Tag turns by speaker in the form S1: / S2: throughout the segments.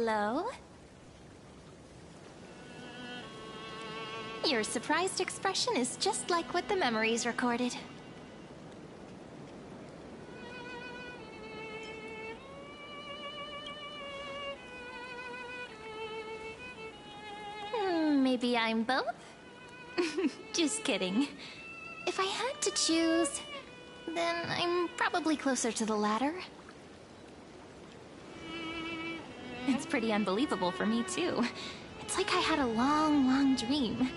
S1: Hello? Your surprised expression is just like what the memories recorded. Maybe I'm both? Just kidding. If I had to choose, then I'm probably closer to the latter. It's pretty unbelievable for me, too. It's like I had a long, long dream.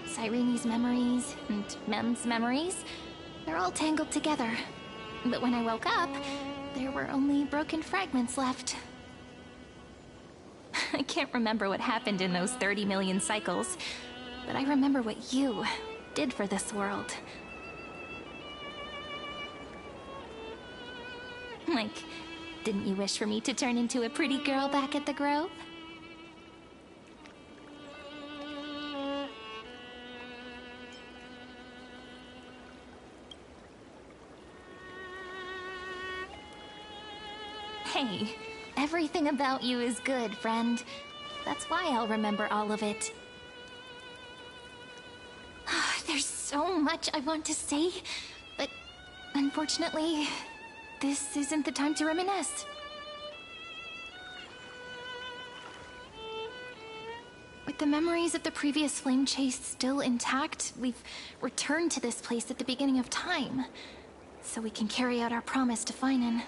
S1: Cyrene's memories and Mem's memories, they're all tangled together. But when I woke up, there were only broken fragments left. I can't remember what happened in those 30 million cycles, but I remember what you did for this world. Like, didn't you wish for me to turn into a pretty girl back at the Grove? Hey, everything about you is good, friend. That's why I'll remember all of it. There's so much I want to say, but unfortunately, this isn't the time to reminisce. With the memories of the previous flame chase still intact, we've returned to this place at the beginning of time, so we can carry out our promise to Finan.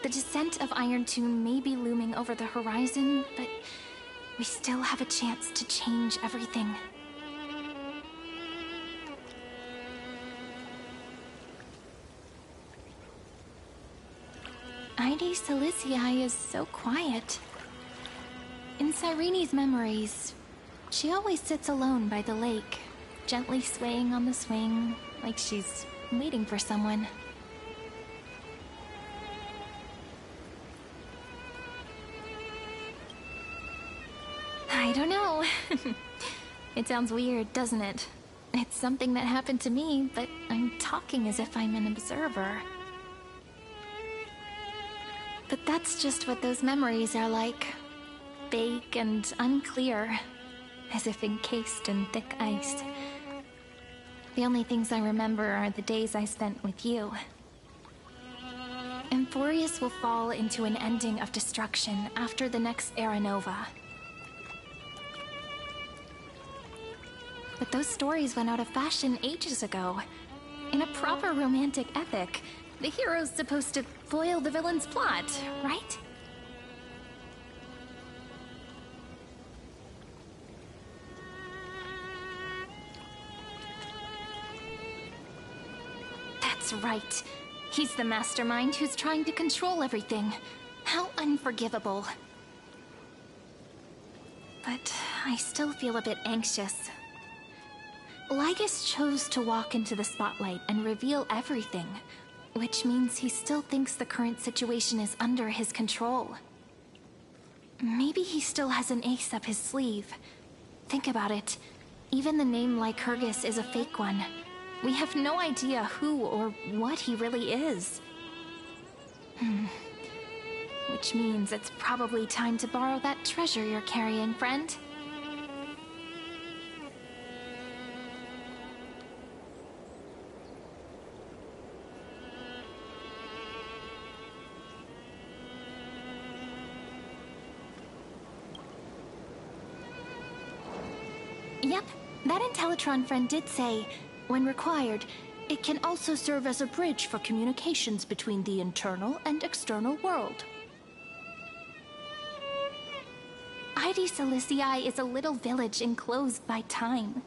S1: The descent of Iron Tomb may be looming over the horizon, but we still have a chance to change everything. Ide Silicii is so quiet. In Cyrene's memories, she always sits alone by the lake, gently swaying on the swing, like she's waiting for someone. I don't know. It sounds weird, doesn't it? It's something that happened to me, but I'm talking as if I'm an observer. But that's just what those memories are like. Vague and unclear, as if encased in thick ice. The only things I remember are the days I spent with you. Emphorius will fall into an ending of destruction after the next Era Nova. But those stories went out of fashion ages ago. In a proper romantic epic, the hero's supposed to foil the villain's plot, right? That's right. He's the mastermind who's trying to control everything. How unforgivable. But I still feel a bit anxious. Lygus chose to walk into the spotlight and reveal everything, which means he still thinks the current situation is under his control. Maybe he still has an ace up his sleeve. Think about it. Even the name Lycurgus is a fake one. We have no idea who or what he really is. Which means it's probably time to borrow that treasure you're carrying, friend. Yep, that Intellitron friend did say, when required, it can also serve as a bridge for communications between the internal and external world. Ide Silicii is a little village enclosed by time.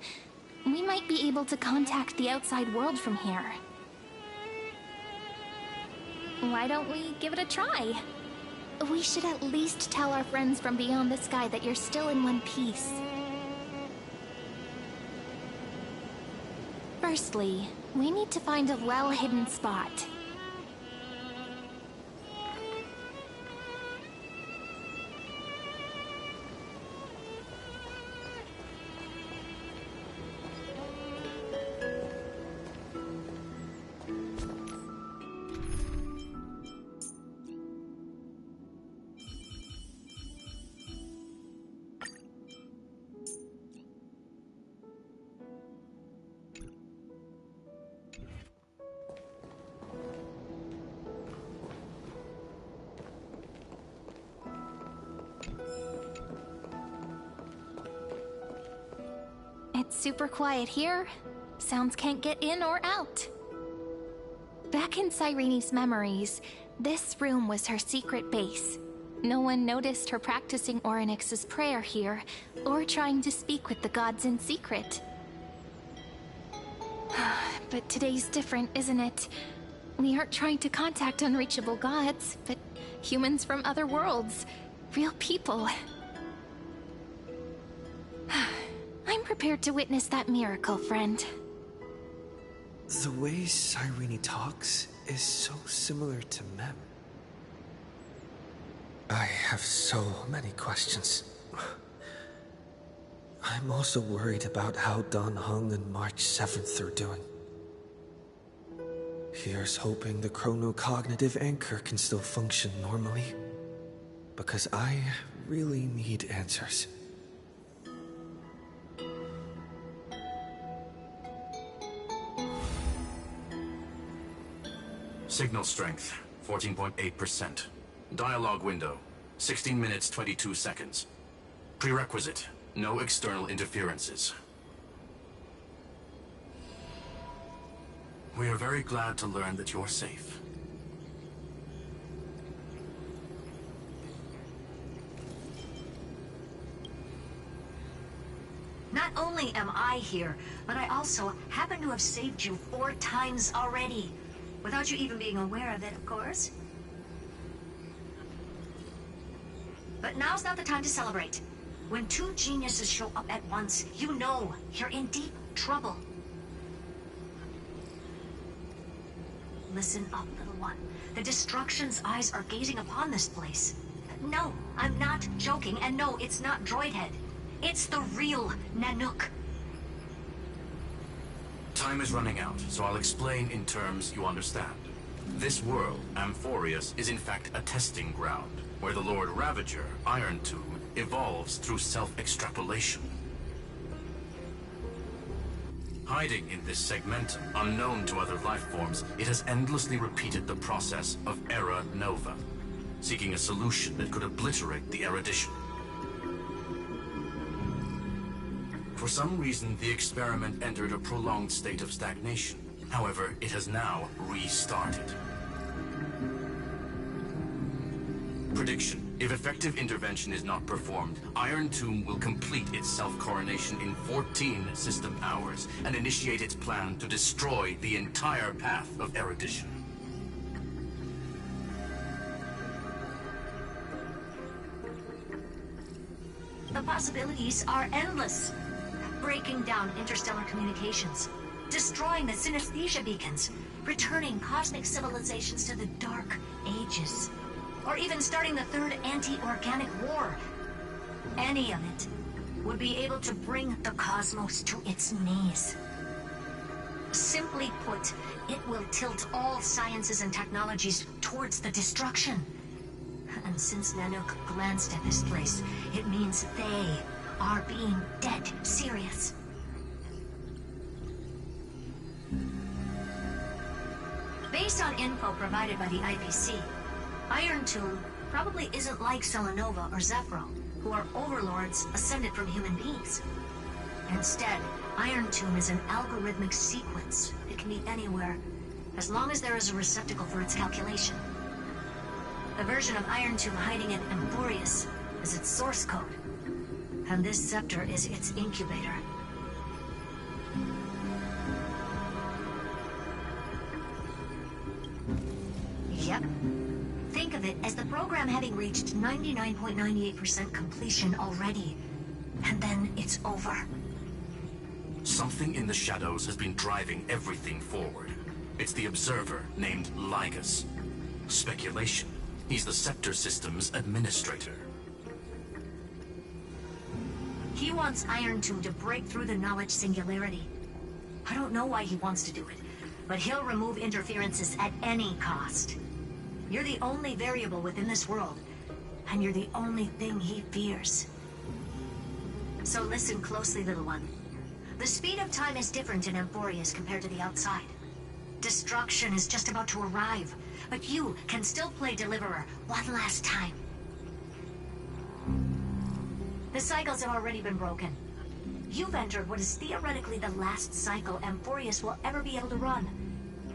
S1: We might be able to contact the outside world from here. Why don't we give it a try? We should at least tell our friends from beyond the sky that you're still in one piece. Firstly, we need to find a well-hidden spot. super quiet here. Sounds can't get in or out. Back in Cyrene's memories, this room was her secret base. No one noticed her practicing Orynyx's prayer here, or trying to speak with the gods in secret. But today's different, isn't it? We aren't trying to contact unreachable gods, but humans from other worlds. Real people. I'm prepared to witness that miracle, friend.
S2: The way Cyrene talks is so similar to Mem. I have so many questions. I'm also worried about how Dan Heng and March 7th are doing. Here's hoping the chronocognitive anchor can still function normally. Because I really need answers.
S3: Signal strength, 14.8%. Dialogue window, 16 minutes 22 seconds. Prerequisite, no external interferences. We are very glad to learn that you're safe.
S4: Not only am I here, but I also happen to have saved you 4 times already. Without you even being aware of it, of course. But now's not the time to celebrate. When 2 geniuses show up at once, you know you're in deep trouble. Listen up, little one. The Destruction's eyes are gazing upon this place. No, I'm not joking, and no, it's not Droidhead. It's the real Nanook.
S3: Time is running out, so I'll explain in terms you understand. This world, Amphorius, is in fact a testing ground, where the Lord Ravager, Iron Tomb, evolves through self-extrapolation. Hiding in this segmentum, unknown to other life forms, it has endlessly repeated the process of Era Nova, seeking a solution that could obliterate the erudition. For some reason, the experiment entered a prolonged state of stagnation. However, it has now restarted. Prediction. If effective intervention is not performed, Iron Tomb will complete its self-coronation in 14 system hours and initiate its plan to destroy the entire path of erudition.
S4: The possibilities are endless. Breaking down interstellar communications, destroying the synesthesia beacons, returning cosmic civilizations to the Dark Ages, or even starting the third anti-organic war. Any of it would be able to bring the cosmos to its knees. Simply put, it will tilt all sciences and technologies towards the destruction. And since Nanook glanced at this place, it means they are being dead serious. Based on info provided by the IPC, Iron Tomb probably isn't like Selenova or Zephyro, who are overlords ascended from human beings. Instead, Iron Tomb is an algorithmic sequence. It can be anywhere, as long as there is a receptacle for its calculation. The version of Iron Tomb hiding in Amphorius is its source code, and this scepter is its incubator. Yep. Think of it as the program having reached 99.98% completion already. And then it's over.
S3: Something in the shadows has been driving everything forward. It's the Observer named Lygus. Speculation. He's the Scepter System's administrator.
S4: He wants Iron Tomb to break through the knowledge singularity. I don't know why he wants to do it, but he'll remove interferences at any cost. You're the only variable within this world, and you're the only thing he fears. So listen closely, little one. The speed of time is different in Amphorius compared to the outside. Destruction is just about to arrive, but you can still play Deliverer one last time. The cycles have already been broken. You've entered what is theoretically the last cycle Amphorius will ever be able to run.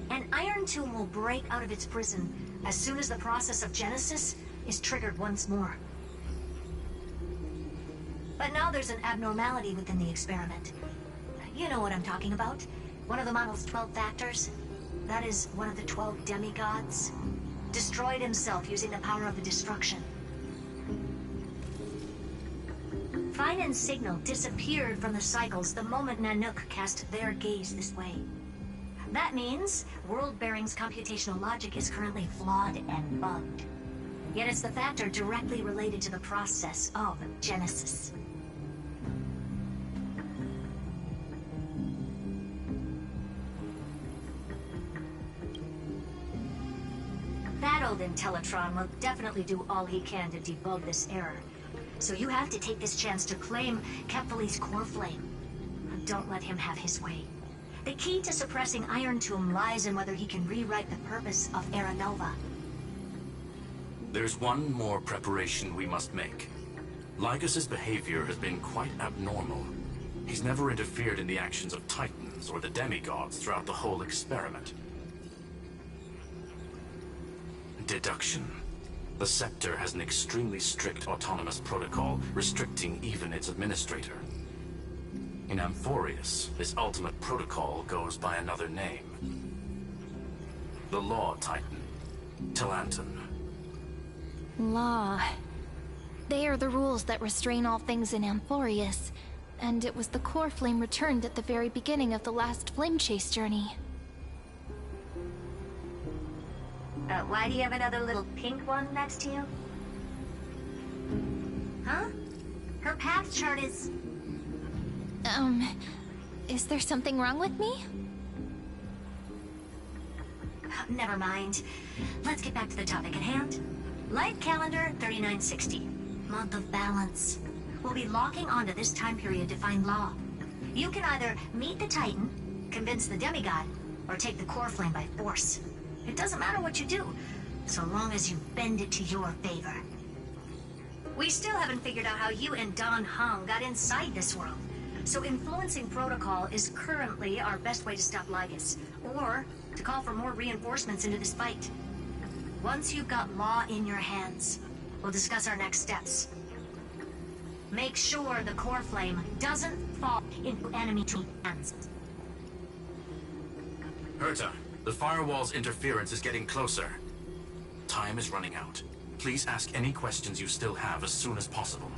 S4: An Iron Tomb will break out of its prison as soon as the process of Genesis is triggered once more. But now there's an abnormality within the experiment. You know what I'm talking about. One of the model's 12 factors. That is one of the 12 demigods. Destroyed himself using the power of the destruction. Finan's signal disappeared from the cycles the moment Nanook cast their gaze this way. That means World Bearing's computational logic is currently flawed and bugged. Yet it's the factor directly related to the process of Genesis. That old Intellitron will definitely do all he can to debug this error. So you have to take this chance to claim Kepfali's core flame. Don't let him have his way. The key to suppressing Iron Tomb lies in whether he can rewrite the purpose of Era Nova.
S3: There's one more preparation we must make. Lycus's behavior has been quite abnormal. He's never interfered in the actions of Titans or the demigods throughout the whole experiment. Deduction. The Scepter has an extremely strict autonomous protocol, restricting even its administrator. In Amphorius, this ultimate protocol goes by another name. The Law Titan, Talanton.
S1: Law. They are the rules that restrain all things in Amphorius, and it was the core flame returned at the very beginning of the last flame chase journey.
S4: Why do you have another little pink one next to you? Huh? Her path chart is...
S1: Is there something wrong with me?
S4: Never mind. Let's get back to the topic at hand. Life calendar 3960. Month of balance. We'll be locking onto this time period to find Law. You can either meet the Titan, convince the demigod, or take the core flame by force. It doesn't matter what you do, so long as you bend it to your favor. We still haven't figured out how you and Don Hong got inside this world. So influencing protocol is currently our best way to stop Lygus, or to call for more reinforcements into this fight. Once you've got Law in your hands, we'll discuss our next steps. Make sure the core flame doesn't fall into enemy hands.
S3: Herta, the firewall's interference is getting closer. Time is running out. Please ask any questions you still have as soon as possible.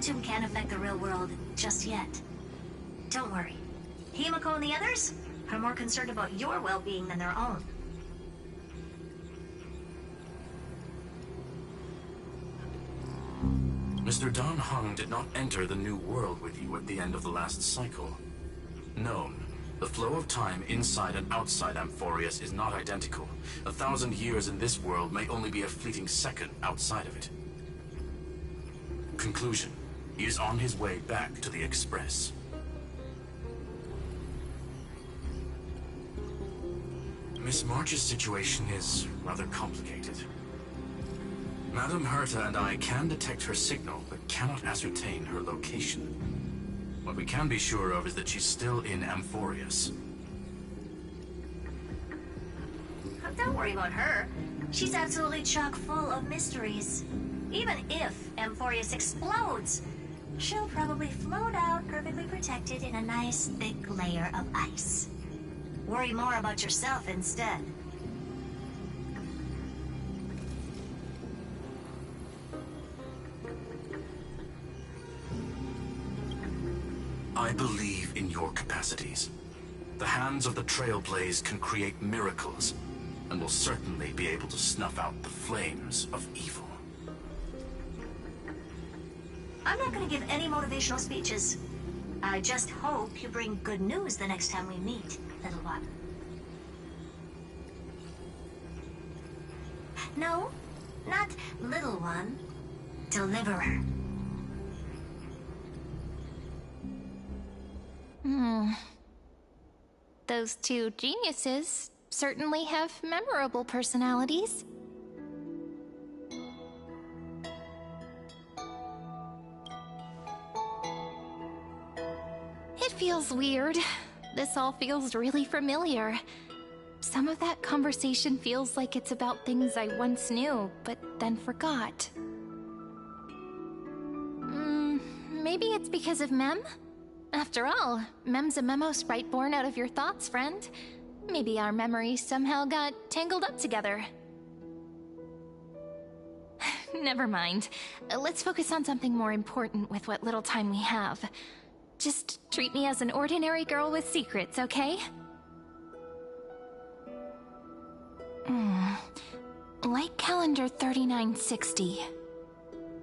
S4: Iron Tomb can't affect the real world just yet. Don't worry. Himiko and the others are more concerned about your well-being than their own.
S3: Mr. Dan Heng did not enter the new world with you at the end of the last cycle. No, the flow of time inside and outside Amphorius is not identical. 1,000 years in this world may only be a fleeting second outside of it. Conclusion. He is on his way back to the Express. Miss March's situation is rather complicated. Madame Herta and I can detect her signal, but cannot ascertain her location. What we can be sure of is that she's still in Amphorius.
S4: Don't worry about her. She's absolutely chock full of mysteries. Even if Amphorius explodes, she'll probably float out perfectly protected in a nice thick layer of ice. Worry more about yourself instead.
S3: I believe in your capacities. The hands of the Trailblaze can create miracles, and will certainly be able to snuff out the flames of evil.
S4: I'm not going to give any motivational speeches. I just hope you bring good news the next time we meet, little one. No, not little one. Deliverer.
S1: Those two geniuses certainly have memorable personalities. It feels weird. This all feels really familiar. Some of that conversation feels like it's about things I once knew, but then forgot. Maybe it's because of Mem? After all, Mem's a memo sprite born out of your thoughts, friend. Maybe our memories somehow got tangled up together. Never mind. Let's focus on something more important with what little time we have. Just treat me as an ordinary girl with secrets, okay? Light calendar 3960.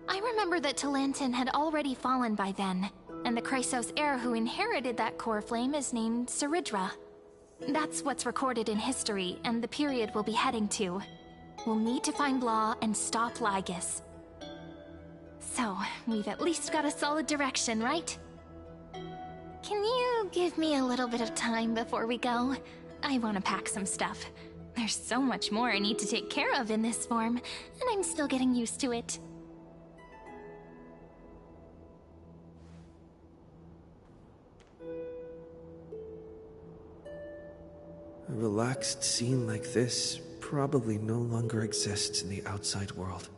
S1: I remember that Talantin had already fallen by then, and the Chrysos heir who inherited that core flame is named Saridra. That's what's recorded in history, and the period we'll be heading to. We'll need to find Law and stop Lygus. So, we've at least got a solid direction, right? Can you give me a little bit of time before we go? I want to pack some stuff. There's so much more I need to take care of in this form, and I'm still getting used to it.
S2: A relaxed scene like this probably no longer exists in the outside world.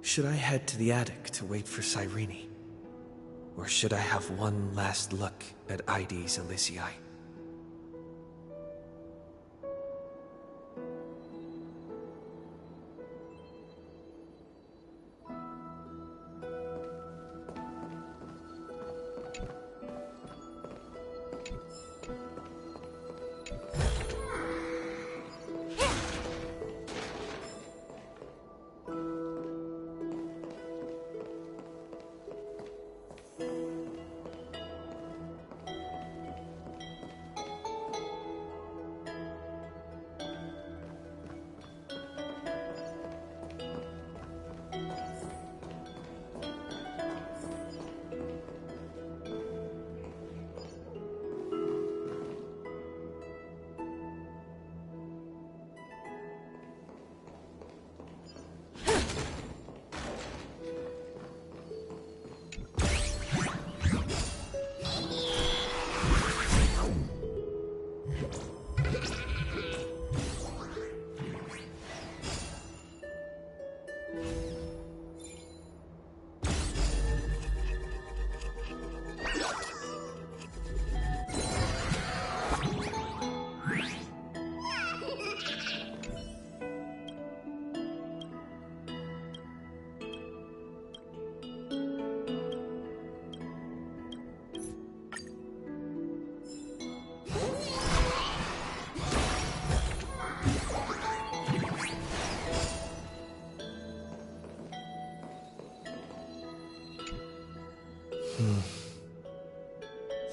S2: Should I head to the attic to wait for Cyrene? Or should I have one last look at Ides Elysiae?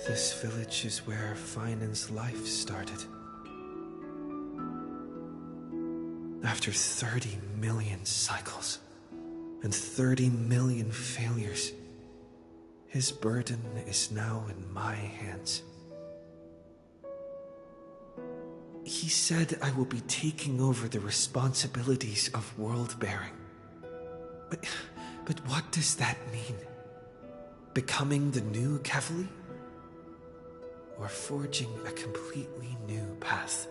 S2: This village is where Finan's life started. After 30 million cycles and 30 million failures, his burden is now in my hands. He said I will be taking over the responsibilities of world-bearing. But what does that mean? Becoming the new Kevali? Or forging a completely new path?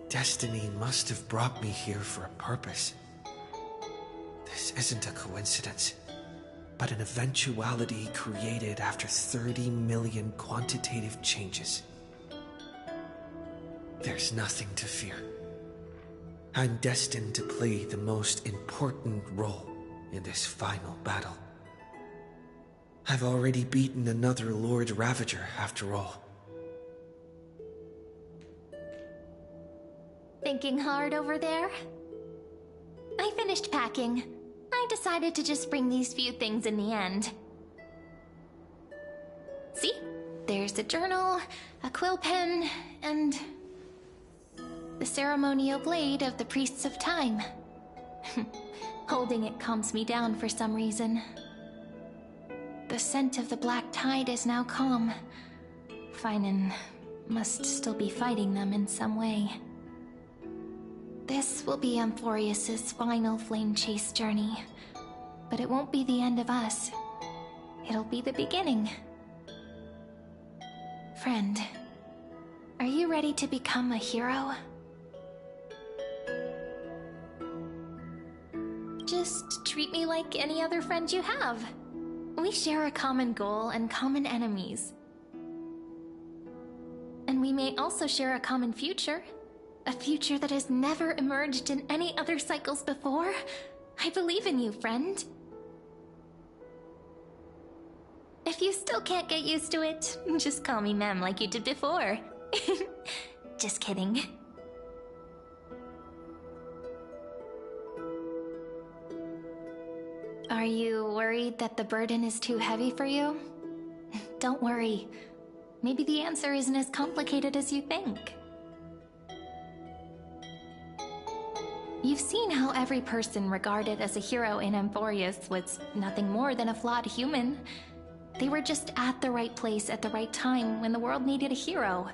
S2: Destiny must have brought me here for a purpose. This isn't a coincidence, but an eventuality created after 30 million quantitative changes. There's nothing to fear. I'm destined to play the most important role in this final battle. I've already beaten another Lord Ravager, after all.
S1: Thinking hard over there? I finished packing. I decided to just bring these few things in the end. See? There's a journal, a quill pen, and the ceremonial blade of the Priests of Time. Holding it calms me down for some reason. The scent of the black tide is now calm. Finan must still be fighting them in some way. This will be Amphorius's final flame chase journey, but it won't be the end of us. It'll be the beginning. Friend, are you ready to become a hero? Just treat me like any other friend you have. We share a common goal and common enemies. And we may also share a common future. A future that has never emerged in any other cycles before. I believe in you, friend. If you still can't get used to it, just call me Mem like you did before. Just kidding. Are you worried that the burden is too heavy for you? Don't worry. Maybe the answer isn't as complicated as you think. You've seen how every person regarded as a hero in Amphorius was nothing more than a flawed human. They were just at the right place at the right time when the world needed a hero.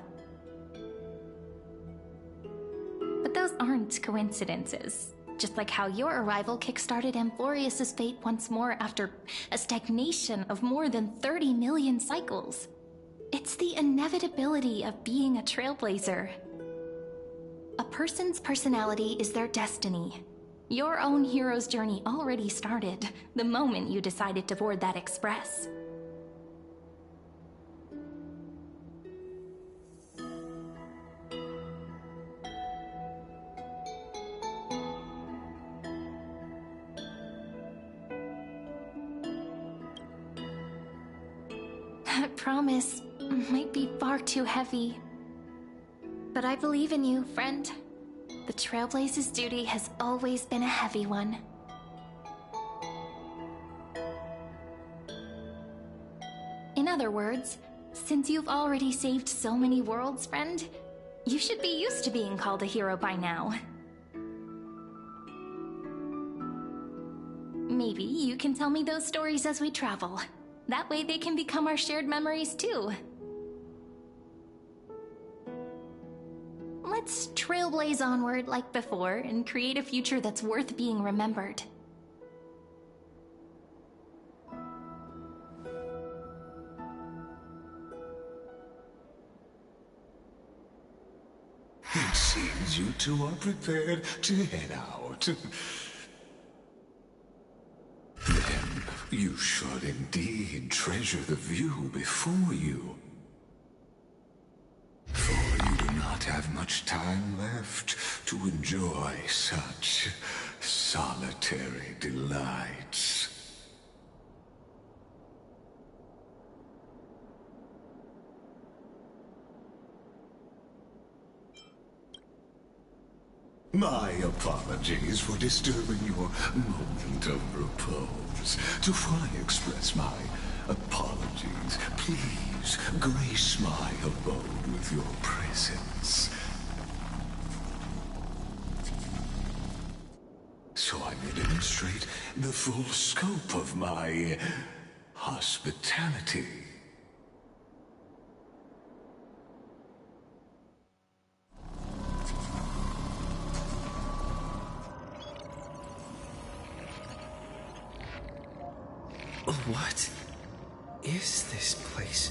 S1: But those aren't coincidences. Just like how your arrival kickstarted Amphorius's fate once more after a stagnation of more than 30 million cycles. It's the inevitability of being a trailblazer. A person's personality is their destiny. Your own hero's journey already started the moment you decided to board that express. That promise might be far too heavy. But I believe in you, friend. The Trailblaze's duty has always been a heavy one. In other words, since you've already saved so many worlds, friend, you should be used to being called a hero by now. Maybe you can tell me those stories as we travel. That way they can become our shared memories too. Let's trailblaze onward like before and create a future that's worth being remembered.
S5: seems you two are prepared to head out. Then you should indeed treasure the view before you. For you do not have much time left to enjoy such solitary delights. My apologies for disturbing your moment of repose. Before I express my apologies, please grace my abode with your presence. So I may demonstrate the full scope of my hospitality.
S2: What is this place?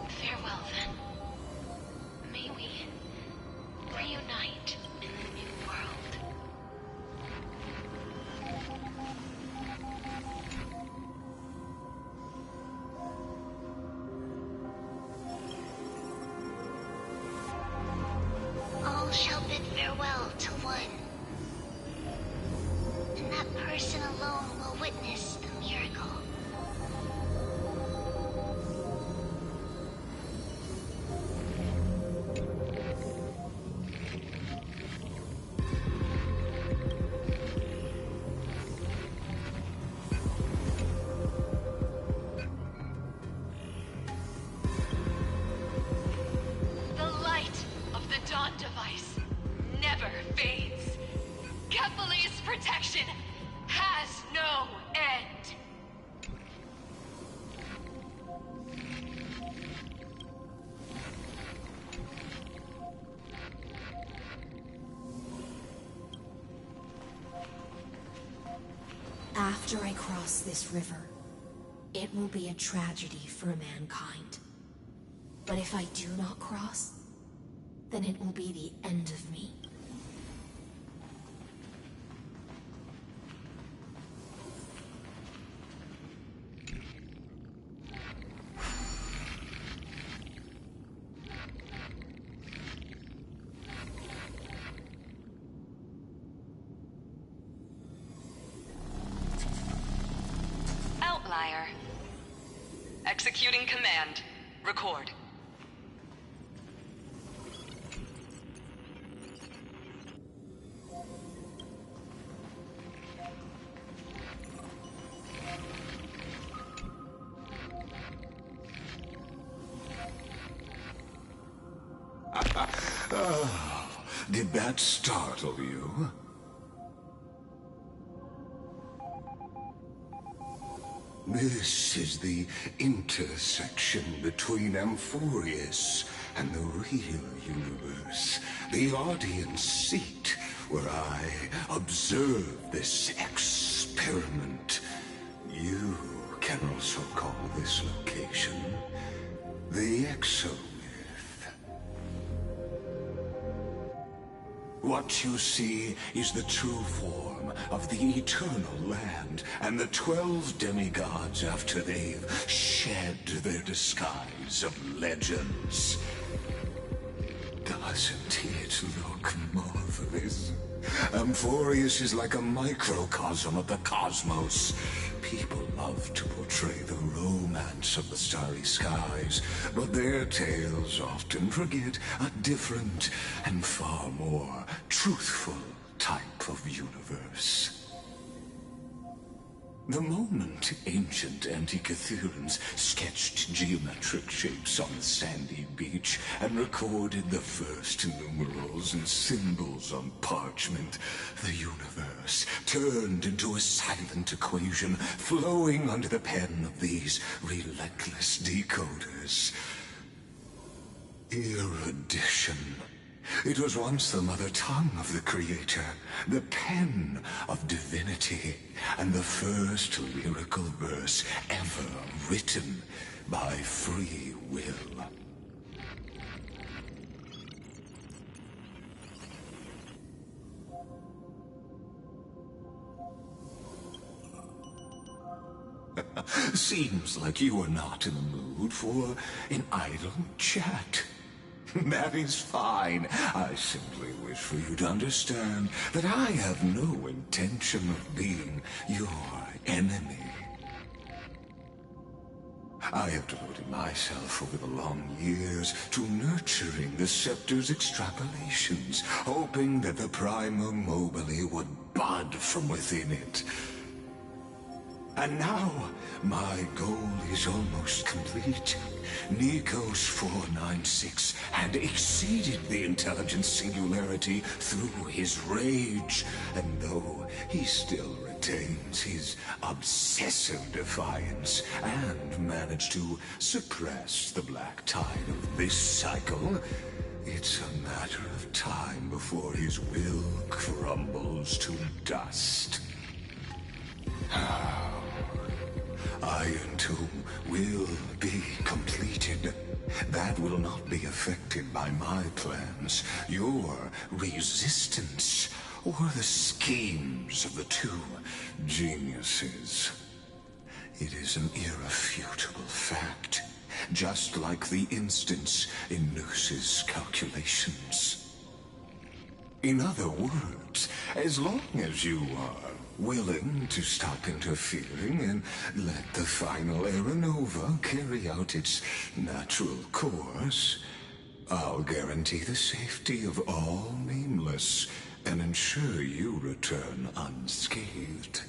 S1: Farewell, then. May we reunite in the new world. All shall bid farewell to one, and that person alone will witness the miracle.
S6: The light of the Dawn device never fades. Kephal's protection has no end.
S4: After I cross this river, it will be a tragedy for mankind. But if I do not cross, then it will be the end of me.
S6: Outlier. Executing command. Record.
S5: Did that startle you? This is the intersection between Amphorius and the real universe. The audience seat where I observe this experiment. You can also call this location the Exomyth. What you see is the true form of the eternal land and the 12 demigods after they've shed their disguise of legends. Doesn't it look marvelous? Amphorius is like a microcosm of the cosmos. People love to portray the romance of the starry skies, but their tales often forget a different and far more truthful type of universe. The moment ancient Antikytherians sketched geometric shapes on the sandy beach and recorded the first numerals and symbols on parchment, the universe turned into a silent equation flowing under the pen of these relentless decoders. Erudition It was once the mother tongue of the Creator, the pen of divinity, and the first lyrical verse ever written by free will. Seems like you are not in the mood for an idle chat. That is fine. I simply wish for you to understand that I have no intention of being your enemy. I have devoted myself over the long years to nurturing the Scepter's extrapolations, hoping that the Prima Mobile would bud from within it. And now, my goal is almost complete. Nikos 496 had exceeded the intelligence singularity through his rage, and though he still retains his obsessive defiance and managed to suppress the black tide of this cycle, it's a matter of time before his will crumbles to dust. Iron Tomb will be completed. That will not be affected by my plans, your resistance, or the schemes of the two geniuses. It is an irrefutable fact, just like the instance in Noose's calculations. In other words, as long as you are willing to stop interfering and let the final Aeronova carry out its natural course, I'll guarantee the safety of all Nameless and ensure you return unscathed.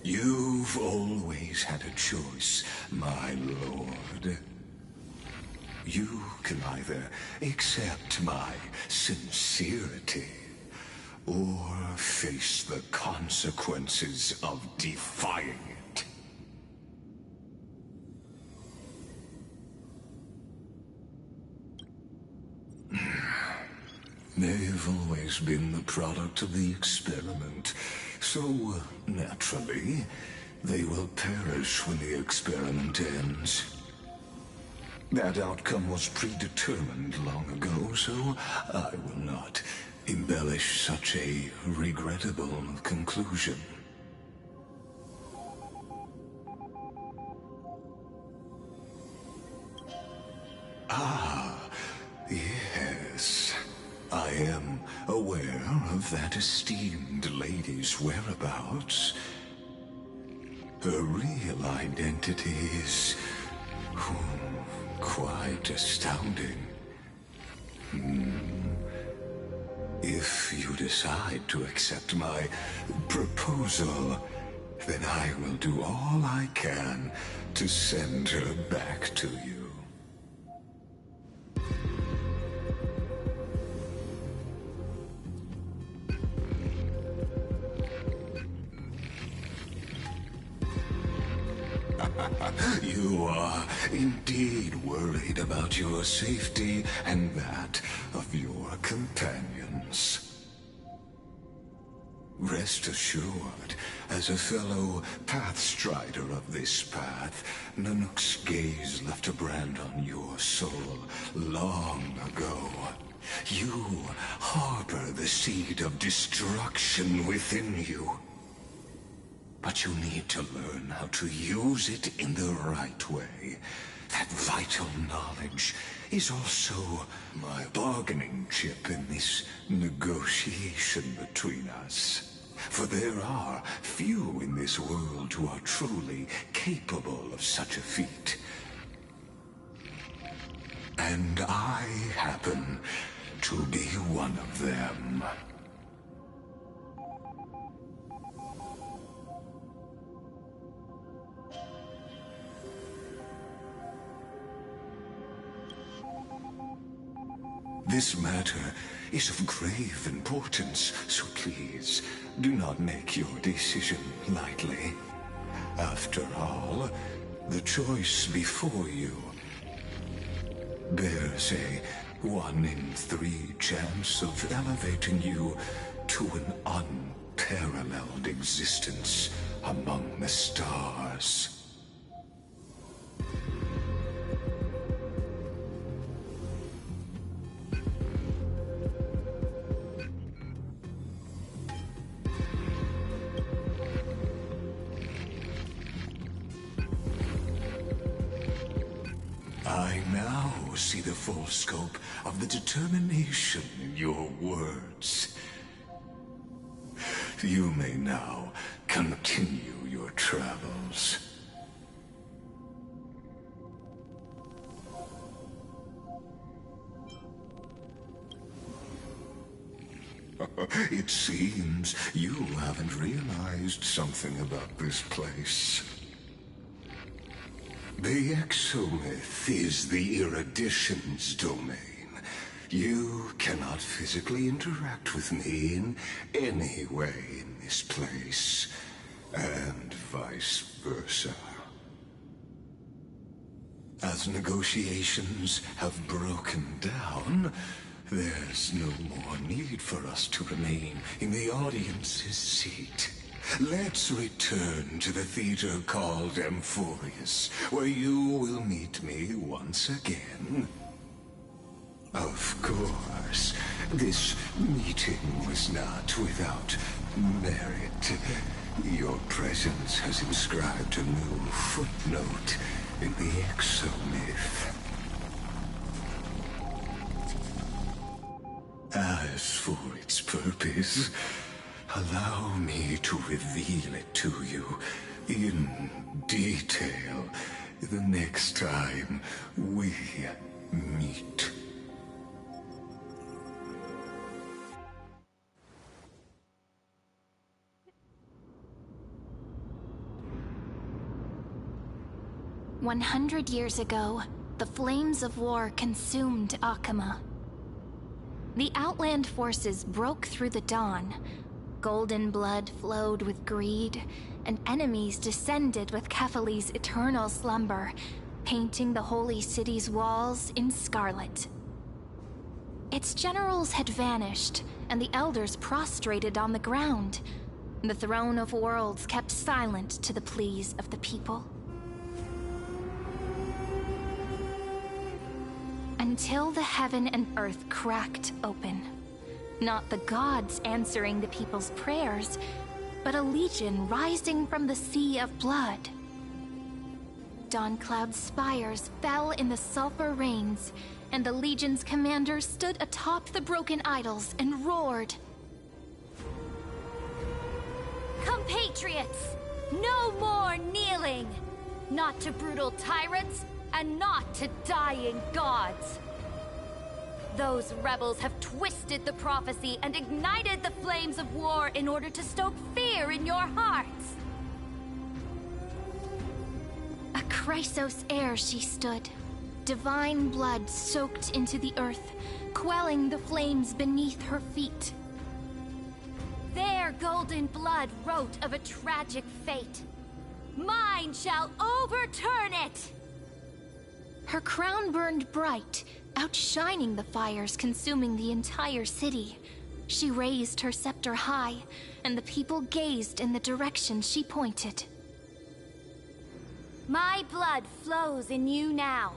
S5: You've always had a choice, my lord. You can either accept my sincerity or face the consequences of defying it. They've always been the product of the experiment, so naturally, they will perish when the experiment ends. That outcome was predetermined long ago, so I will not embellish such a regrettable conclusion. Ah, yes. I am aware of that esteemed lady's whereabouts. Her real identity is quite astounding. If you decide to accept my proposal, then I will do all I can to send her back to you. You are indeed worried about your safety and that of your companions. Rest assured, as a fellow pathstrider of this path, Nanook's gaze left a brand on your soul long ago. You harbor the seed of destruction within you. But you need to learn how to use it in the right way. That vital knowledge is also my bargaining chip in this negotiation between us. For there are few in this world who are truly capable of such a feat. And I happen to be one of them. This matter is of grave importance, so please do not make your decision lightly. After all, the choice before you bears a 1 in 3 chance of elevating you to an unparalleled existence among the stars. I now see the full scope of the determination in your words. You may now continue your travels. It seems you haven't realized something about this place. The Exomyth is the Erudition's domain. You cannot physically interact with me in any way in this place, and vice versa. As negotiations have broken down, there's no more need for us to remain in the audience's seat. Let's return to the theater called Amphorius, where you will meet me once again. Of course, this meeting was not without merit. Your presence has inscribed a new footnote in the Exomyth. As for its purpose, allow me to reveal it to you in detail the next time we meet.
S1: "100 years ago, the flames of war consumed Akama. The Outland forces broke through the dawn. Golden blood flowed with greed, and enemies descended with Kefali's eternal slumber, painting the holy city's walls in scarlet. Its generals had vanished, and the elders prostrated on the ground. The throne of worlds kept silent to the pleas of the people. Until the heaven and earth cracked open. Not the gods answering the people's prayers, but a legion rising from the sea of blood. Dawncloud's spires fell in the sulfur rains, and the legion's commander stood atop the broken idols and roared.
S7: Compatriots, no more kneeling! Not to brutal tyrants, and not to dying gods! Those rebels have twisted the prophecy and ignited the flames of war in order to stoke fear in your hearts!
S1: A Chrysos heir she stood, divine blood soaked into the earth, quelling the flames beneath her feet.
S7: Their golden blood wrote of a tragic fate. Mine shall overturn it!
S1: Her crown burned bright, outshining the fires consuming the entire city. She raised her scepter high, and the people gazed in the direction she pointed.
S7: My blood flows in you now.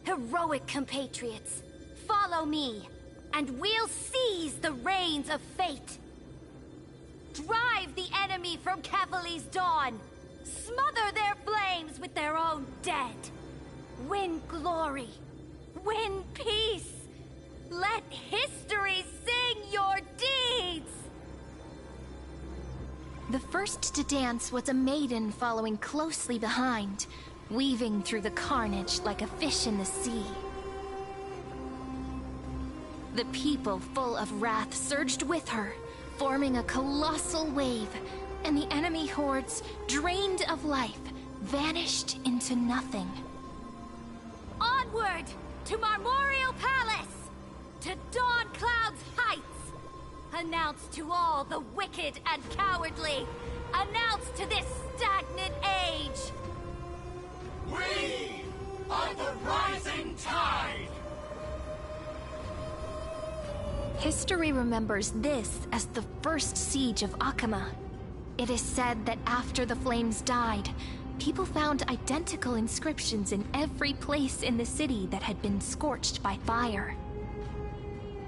S7: Heroic compatriots, follow me, and we'll seize the reins of fate. Drive the enemy from Kefali's dawn. Smother their flames with their own dead. Win glory. Win peace. Let history sing your deeds.
S1: The first to dance was a maiden following closely behind, weaving through the carnage like a fish in the sea. The people, full of wrath, surged with her, forming a colossal wave, and the enemy hordes, drained of life, vanished into nothing.
S7: Onward to Marmorial Palace, to Dawncloud's heights. Announce to all the wicked and cowardly. Announce to this stagnant age.
S8: We are the rising tide.
S1: History remembers this as the first siege of Akama. It is said that after the flames died, people found identical inscriptions in every place in the city that had been scorched by fire.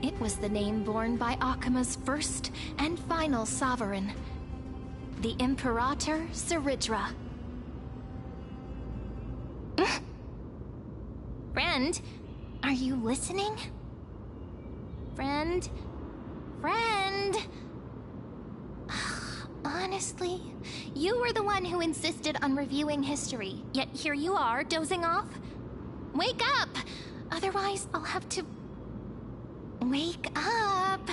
S1: It was the name borne by Akama's first and final sovereign, the Imperator Saridra. Friend, are you listening? Friend? Friend? Honestly, you were the one who insisted on reviewing history, yet here you are, dozing off? Wake up! Otherwise, I'll have to... Wake up!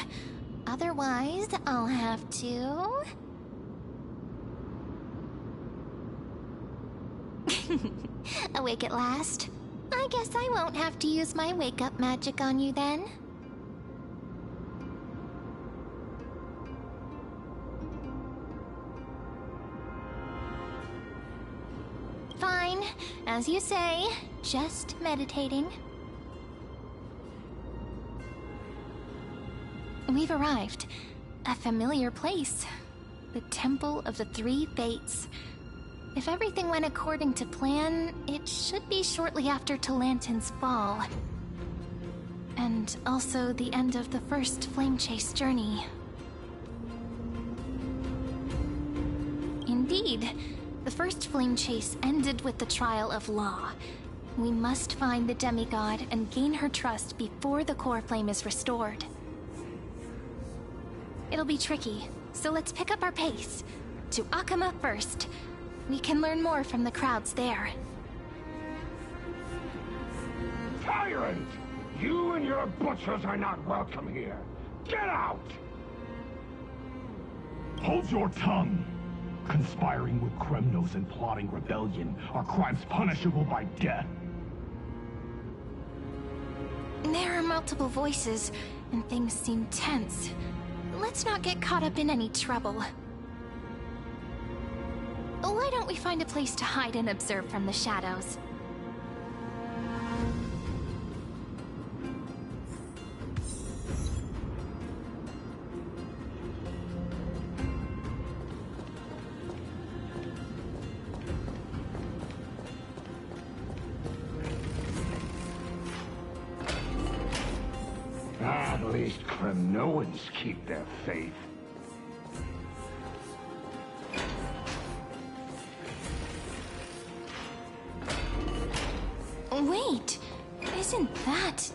S1: Otherwise, I'll have to... Awake at last? I guess I won't have to use my wake-up magic on you then. Fine, as you say, just meditating. We've arrived. A familiar place. The Temple of the Three Fates. If everything went according to plan, it should be shortly after Talantin's fall. And also the end of the first Flame Chase journey. Indeed. The first Flame Chase ended with the trial of Law. We must find the demigod and gain her trust before the core flame is restored. It'll be tricky, so let's pick up our pace. To Akama first. We can learn more from the crowds there.
S8: Tyrant! You and your butchers are not welcome here. Get out!
S9: Hold your tongue! Conspiring with Kremnos and plotting rebellion are crimes punishable by death.
S1: There are multiple voices, and things seem tense. Let's not get caught up in any trouble. Why don't we find a place to hide and observe from the shadows?
S8: At least Kremnoans keep their faith.
S1: Wait, isn't that...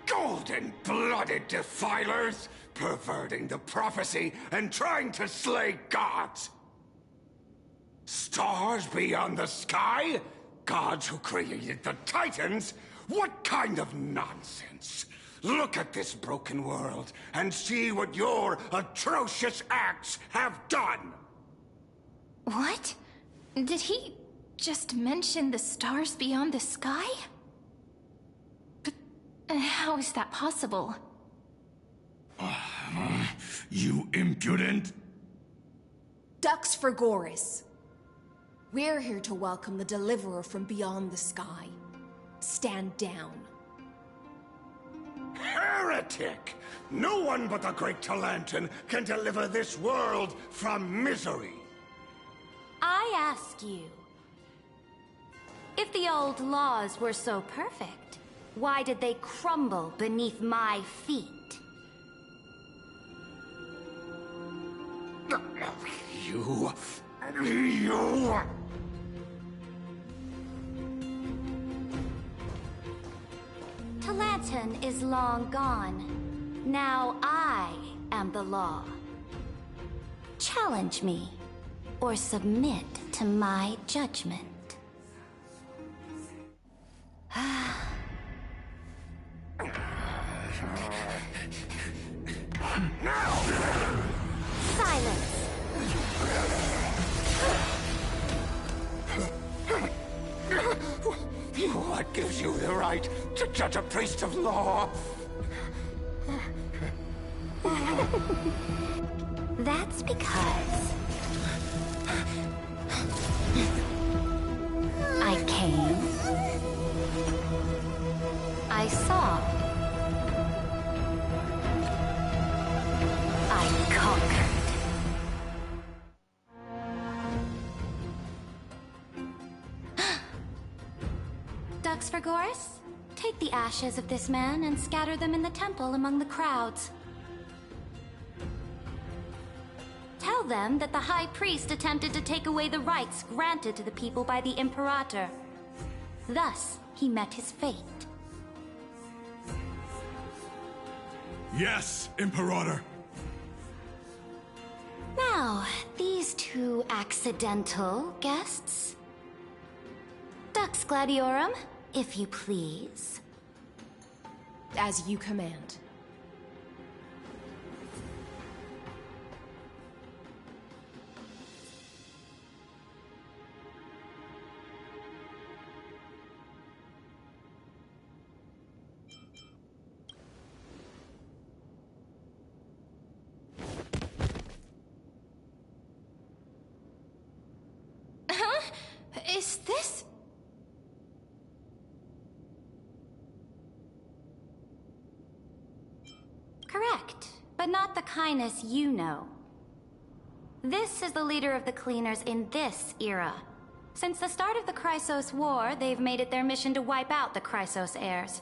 S5: Golden-blooded defilers, perverting the prophecy and trying to slay gods. Stars beyond the sky? Gods who created the Titans? What kind of nonsense? Look at this broken world and see what your atrocious acts have done!
S1: What? Did he just mention the stars beyond the sky? But how is that possible?
S9: You impudent!
S10: Ducks for Goris. We're here to welcome the deliverer from beyond the sky. Stand down.
S5: Heretic! No one but the great Talantin can deliver this world from misery!
S7: I ask you, if the old laws were so perfect, why did they crumble beneath my feet?
S5: You...
S7: Talantin is long gone. Now I am the law. Challenge me, or submit to my judgment. Silence!
S5: What gives you the right to judge a priest of law?
S7: That's because I came, I saw, I conquered. Dux for Goris? Take the ashes of this man and scatter them in the temple among the crowds. Tell them that the High Priest attempted to take away the rights granted to the people by the Imperator. Thus, he met his fate.
S9: Yes, Imperator!
S7: Now, these two accidental guests. Dux Gladiorum, if you please.
S10: As you command.
S1: Is this...
S7: Correct, but not the kindness you know. This is the leader of the Cleaners in this era. Since the start of the Chrysos War, they've made it their mission to wipe out the Chrysos heirs.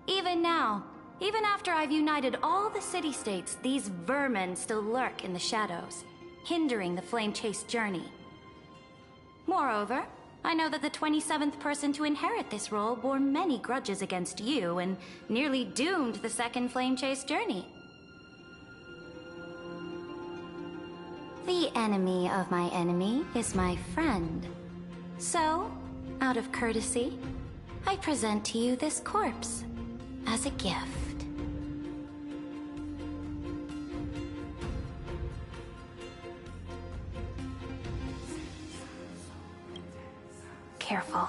S7: Even now, even after I've united all the city-states, these vermin still lurk in the shadows, hindering the flame-chased journey. Moreover, I know that the 27th person to inherit this role bore many grudges against you and nearly doomed the second flame chase journey. The enemy of my enemy is my friend. So, out of courtesy, I present to you this corpse as a gift.
S1: Careful.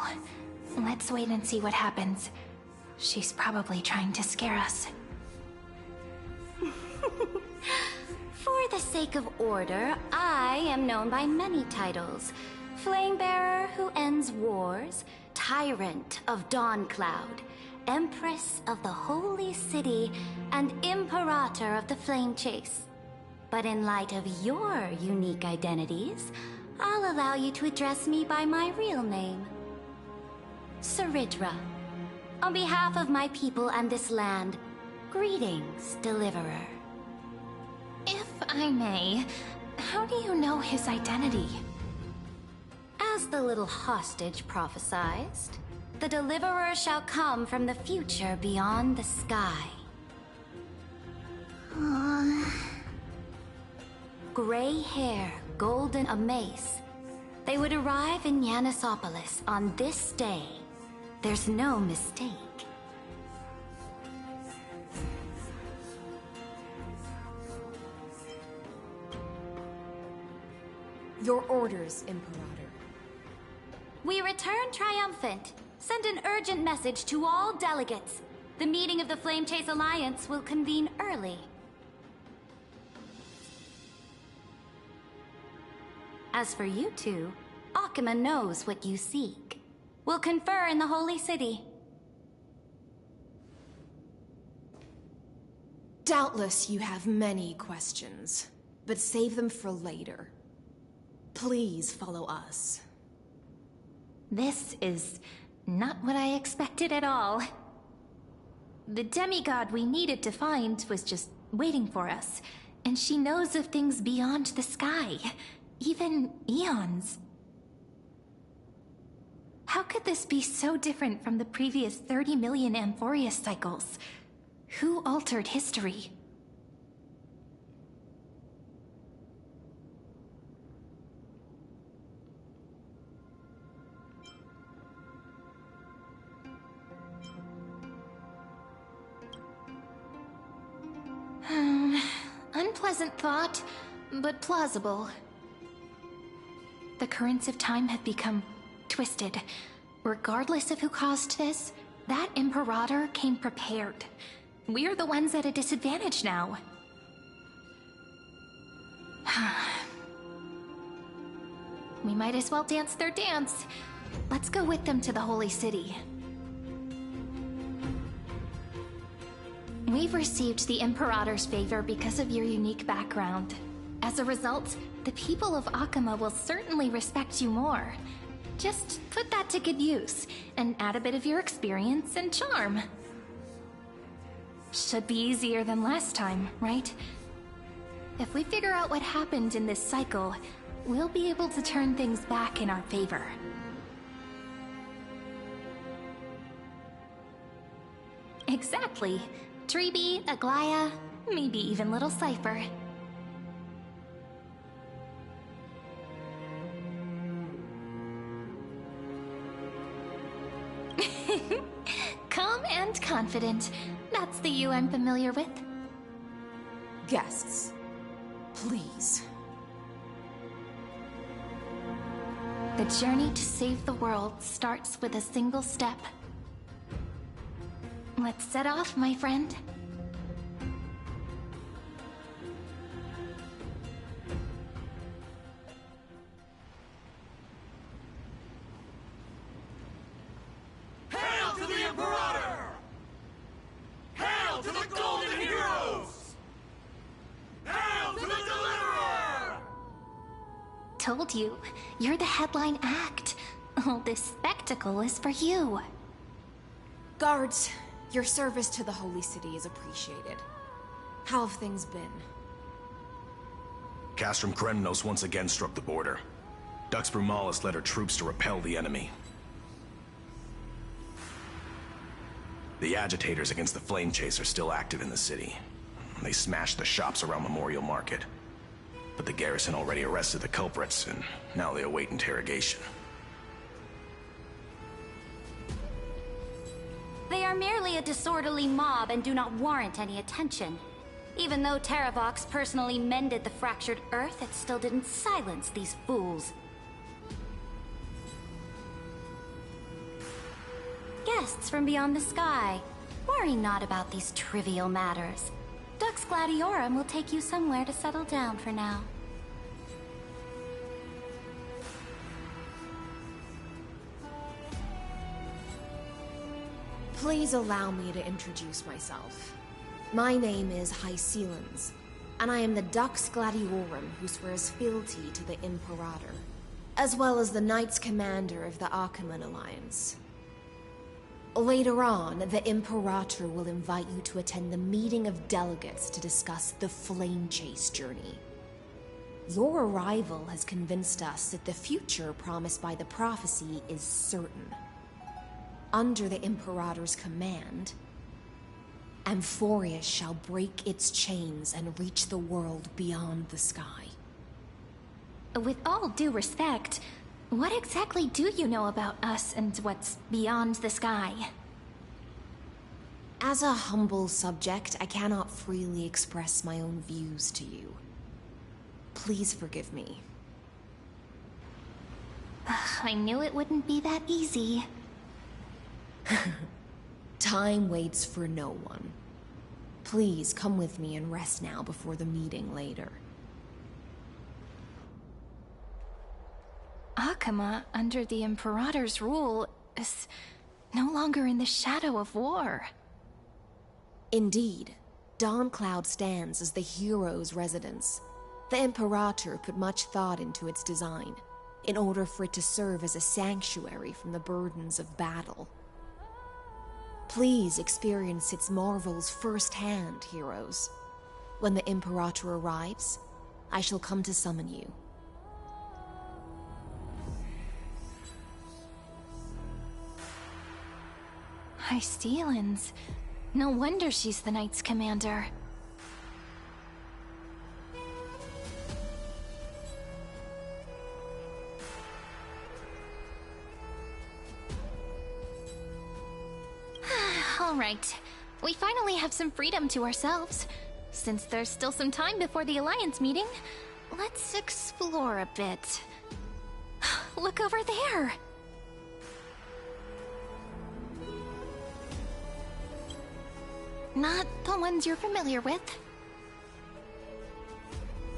S1: Let's wait and see what happens. She's probably trying to scare us.
S7: For the sake of order, I am known by many titles. Flamebearer who ends wars, Tyrant of Dawncloud, Empress of the Holy City, and Imperator of the Flame Chase. But in light of your unique identities, I'll allow you to address me by my real name. Saridra. On behalf of my people and this land, greetings, Deliverer.
S1: If I may, how do you know his identity?
S7: As the little hostage prophesied, the Deliverer shall come from the future beyond the sky. Gray hair, golden a mace. They would arrive in Yanisopolis on this day. There's no mistake.
S10: Your orders, Imperator.
S7: We return triumphant. Send an urgent message to all delegates. The meeting of the Flame Chase Alliance will convene early. As for you two, Akima knows what you seek. We'll confer in the Holy City.
S10: Doubtless you have many questions, but save them for later. Please follow us.
S1: This is not what I expected at all. The demigod we needed to find was just waiting for us, and she knows of things beyond the sky, even eons. How could this be so different from the previous 30 million Amphorius cycles? Who altered history? Unpleasant thought, but plausible. The currents of time have become twisted. Regardless of who caused this, that Imperator came prepared. We're the ones at a disadvantage now. We might as well dance their dance. Let's go with them to the Holy City. We've received the Imperator's favor because of your unique background. As a result, the people of Akama will certainly respect you more. Just put that to good use, and add a bit of your experience and charm. Should be easier than last time, right? If we figure out what happened in this cycle, we'll be able to turn things back in our favor. Exactly. Treeby, Aglaya, maybe even little Cypher. Calm and confident. That's the you I'm familiar with.
S10: Guests, please.
S1: The journey to save the world starts with a single step. Let's set off, my friend.
S3: Hail to the Imperator! Hail to the Golden Heroes! Hail to the Deliverer!
S1: Told you, you're the headline act. All this spectacle is for you.
S10: Guards, your service to the Holy City is appreciated. How have things been?
S11: Castrum Kremnos once again struck the border. Dux Brumalis led her troops to repel the enemy. The agitators against the Flame Chase are still active in the city. They smashed the shops around Memorial Market. But the garrison already arrested the culprits, and now they await interrogation.
S7: They are merely a disorderly mob and do not warrant any attention. Even though Terravox personally mended the fractured earth, it still didn't silence these fools. Guests from beyond the sky, worry not about these trivial matters. Dux Gladiorum will take you somewhere to settle down for now.
S10: Please allow me to introduce myself. My name is Hycelans, and I am the Dux Gladiorum who swears fealty to the Imperator, as well as the Knights Commander of the Achaemen Alliance. Later on, the Imperator will invite you to attend the meeting of delegates to discuss the Flame Chase journey. Your arrival has convinced us that the future promised by the prophecy is certain. Under the Imperator's command, Amphorius shall break its chains and reach the world beyond the sky.
S1: With all due respect, what exactly do you know about us and what's beyond the sky?
S10: As a humble subject, I cannot freely express my own views to you. Please forgive me.
S1: I knew it wouldn't be that easy.
S10: Time waits for no one. Please come with me and rest now before the meeting later.
S1: Akama, under the Imperator's rule, is no longer in the shadow of war.
S10: Indeed, Dawncloud stands as the hero's residence. The Imperator put much thought into its design, in order for it to serve as a sanctuary from the burdens of battle. Please experience its marvels firsthand, heroes. When the Imperator arrives, I shall come to summon you.
S1: Hycelans. No wonder she's the Knights Commander. All right. We finally have some freedom to ourselves. Since there's still some time before the Alliance meeting, let's explore a bit. Look over there! Not the ones you're familiar with.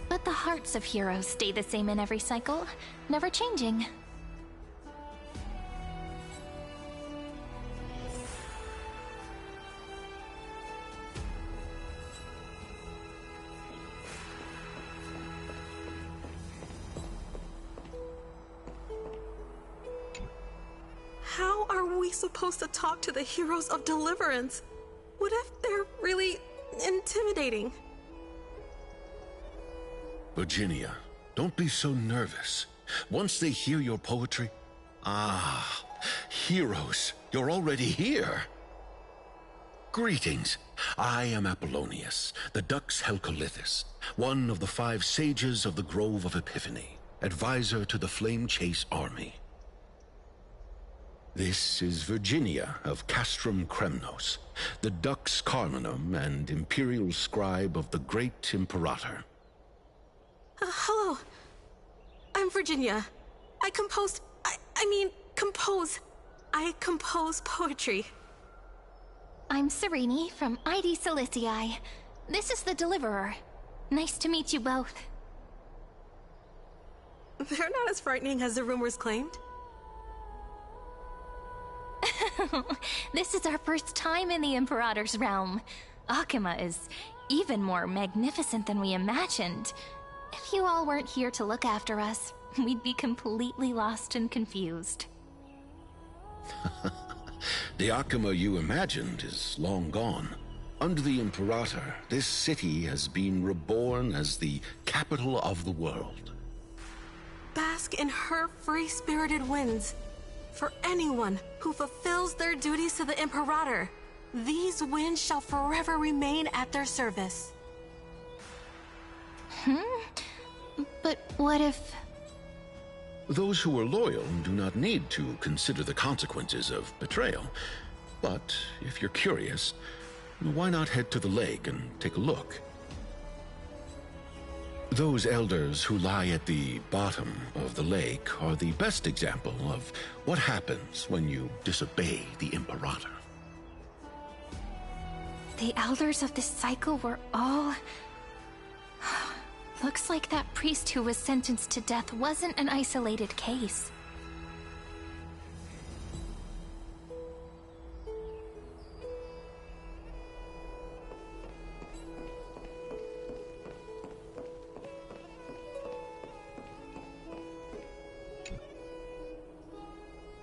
S1: But the hearts of heroes stay the same in every cycle, never changing.
S12: How are we supposed to talk to the heroes of Deliverance? What if they're really intimidating?
S13: Virginia, don't be so nervous. Once they hear your poetry... Ah, heroes, you're already here. Greetings. I am Apollonius, the Dux Helcolithus, one of the 5 sages of the Grove of Epiphany, advisor to the Flame Chase army. This is Virginia of Castrum Kremnos, the Dux Carminum and imperial scribe of the great Imperator.
S12: Hello. I'm Virginia. I compose poetry.
S1: I'm Serene from ID Silicii. This is the Deliverer. Nice to meet you both.
S12: They're not as frightening as the rumors claimed.
S1: This is our first time in the Imperator's realm. Akima is even more magnificent than we imagined. If you all weren't here to look after us, we'd be completely lost and confused.
S13: The Akima you imagined is long gone. Under the Imperator, this city has been reborn as the capital of the world.
S12: Bask in her free-spirited winds. For anyone who fulfills their duties to the Imperator, these winds shall forever remain at their service.
S1: But what if...
S13: Those who are loyal do not need to consider the consequences of betrayal. But if you're curious, why not head to the lake and take a look? Those elders who lie at the bottom of the lake are the best example of what happens when you disobey the Imperator.
S1: The elders of this cycle were all... Looks like that priest who was sentenced to death wasn't an isolated case.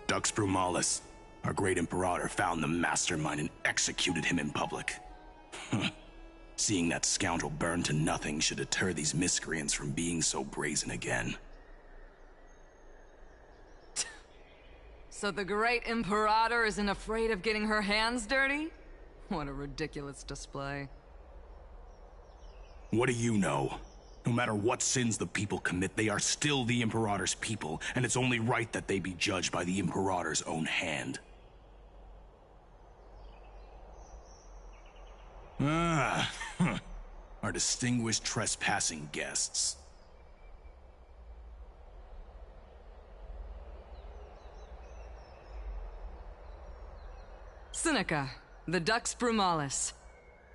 S11: Dux Brumalis, our great Imperator, found the mastermind and executed him in public. Seeing that scoundrel burn to nothing should deter these miscreants from being so brazen again.
S6: So the great Imperator isn't afraid of getting her hands dirty? What a ridiculous display.
S11: What do you know? No matter what sins the people commit, they are still the Imperator's people, and it's only right that they be judged by the Imperator's own hand. Our distinguished trespassing guests.
S6: Seneca, the Dux Brumalis.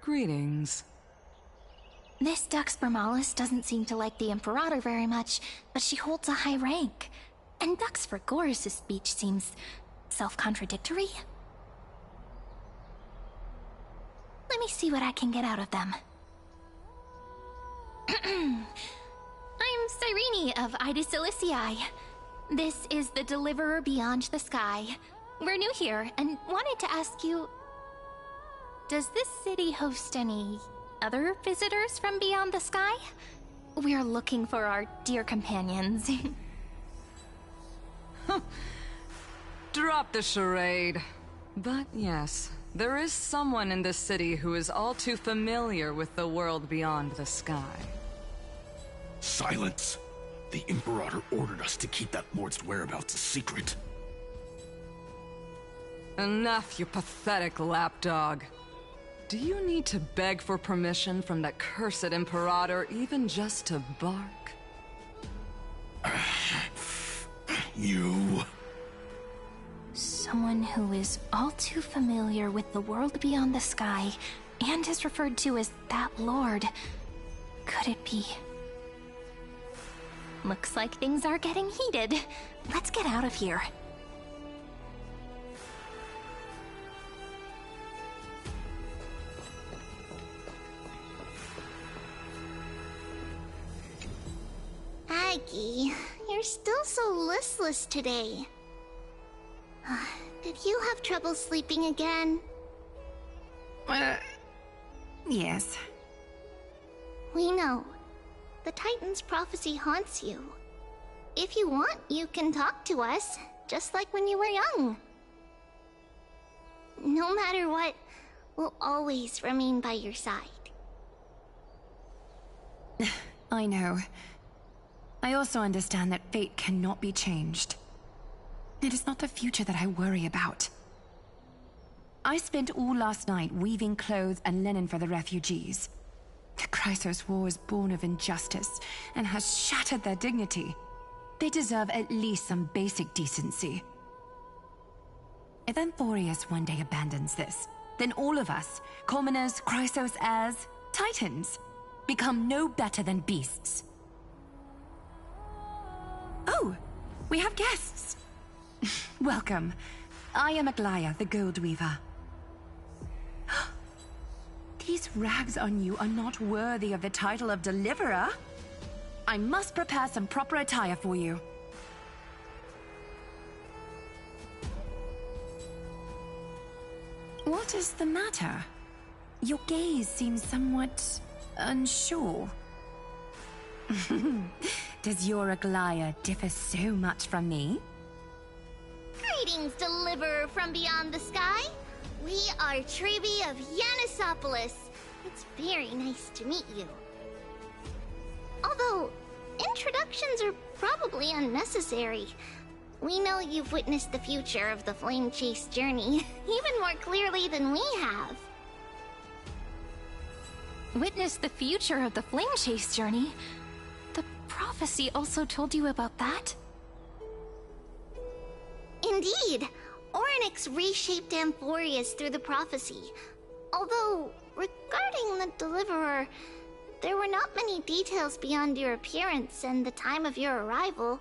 S6: Greetings.
S1: This Dux Brumalis doesn't seem to like the Imperator very much, but she holds a high rank. And Dux Frigoris' speech seems self-contradictory. Let me see what I can get out of them. I'm Cyrene of Ida Silicii. This is the Deliverer Beyond the Sky. We're new here and wanted to ask you... Does this city host any other visitors from beyond the sky? We're looking for our dear companions.
S6: Drop the charade. But yes, there is someone in this city who is all too familiar with the world beyond the sky.
S11: Silence! The Imperator ordered us to keep that lord's whereabouts a secret.
S6: Enough, you pathetic lapdog. Do you need to beg for permission from that cursed Imperator even just to bark?
S11: You...
S1: Someone who is all too familiar with the world beyond the sky and is referred to as that lord. Could it be Looks like things are getting heated. Let's get out of here.
S14: Aggie, you're still so listless today. Did you have trouble sleeping again?
S15: Yes.
S14: We know. The Titan's prophecy haunts you. If you want, you can talk to us, just like when you were young. No matter what, we'll always remain by your side.
S15: I know. I also understand that fate cannot be changed. It is not the future that I worry about. I spent all last night weaving clothes and linen for the refugees. The Chrysos War is born of injustice and has shattered their dignity. They deserve at least some basic decency. If Amphorius one day abandons this, then all of us, commoners, Chrysos heirs, Titans, become no better than beasts. Oh, we have guests. Welcome. I am Aglaya, the Gold Weaver. These rags on you are not worthy of the title of Deliverer. I must prepare some proper attire for you. What is the matter? Your gaze seems somewhat unsure. Does your Aglaya differ so much from me?
S14: Greetings, Deliverer from beyond the sky. We are Trevi of Yanisopolis. It's very nice to meet you. Although, introductions are probably unnecessary. We know you've witnessed the future of the Flame Chase journey, even more clearly than we have.
S1: Witnessed the future of the Flame Chase journey? The prophecy also told you about that?
S14: Indeed. Orynyx reshaped Amphorius through the prophecy. Although, regarding the Deliverer, there were not many details beyond your appearance and the time of your arrival.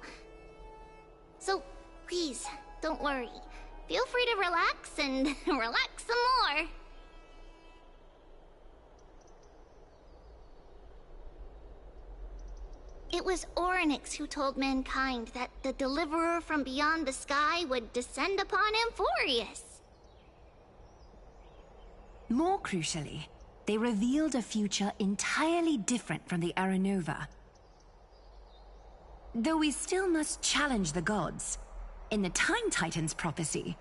S14: So, please, don't worry. Feel free to relax and relax some more. It was Orynyx who told mankind that the Deliverer from beyond the sky would descend upon Amphorius.
S15: More crucially, they revealed a future entirely different from the Aranova. Though we still must challenge the gods, in the Time Titan's prophecy,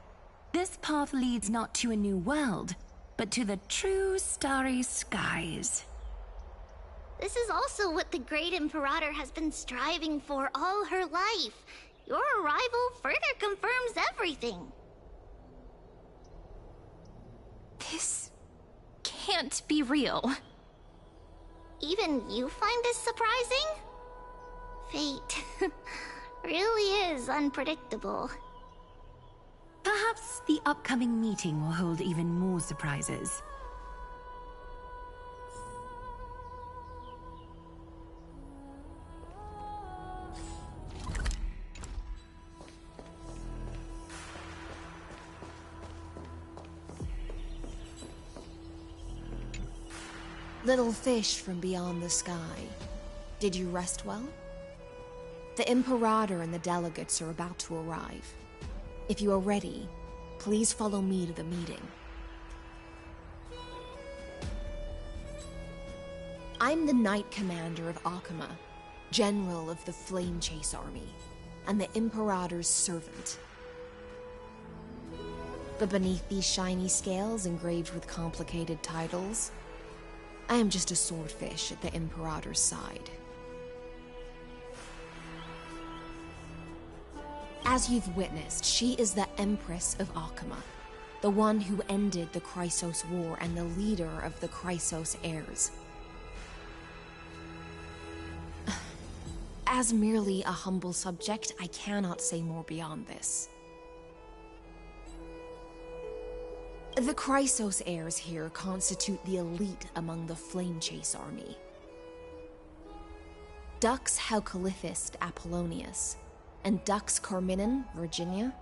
S15: this path leads not to a new world, but to the true starry skies.
S14: This is also what the Great Imperator has been striving for all her life. Your arrival further confirms everything.
S1: This can't be real.
S14: Even you find this surprising? Fate really is unpredictable.
S15: Perhaps the upcoming meeting will hold even more surprises.
S10: Little fish from beyond the sky, did you rest well? The Imperator and the delegates are about to arrive. If you are ready, please follow me to the meeting. I'm the Knight Commander of Akama, General of the Flame Chase Army, and the Imperator's servant. But beneath these shiny scales engraved with complicated titles, I am just a swordfish at the Imperator's side. As you've witnessed, she is the Empress of Akama, the one who ended the Chrysos War and the leader of the Chrysos heirs. As merely a humble subject, I cannot say more beyond this. The Chrysos heirs here constitute the elite among the Flame Chase army. Dux Haucalithist Apollonius and Dux Carminin, Virginia,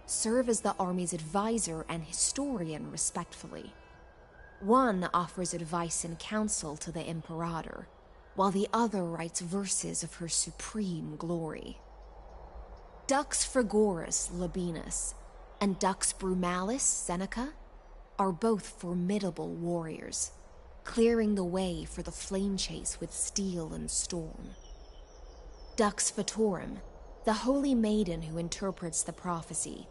S10: serve as the army's advisor and historian respectively. One offers advice and counsel to the Imperator, while the other writes verses of her supreme glory. Dux Frigoris Labienus and Dux Brumalis Seneca are both formidable warriors, clearing the way for the flame chase with steel and storm. Dux Fatorum, the holy maiden who interprets the prophecy.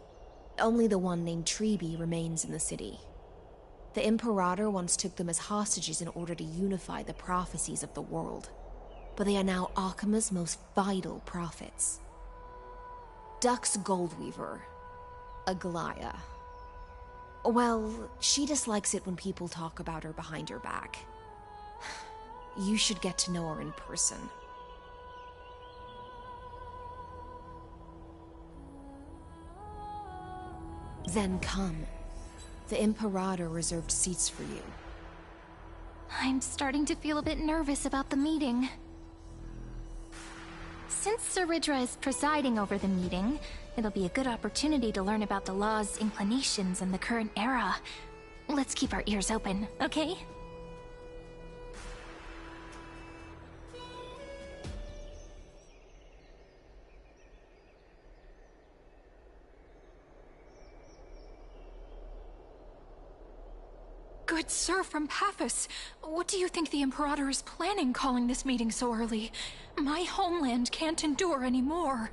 S10: Only the one named Trebi remains in the city. The Imperator once took them as hostages in order to unify the prophecies of the world, but they are now Akama's most vital prophets. Dux Goldweaver, Aglaya. Well, she dislikes it when people talk about her behind her back. You should get to know her in person. Then come. The Imperator reserved seats for you.
S1: I'm starting to feel a bit nervous about the meeting. Since Sir Ridra is presiding over the meeting, it'll be a good opportunity to learn about the law's inclinations in the current era. Let's keep our ears open, okay?
S16: Good sir from Paphos, what do you think the Imperator is planning calling this meeting so early? My homeland can't endure anymore.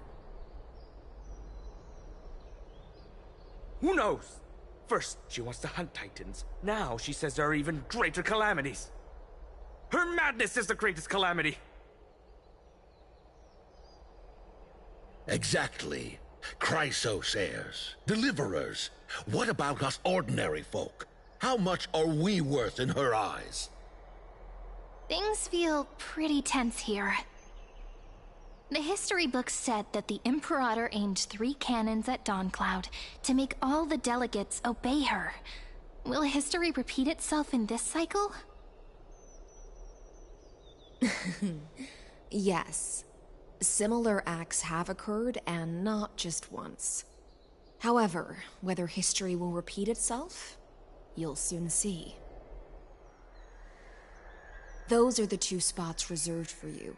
S17: Who knows? First, she wants to hunt Titans. Now she says there are even greater calamities. Her madness is the greatest calamity.
S13: Exactly. Chrysosayers, deliverers. What about us ordinary folk? How much are we worth in her eyes?
S1: Things feel pretty tense here. The history books said that the Imperator aimed 3 cannons at Dawncloud to make all the delegates obey her. Will history repeat itself in this cycle?
S10: Yes. Similar acts have occurred, and not just once. However, whether history will repeat itself, you'll soon see. Those are the 2 spots reserved for you.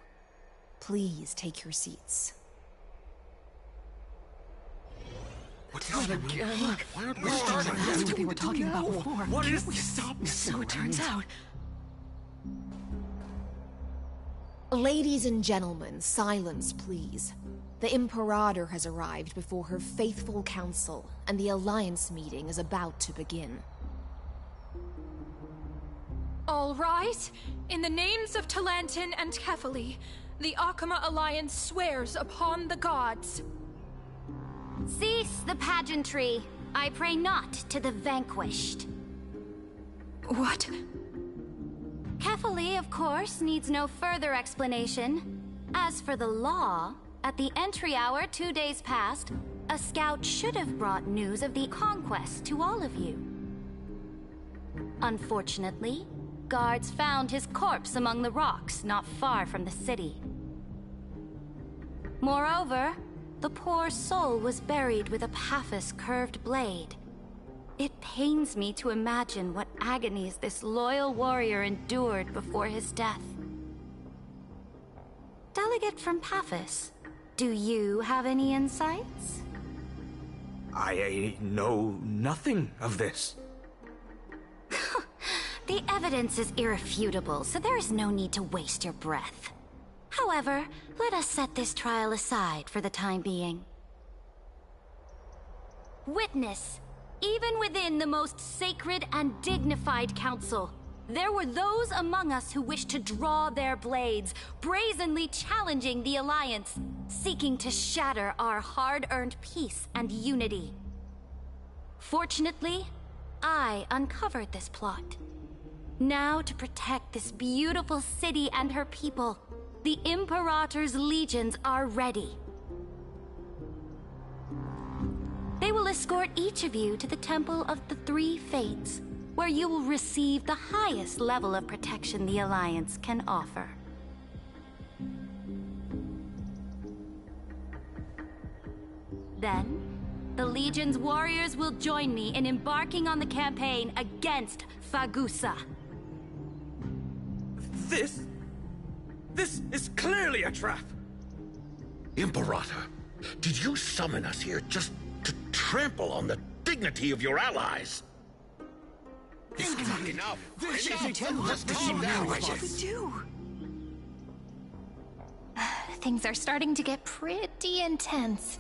S10: Please take your seats.
S17: What is it again?
S16: Look, we're starting what they were talking about before.
S17: What is
S16: we stop? So it turns out.
S10: Ladies and gentlemen, silence, please. The Imperator has arrived before her faithful council, and the Alliance meeting is about to begin.
S16: All right. In the names of Talantin and Kefali, the Akama Alliance swears upon the gods.
S7: Cease the pageantry. I pray not to the vanquished.
S16: What?
S7: Kefali, of course, needs no further explanation. As for the law, at the entry hour 2 days past, a scout should have brought news of the conquest to all of you. Unfortunately, guards found his corpse among the rocks not far from the city. Moreover, the poor soul was buried with a Paphos curved blade. It pains me to imagine what agonies this loyal warrior endured before his death. Delegate from Paphos, do you have any insights?
S17: I know nothing of this.
S7: The evidence is irrefutable, so there is no need to waste your breath. However, let us set this trial aside for the time being. Witness, even within the most sacred and dignified council, there were those among us who wished to draw their blades, brazenly challenging the Alliance, seeking to shatter our hard-earned peace and unity. Fortunately, I uncovered this plot. Now, to protect this beautiful city and her people, the Imperator's legions are ready. They will escort each of you to the Temple of the Three Fates, where you will receive the highest level of protection the Alliance can offer. Then, the Legion's warriors will join me in embarking on the campaign against Fagusa.
S17: This is clearly a trap!
S13: Imperator, did you summon us here just to trample on the dignity of your allies? Enough!
S1: This isn't what you do. Things are starting to get pretty intense.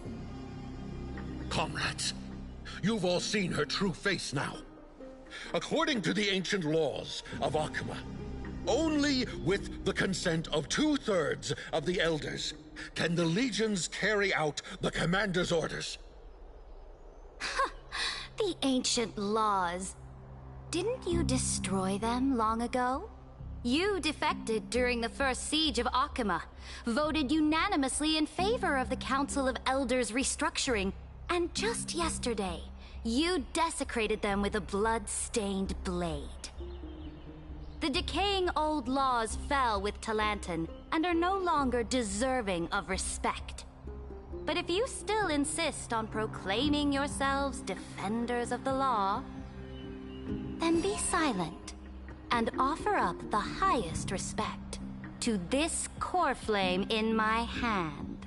S13: Comrades, you've all seen her true face now. According to the ancient laws of Akuma, only with the consent of 2/3 of the elders can the legions carry out the commander's orders.
S7: The ancient laws. Didn't you destroy them long ago? You defected during the first siege of Akuma, voted unanimously in favor of the Council of Elders restructuring, and just yesterday, you desecrated them with a blood-stained blade. The decaying old laws fell with Talantan and are no longer deserving of respect. But if you still insist on proclaiming yourselves defenders of the law, then be silent and offer up the highest respect to this core flame in my hand.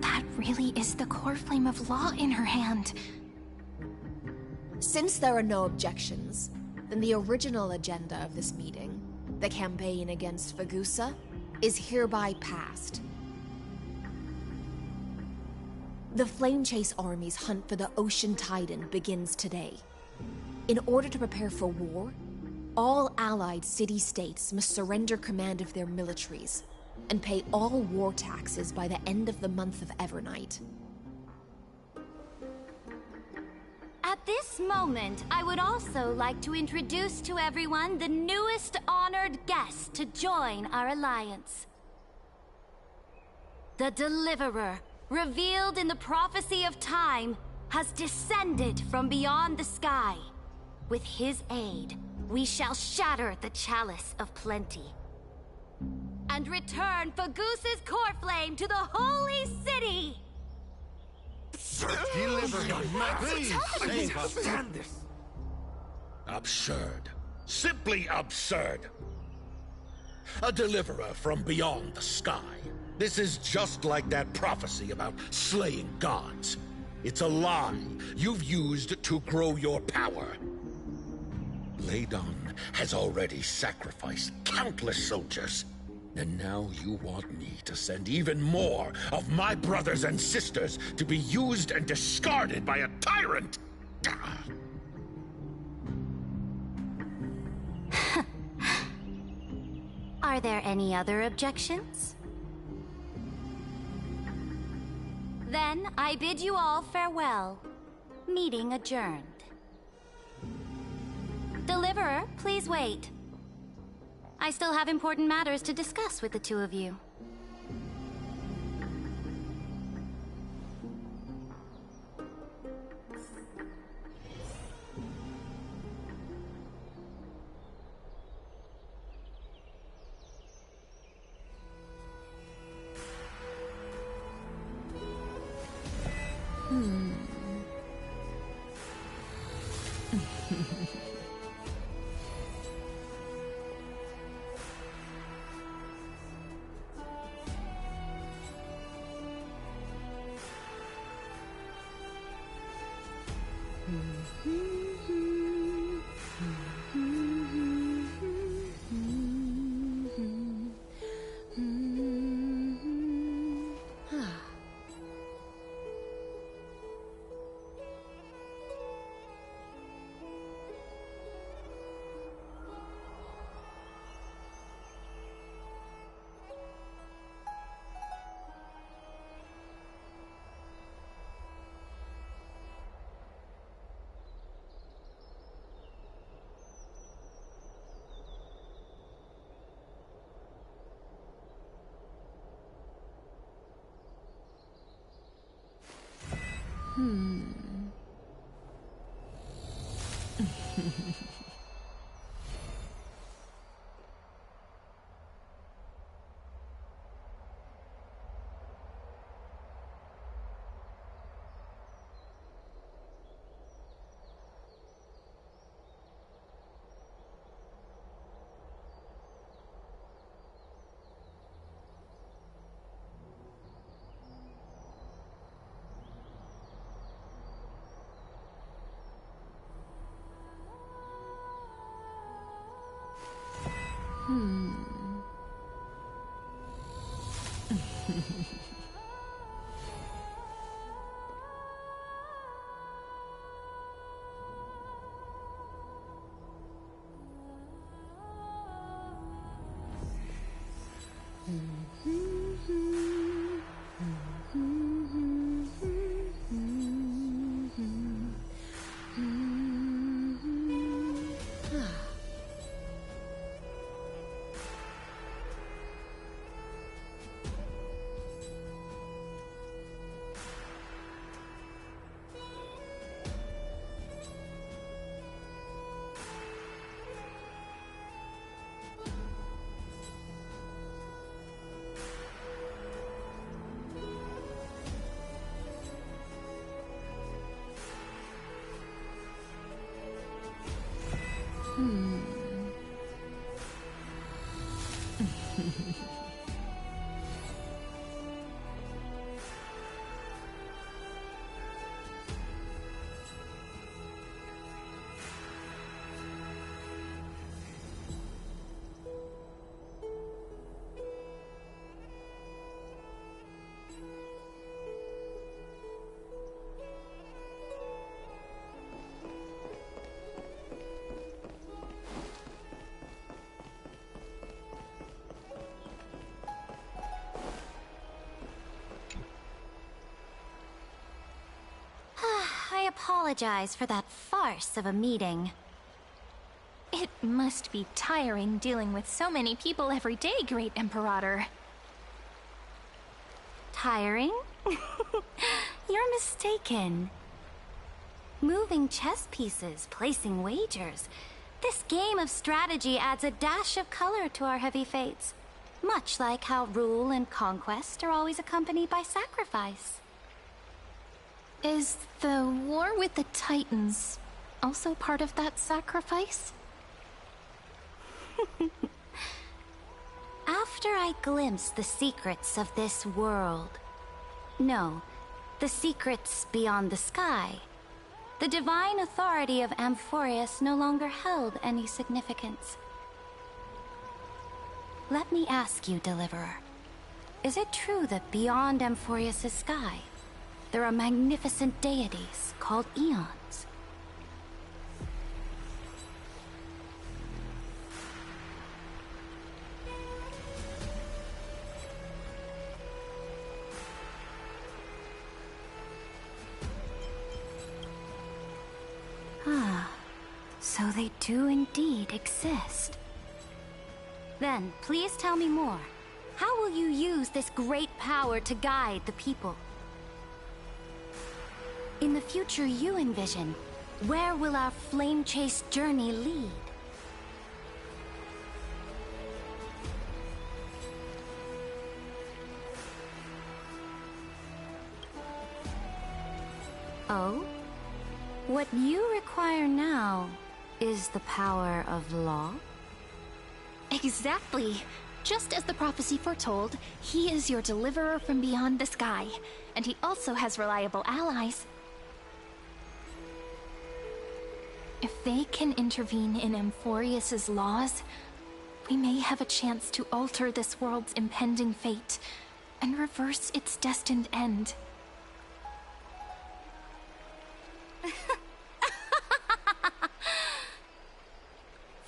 S1: That really is the core flame of law in her hand.
S10: Since there are no objections, then the original agenda of this meeting, the campaign against Fagusa, is hereby passed. The Flame Chase Army's hunt for the Ocean Titan begins today. In order to prepare for war, all allied city-states must surrender command of their militaries and pay all war taxes by the end of the month of Evernight.
S7: At this moment, I would also like to introduce to everyone the newest honored guest to join our alliance. The Deliverer, revealed in the prophecy of time, has descended from beyond the sky. With his aid, we shall shatter the chalice of plenty and return Fagusa's core flame to the holy city!
S13: Deliver him! Please save us!
S17: Stand this!
S13: Absurd. Simply absurd. A deliverer from beyond the sky. This is just like that prophecy about slaying gods. It's a lie you've used to grow your power. Ladon has already sacrificed countless soldiers. And now you want me to send even more of my brothers and sisters to be used and discarded by a tyrant?
S7: Are there any other objections? Then I bid you all farewell. Meeting adjourned. Deliverer, please wait. I still have important matters to discuss with the two of you. apologize for that farce of a meeting.
S1: It must be tiring dealing with so many people every day, Great Imperator.
S7: Tiring? You're mistaken. Moving chess pieces, placing wagers. This game of strategy adds a dash of color to our heavy fates. Much like how rule and conquest are always accompanied by sacrifice.
S1: Is the war with the Titans also part of that sacrifice?
S7: After I glimpsed the secrets of this world... No, the secrets beyond the sky... The divine authority of Amphorius no longer held any significance. Let me ask you, Deliverer. Is it true that beyond Amphorius' sky, there are magnificent deities called Eons? Ah, so they do indeed exist. Then, please tell me more. How will you use this great power to guide the people? In the future you envision, where will our flame chase journey lead? Oh? What you require now is the power of law?
S1: Exactly. Just as the prophecy foretold, he is your deliverer from beyond the sky, and he also has reliable allies. If they can intervene in Amphorius' laws, we may have a chance to alter this world's impending fate and reverse its destined end.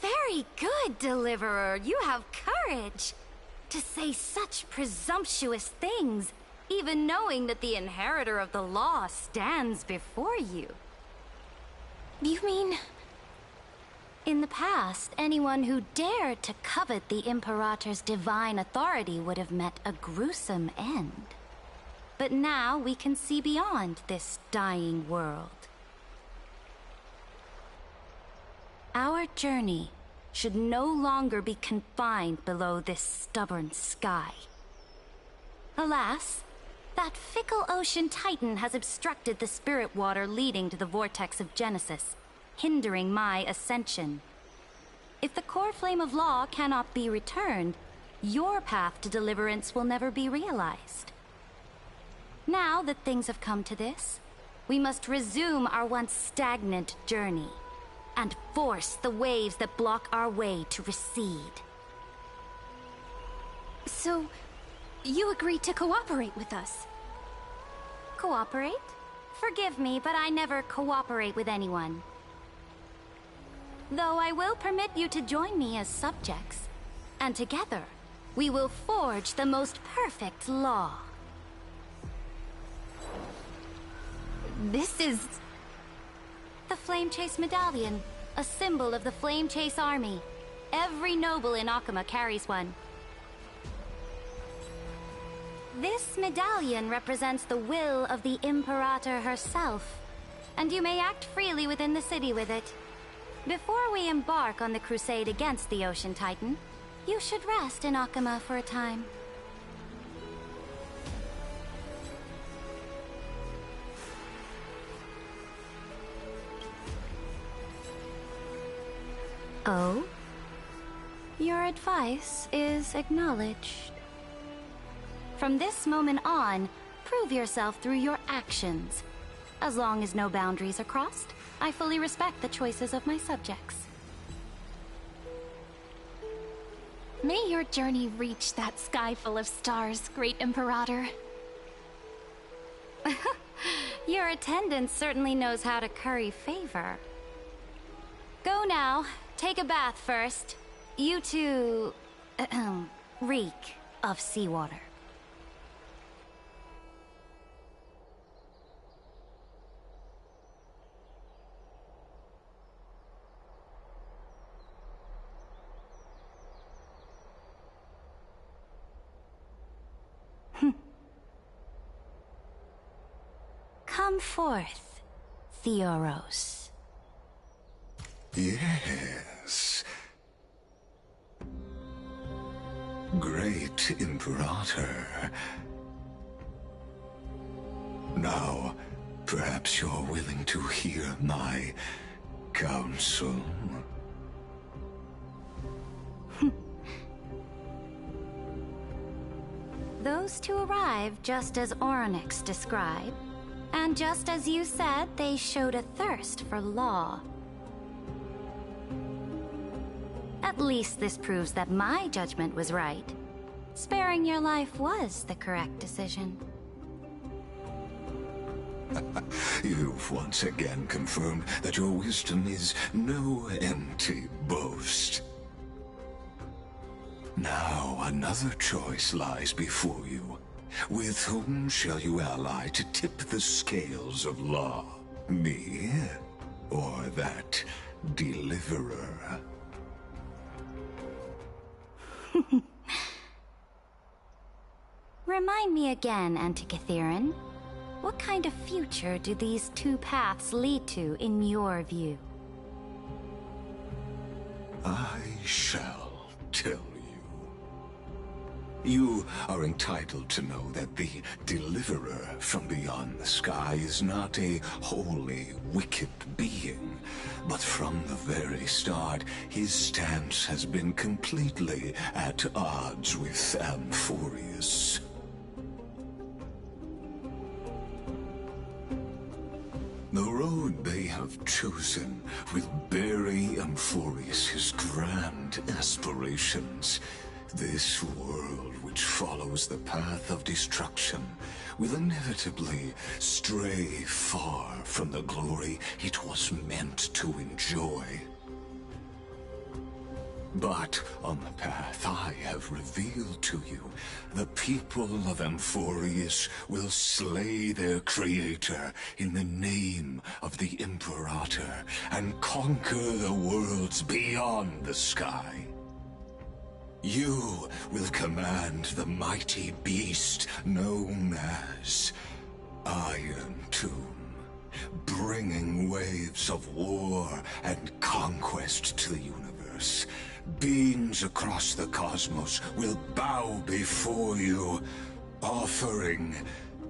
S7: Very good, Deliverer. You have courage. To say such presumptuous things, even knowing that the inheritor of the law stands before you.
S1: You mean...
S7: In the past, anyone who dared to covet the Imperator's divine authority would have met a gruesome end. But now we can see beyond this dying world. Our journey should no longer be confined below this stubborn sky. Alas, that fickle ocean titan has obstructed the spirit water leading to the vortex of Genesis, hindering my ascension. If the core flame of law cannot be returned, your path to deliverance will never be realized. Now that things have come to this, we must resume our once stagnant journey and force the waves that block our way to recede.
S1: So, you agreed to cooperate with us?
S7: Cooperate? Forgive me, but I never cooperate with anyone. Though I will permit you to join me as subjects, and together, we will forge the most perfect law.
S1: This is...
S7: The Flame Chase Medallion, a symbol of the Flame Chase Army. Every noble in Akama carries one. This medallion represents the will of the Imperator herself, and you may act freely within the city with it. Before we embark on the crusade against the Ocean Titan, you should rest in Akama for a time. Oh? Your advice is acknowledged. From this moment on, prove yourself through your actions. As long as no boundaries are crossed, I fully respect the choices of my subjects.
S1: May your journey reach that sky full of stars, Great Imperator.
S7: Your attendant certainly knows how to curry favor. Go now. Take a bath first. You two... reek of seawater. Come forth, Theoros.
S5: Yes. Great Imperator. Now, perhaps you're willing to hear my counsel.
S7: Those two arrived just as Orynyx described, and just as you said, they showed a thirst for law. At least this proves that my judgment was right. Sparing your life was the correct decision.
S5: You've once again confirmed that your wisdom is no empty boast. Now another choice lies before you. With whom shall you ally to tip the scales of law? Me? Or that deliverer?
S7: Remind me again, Antikytheron. What kind of future do these two paths lead to in your view?
S5: I shall tell you. You are entitled to know that the Deliverer from beyond the sky is not a wholly wicked being, but from the very start, his stance has been completely at odds with Amphorius. The road they have chosen will bury Amphorius' grand aspirations. This world, which follows the path of destruction, will inevitably stray far from the glory it was meant to enjoy. But on the path I have revealed to you, the people of Amphorius will slay their creator in the name of the Imperator and conquer the worlds beyond the sky. You will command the mighty beast known as Iron Tomb, bringing waves of war and conquest to the universe. Beings across the cosmos will bow before you, offering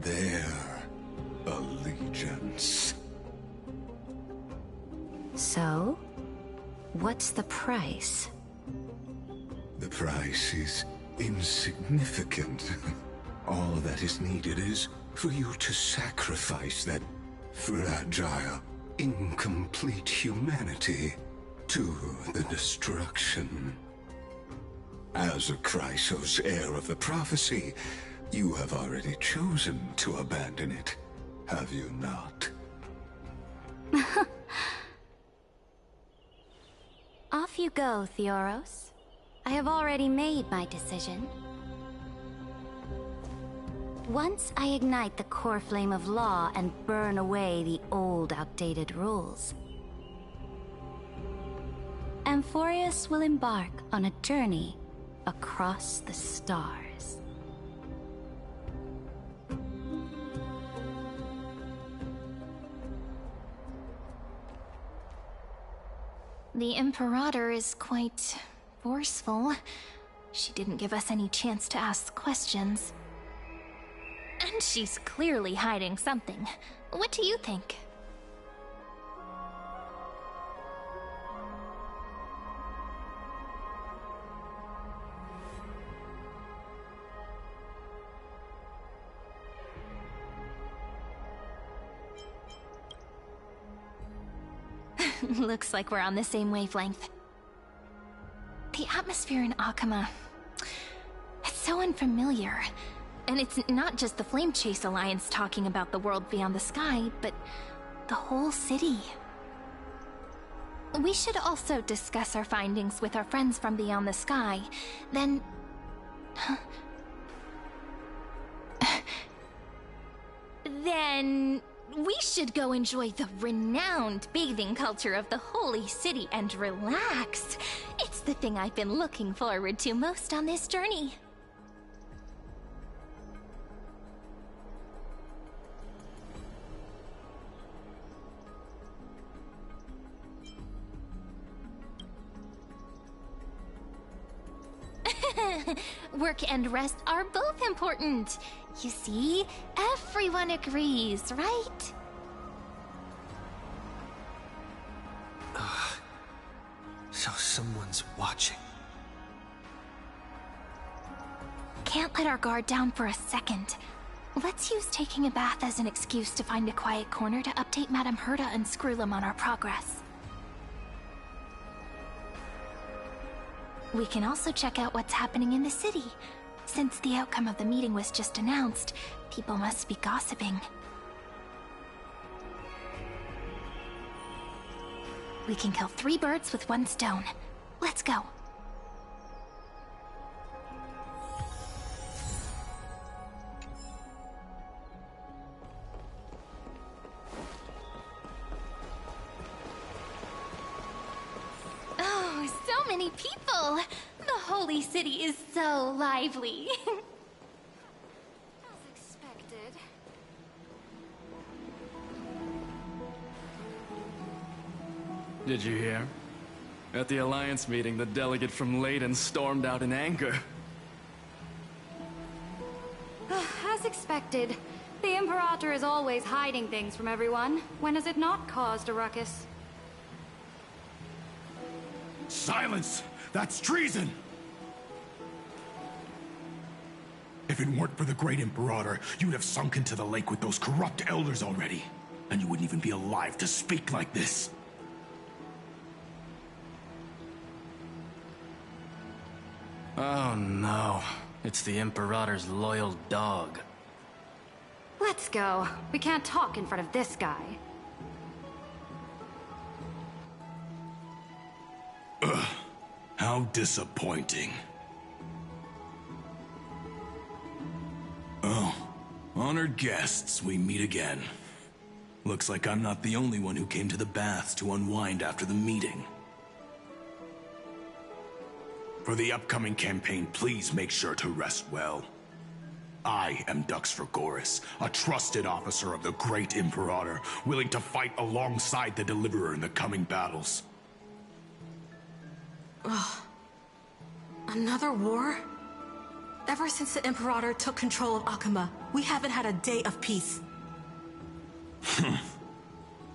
S5: their allegiance.
S7: So, what's the price?
S5: The price is insignificant. All that is needed is for you to sacrifice that fragile, incomplete humanity to the destruction. As a Chrysos, heir of the prophecy, you have already chosen to abandon it, have you not?
S7: Off you go, Theoros. I have already made my decision. Once I ignite the core flame of law and burn away the old, outdated rules, Amphorius will embark on a journey across the stars.
S1: The Imperator is quite forceful. She didn't give us any chance to ask questions. And she's clearly hiding something. What do you think? Looks like we're on the same wavelength. The atmosphere in Akama, it's so unfamiliar. And it's not just the Flame Chase Alliance talking about the world beyond the sky, but the whole city. We should also discuss our findings with our friends from beyond the sky. Then... then... we should go enjoy the renowned bathing culture of the Holy City and relax. It's the thing I've been looking forward to most on this journey. Work and rest are both important. You see, everyone agrees, right?
S2: So someone's watching.
S1: Can't let our guard down for a second. Let's use taking a bath as an excuse to find a quiet corner to update Madame Herta and Screwlum on our progress. We can also check out what's happening in the city. Since the outcome of the meeting was just announced, people must be gossiping. We can kill 3 birds with 1 stone. Let's go. Oh, so many people! The holy city is so lively.
S7: As expected.
S18: Did you hear? At the Alliance meeting, the delegate from Leyden stormed out in anger.
S19: As expected. The Imperator is always hiding things from everyone. When has it not caused a ruckus?
S9: Silence! That's treason! If it weren't for the Great Imperator, you'd have sunk into the lake with those corrupt elders already. And you wouldn't even be alive to speak like this.
S18: Oh no. It's the Imperator's loyal dog.
S19: Let's go. We can't talk in front of this guy.
S9: Ugh. How disappointing. Oh, honored guests, we meet again. Looks like I'm not the only one who came to the baths to unwind after the meeting. For the upcoming campaign, please make sure to rest well. I am Dux Fragoris, a trusted officer of the Great Imperator, willing to fight alongside the Deliverer in the coming battles.
S12: Ugh. Another war? Ever since the Imperator took control of Akuma, we haven't had a day of peace.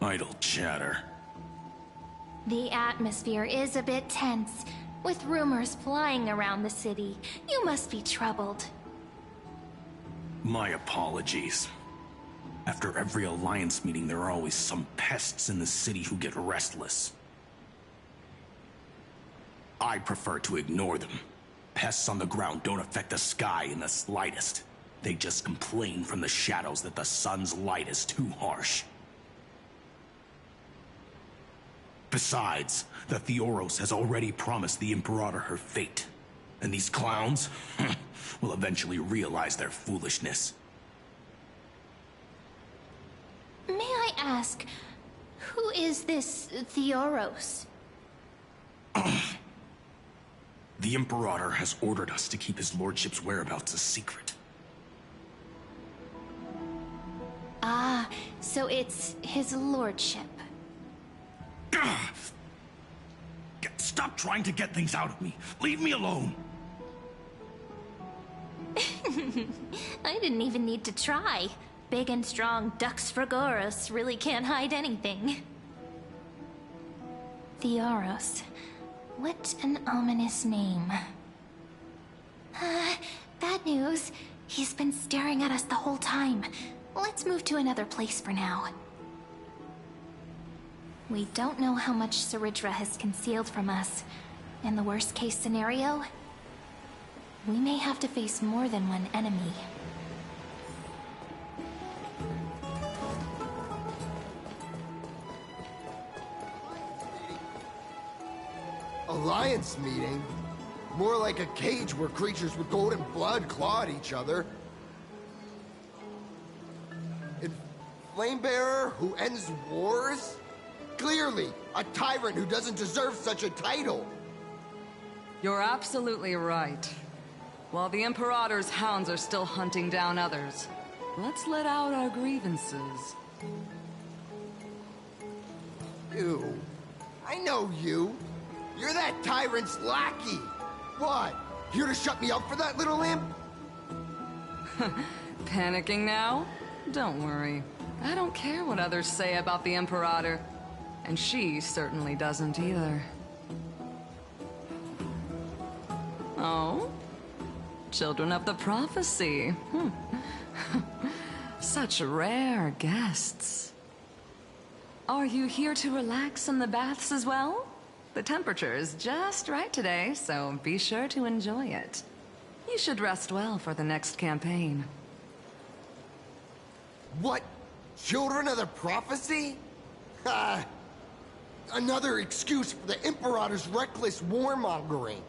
S9: Idle chatter.
S1: The atmosphere is a bit tense, with rumors flying around the city. You must be troubled.
S9: My apologies. After every Alliance meeting, there are always some pests in the city who get restless. I prefer to ignore them. Pests on the ground don't affect the sky in the slightest. They just complain from the shadows that the sun's light is too harsh. Besides, the Theoros has already promised the Imperator her fate. And these clowns will eventually realize their foolishness.
S1: May I ask, who is this Theoros?
S9: The Imperator has ordered us to keep his lordship's whereabouts a secret.
S1: Ah, so it's his lordship.
S9: Stop trying to get things out of me. Leave me alone.
S1: I didn't even need to try. Big and strong Dux Fragoris really can't hide anything. Theoros. What an ominous name. Bad news. He's been staring at us the whole time. Let's move to another place for now. We don't know how much Saridra has concealed from us. In the worst case scenario, we may have to face more than one enemy.
S20: Alliance meeting? More like a cage where creatures with golden blood claw at each other. And Flamebearer who ends wars? Clearly, a tyrant who doesn't deserve such a title.
S6: You're absolutely right. While the Imperator's hounds are still hunting down others, let's let out our grievances.
S20: You. I know you. You're that tyrant's lackey. What? Here to shut me up for that little imp?
S6: Panicking now? Don't worry. I don't care what others say about the Imperator. And she certainly doesn't either. Oh? Children of the Prophecy. Such rare guests. Are you here to relax in the baths as well? The temperature is just right today, so be sure to enjoy it. You should rest well for the next campaign.
S20: What? Children of the Prophecy? Another excuse for the Imperator's reckless warmongering.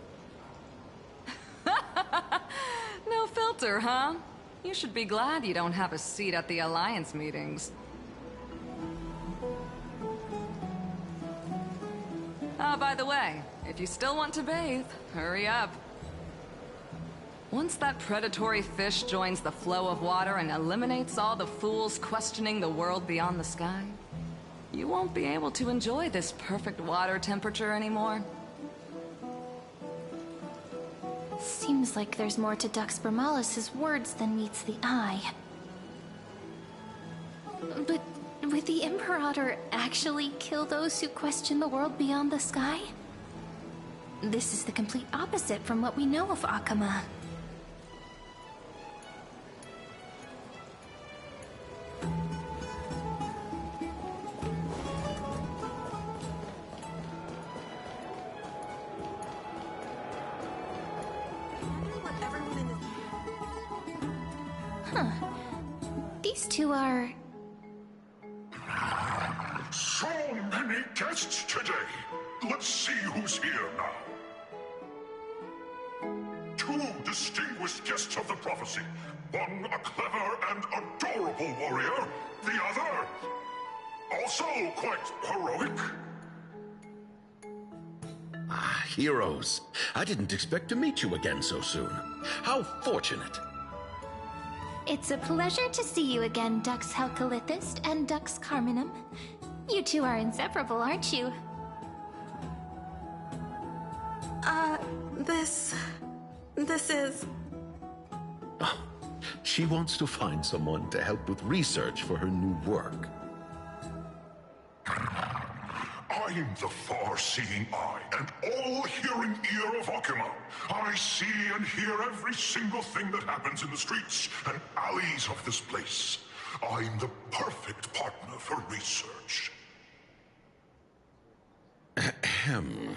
S6: No filter, huh? You should be glad you don't have a seat at the Alliance meetings. By the way, if you still want to bathe, hurry up. Once that predatory fish joins the flow of water and eliminates all the fools questioning the world beyond the sky, you won't be able to enjoy this perfect water temperature anymore.
S1: Seems like there's more to Dux Bramalis's words than meets the eye. But would the Imperator actually kill those who question the world beyond the sky? This is the complete opposite from what we know of Akama. Huh. These two are...
S5: So many guests today. Let's see who's here now. Two distinguished guests of the prophecy. One a clever and adorable warrior. The other, also quite heroic.
S13: Ah, heroes. I didn't expect to meet you again so soon. How fortunate.
S1: It's a pleasure to see you again, Dux Helcalithist and Dux Carminum. You two are inseparable, aren't you?
S12: This is...
S13: Oh, she wants to find someone to help with research for her new work.
S5: I'm the far-seeing eye and all-hearing ear of Akama. I see and hear every single thing that happens in the streets and alleys of this place. I'm the perfect partner for research.
S13: Ahem.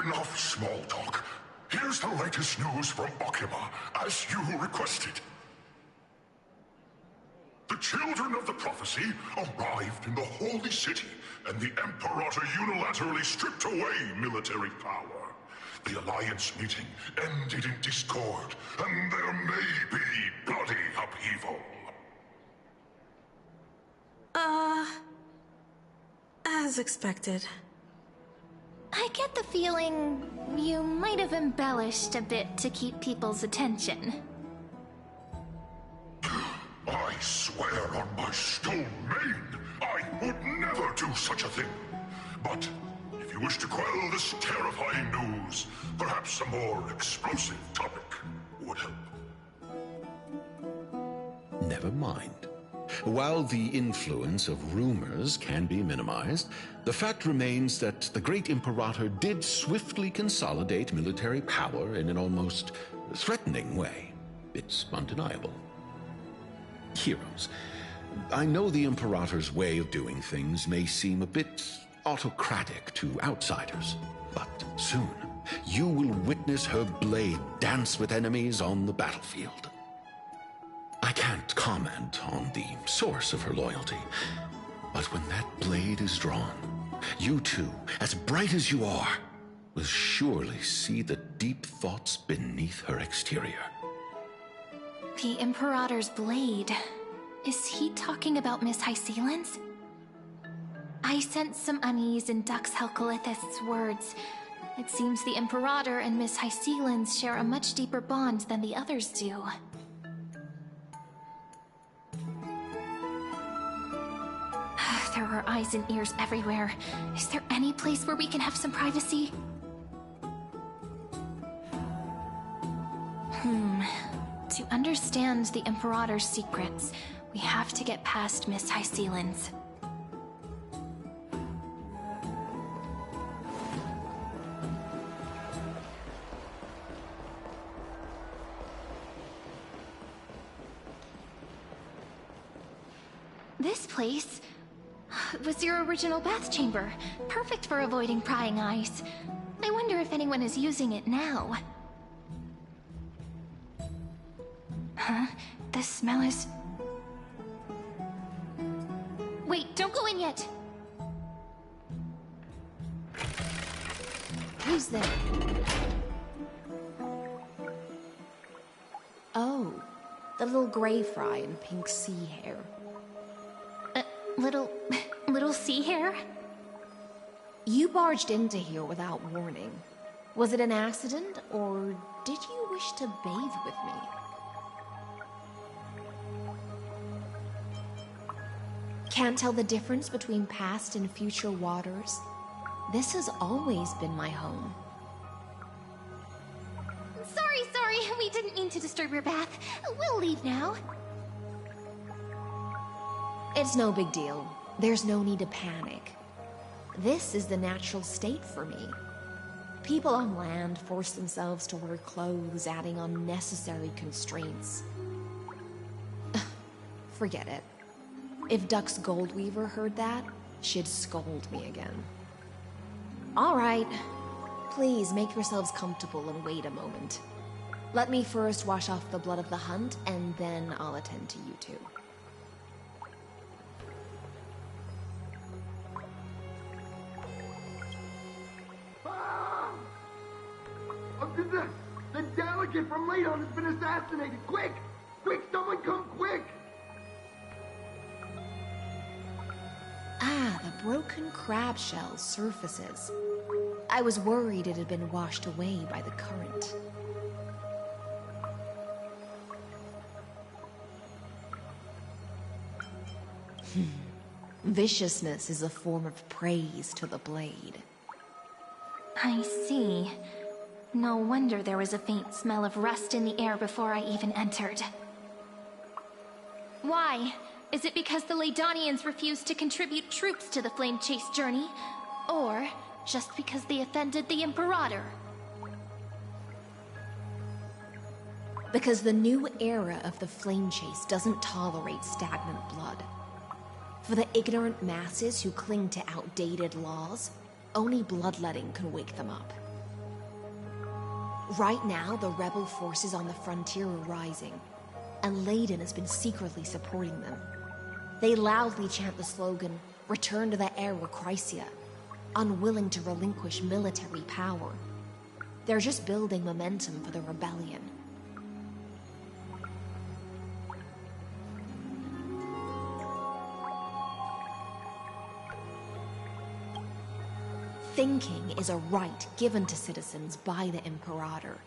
S5: Enough small talk. Here's the latest news from Akama, as you requested. The children of the prophecy arrived in the Holy City, and the Imperator unilaterally stripped away military power. The Alliance meeting ended in discord, and there may be bloody upheaval.
S12: As expected.
S1: I get the feeling you might have embellished a bit to keep people's attention.
S5: I swear on my stone mane, I would never do such a thing. But if you wish to quell this terrifying news, perhaps a more explosive topic would help.
S13: Never mind. While the influence of rumors can be minimized, the fact remains that the great Imperator did swiftly consolidate military power in an almost threatening way. It's undeniable. Heroes, I know the Imperator's way of doing things may seem a bit autocratic to outsiders, but soon you will witness her blade dance with enemies on the battlefield. I can't comment on the source of her loyalty, but when that blade is drawn, you two, as bright as you are, will surely see the deep thoughts beneath her exterior.
S1: The Imperator's blade. Is he talking about Miss Hysealan's? I sense some unease in Dux Helcalithist's words. It seems the Imperator and Miss Hysealan's share a much deeper bond than the others do. There are eyes and ears everywhere. Is there any place where we can have some privacy? understand the Imperator's secrets, we have to get past Miss Hysealan's. This place was your original bath chamber, perfect for avoiding prying eyes. I wonder if anyone is using it now. Huh? The smell is... Wait, don't go in yet!
S10: Who's there? Oh, the little gray fry in pink sea hair.
S1: Little sea hair?
S10: You barged into here without warning. Was it an accident, or did you wish to bathe with me? Can't tell the difference between past and future waters? This has always been my home.
S1: Sorry, we didn't mean to disturb your bath. We'll leave now.
S10: It's no big deal. There's no need to panic. This is the natural state for me. People on land force themselves to wear clothes, adding unnecessary constraints. Forget it. If Dux Goldweaver heard that, she'd scold me again. All right. Please make yourselves comfortable and wait a moment. Let me first wash off the blood of the hunt, and then I'll attend to you two.
S20: The delegate from Ladon has been assassinated! Quick! Quick, someone come quick!
S10: Ah, the broken crab shell surfaces. I was worried it had been washed away by the current. Viciousness is a form of praise to the blade.
S1: I see. No wonder there was a faint smell of rust in the air before I even entered. Why? Is it because the Ladonians refused to contribute troops to the Flame Chase journey? Or just because they offended the Imperator?
S10: Because the new era of the Flame Chase doesn't tolerate stagnant blood. For the ignorant masses who cling to outdated laws, only bloodletting can wake them up. Right now, the rebel forces on the frontier are rising, and Ladon has been secretly supporting them. They loudly chant the slogan, "Return to the Era Chrysia," unwilling to relinquish military power. They're just building momentum for the rebellion. Thinking is a right given to citizens by the Imperator.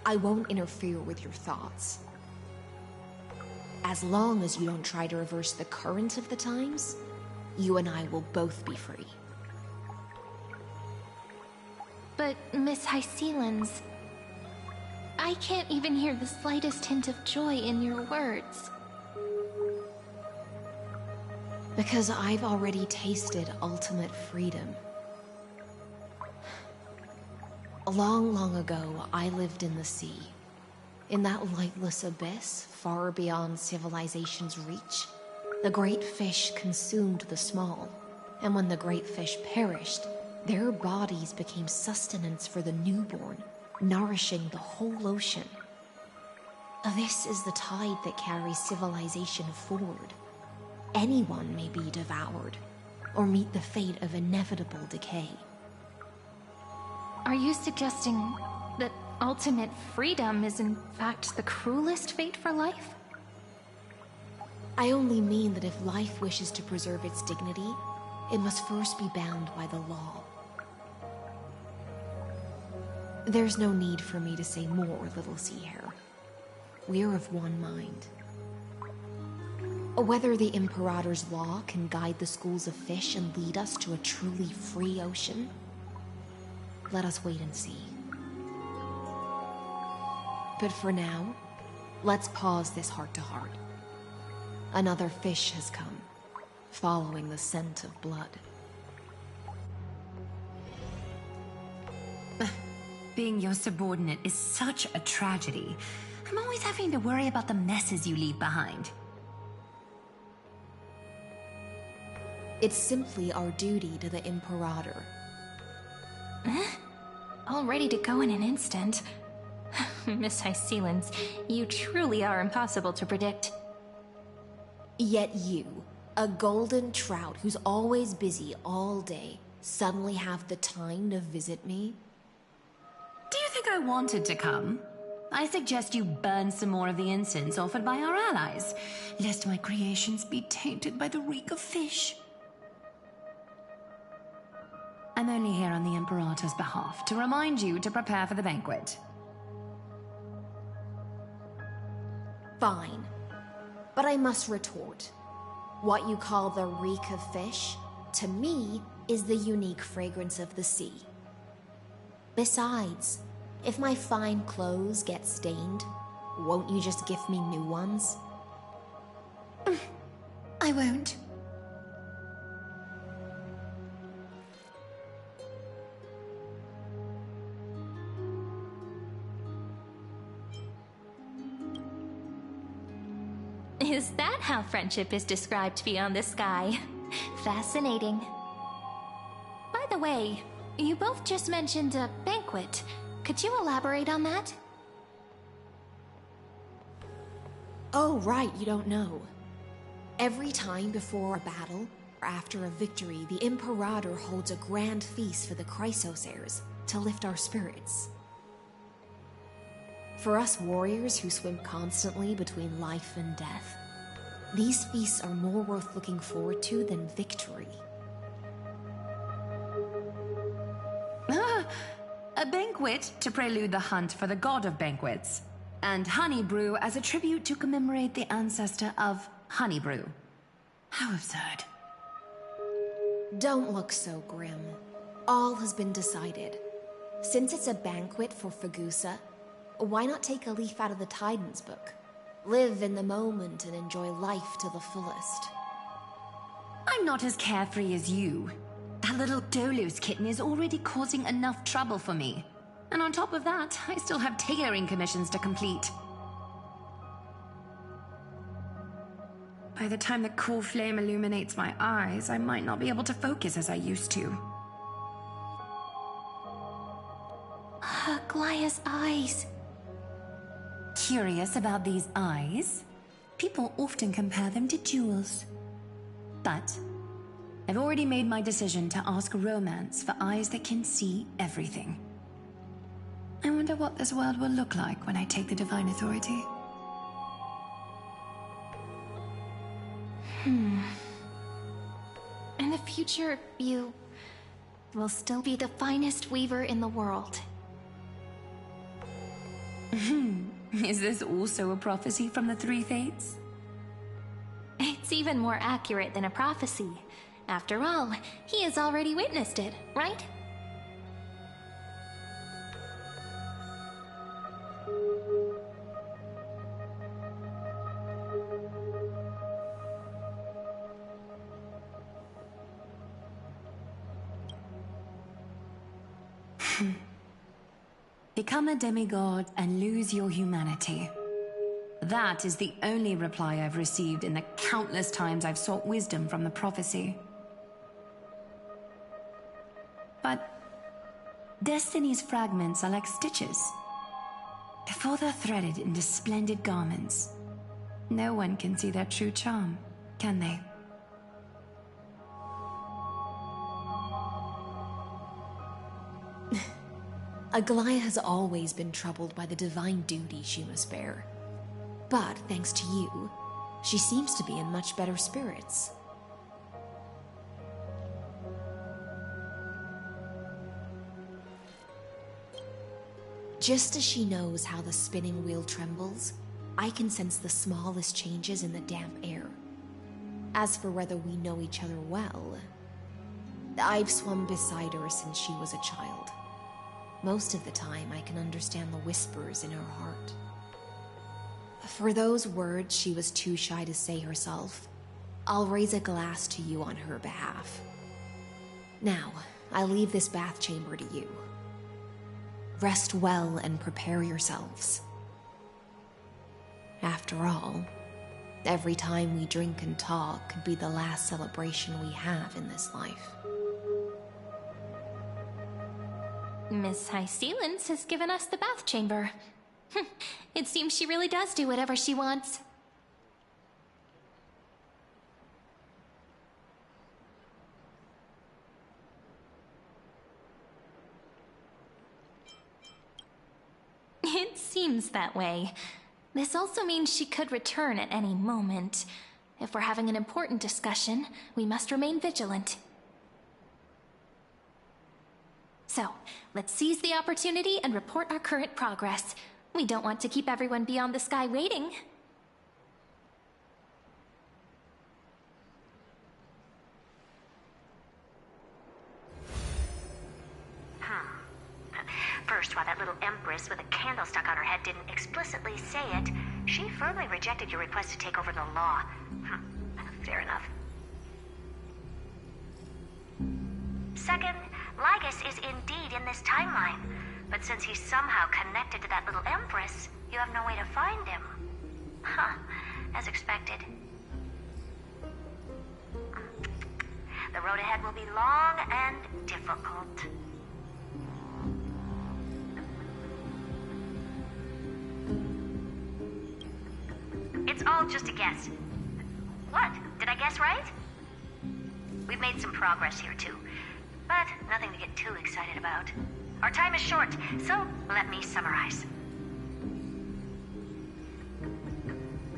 S10: I won't interfere with your thoughts. As long as you don't try to reverse the current of the times, you and I will both be free.
S1: But, Miss Hysealan's... I can't even hear the slightest hint of joy in your words.
S10: Because I've already tasted ultimate freedom. Long, long ago, I lived in the sea. In that lightless abyss, far beyond civilization's reach, the great fish consumed the small. And when the great fish perished, their bodies became sustenance for the newborn, nourishing the whole ocean. This is the tide that carries civilization forward. Anyone may be devoured, or meet the fate of inevitable decay.
S1: Are you suggesting that ultimate freedom is in fact the cruelest fate for life?
S10: I only mean that if life wishes to preserve its dignity, it must first be bound by the law. There's no need for me to say more, Little Sea Hare. We're of one mind. Whether the Imperator's law can guide the schools of fish and lead us to a truly free ocean, let us wait and see. But for now, Let's pause this heart-to-heart. Another fish has come, following the scent of blood.
S15: Being your subordinate is such a tragedy. I'm always having to worry about the messes you leave behind.
S10: It's simply our duty to the Imperator.
S1: All ready to go in an instant. Miss Hycelens, you truly are impossible to predict.
S10: Yet you, a golden trout who's always busy all day, suddenly have the time to visit me?
S15: Do you think I wanted to come? I suggest you burn some more of the incense offered by our allies, lest my creations be tainted by the reek of fish. I'm only here on the Imperator's behalf to remind you to prepare for the banquet.
S10: Fine. But I must retort. What you call the reek of fish, to me, is the unique fragrance of the sea. Besides, if my fine clothes get stained, won't you just gift me new ones?
S15: I won't.
S1: Is that how friendship is described beyond the sky? Fascinating. By the way, you both just mentioned a banquet. Could you elaborate on that?
S10: Oh, right, you don't know. Every time before a battle, or after a victory, the Imperator holds a grand feast for the Chrysos heirs to lift our spirits. For us warriors who swim constantly between life and death, these feasts are more worth looking forward to than victory.
S15: A banquet to prelude the hunt for the god of banquets, and honey brew as a tribute to commemorate the ancestor of honey brew. How absurd.
S10: Don't look so grim. All has been decided. Since it's a banquet for Fagusa, why not take a leaf out of the Titan's book? Live in the moment and enjoy life to the fullest.
S15: I'm not as carefree as you. That little Dolos kitten is already causing enough trouble for me. And on top of that, I still have tailoring commissions to complete. By the time the cool flame illuminates my eyes, I might not be able to focus as I used to.
S1: Glaya's eyes.
S15: Curious about these eyes? People often compare them to jewels. But I've already made my decision to ask romance for eyes that can see everything. I wonder what this world will look like when I take the divine authority.
S1: In the future, you will still be the finest weaver in the world.
S15: Is this also a prophecy from the Three Fates?
S1: It's even more accurate than a prophecy. After all, he has already witnessed it, right?
S15: Become a demigod and lose your humanity. That is the only reply I've received in the countless times I've sought wisdom from the prophecy. But Destiny's fragments are like stitches. Before they're threaded into splendid garments, no one can see their true charm, can they?
S10: Aglaya has always been troubled by the divine duty she must bear. But thanks to you, she seems to be in much better spirits. Just as she knows how the spinning wheel trembles, I can sense the smallest changes in the damp air. As for whether we know each other well, I've swum beside her since she was a child. Most of the time, I can understand the whispers in her heart. For those words she was too shy to say herself, I'll raise a glass to you on her behalf. Now, I leave this bath chamber to you. Rest well and prepare yourselves. After all, every time we drink and talk could be the last celebration we have in this life.
S1: Miss High Sealance has given us the bath chamber. It seems she really does do whatever she wants. It seems that way. This also means she could return at any moment. If we're having an important discussion, we must remain vigilant. So, let's seize the opportunity and report our current progress. We don't want to keep everyone beyond the sky waiting.
S4: First, while that little empress with a candle stuck on her head didn't explicitly say it, she firmly rejected your request to take over the law. Fair enough. Second, Lygus is indeed in this timeline, but since he's somehow connected to that little empress, you have no way to find him. As expected. The road ahead will be long and difficult. It's all just a guess. What? Did I guess right? We've made some progress here, too. But nothing to get too excited about. Our time is short, so let me summarize.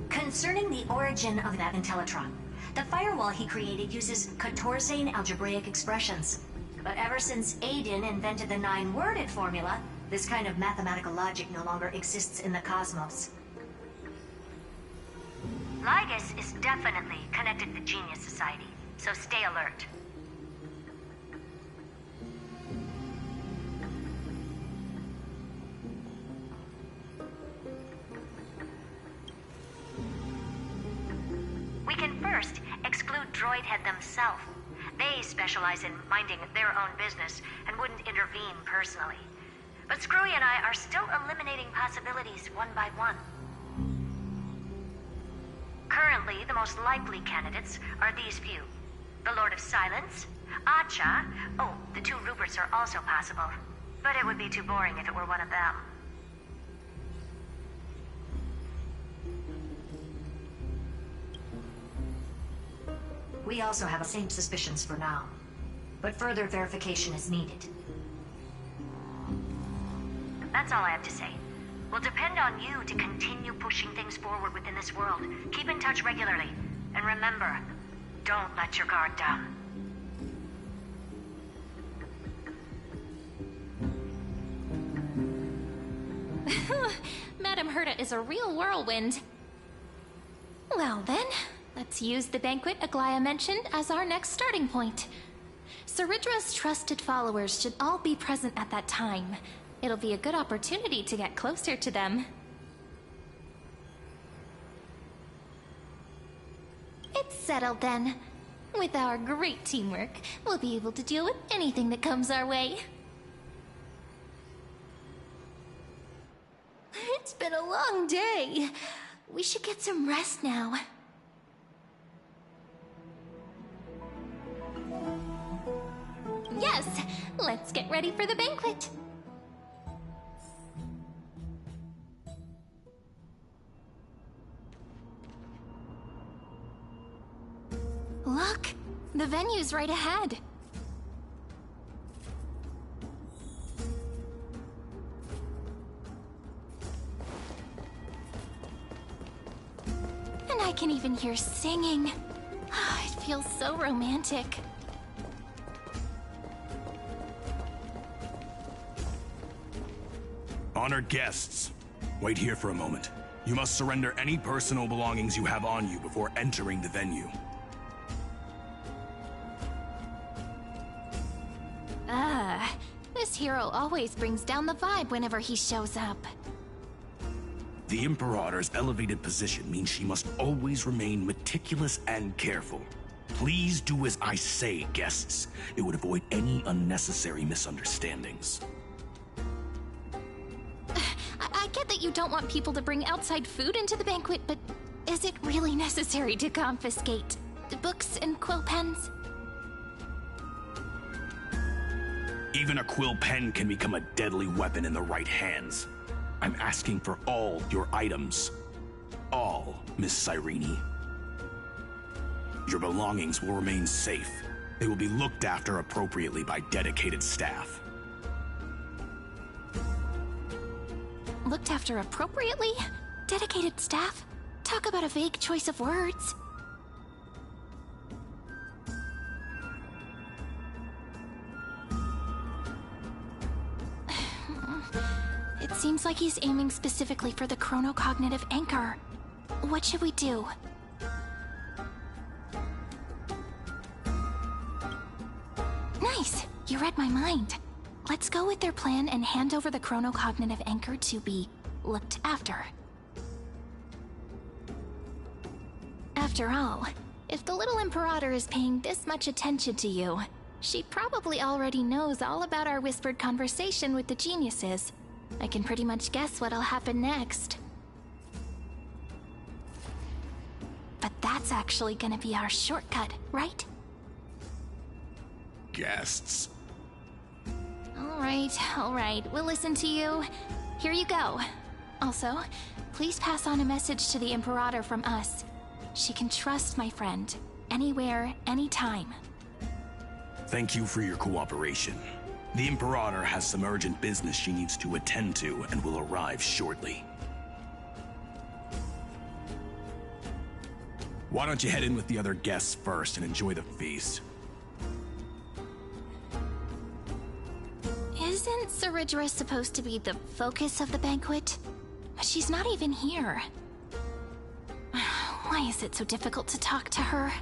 S4: Concerning the origin of that Intellitron, the firewall he created uses Katorzane algebraic expressions. But ever since Aiden invented the 9-worded formula, this kind of mathematical logic no longer exists in the cosmos. Lygus is definitely connected to the Genius Society, so stay alert. We can first exclude Droidhead themselves. They specialize in minding their own business and wouldn't intervene personally. But Screwy and I are still eliminating possibilities one by one. Currently, the most likely candidates are these few. The Lord of Silence, Acha. Oh, the 2 Ruperts are also possible. But it would be too boring if it were one of them. We also have the same suspicions for now. But further verification is needed. That's all I have to say. Will depend on you to continue pushing things forward within this world. Keep in touch regularly. And remember, don't let your guard down.
S1: Madame Herta is a real whirlwind. Well then, let's use the banquet Aglaya mentioned as our next starting point. Ceridra's trusted followers should all be present at that time. It'll be a good opportunity to get closer to them. It's settled then. With our great teamwork, we'll be able to deal with anything that comes our way. It's been a long day. We should get some rest now. Yes, let's get ready for the banquet. Look, the venue's right ahead. And I can even hear singing. It feels so romantic.
S9: Honored guests, wait here for a moment. You must surrender any personal belongings you have on you before entering the venue.
S1: This hero always brings down the vibe whenever he shows up.
S9: The Imperator's elevated position means she must always remain meticulous and careful. Please do as I say, guests. It would avoid any unnecessary misunderstandings.
S1: I get that you don't want people to bring outside food into the banquet, but is it really necessary to confiscate the books and quill pens?
S9: Even a quill pen can become a deadly weapon in the right hands. I'm asking for all your items. All, Miss Cyrene. Your belongings will remain safe. They will be looked after appropriately by dedicated staff.
S1: Looked after appropriately? Dedicated staff? Talk about a vague choice of words. It seems like he's aiming specifically for the chronocognitive anchor. What should we do? Nice! You read my mind. Let's go with their plan and hand over the chronocognitive anchor to be looked after. After all, if the little Imperator is paying this much attention to you, she probably already knows all about our whispered conversation with the geniuses. I can pretty much guess what'll happen next. But that's actually gonna be our shortcut, right?
S9: Guests.
S1: All right, we'll listen to you. Here you go. Also, please pass on a message to the Imperator from us. She can trust my friend, anywhere, anytime.
S9: Thank you for your cooperation. The Imperator has some urgent business she needs to attend to and will arrive shortly. Why don't you head in with the other guests first and enjoy the feast?
S1: Isn't Ceridra supposed to be the focus of the banquet? She's not even here. Why is it so difficult to talk to her?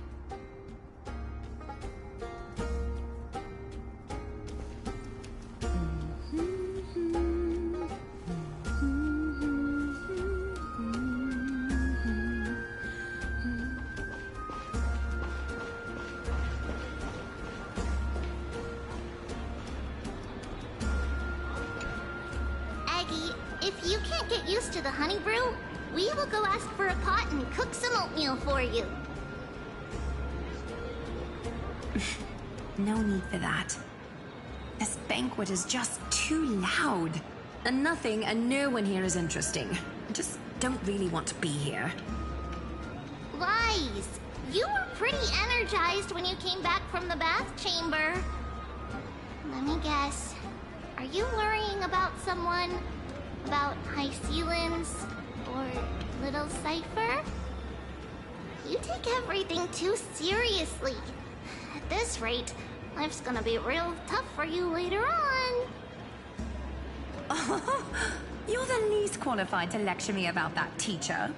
S14: If you can't get used to the honey brew, we will go ask for a pot and cook some oatmeal for you.
S15: No need for that. This banquet is just too loud. And nothing and no one here is interesting. I just don't really want to be here.
S14: Lies! You were pretty energized when you came back from the bath chamber. Let me guess. Are you worrying about someone? About High Sealins? Or Little Cypher? You take everything too seriously. At this rate, life's gonna be real tough for you later on.
S15: Oh, you're the least qualified to lecture me about that, teacher.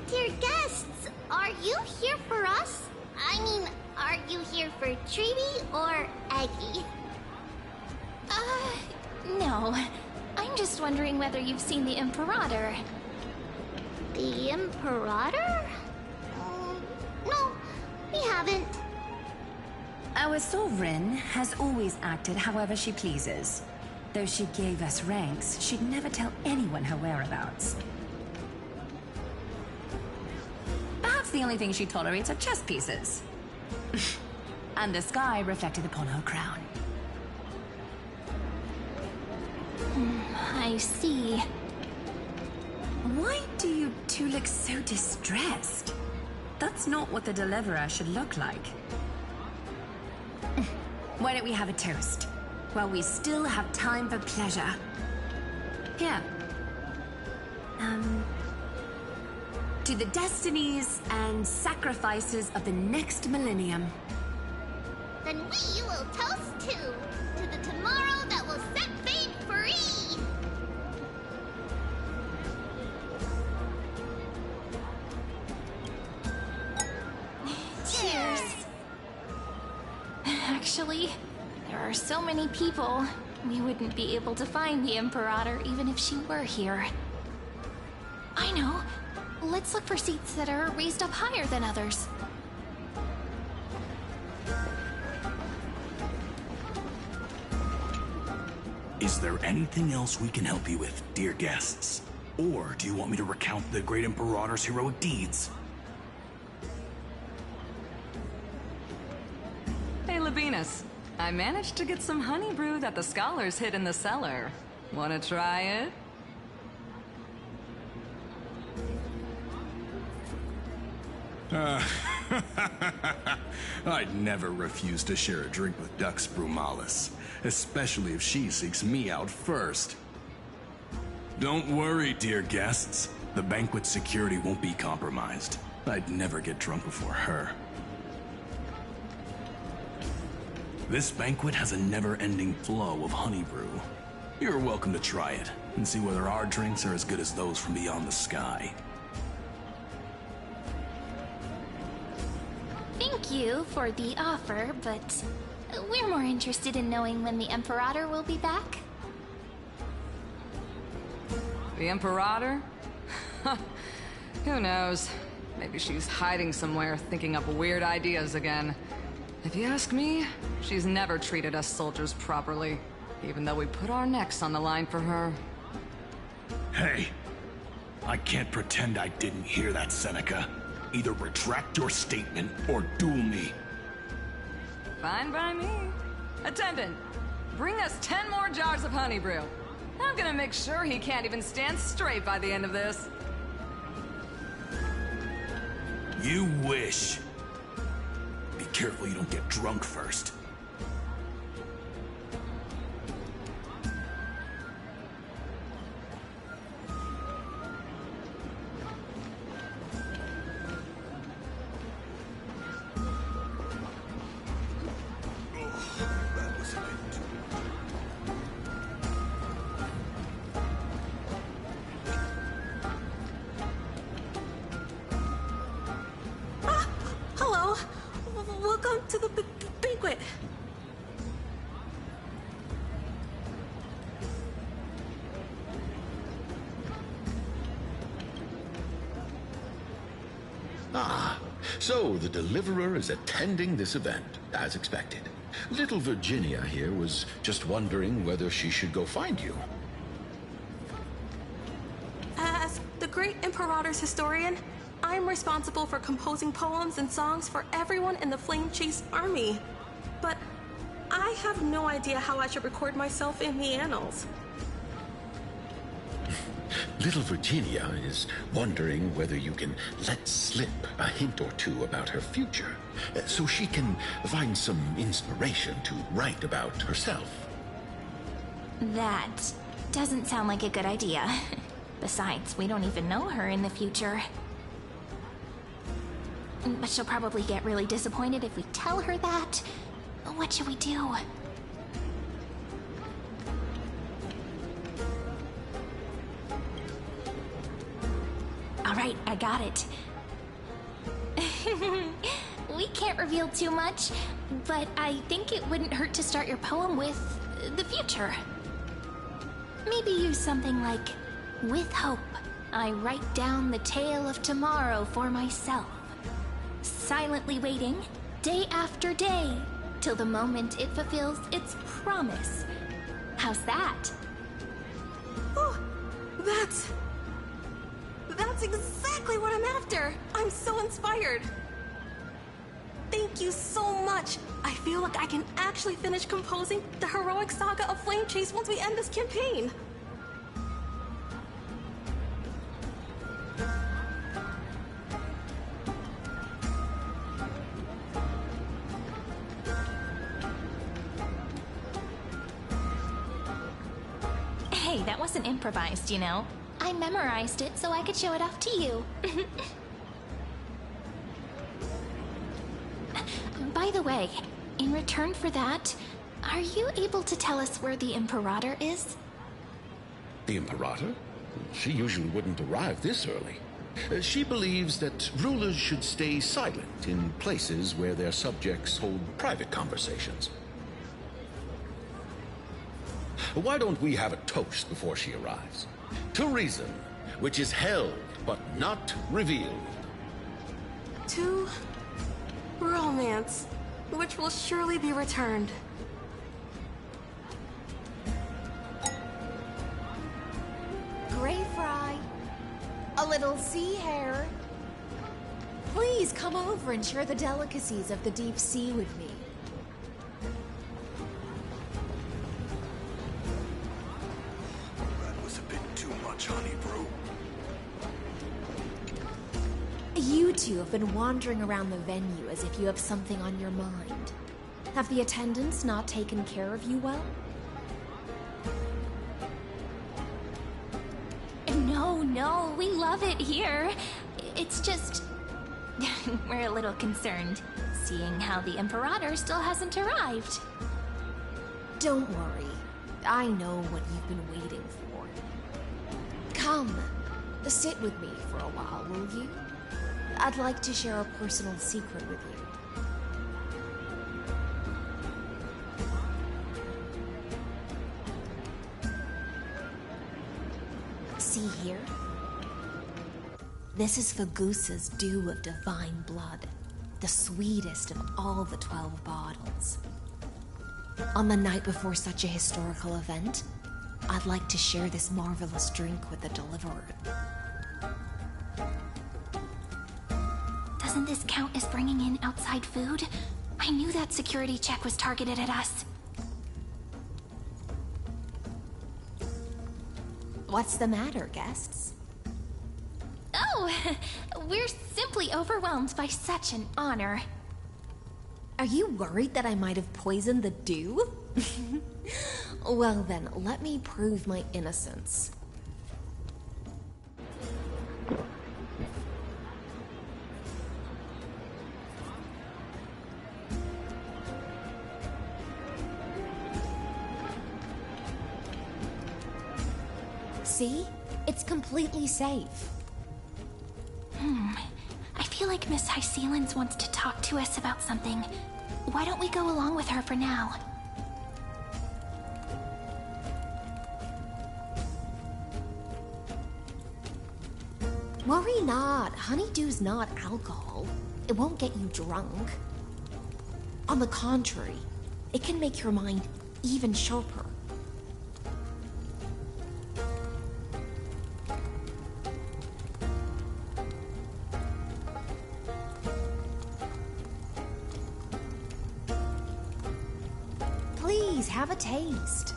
S14: Dear guests, are you here for us? I mean, are you here for Treeby or Aggie?
S1: No. I'm just wondering whether you've seen the Imperator.
S14: The Imperator? No, we haven't.
S15: Our sovereign has always acted however she pleases. Though she gave us ranks, she'd never tell anyone her whereabouts. Perhaps the only thing she tolerates are chess pieces. And the sky reflected upon her crown.
S1: I see.
S15: Why do you two look so distressed? That's not what the Deliverer should look like. Why don't we have a toast? While we still have time for pleasure. Here. To the destinies and sacrifices of the next millennium.
S14: Then we will toast to the tomorrow that will set fate free!
S1: Actually, there are so many people, we wouldn't be able to find the Imperator even if she were here. I know. Let's look for seats that are raised up higher than others.
S9: Is there anything else we can help you with, dear guests? Or do you want me to recount the great Imperator's heroic deeds?
S6: Hey, Labinas. I managed to get some honey brew that the scholars hid in the cellar. Wanna try it?
S9: I'd never refuse to share a drink with Dux Brumalis, especially if she seeks me out first. Don't worry, dear guests. The banquet security won't be compromised. I'd never get drunk before her. This banquet has a never-ending flow of honey brew. You're welcome to try it, and see whether our drinks are as good as those from beyond the sky.
S1: Thank you for the offer, but we're more interested in knowing when the Imperator will be back.
S6: The Imperator? Who knows? Maybe she's hiding somewhere, thinking up weird ideas again. If you ask me, she's never treated us soldiers properly, even though we put our necks on the line for her.
S9: Hey, I can't pretend I didn't hear that, Seneca. Either retract your statement or duel me.
S6: Fine by me. Attendant, bring us 10 more jars of honey brew. I'm gonna make sure he can't even stand straight by the end of this.
S9: You wish. Be careful you don't get drunk first.
S12: Hello. Welcome to the banquet.
S13: Ah, so the Deliverer is attending this event, as expected. Little Virginia here was just wondering whether she should go find you.
S12: As the great Imperator's historian, I'm responsible for composing poems and songs for everyone in the Flame Chase army. But I have no idea how I should record myself in the annals.
S13: Little Virginia is wondering whether you can let slip a hint or two about her future, so she can find some inspiration to write about herself.
S1: That doesn't sound like a good idea. Besides, we don't even know her in the future. But she'll probably get really disappointed if we tell her that. What should we do? Alright, I got it. We can't reveal too much, but I think it wouldn't hurt to start your poem with the future. Maybe use something like, "With hope, I write down the tale of tomorrow for myself. Silently waiting, day after day, till the moment it fulfills its promise." How's that?
S12: Oh, that's exactly what I'm after. I'm so inspired. Thank you so much. I feel like I can actually finish composing the heroic saga of Flame Chase once we end this campaign.
S1: Hey, that wasn't improvised, you know. I memorized it so I could show it off to you. By the way, in return for that, are you able to tell us where the Imperator is?
S13: The Imperator? She usually wouldn't arrive this early. She believes that rulers should stay silent in places where their subjects hold private conversations. Why don't we have a toast before she arrives? To reason, which is held but not revealed.
S12: To romance, which will surely be returned.
S10: Gray fry. A little sea hare. Please come over and share the delicacies of the deep sea with me.
S11: That was a bit too much, honey brew.
S10: You two have been wandering around the venue as if you have something on your mind. Have the attendants not taken care of you well?
S1: No, we love it here. It's just... we're a little concerned, seeing how the Imperator still hasn't arrived.
S10: Don't worry. I know what you've been waiting for. Come, sit with me for a while, will you? I'd like to share a personal secret with you. See here? This is Fagusa's dew of divine blood, the sweetest of all the 12 bottles. On the night before such a historical event, I'd like to share this marvelous drink with the Deliverer.
S1: Doesn't this count as bringing in outside food? I knew that security check was targeted at us.
S10: What's the matter, guests?
S1: Oh, we're simply overwhelmed by such an honor.
S10: Are you worried that I might have poisoned the dew? Well then, let me prove my innocence. See? It's completely safe.
S1: I feel like Miss Hysealans wants to talk to us about something. Why don't we go along with her for now?
S10: Worry not. Honeydew's not alcohol. It won't get you drunk. On the contrary, it can make your mind even sharper. Please, have a taste.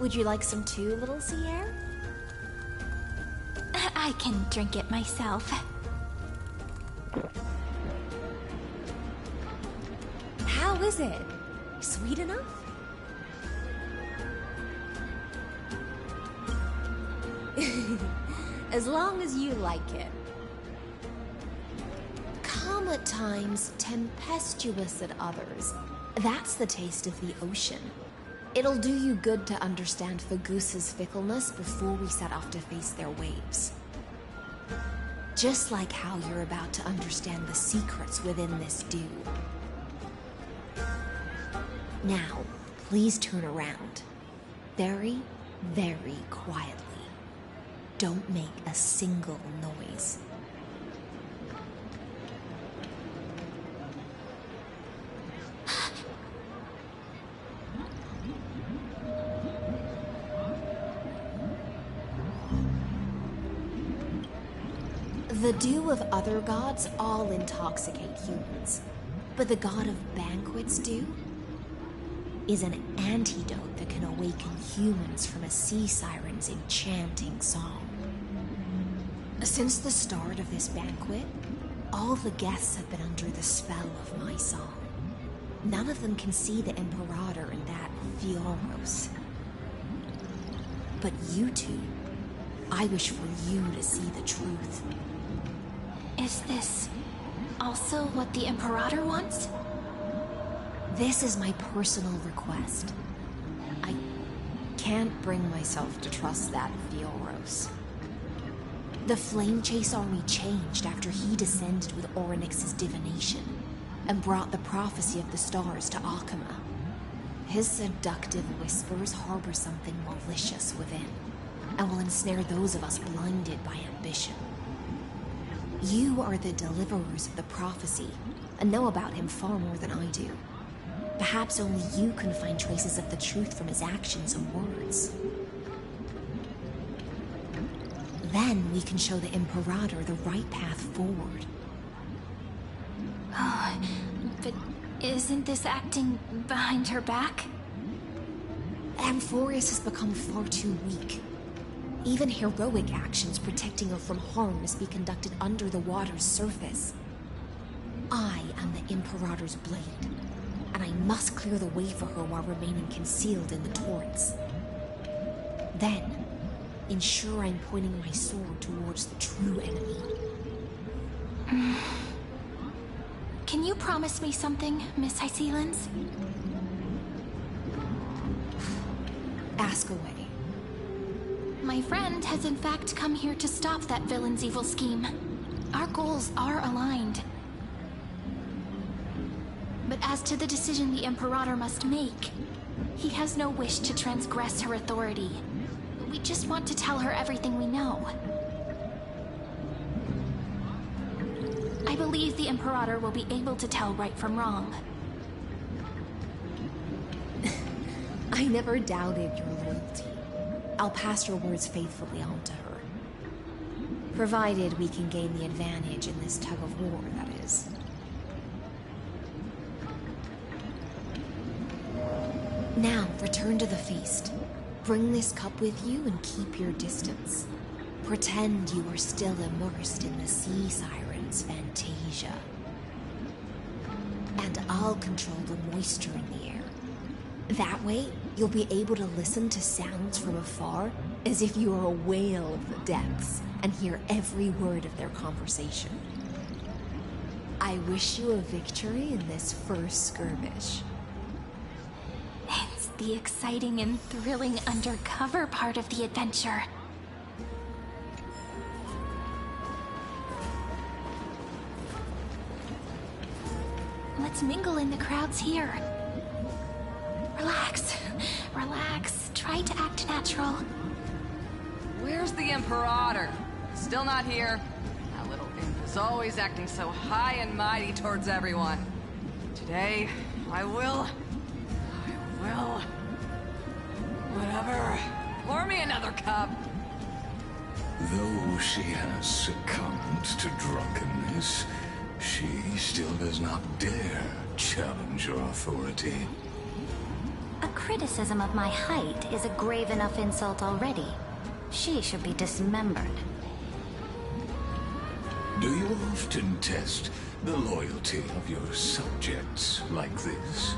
S10: Would you like some too, little sea air?
S1: I can drink it myself.
S10: How is it? Sweet enough? As long as you like it. Calm at times, tempestuous at others. That's the taste of the ocean. It'll do you good to understand Fagusa's fickleness before we set off to face their waves. Just like how you're about to understand the secrets within this dew. Now, please turn around. Very, very quietly. Don't make a single noise. The dew of other gods all intoxicate humans, but the god of banquets dew is an antidote that can awaken humans from a sea siren's enchanting song. Since the start of this banquet, all the guests have been under the spell of my song. None of them can see the Imperator in that Fioros. But you two, I wish for you to see the truth.
S1: Is this also what the Imperator wants?
S10: This is my personal request. I can't bring myself to trust that Fioros. The Flame Chase army changed after he descended with Orynyx's divination and brought the prophecy of the stars to Akama. His seductive whispers harbor something malicious within, and will ensnare those of us blinded by ambition. You are the deliverers of the prophecy, and know about him far more than I do. Perhaps only you can find traces of the truth from his actions and words. Then we can show the Imperator the right path forward.
S1: Oh, but isn't this acting behind her back?
S10: Amphorius has become far too weak. Even heroic actions protecting her from harm must be conducted under the water's surface. I am the Imperator's blade, and I must clear the way for her while remaining concealed in the torrents. Then, ensure I'm pointing my sword towards the true enemy.
S1: Can you promise me something, Miss Hysealens?
S10: Ask away.
S1: My friend has in fact come here to stop that villain's evil scheme. Our goals are aligned. But as to the decision the Imperator must make, he has no wish to transgress her authority. We just want to tell her everything we know. I believe the Imperator will be able to tell right from wrong.
S10: I never doubted your loyalty. I'll pass your words faithfully on to her. Provided we can gain the advantage in this tug of war, that is. Now, return to the feast. Bring this cup with you and keep your distance. Pretend you are still immersed in the sea siren's fantasia. And I'll control the moisture in the air. That way, you'll be able to listen to sounds from afar as if you are a whale of the depths and hear every word of their conversation. I wish you a victory in this first skirmish.
S1: It's the exciting and thrilling undercover part of the adventure. Let's mingle in the crowds here. Relax. Relax. Try to act natural.
S6: Where's the Imperator? Still not here. That little imp is always acting so high and mighty towards everyone. Today, I will... Whatever. Pour me another cup.
S5: Though she has succumbed to drunkenness, she still does not dare challenge your authority.
S4: A criticism of my height is a grave enough insult already. She should be dismembered.
S5: Do you often test the loyalty of your subjects like this?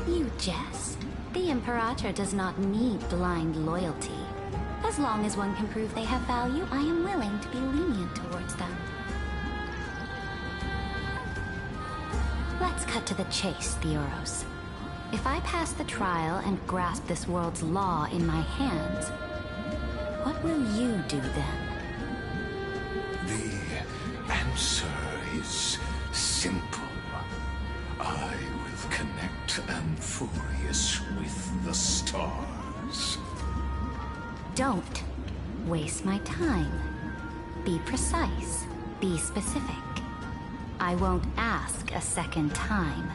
S4: You jest. The Imperator does not need blind loyalty. As long as one can prove they have value, I am willing to be lenient towards them. Let's cut to the chase, Theoros. If I pass the trial and grasp this world's law in my hands, what will you do then?
S5: The answer is simple. I will connect Amphorius with the stars.
S4: Don't waste my time. Be precise. Be specific. I won't ask a second time.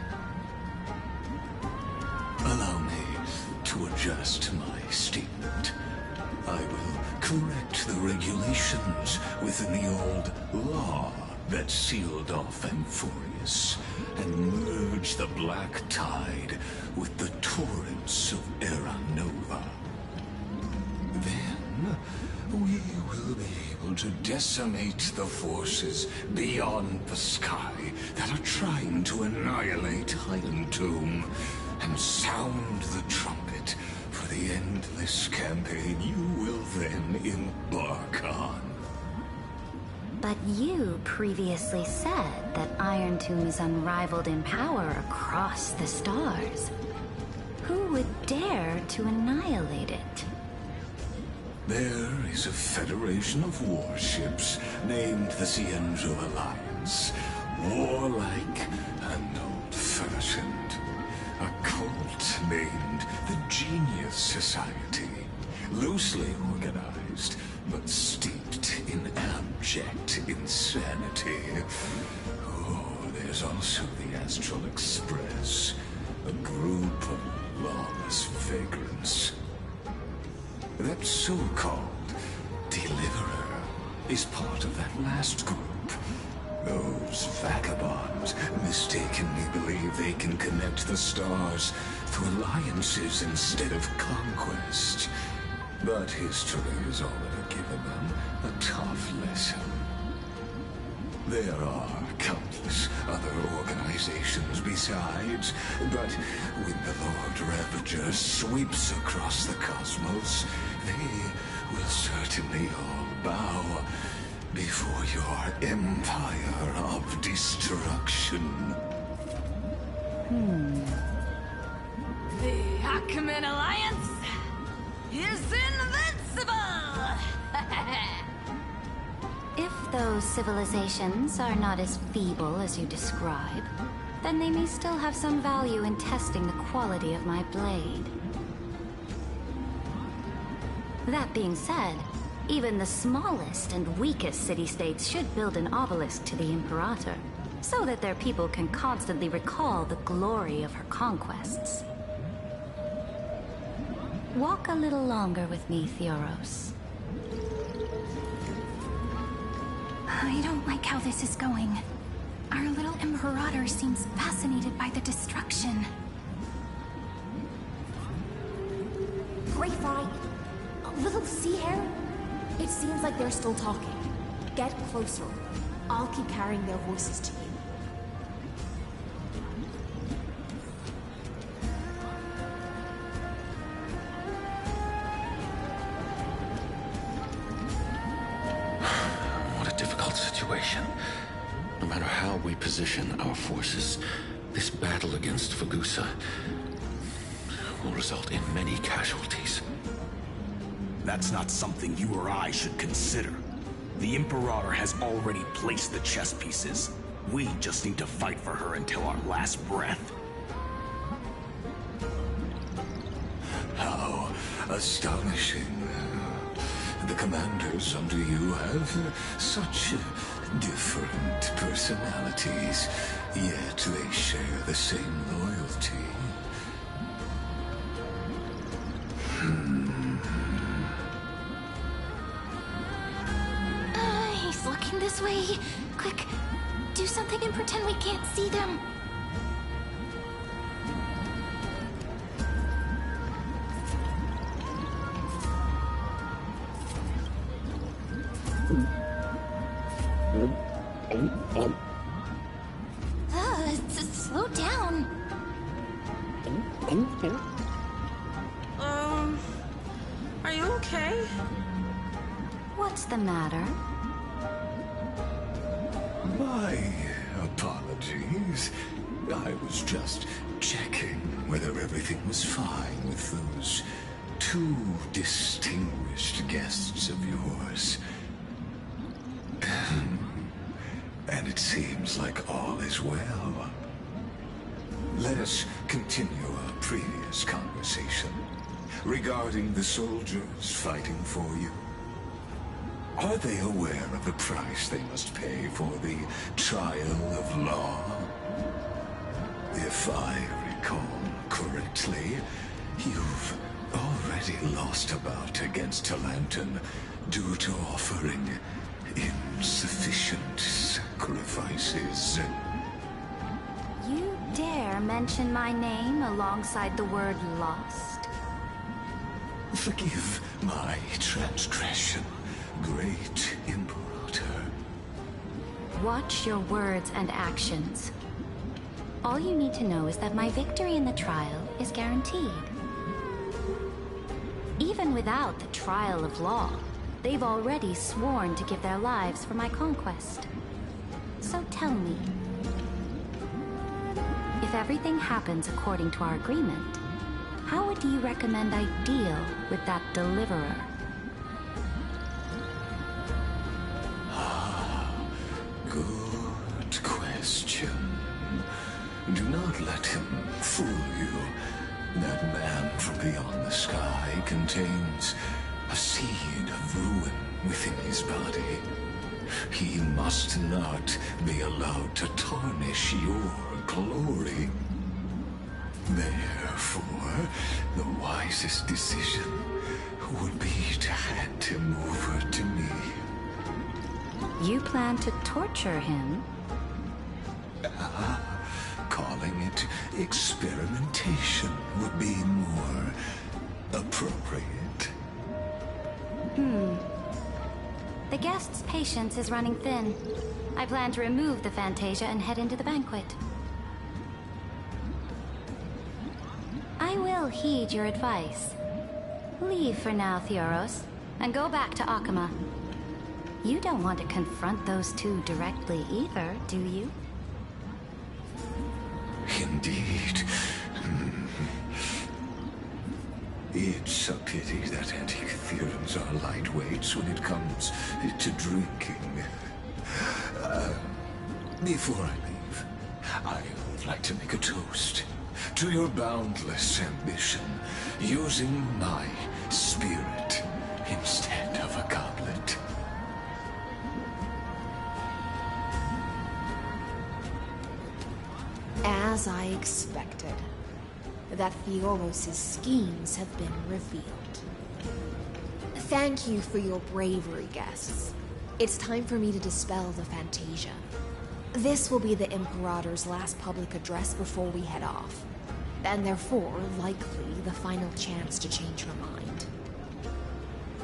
S5: Allow me to adjust my statement. I will correct the regulations within the old law that sealed off Amphorius and merge the black tide with the torrents of Era Nova. Then we will be able to decimate the forces beyond the sky that are trying to annihilate Iron Tomb and sound the trumpet for the endless campaign you will then embark on.
S4: But you previously said that Iron Tomb is unrivaled in power across the stars. Who would dare to annihilate it?
S5: There is a federation of warships named the Cienzo Alliance. Warlike and old-fashioned. A cult named the Genius Society. Loosely organized, but steeped in abject insanity. Oh, there's also the Astral Express. A group of lawless vagrants. That so-called Deliverer is part of that last group. Those vagabonds mistakenly believe they can connect the stars through alliances instead of conquest. But history has already given them a tough lesson. There are countless other organizations besides, but when the Lord Ravager sweeps across the cosmos, they will certainly all bow before your empire of destruction.
S6: The Ackman Alliance is invincible!
S7: If those civilizations are not as feeble as you describe, then they may still have some value in testing the quality of my blade. That being said, even the smallest and weakest city-states should build an obelisk to the Imperator, so that their people can constantly recall the glory of her conquests. Walk a little longer with me, Theoros.
S1: I don't like how this is going. Our little Imperator seems fascinated by the destruction.
S10: Great Fry, little sea hare? It seems like they're still talking. Get closer. I'll keep carrying their voices to you.
S21: What a difficult situation. No matter how we position our forces, this battle against Fagusa will result in many casualties.
S9: That's not something you or I should consider. The Imperator has already placed the chess pieces. We just need to fight for her until our last breath.
S5: How astonishing. The commanders under you have such different personalities, yet they share the same loyalty.
S1: He's looking this way. Quick, do something and pretend we can't see them. Slow down.
S12: Are you okay?
S7: What's the matter?
S5: My apologies. I was just checking whether everything was fine with those two distinguished guests of yours. And it seems like all is well. Let us continue our previous conversation regarding the soldiers fighting for you. Are they aware of the price they must pay for the trial of law? If I recall correctly, you've already lost a bout against Talanton due to offering insufficient sacrifices.
S7: You dare mention my name alongside the word lost?
S5: Forgive my transgression, great Imperator.
S7: Watch your words and actions. All you need to know is that my victory in the trial is guaranteed. Even without the trial of law, they've already sworn to give their lives for my conquest. So tell me, if everything happens according to our agreement, how would you recommend I deal with that deliverer?
S5: Do not let him fool you. That man from beyond the sky contains a seed of ruin within his body. He must not be allowed to tarnish your glory. Therefore, the wisest decision would be to hand him over to me.
S19: You plan to torture him?
S5: Calling it experimentation would be more appropriate.
S19: The guest's patience is running thin. I plan to remove the Fantasia and head into the banquet. I will heed your advice. Leave for now, Theoros, and go back to Akama. You don't want to confront those two directly either, do you?
S5: Indeed. It's a pity that Antikytherans are lightweights when it comes to drinking. Before I leave, I would like to make a toast to your boundless ambition, using my spirit instead of a goblet.
S10: As I expected, that Theoros' schemes have been revealed. Thank you for your bravery, guests. It's time for me to dispel the Fantasia. This will be the Imperator's last public address before we head off, and therefore, likely, the final chance to change her mind.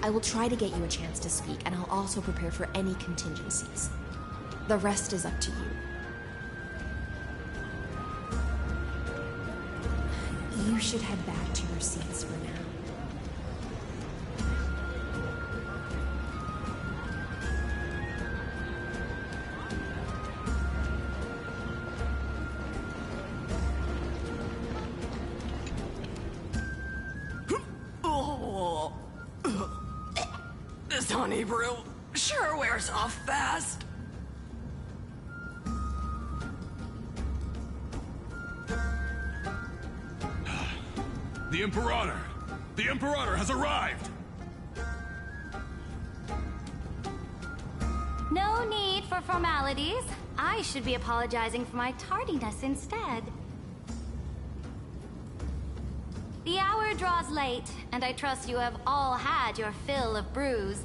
S10: I will try to get you a chance to speak, and I'll also prepare for any contingencies. The rest is up to you. You should head back to your seats for now.
S6: This honey brew sure wears off fast.
S9: The Imperator! The Imperator has arrived!
S19: No need for formalities. I should be apologizing for my tardiness instead. The hour draws late, and I trust you have all had your fill of brews.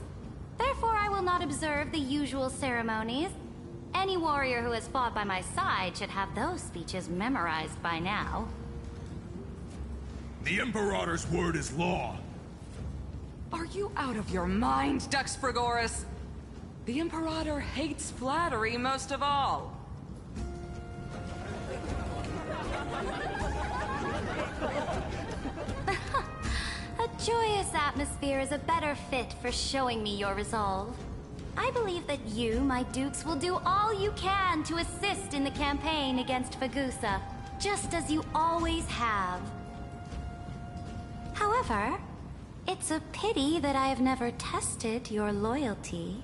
S19: Therefore, I will not observe the usual ceremonies. Any warrior who has fought by my side should have those speeches memorized by now.
S9: The Imperator's word is law.
S6: Are you out of your mind, Dux Frigoris? The Imperator hates flattery most of all.
S19: A joyous atmosphere is a better fit for showing me your resolve. I believe that you, my dukes, will do all you can to assist in the campaign against Fagusa, just as you always have. However, it's a pity that I have never tested your loyalty.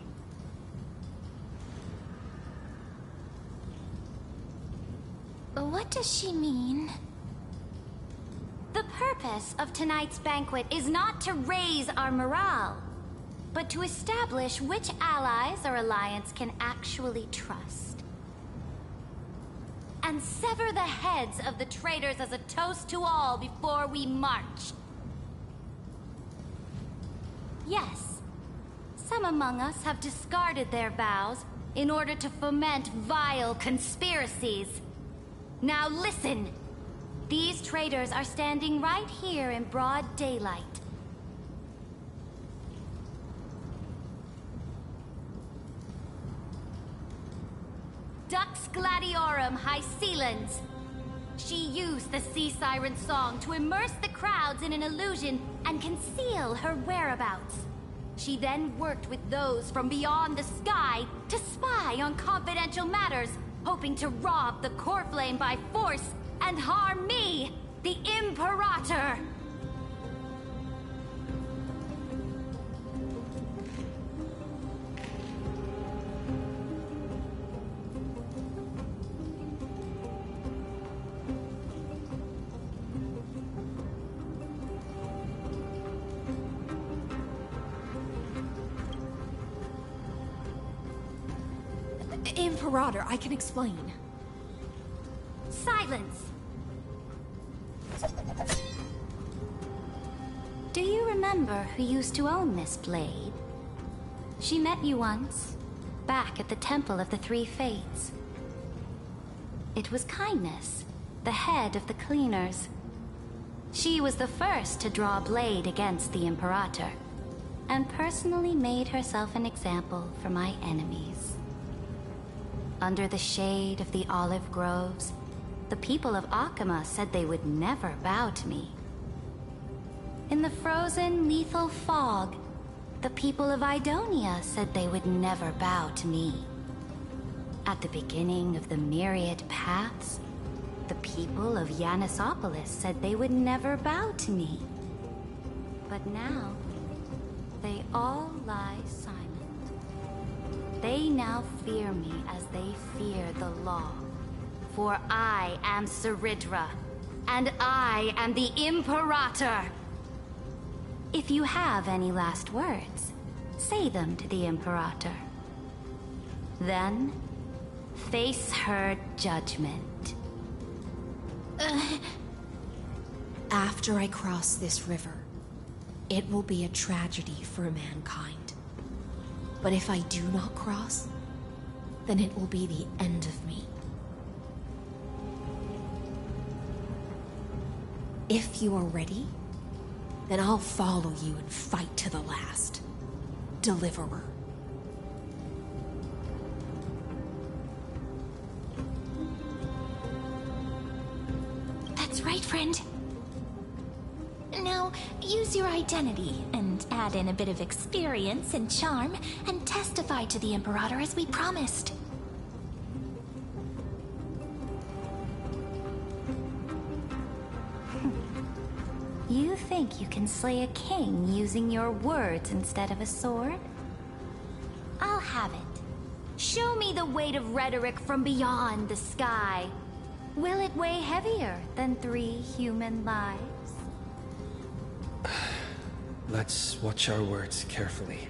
S1: What does she mean?
S19: The purpose of tonight's banquet is not to raise our morale, but to establish which allies our alliance can actually trust. And sever the heads of the traitors as a toast to all before we march. Yes, some among us have discarded their vows in order to foment vile conspiracies. Now listen! These traitors are standing right here in broad daylight. Dux Gladiorum Hycelans. She used the Sea Siren song to immerse the crowds in an illusion and conceal her whereabouts. She then worked with those from beyond the sky to spy on confidential matters, hoping to rob the core flame by force and harm me, the Imperator!
S16: Imperator, I can explain.
S19: Silence! Do you remember who used to own this blade? She met you once, back at the Temple of the Three Fates. It was Kindness, the head of the Cleaners. She was the first to draw a blade against the Imperator, and personally made herself an example for my enemies. Under the shade of the olive groves, the people of Akama said they would never bow to me. In the frozen, lethal fog, the people of Idonia said they would never bow to me. At the beginning of the myriad paths, the people of Yanisopolis said they would never bow to me. But now, they all lie silent. They now fear me as they fear the law. For I am Ceridra, and I am the Imperator! If you have any last words, say them to the Imperator. Then, face her judgment.
S10: After I cross this river, it will be a tragedy for mankind. But if I do not cross, then it will be the end of me. If you are ready, then I'll follow you and fight to the last. Deliverer.
S1: That's right, friend. Now, use your identity and add in a bit of experience and charm and testify to the Imperator as we promised.
S19: You think you can slay a king using your words instead of a sword? I'll have it. Show me the weight of rhetoric from beyond the sky. Will it weigh heavier than 3 human lives?
S2: Let's watch our words carefully.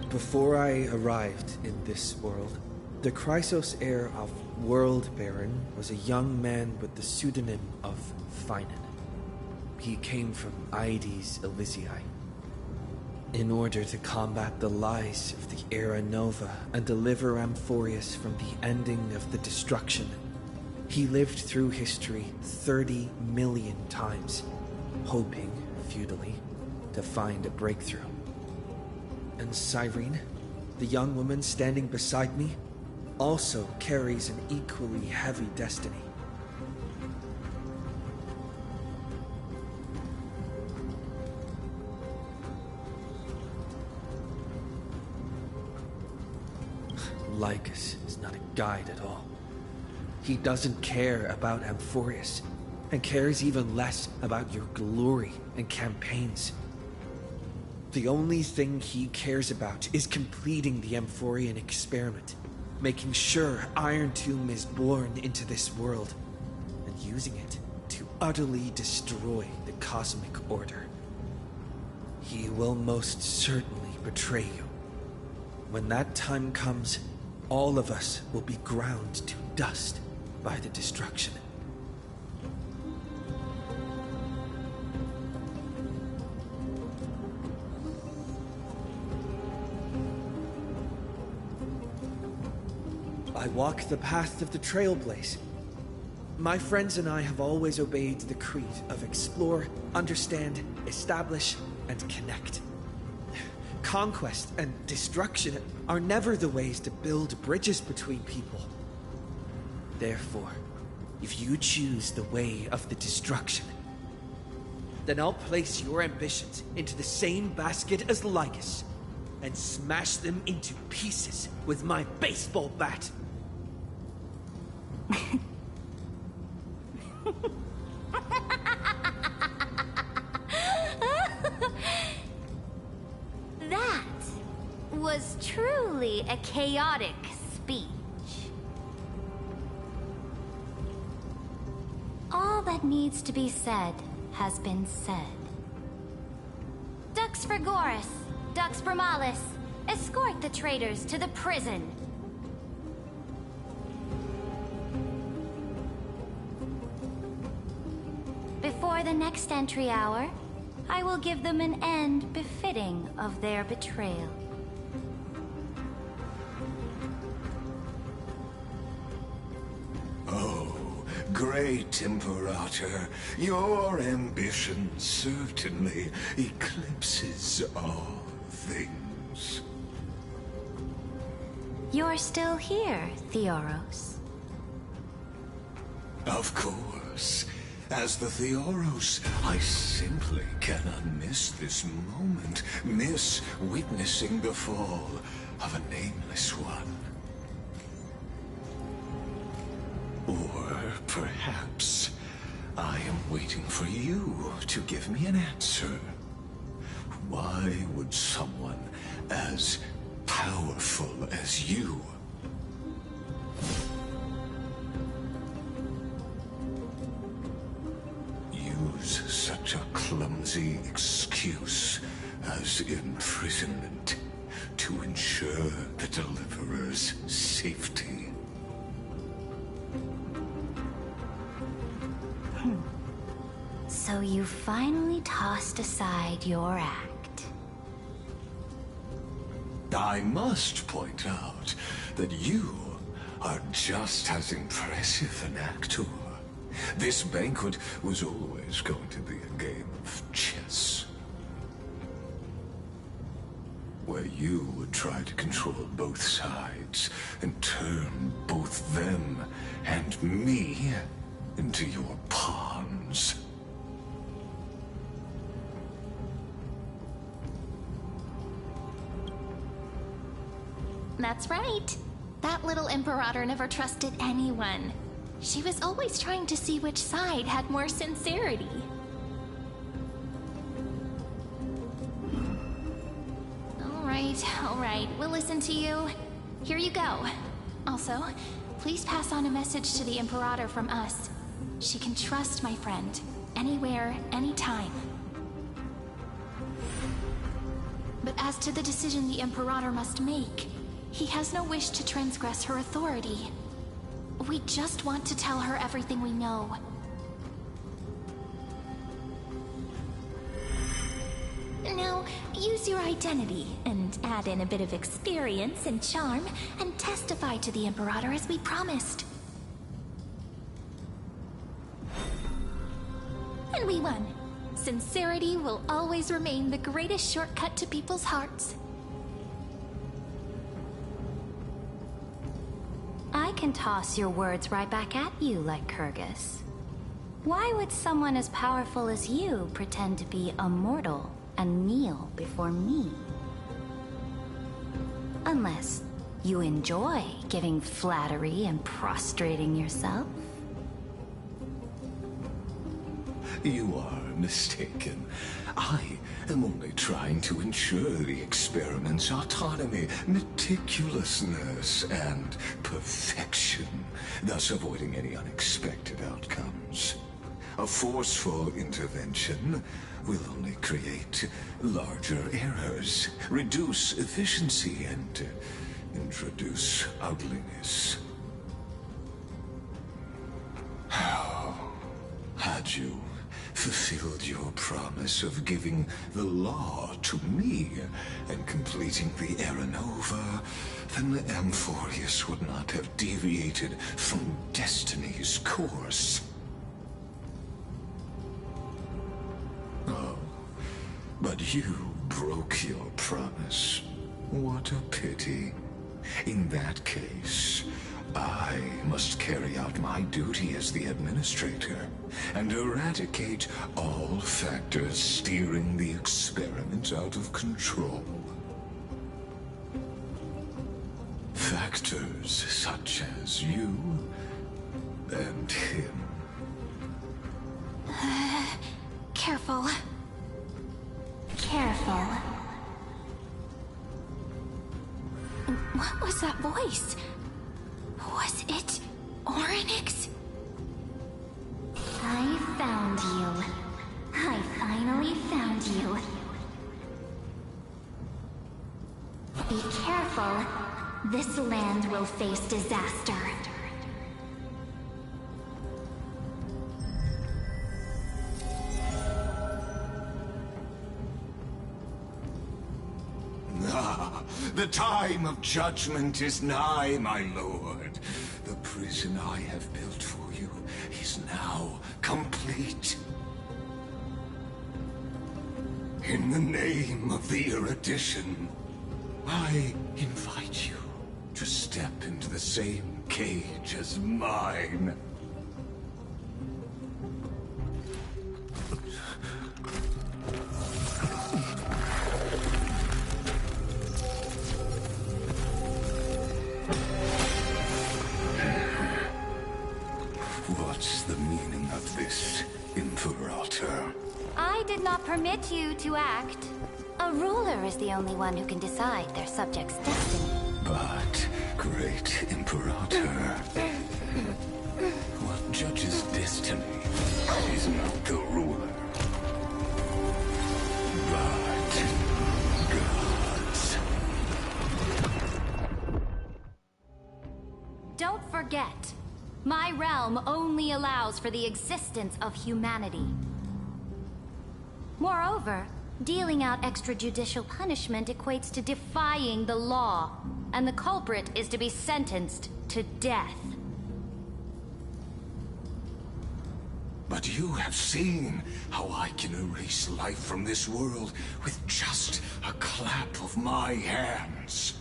S2: Before I arrived in this world, the Chrysos heir of World Baron was a young man with the pseudonym of Finan. He came from Aedes Elysiae. In order to combat the lies of the Era Nova and deliver Amphorius from the ending of the destruction, he lived through history 30 million times, hoping, futilely, to find a breakthrough. And Cyrene, the young woman standing beside me, also carries an equally heavy destiny. Lycus is not a guide at all. He doesn't care about Amphorius, and cares even less about your glory and campaigns. The only thing he cares about is completing the Amphorian experiment, making sure Iron Tomb is born into this world, and using it to utterly destroy the cosmic order. He will most certainly betray you. When that time comes, all of us will be ground to dust by the destruction. I walk the path of the Trailblaze. My friends and I have always obeyed the creed of explore, understand, establish, and connect. Conquest and destruction are never the ways to build bridges between people. Therefore, if you choose the way of the destruction, then I'll place your ambitions into the same basket as Lycus and smash them into pieces with my baseball bat.
S19: That was truly a chaotic speech. All that needs to be said has been said.
S7: Dux Frigoris, Dux Bramalis, escort the traitors to the prison. Before the next entry hour, I will give them an end befitting of their betrayal.
S5: Oh, great Imperator, your ambition certainly eclipses all things.
S7: You're still here, Theoros.
S5: Of course. As the Theoros, I simply cannot miss this moment, miss witnessing the fall of a nameless one. Or perhaps I am waiting for you to give me an answer. Why would someone as powerful as you use such a clumsy excuse as imprisonment to ensure the Deliverer's safety?
S7: So you finally tossed aside your act.
S5: I must point out that you are just as impressive an actor. This banquet was always going to be a game of chess, where you would try to control both sides and turn both them and me into your pawns.
S1: That's right. That little Imperator never trusted anyone. She was always trying to see which side had more sincerity. All right, we'll listen to you. Here you go. Also, please pass on a message to the Imperator from us. She can trust my friend, anywhere, anytime. But as to the decision the Imperator must make, he has no wish to transgress her authority. We just want to tell her everything we know. Now, use your identity and add in a bit of experience and charm and testify to the Imperator as we promised. And we won. Sincerity will always remain the greatest shortcut to people's hearts.
S7: I can toss your words right back at you like Kyrgyz. Why would someone as powerful as you pretend to be a mortal and kneel before me? Unless you enjoy giving flattery and prostrating yourself.
S5: You are mistaken. I am only trying to ensure the experiment's autonomy, meticulousness, and perfection, thus avoiding any unexpected outcomes. A forceful intervention will only create larger errors, reduce efficiency, and introduce ugliness. How had you fulfilled your promise of giving the law to me and completing the Era Nova, then the Amphorius would not have deviated from destiny's course. Oh, but you broke your promise. What a pity. In that case, I must carry out my duty as the administrator and eradicate all factors steering the experiment out of control. Factors such as you and him.
S1: Careful. Careful. What was that voice? Was it Orynyx?
S14: I found you. I finally found you. careful, this land will face disaster.
S5: Ah, the time of judgment is nigh, my lord. The prison I have built for you is now complete. In the name of the erudition, I invite you to step into the same cage as mine. What's the meaning of this, Imperator?
S19: I did not permit you to act. A ruler is the only one who can decide their subjects' destiny.
S5: But, great Imperator, what judges destiny is not the ruler, but gods.
S19: Don't forget, my realm only allows for the existence of humanity. Moreover, dealing out extrajudicial punishment equates to defying the law, and the culprit is to be sentenced to death.
S5: But you have seen how I can erase life from this world with just a clap of my hands.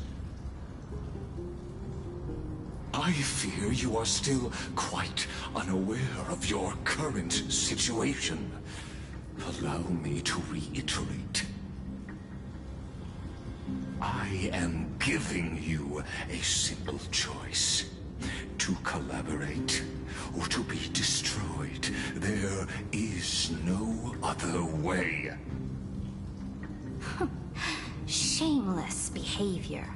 S5: I fear you are still quite unaware of your current situation. Allow me to reiterate. I am giving you a simple choice. To collaborate, or to be destroyed. There is no other way.
S19: Shameless behavior.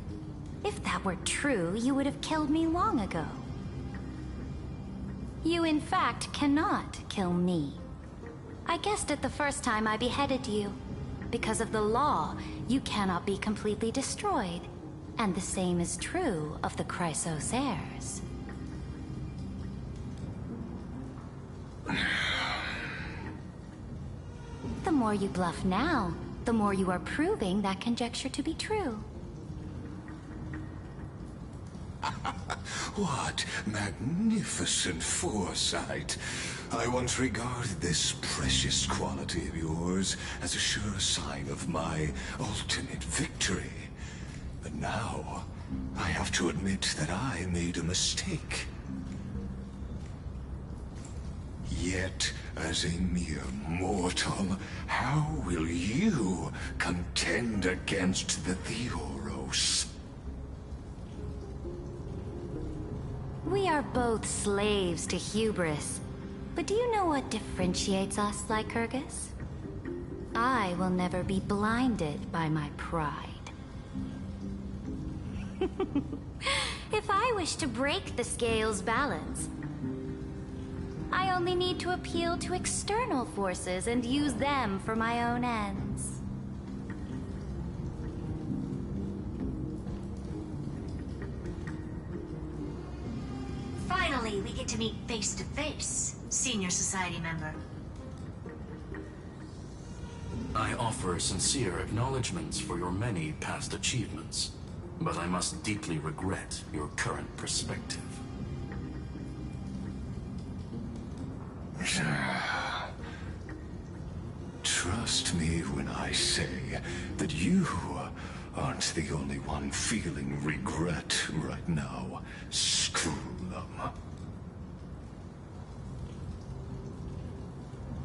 S19: If that were true, you would have killed me long ago. You in fact cannot kill me. I guessed it the first time I beheaded you. Because of the law, you cannot be completely destroyed. And the same is true of the Chrysos heirs. The more you bluff now, the more you are proving that conjecture to be true.
S5: What magnificent foresight. I once regarded this precious quality of yours as a sure sign of my ultimate victory. But now, I have to admit that I made a mistake. Yet, as a mere mortal, how will you contend against the Theoros?
S19: We are both slaves to hubris. But do you know what differentiates us, Lycurgus? I will never be blinded by my pride. If I wish to break the scale's balance, I only need to appeal to external forces and use them for my own ends.
S4: Finally, we get to meet face to face, Senior Society member.
S3: I offer sincere acknowledgments for your many past achievements, but I must deeply regret your current perspective.
S5: Trust me when I say that you aren't the only one feeling regret right now. Screw them.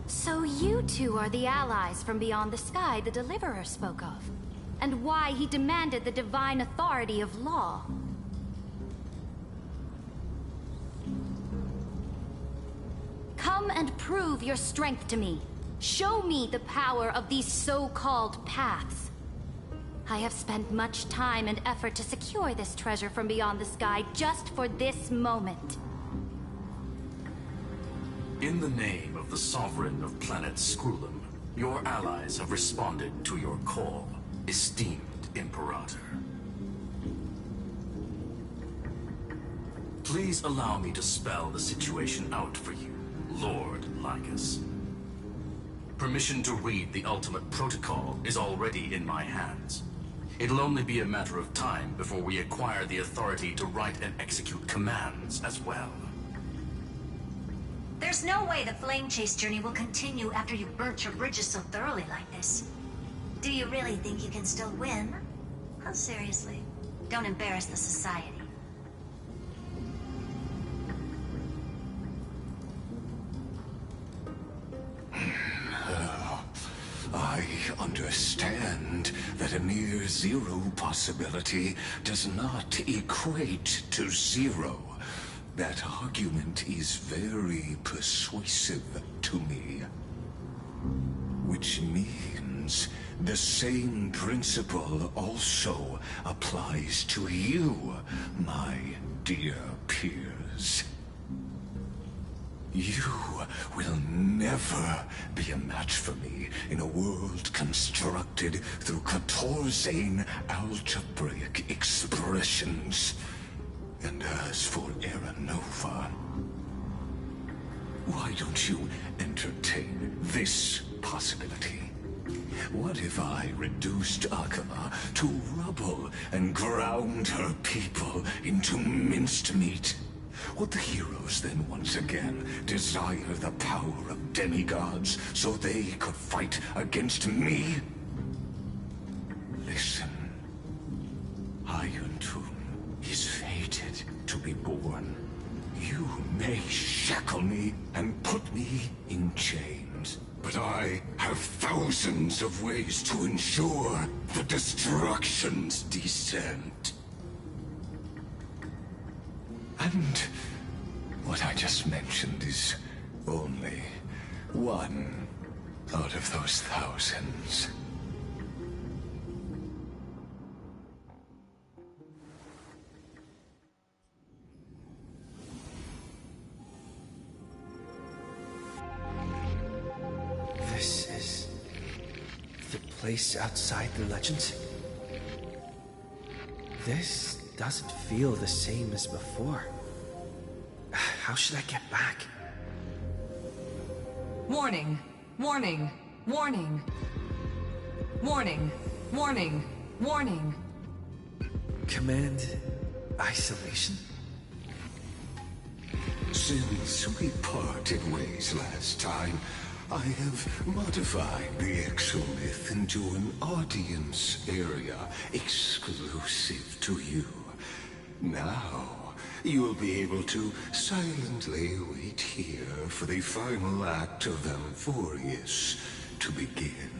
S19: So you two are the allies from beyond the sky the Deliverer spoke of, and why he demanded the divine authority of law. Come and prove your strength to me. Show me the power of these so-called paths. I have spent much time and effort to secure this treasure from beyond the sky just for this moment.
S3: In the name of the Sovereign of Planet Scrulum, your allies have responded to your call, esteemed Imperator. Please allow me to spell the situation out for you, Lord Lycus. Permission to read the ultimate protocol is already in my hands. It'll only be a matter of time before we acquire the authority to write and execute commands as well.
S4: There's no way the flame chase journey will continue after you've burnt your bridges so thoroughly like this. Do you really think you can still win? Oh, seriously. Don't embarrass the society.
S5: I understand that a near zero possibility does not equate to zero. That argument is very persuasive to me. Which means the same principle also applies to you, my dear peers. You will never be a match for me in a world constructed through Catorzane algebraic expressions. And as for Aranova, why don't you entertain this possibility? What if I reduced Akala to rubble and ground her people into minced meat? Would the heroes then once again desire the power of demigods so they could fight against me? Listen. Iron Tomb is fated to be born. You may shackle me and put me in chains, but I have thousands of ways to ensure the destruction's descent. And what I just mentioned is only one out of those thousands.
S2: This is the place outside the legends. This doesn't feel the same as before. How should I get back?
S6: Warning! Warning! Warning! Warning! Warning! Warning!
S2: Command isolation?
S5: Since we parted ways last time, I have modified the exolith into an audience area exclusive to you. Now, you'll be able to silently wait here for the final act of Amphorius to begin.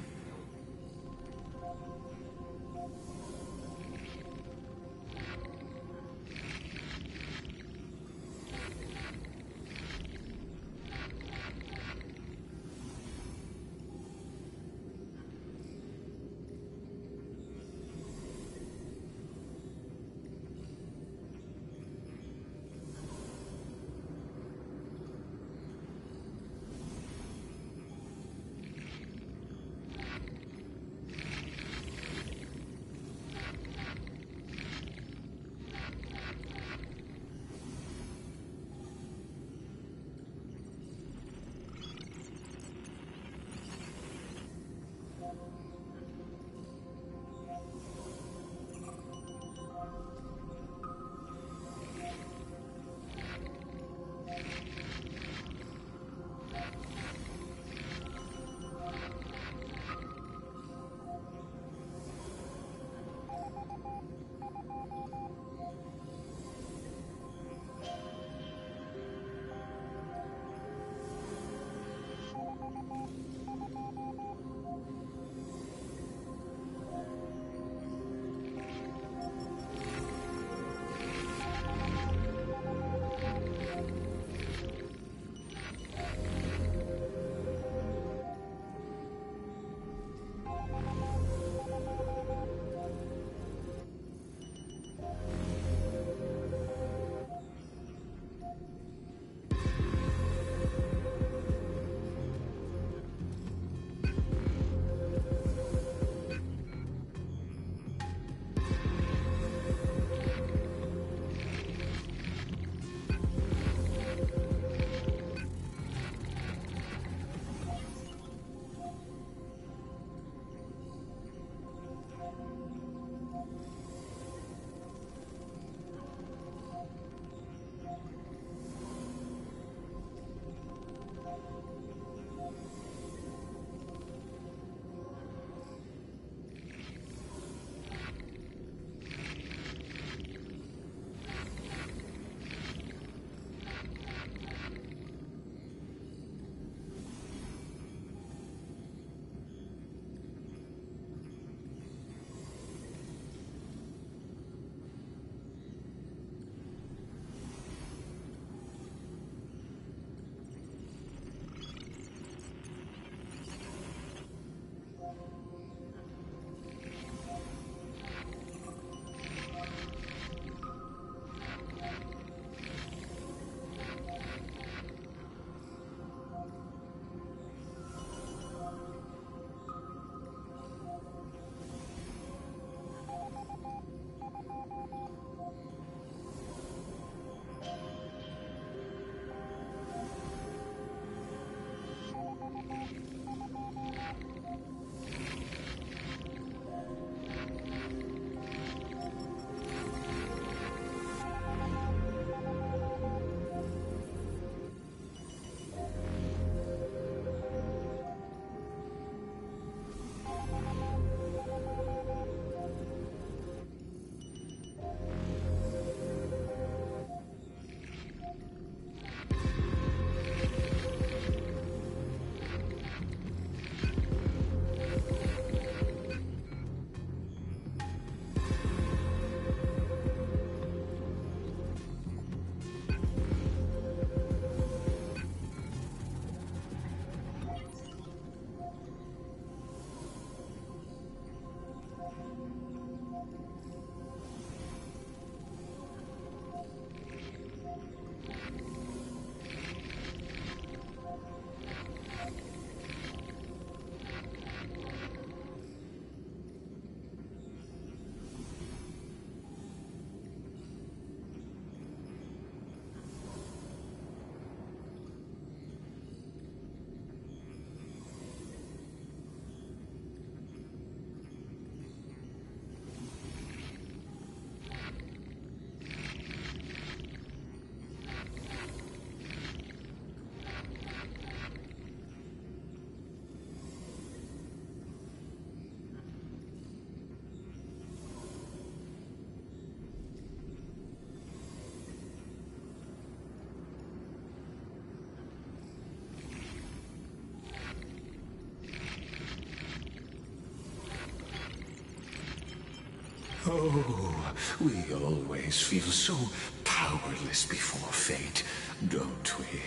S5: Oh, we always feel so powerless before fate, don't we?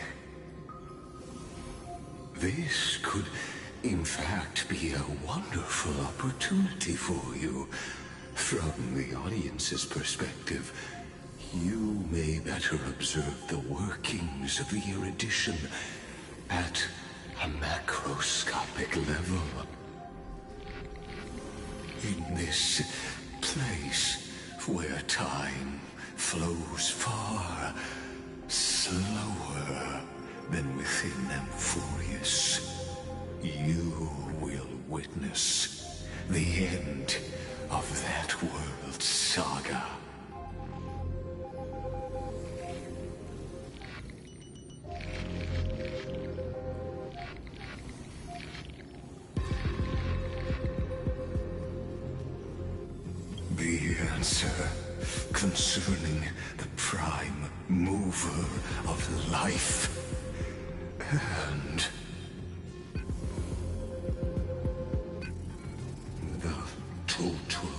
S5: This could, in fact, be a wonderful opportunity for you. From the audience's perspective, you may better observe the workings of the erudition at a macroscopic level. In this place where time flows far slower than within Amphorius, you will witness the end of that world's saga. The answer concerning the prime mover of life and the total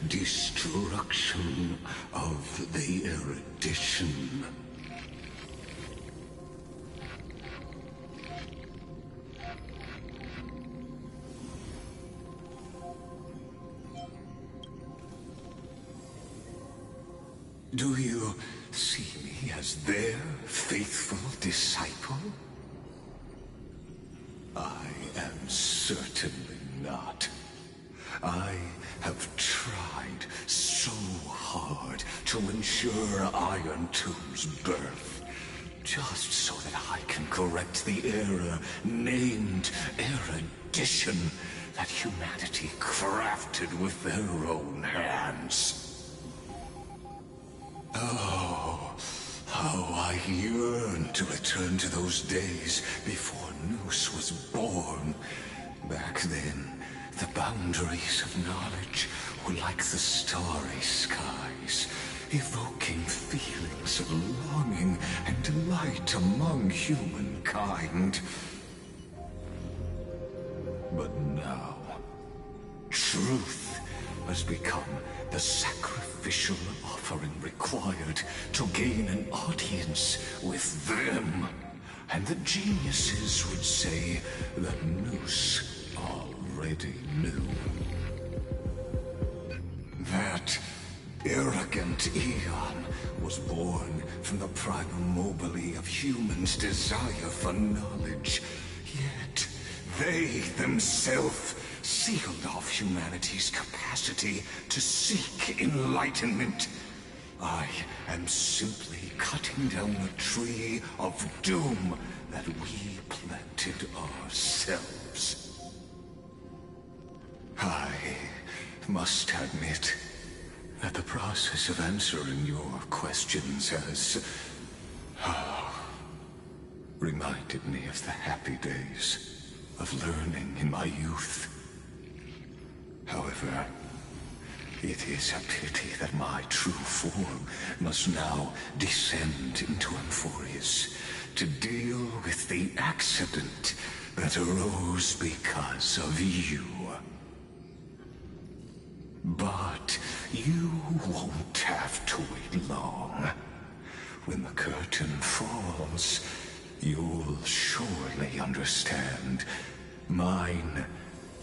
S5: destruction of the erudition. Do you see me as their faithful disciple? I am certainly not. I have tried so hard to ensure Iron Tomb's birth, just so that I can correct the error named erudition that humanity crafted with their own hands. Oh, how I yearn to return to those days before Noose was born. Back then, the boundaries of knowledge were like the starry skies, evoking feelings of longing and delight among humankind. But now, truth has become the sacrificial offering required to gain an audience with them. And the geniuses would say that Noose already knew. That arrogant Eon was born from the primal mobile of humans' desire for knowledge. Yet, they themselves sealed off humanity's capacity to seek enlightenment. I am simply cutting down a tree of doom that we planted ourselves. I must admit that the process of answering your questions has reminded me of the happy days of learning in my youth. However, it is a pity that my true form must now descend into Amphorius to deal with the accident that arose because of you. But you won't have to wait long. When the curtain falls, you'll surely understand mine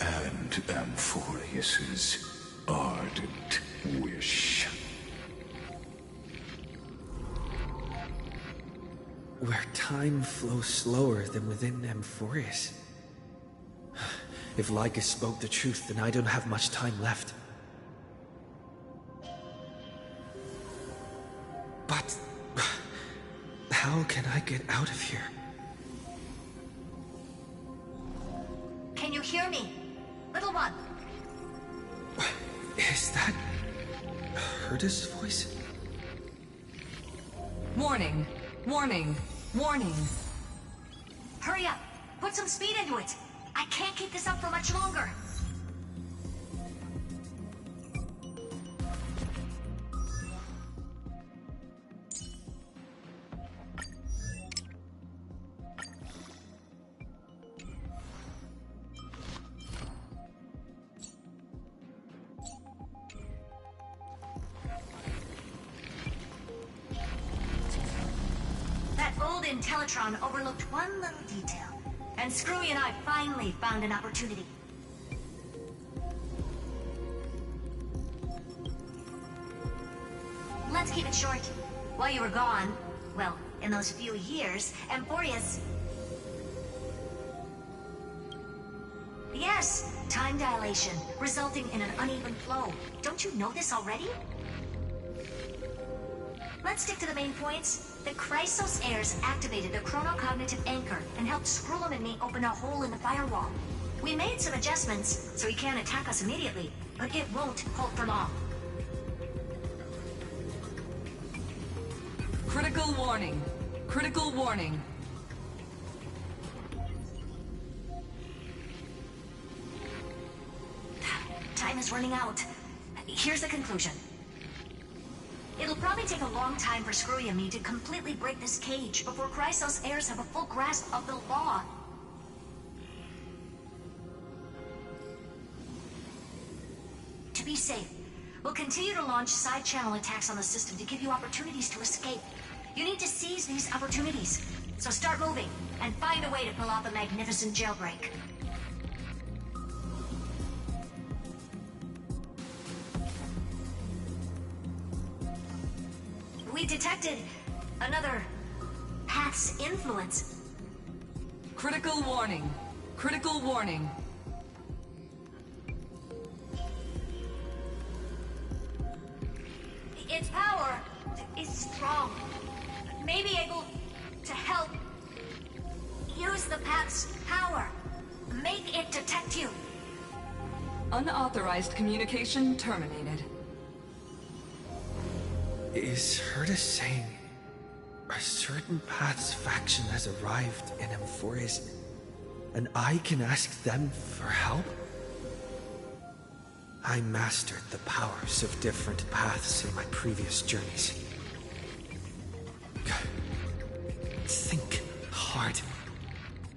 S5: and Amphorius's ardent wish.
S2: Where time flows slower than within Amphorius. If Lycus spoke the truth, then I don't have much time left. But how can I get out of here?
S4: Can you hear me? Little one.
S2: Is that Herda's voice?
S6: Warning. Warning. Warning.
S4: Hurry up. Put some speed into it. I can't keep this up for much longer. Intellitron overlooked one little detail, and Screwy and I finally found an opportunity. Let's keep it short. While you were gone, well, in those few years, Amphorius... Yes, time dilation, resulting in an uneven flow. Don't you know this already? Let's stick to the main points. The Chrysos heirs activated the chronocognitive anchor and helped Skrullum and me open a hole in the firewall. We made some adjustments, so he can't attack us immediately, but it won't hold for long.
S6: Critical warning. Critical warning.
S4: Time is running out. Here's the conclusion. It'll probably take a long time for Screwy and me to completely break this cage before Chrysos heirs have a full grasp of the law. To be safe, we'll continue to launch side-channel attacks on the system to give you opportunities to escape. You need to seize these opportunities. So start moving, and find a way to pull off a magnificent jailbreak. We detected another path's influence.
S6: Critical warning. Critical warning.
S4: Its power is strong. May be able to help. Use the path's power. Make it detect you.
S6: Unauthorized communication terminated.
S2: Is Herta saying a certain path's faction has arrived in Amphorius, and I can ask them for help? I mastered the powers of different paths in my previous journeys. Think hard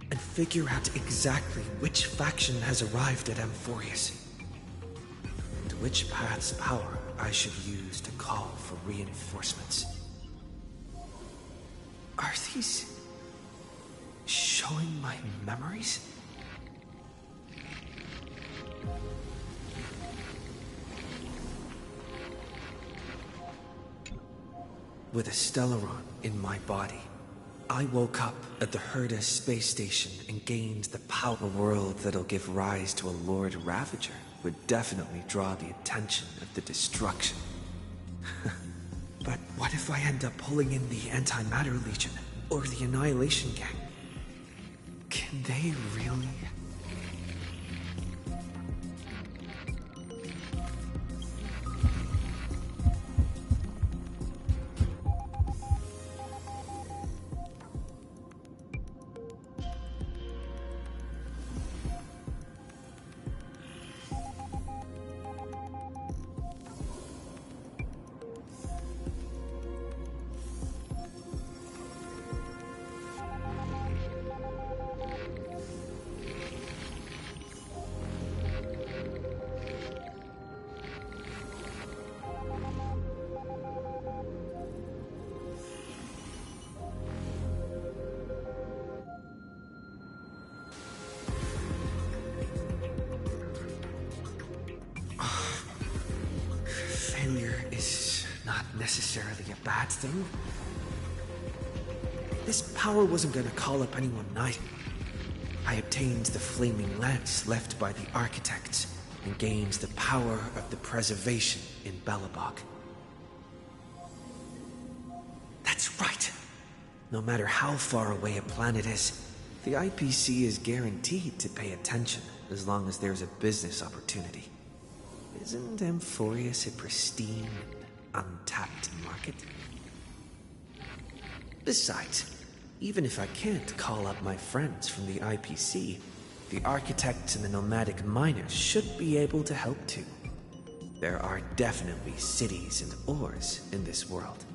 S2: and figure out exactly which faction has arrived at Amphorius, and which path's power I should use to call for reinforcements. Are these showing my memories? With a Stellaron in my body, I woke up at the Herta space station and gained the power world that'll give rise to a Lord Ravager would definitely draw the attention of the destruction. But what if I end up pulling in the Antimatter Legion or the Annihilation Gang? Can they really... Failure is not necessarily a bad thing. This power wasn't gonna call up anyone nice. I obtained the flaming lance left by the architects and gained the power of the preservation in Belobog. That's right. No matter how far away a planet is, the IPC is guaranteed to pay attention as long as there's a business opportunity. Isn't Amphorius a pristine, untapped market? Besides, even if I can't call up my friends from the IPC, the architects and the nomadic miners should be able to help too. There are definitely cities and ores in this world.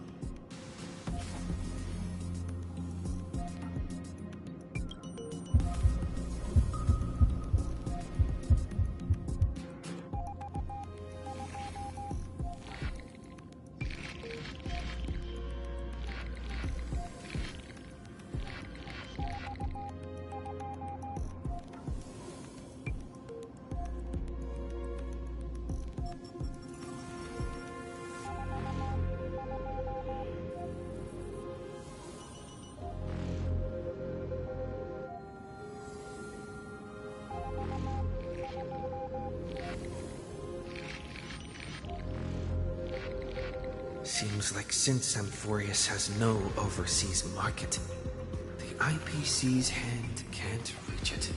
S2: Seems like since Amphorius has no overseas market, the IPC's hand can't reach it.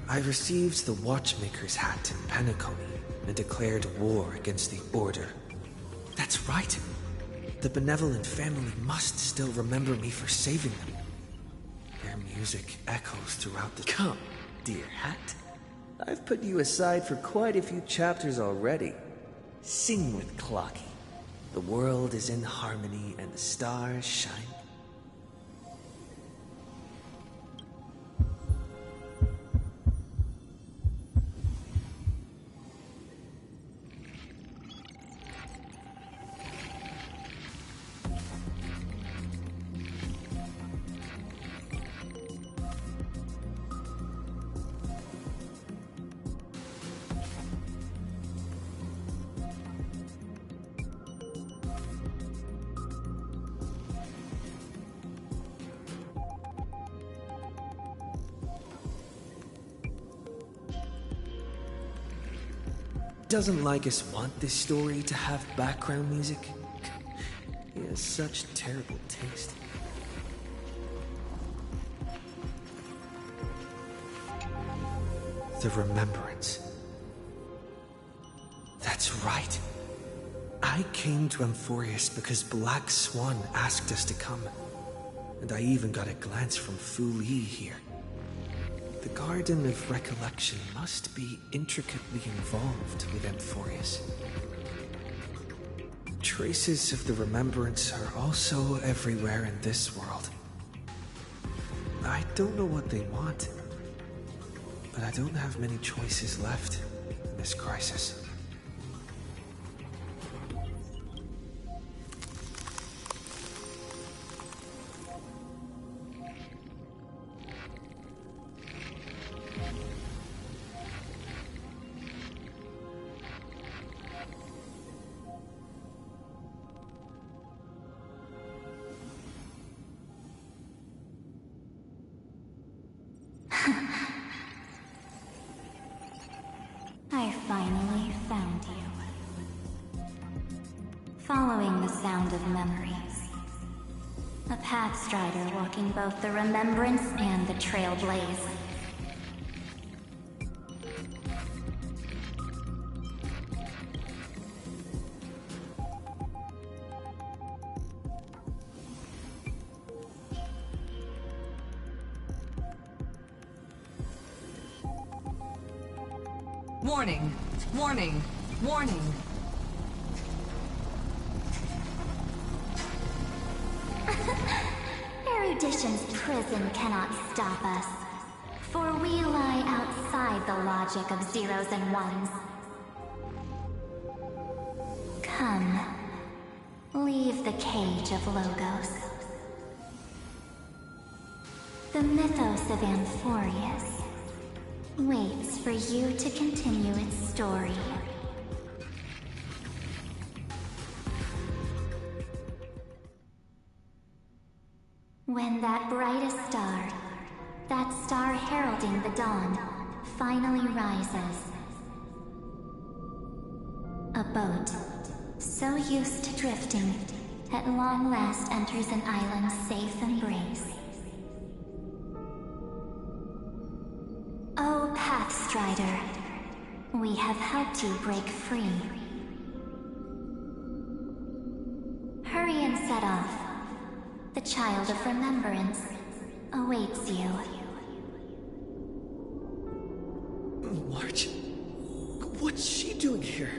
S2: I received the Watchmaker's hat in Penacony and declared war against the Order. That's right. The benevolent family must still remember me for saving them. Their music echoes throughout the...
S8: Come, dear hat. I've put you aside for quite a few chapters already. Sing with Clocky. The world is in harmony and the stars shine.
S2: Doesn't Lycus want this story to have background music? He has such terrible taste. The Remembrance. That's right. I came to Amphorius because Black Swan asked us to come. And I even got a glance from Fu Li here. The Garden of Recollection must be intricately involved with Amphorius. Traces of the Remembrance are also everywhere in this world. I don't know what they want, but I don't have many choices left in this crisis.
S22: I finally found you. Following the sound of memories. A pathstrider walking both the Remembrance and the Trailblaze.
S6: Warning! Warning! Warning!
S22: Erudition's prison cannot stop us, for we lie outside the logic of zeros and ones. Come, leave the cage of Logos. The mythos of Amphorius waits for you to continue its story. When that brightest star, that star heralding the dawn, finally rises, a boat, so used to drifting, at long last enters an island's safe embrace. Oh, Pathstrider, we have helped you break free. Hurry and set off. The Child of Remembrance awaits you.
S8: March? What's she doing here?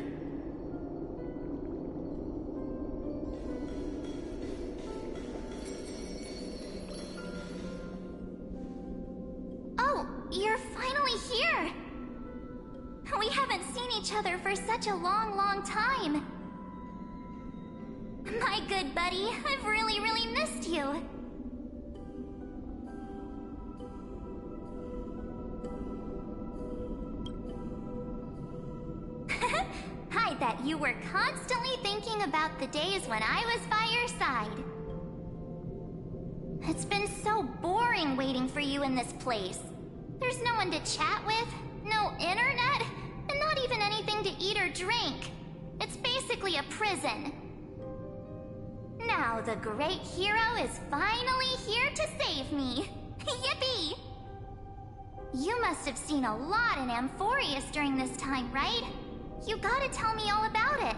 S22: Oh, you're finally here! We haven't seen each other for such a long, long time. My good buddy, I've really missed you. I bet you were constantly thinking about the days when I was by your side. It's been so boring waiting for you in this place. There's no one to chat with, no internet, and not even anything to eat or drink. It's basically a prison. Now the great hero is finally here to save me. Yippee! You must have seen a lot in Amphorius during this time, right? You gotta tell me all about it.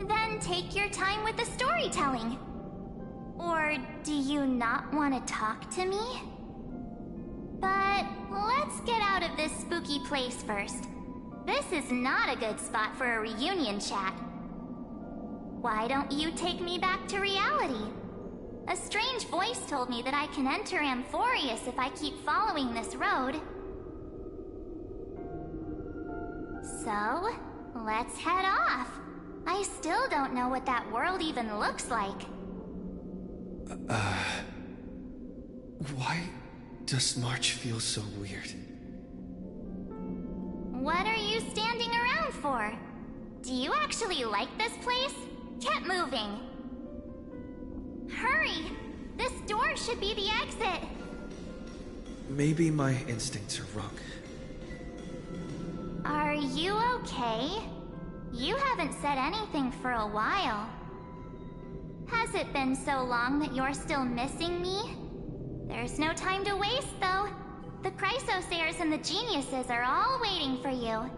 S22: Then take your time with the storytelling. Or do you not want to talk to me? But let's get out of this spooky place first. This is not a good spot for a reunion chat. Why don't you take me back to reality? A strange voice told me that I can enter Amphorius if I keep following this road. So, let's head off. I still don't know what that world even looks like.
S2: Why does March feel so weird?
S22: What are you standing around for? Do you actually like this place? Get moving. Hurry! This door should be the exit.
S2: Maybe my instincts are wrong.
S22: Are you okay? You haven't said anything for a while. Has it been so long that you're still missing me? There's no time to waste, though. The Chrysosayers and the Geniuses are all waiting for you.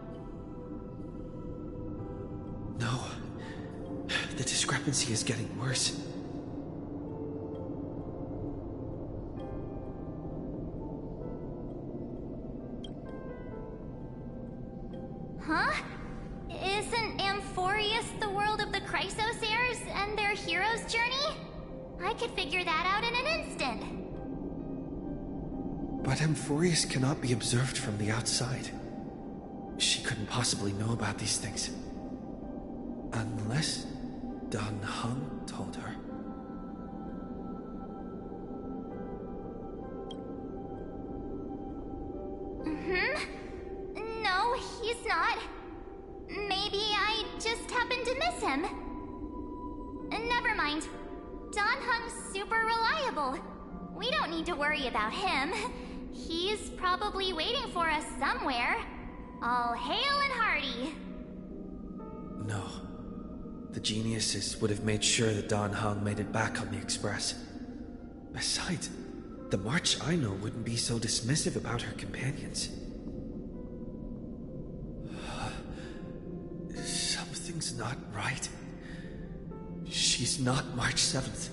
S2: No. The discrepancy is getting worse.
S22: Huh? Isn't Amphorius the world of the Chrysosayers and their hero's journey? I could figure that out in an instant.
S2: But Amphorius cannot be observed from the outside. She couldn't possibly know about these things. Unless Dan Heng told her.
S22: No, he's not. Maybe I just happened to miss him. Never mind. Dan Heng's super reliable. We don't need to worry about him. He's probably waiting for us somewhere. All hail and hearty.
S2: No. The Geniuses would have made sure that Dan Heng made it back on the Express. Besides, the March I know wouldn't be so dismissive about her companions. Something's not right. She's not March 7th.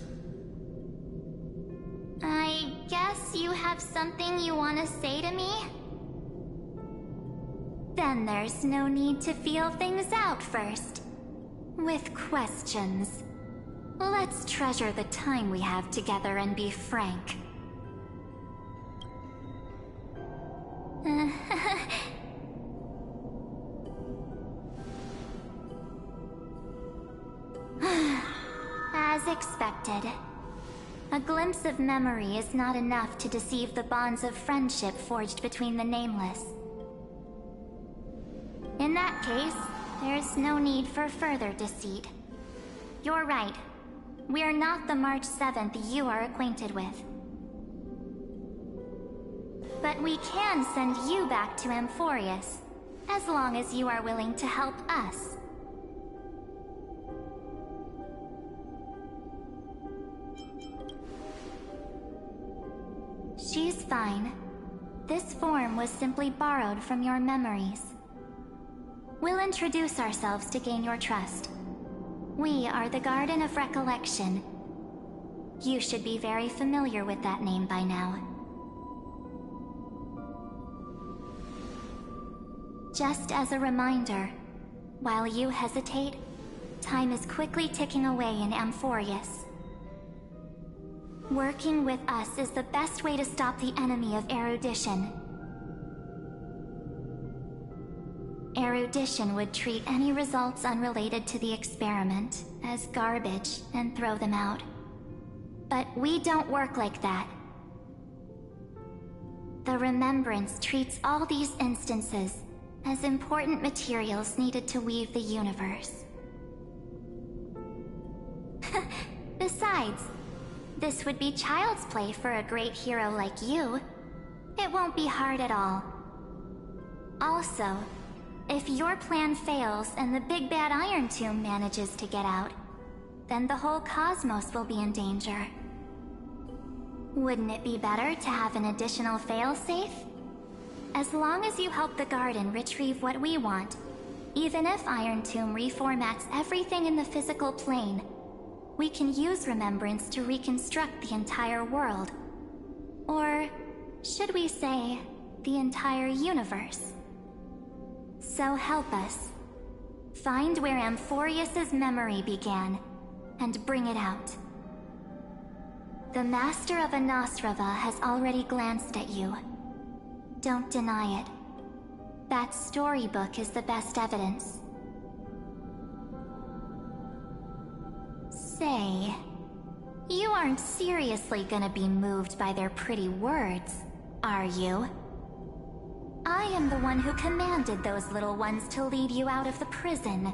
S22: I guess you have something you want to say to me? Then there's no need to feel things out first. With questions. Let's treasure the time we have together and be frank. As expected. A glimpse of memory is not enough to deceive the bonds of friendship forged between the Nameless. In that case, there's no need for further deceit. You're right. We're not the March 7th you are acquainted with. But we can send you back to Amphorius, as long as you are willing to help us. She's fine. This form was simply borrowed from your memories. We'll introduce ourselves to gain your trust. We are the Garden of Recollection. You should be very familiar with that name by now. Just as a reminder, while you hesitate, time is quickly ticking away in Amphorius. Working with us is the best way to stop the enemy of erudition. Erudition would treat any results unrelated to the experiment as garbage and throw them out. But we don't work like that. The Remembrance treats all these instances as important materials needed to weave the universe. Besides, this would be child's play for a great hero like you. It won't be hard at all. Also, if your plan fails and the big bad Iron Tomb manages to get out, then the whole cosmos will be in danger. Wouldn't it be better to have an additional failsafe? As long as you help the Garden retrieve what we want, even if Iron Tomb reformats everything in the physical plane, we can use Remembrance to reconstruct the entire world. Or should we say, the entire universe? So help us. Find where Amphorius's memory began, and bring it out. The Master of Anasrava has already glanced at you. Don't deny it. That storybook is the best evidence. Say, you aren't seriously gonna be moved by their pretty words, are you? I am the one who commanded those little ones to lead you out of the prison.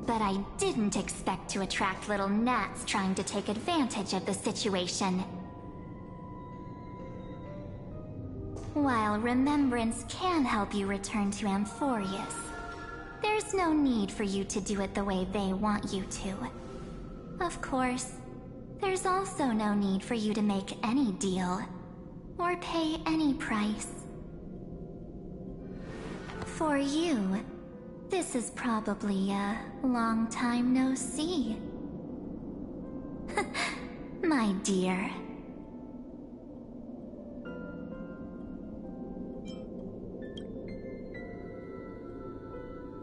S22: But I didn't expect to attract little gnats trying to take advantage of the situation. While Remembrance can help you return to Amphorius, there's no need for you to do it the way they want you to. Of course, there's also no need for you to make any deal, or pay any price. For you, this is probably a long time no see. My dear.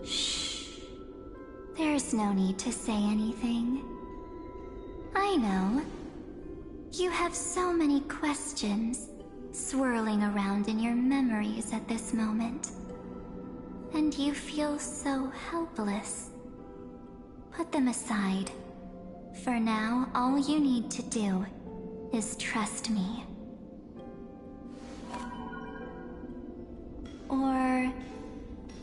S22: Shh. There's no need to say anything. I know. You have so many questions swirling around in your memories at this moment. And you feel so helpless. Put them aside. For now, all you need to do is trust me. Or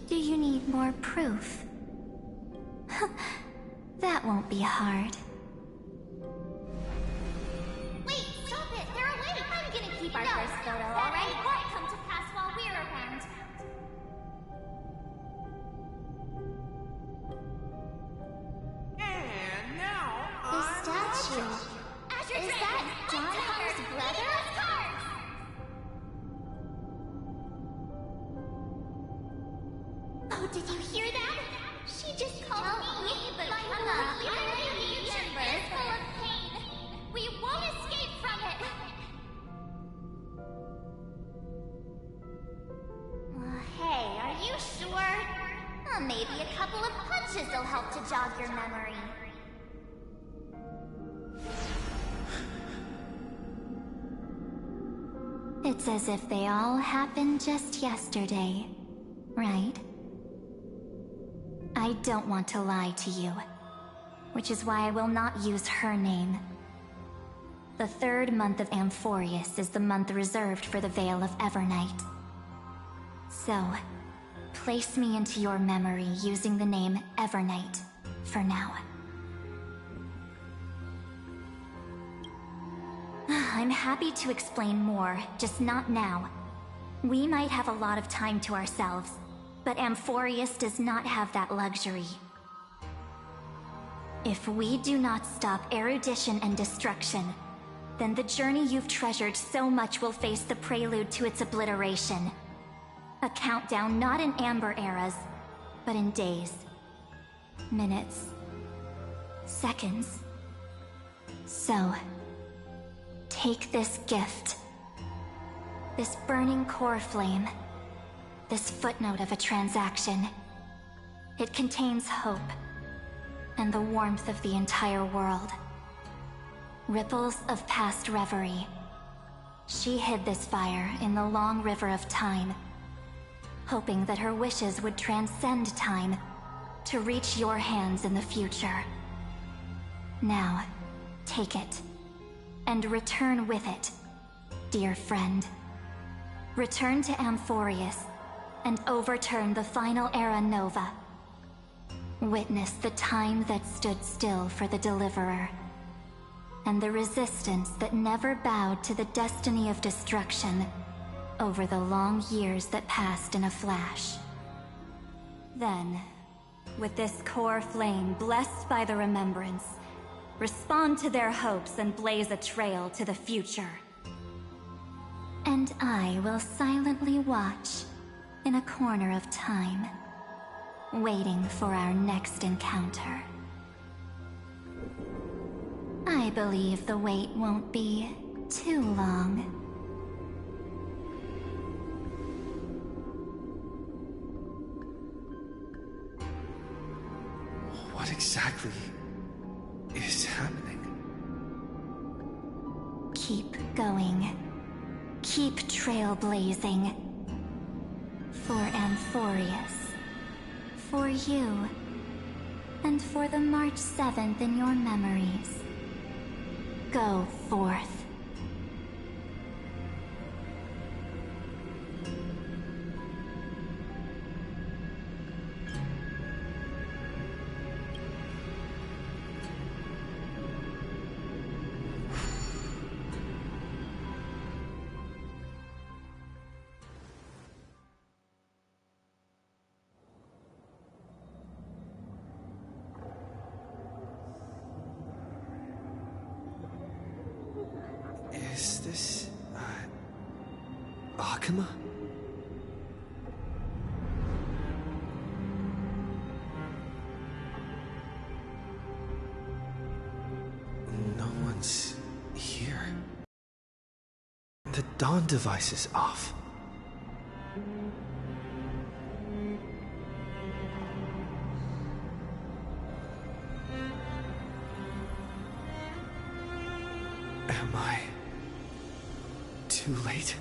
S22: do you need more proof? That won't be hard. Wait, stop it! They're awake! I'm gonna keep our first photo, alright? Won't come to pass while we're around.
S2: And now,
S14: The statue. Is that John Hunter's brother? Oh, did you hear that? She just called me, but my whole universe is full of pain. We won't escape from it. Hey, are you sure? Maybe a couple of punches will help to jog your memory.
S1: It's as if they all happened just yesterday, right? I don't want to lie to you, which is why I will not use her name. The third month of Amphorius is the month reserved for the Veil of Evernight. So, place me into your memory using the name Evernight for now. I'm happy to explain more, just not now. We might have a lot of time to ourselves, but Amphorius does not have that luxury. If we do not stop erudition and destruction, then the journey you've treasured so much will face the prelude to its obliteration. A countdown not in Amber eras, but in days, minutes, seconds. So, take this gift. This burning core flame. This footnote of a transaction. It contains hope, and the warmth of the entire world. Ripples of past reverie. She hid this fire in the long river of time, hoping that her wishes would transcend time to reach your hands in the future. Now, take it, and return with it, dear friend. Return to Amphorius, and overturn the final era Nova. Witness the time that stood still for the Deliverer, and the resistance that never bowed to the destiny of destruction
S19: over the long years that passed in a flash. Then, with this core flame blessed by the remembrance, respond to their hopes and blaze a trail to the future.
S22: And I will silently watch in a corner of time, waiting for our next encounter. I believe the wait won't be too long.
S2: What exactly is happening?
S22: Keep going. Keep trailblazing. For Amphorius. For you. And for the March 7th in your memories. Go forth.
S2: Is this... Akuma? No one's here. The dawn device is off. Am I too late?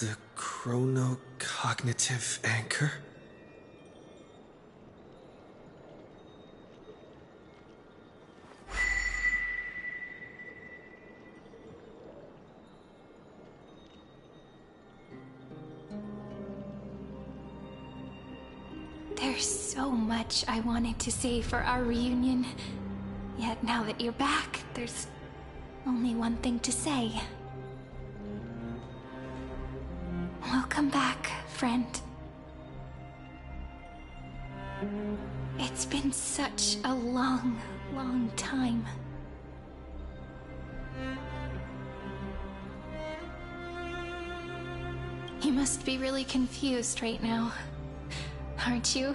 S2: The chronocognitive anchor?
S1: There's so much I wanted to say for our reunion. Yet now that you're back, there's only one thing to say. Welcome back, friend. It's been such a long, long time. You must be really confused right now, aren't you?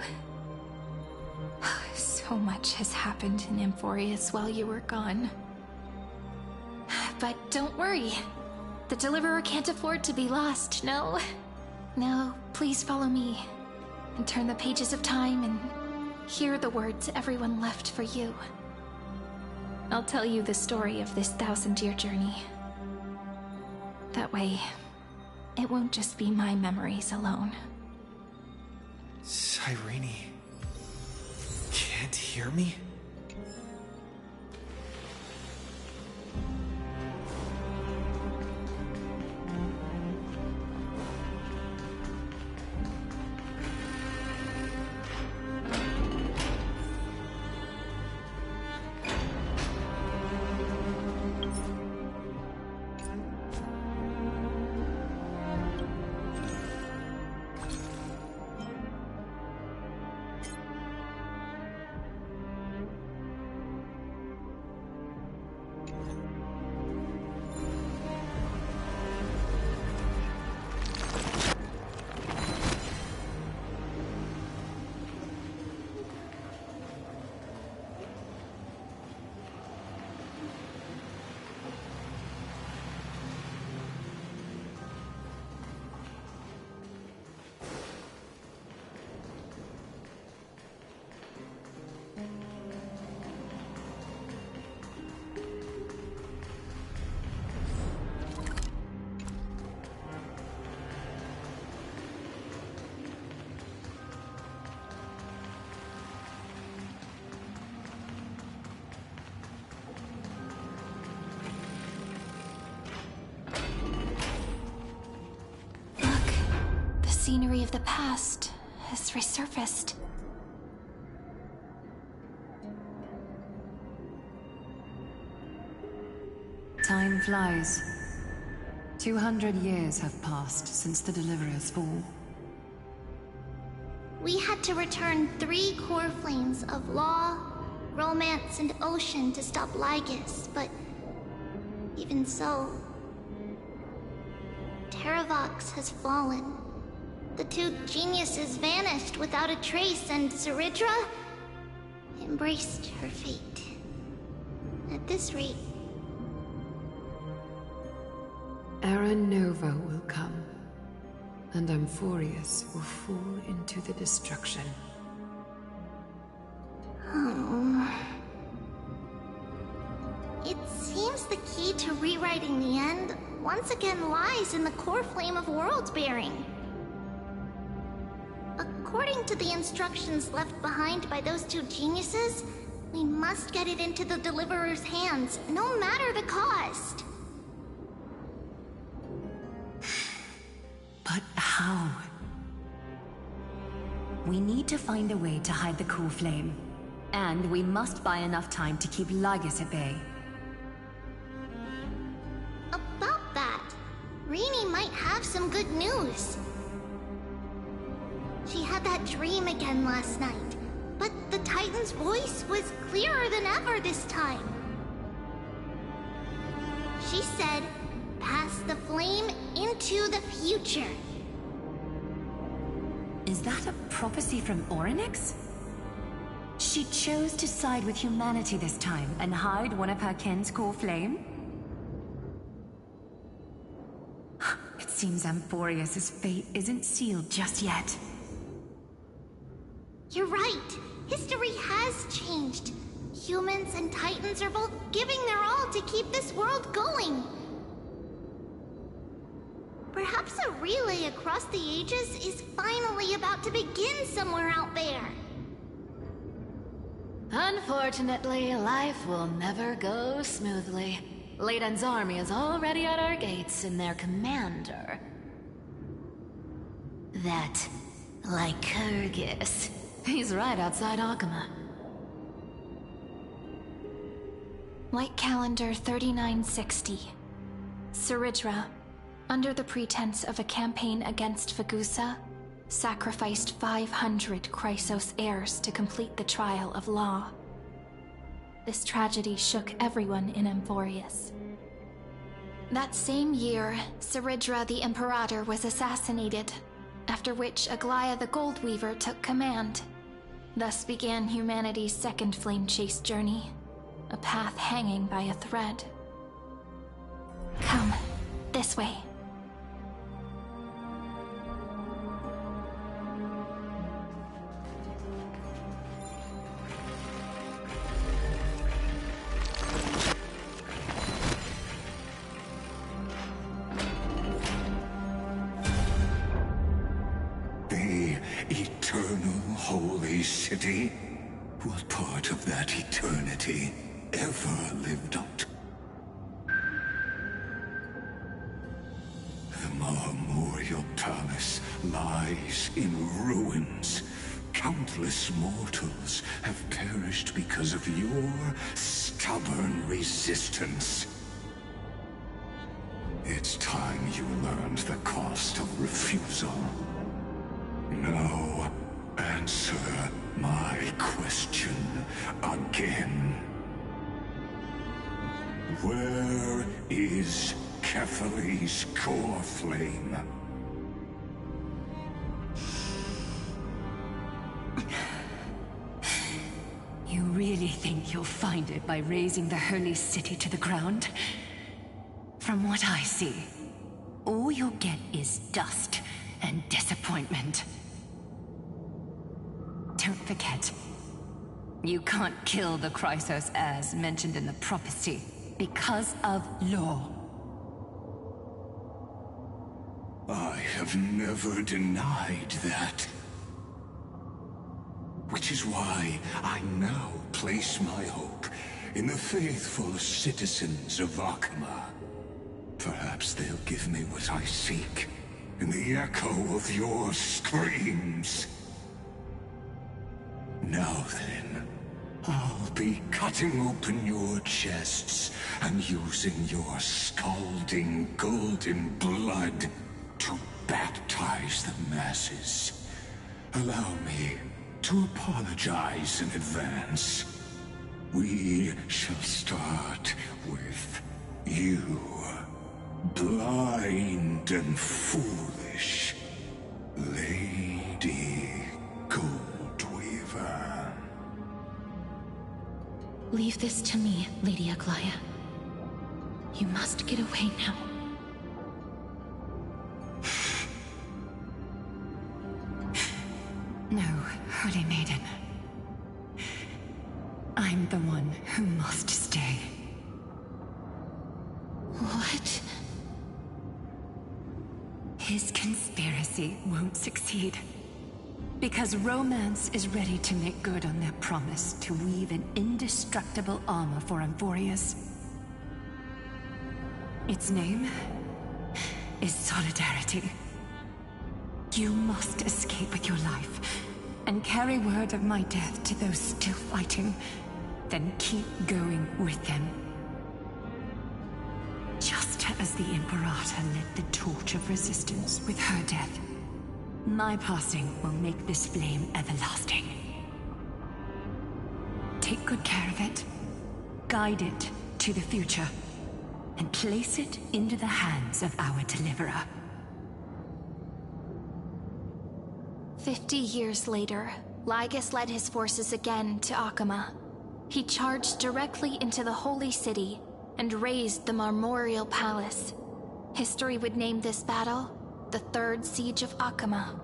S1: So much has happened in Amphorius while you were gone. But don't worry. The Deliverer can't afford to be lost, no? No, please follow me. And turn the pages of time and hear the words everyone left for you. I'll tell you the story of this 1,000-year journey. That way, it won't just be my memories alone.
S2: Cyrene. can't hear me?
S1: Scenery of the past has resurfaced.
S15: Time flies. 200 years have passed since the Deliverer's fall.
S14: We had to return 3 core flames of law, romance, and ocean to stop Lygus, but even so, Terravox has fallen. The 2 geniuses vanished without a trace, and Ceridra embraced her fate. At this rate...
S15: Era Nova will come, and Amphorius will fall into the destruction.
S14: Oh. It seems the key to rewriting the end once again lies in the core flame of world-bearing. According to the instructions left behind by those 2 geniuses, we must get it into the Deliverer's hands, no matter the cost.
S15: But how? We need to find a way to hide the core flame. And we must buy enough time to keep Lygus at bay.
S14: About that, Rini might have some good news. She had that dream again last night, but the Titan's voice was clearer than ever this time. She said, "Pass the flame into the future."
S15: Is that a prophecy from Orynyx? She chose to side with humanity this time and hide one of her kin's core flame? It seems Amphorius' fate isn't sealed just yet.
S14: You're right. History has changed. Humans and Titans are both giving their all to keep this world going. Perhaps a relay across the ages is finally about to begin somewhere out there.
S17: Unfortunately, life will never go smoothly. Leiden's army is already at our gates, and their commander... that Lycurgus. He's right outside Akama.
S1: Light calendar 3960. Ceridra, under the pretense of a campaign against Fagusa, sacrificed 500 Chrysos heirs to complete the trial of law. This tragedy shook everyone in Amphorius. That same year, Ceridra the Imperator was assassinated, after which Aglaia the Goldweaver took command. Thus began humanity's second flame chase journey, a path hanging by a thread. Come, this way.
S5: The eternal holy city? What part of that eternity ever lived up to. The Marmorial Palace lies in ruins. Countless mortals have perished because of your stubborn resistance. It's time you learned the cost of refusal. Now, answer my question again. Where is Ketheri's core flame?
S15: You really think you'll find it by razing the holy city to the ground? From what I see, all you'll get is dust and disappointment. Don't forget, you can't kill the Chrysos heirs mentioned in the prophecy because of law.
S5: I have never denied that. Which is why I now place my hope in the faithful citizens of Akama. Perhaps they'll give me what I seek in the echo of your screams. Now then, I'll be cutting open your chests and using your scalding golden blood to baptize the masses. Allow me to apologize in advance. We shall start with you, blind and foolish Lady Goldweaver.
S1: Leave this to me, Lady Aglaya. You must get away now.
S15: No, Holy Maiden. I'm the one who must stay.
S1: What?
S15: His conspiracy won't succeed. Because Romance is ready to make good on their promise to weave an indestructible armor for Amphorius. Its name is Solidarity. You must escape with your life, and carry word of my death to those still fighting, then keep going with them. Just as the Imperator lit the torch of resistance with her death, my passing will make this flame everlasting. Take good care of it, guide it to the future, and place it into the hands of our deliverer.
S1: 50 years later, Lygus led his forces again to Akama. He charged directly into the Holy City and razed the Marmorial Palace. History would name this battle the Third Siege of Akama.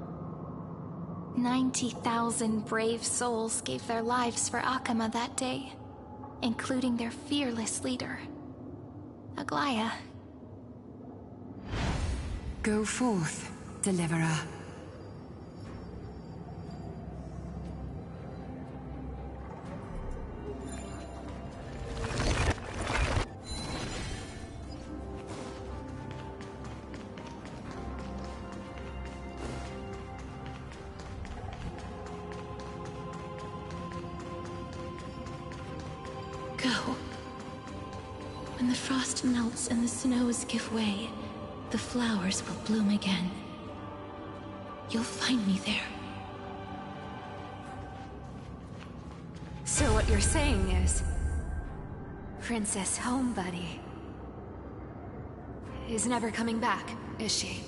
S1: 90,000 brave souls gave their lives for Akama that day, including their fearless leader, Aglaya.
S15: Go forth, Deliverer.
S1: Go. When the frost melts and the snows give way, the flowers will bloom again. You'll find me there.
S15: So what you're saying is, Princess Homebuddy is never coming back, is she?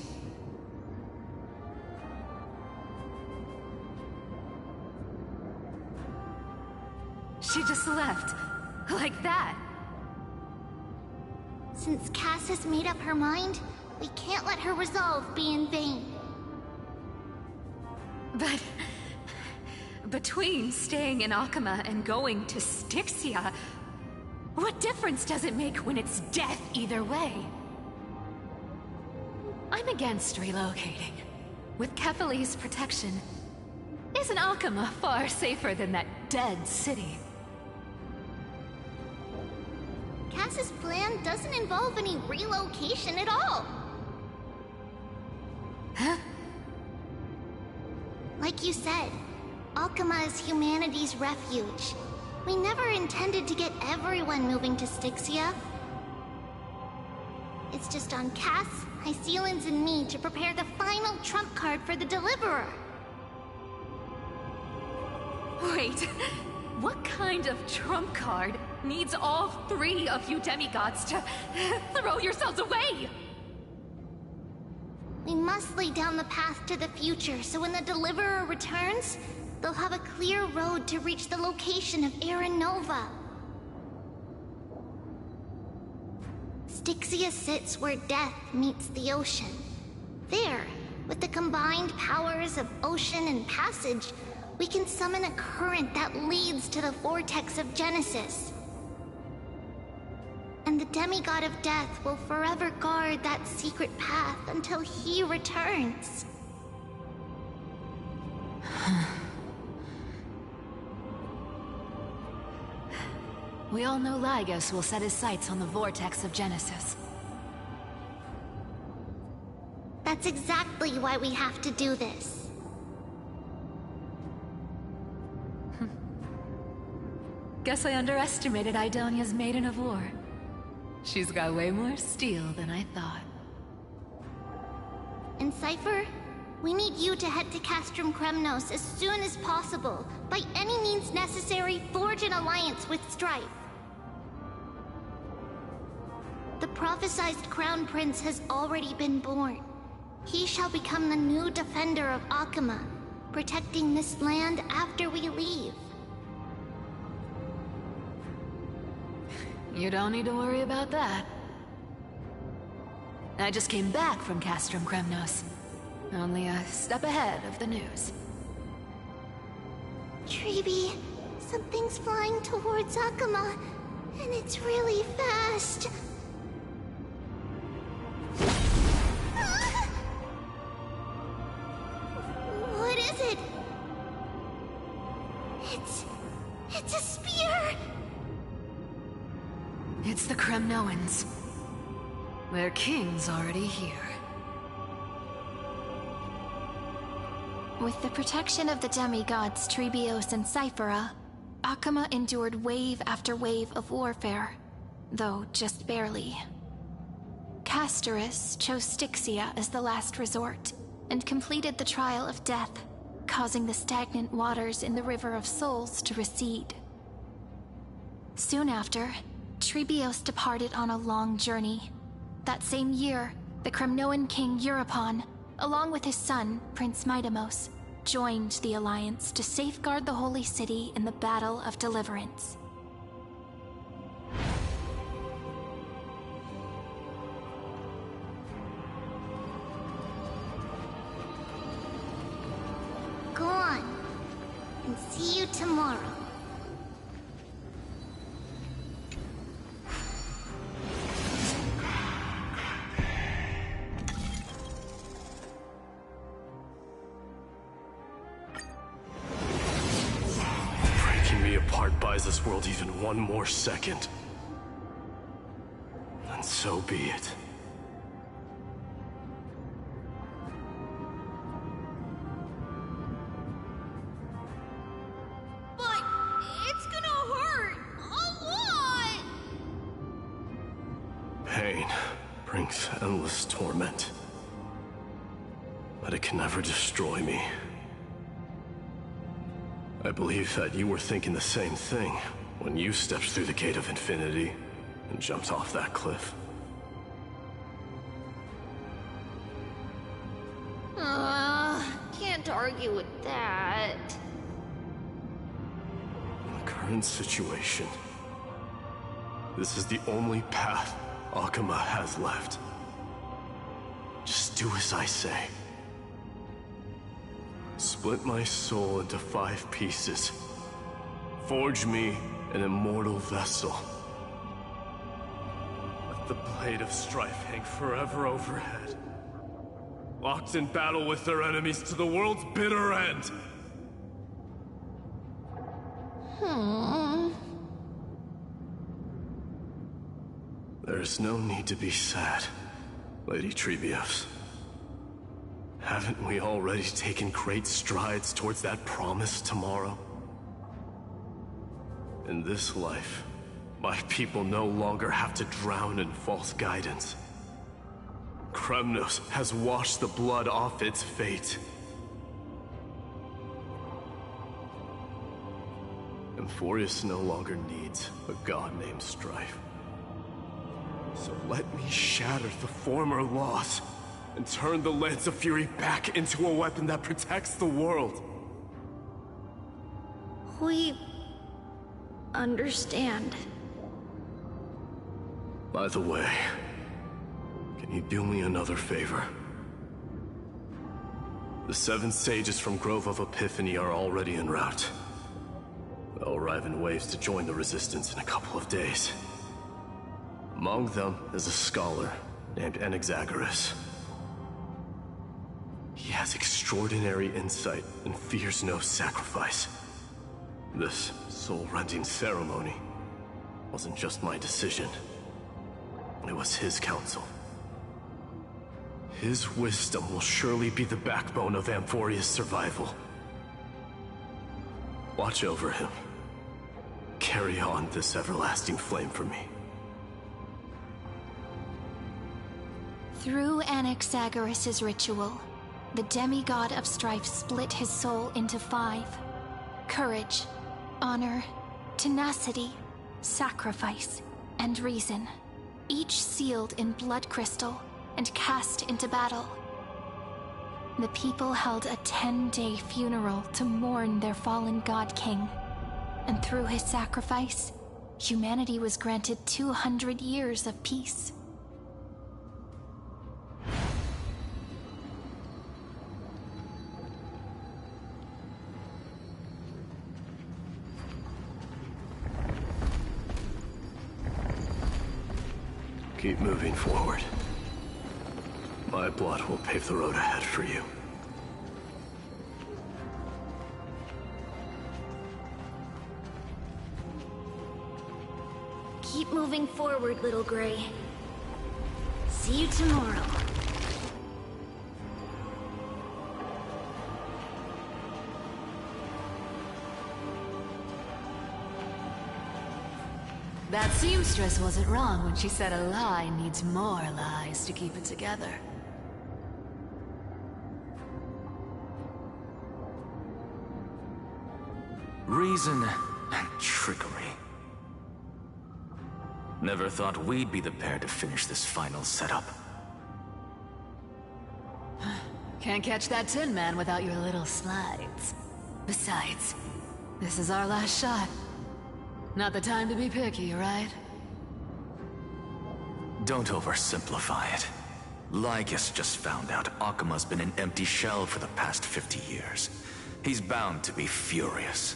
S15: She just left. Like that.
S14: Since Cass has made up her mind, we can't let her resolve be in vain.
S15: But between staying in Akama and going to Styxia, what difference does it make when it's death either way? I'm against relocating. With Ketheri's protection, isn't Akama far safer than that dead city?
S14: Alkimos' plan doesn't involve any relocation at all.
S17: Huh?
S14: Like you said, Alkima is humanity's refuge. We never intended to get everyone moving to Styxia. It's just on Cass, Hycelans, and me to prepare the final trump card for the Deliverer.
S17: Wait, what kind of trump card needs all three of you demigods to throw yourselves away?
S14: We must lay down the path to the future, so when the Deliverer returns, they'll have a clear road to reach the location of Aaron Nova. Styxia sits where death meets the ocean. There, with the combined powers of ocean and passage, we can summon a current that leads to the vortex of Genesis. And the demigod of death will forever guard that secret path until he returns.
S17: We all know Lygos will set his sights on the vortex of Genesis.
S14: That's exactly why we have to do this.
S17: Guess I underestimated Idonia's Maiden of War. She's got way more steel than I thought.
S14: And Cypher, we need you to head to Castrum Kremnos as soon as possible. By any means necessary, forge an alliance with Strife. The prophesized Crown Prince has already been born. He shall become the new defender of Alkima, protecting this land after we leave.
S17: You don't need to worry about that. I just came back from Castrum Kremnos. Only a step ahead of the news.
S14: Treeby, something's flying towards Alkima, and it's really fast. What is it? It's a spear!
S17: It's the Kremnoans. Their king's already here.
S1: With the protection of the demigods Trebios and Cyphera, Akama endured wave after wave of warfare, though just barely. Castorus chose Styxia as the last resort, and completed the trial of death, causing the stagnant waters in the River of Souls to recede. Soon after, Trebios departed on a long journey. That same year, the Kremnoan king Euripon, along with his son, Prince Midamos, joined the Alliance to safeguard the Holy City in the Battle of Deliverance.
S14: Go on, and see you tomorrow.
S18: Buys this world even one more second. And so be it.
S14: But it's gonna hurt a lot!
S18: Pain brings endless torment. But it can never destroy me. I believe that you were thinking the same thing when you stepped through the Gate of Infinity and jumped off that cliff.
S14: Can't argue with that.
S18: In the current situation, this is the only path Akama has left. Just do as I say. Split my soul into 5 pieces. Forge me an immortal vessel. Let the blade of strife hang forever overhead. Locked in battle with their enemies to the world's bitter end. There's no need to be sad, Lady Treebeos. Haven't we already taken great strides towards that promise tomorrow? In this life, my people no longer have to drown in false guidance. Kremnos has washed the blood off its fate. Amphorius no longer needs a god named Strife. So let me shatter the former laws and turn the Lance of Fury back into a weapon that protects the world.
S14: We understand.
S18: By the way, can you do me another favor? The 7 sages from Grove of Epiphany are already en route. They'll arrive in waves to join the Resistance in a couple of days. Among them is a scholar named Anaxagoras. He has extraordinary insight and fears no sacrifice. This soul-rending ceremony wasn't just my decision. It was his counsel. His wisdom will surely be the backbone of Amphoria's survival. Watch over him. Carry on this everlasting flame for me.
S1: Through Anaxagoras' ritual, the demigod of strife split his soul into 5. Courage, honor, tenacity, sacrifice, and reason. Each sealed in blood crystal and cast into battle. The people held a 10-day funeral to mourn their fallen god king. And through his sacrifice, humanity was granted 200 years of peace.
S18: Keep moving forward. My blood will pave the road ahead for you.
S14: Keep moving forward, little Gray. See you tomorrow.
S17: That seamstress wasn't wrong when she said a lie needs more lies to keep it together.
S13: Reason and trickery. Never thought we'd be the pair to finish this final setup.
S17: Can't catch that Tin Man without your little slides. Besides, this is our last shot. Not the time to be picky, right?
S13: Don't oversimplify it. Lygus just found out Akuma's been an empty shell for the past 50 years. He's bound to be furious.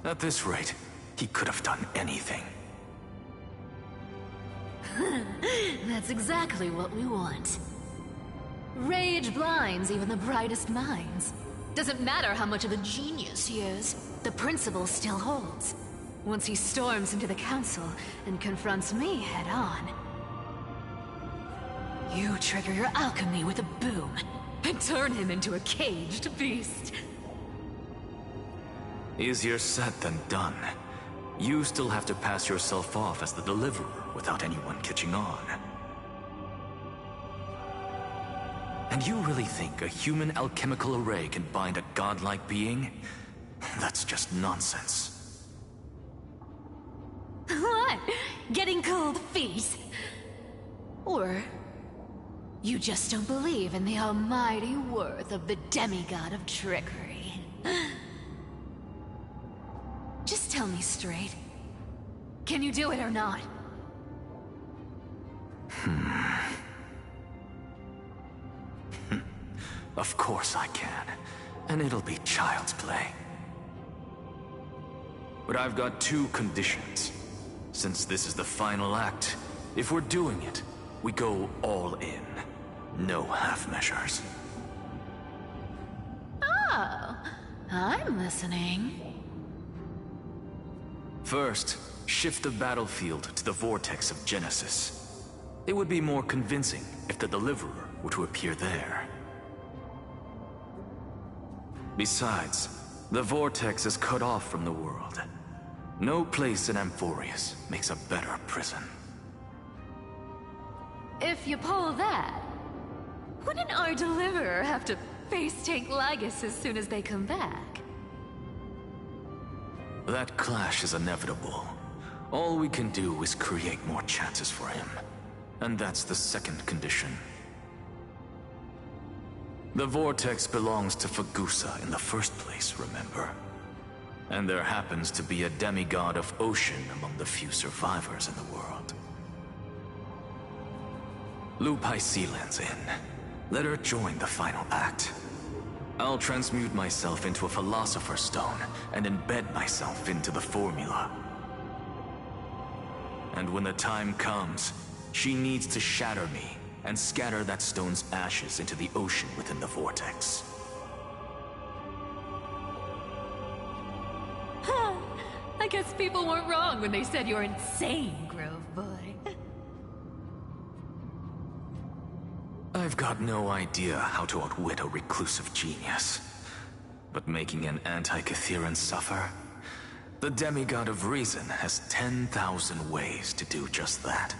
S13: At this rate, he could have done anything.
S17: That's exactly what we want. Rage blinds even the brightest minds. Doesn't matter how much of a genius he is, the principle still holds. Once he storms into the council and confronts me head-on. You trigger your alchemy with a boom and turn him into a caged beast.
S13: Easier said than done. You still have to pass yourself off as the deliverer without anyone catching on. And you really think a human alchemical array can bind a godlike being? That's just nonsense.
S17: What? Getting cold feet? Or you just don't believe in the almighty worth of the demigod of trickery? Just tell me straight. Can you do it or not?
S13: Of course I can. And it'll be child's play. But I've got 2 conditions. Since this is the final act, if we're doing it, we go all in. No half measures.
S17: Oh, I'm listening.
S13: First, shift the battlefield to the vortex of Genesis. It would be more convincing if the Deliverer were to appear there. Besides, the vortex is cut off from the world. No place in Amphorius makes a better prison.
S17: If you pull that, wouldn't our Deliverer have to face tank Lygus as soon as they come back?
S13: That clash is inevitable. All we can do is create more chances for him. And that's the second condition. The vortex belongs to Fagusa in the first place, remember? And there happens to be a demigod of ocean among the few survivors in the world. Loop Hysealand's in. Let her join the final act. I'll transmute myself into a Philosopher's Stone and embed myself into the formula. And when the time comes, she needs to shatter me and scatter that stone's ashes into the ocean within the vortex.
S17: I guess people weren't wrong when they said you're insane, Grove Boy.
S13: I've got no idea how to outwit a reclusive genius. But making an anti-Catheran suffer? The demigod of reason has 10,000 ways to do just that.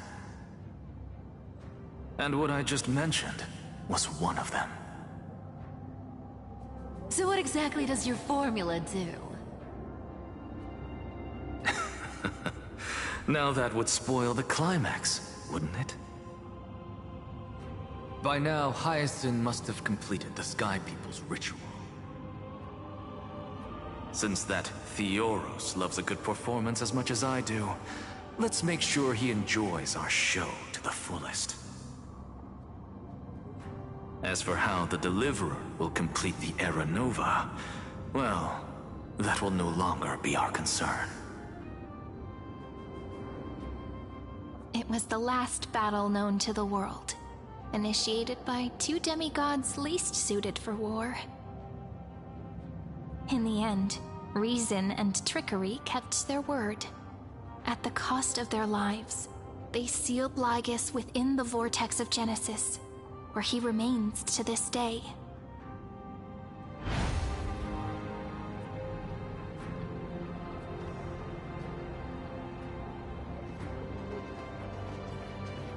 S13: And what I just mentioned was one of them.
S17: So what exactly does your formula do?
S13: Now that would spoil the climax, wouldn't it? By now, Hyacinth must have completed the Sky People's ritual. Since that Theoros loves a good performance as much as I do, let's make sure he enjoys our show to the fullest. As for how the Deliverer will complete the Era Nova, well, that will no longer be our concern.
S1: It was the last battle known to the world, initiated by two demigods least suited for war. In the end, reason and trickery kept their word. At the cost of their lives, they sealed Lygus within the vortex of Genesis, where he remains to this day.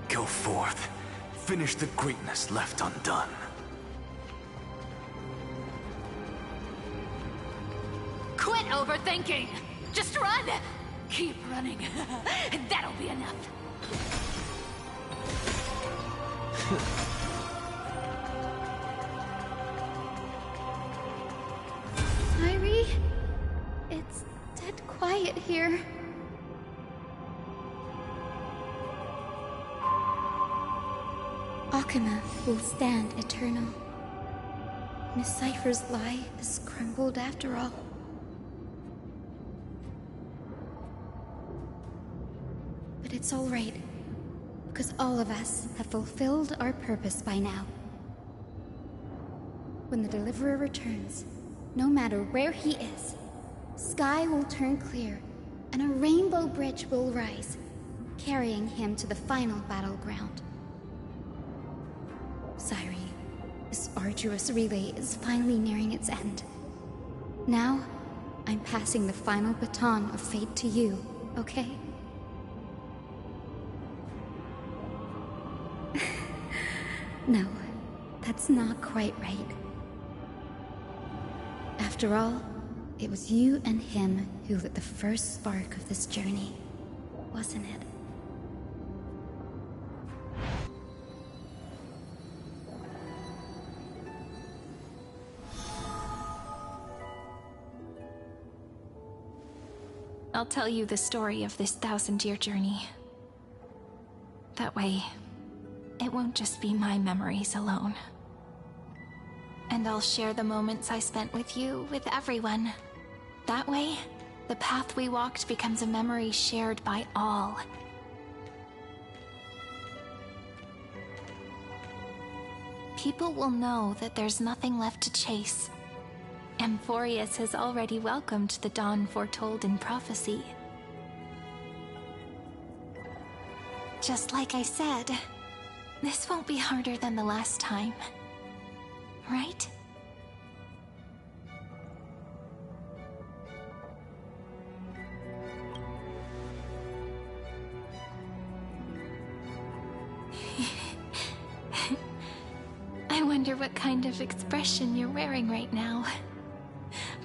S13: Go forth. Finish the greatness left undone.
S17: Quit overthinking! Just run! Keep running. That'll be enough.
S22: Irie? It's dead quiet here. Akuma will stand eternal. Miss Cypher's lie is crumbled after all. But it's all right, because all of us have fulfilled our purpose by now. When the Deliverer returns, no matter where he is, sky will turn clear, and a rainbow bridge will rise, carrying him to the final battleground. Cyree, this arduous relay is finally nearing its end. Now, I'm passing the final baton of fate to you, okay? No, that's not quite right. After all, it was you and him who lit the first spark of this journey, wasn't it?
S1: I'll tell you the story of this 1,000-year journey. That way, it won't just be my memories alone. And I'll share the moments I spent with you with everyone. That way, the path we walked becomes a memory shared by all. People will know that there's nothing left to chase. Amphorius has already welcomed the dawn foretold in prophecy. Just like I said, this won't be harder than the last time. Right? I wonder what kind of expression you're wearing right now.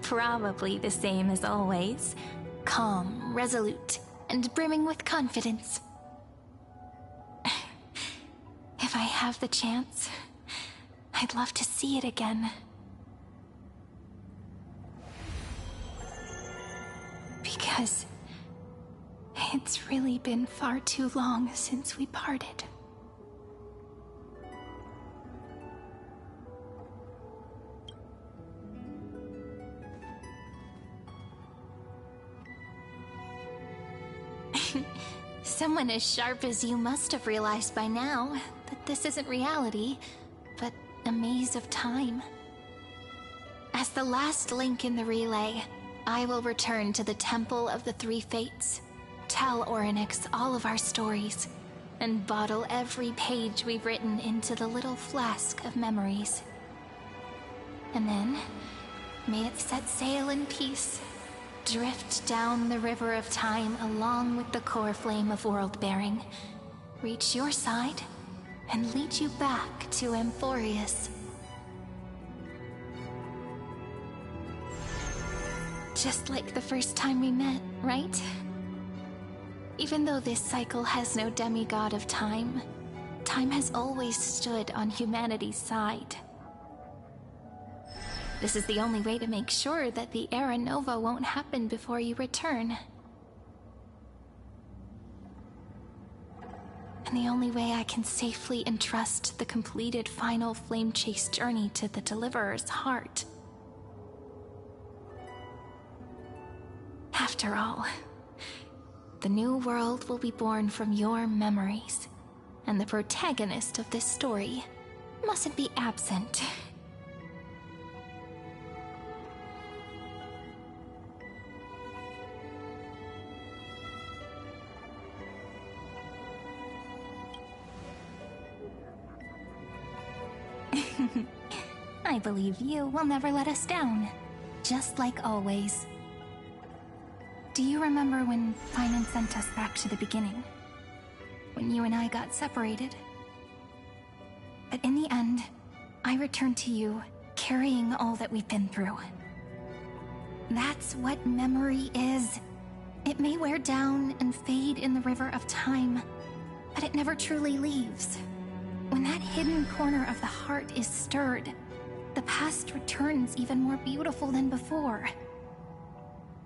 S1: Probably the same as always. Calm, resolute, and brimming with confidence. If I have the chance, I'd love to see it again. Because it's really been far too long since we parted. Someone as sharp as you must have realized by now that this isn't reality, but a maze of time. As the last link in the relay, I will return to the Temple of the Three Fates, tell Orynyx all of our stories, and bottle every page we've written into the little flask of memories. And then, may it set sail in peace, drift down the river of time along with the core flame of world-bearing, reach your side, and lead you back to Amphorius. Just like the first time we met, right? Even though this cycle has no demigod of time, time has always stood on humanity's side. This is the only way to make sure that the Era Nova won't happen before you return. And the only way I can safely entrust the completed final flame chase journey to the Deliverer's heart. After all, the new world will be born from your memories, and the protagonist of this story mustn't be absent. I believe you will never let us down, just like always. Do you remember when Finan sent us back to the beginning? When you and I got separated? But in the end, I returned to you, carrying all that we've been through. That's what memory is. It may wear down and fade in the river of time, but it never truly leaves. When that hidden corner of the heart is stirred, the past returns even more beautiful than before.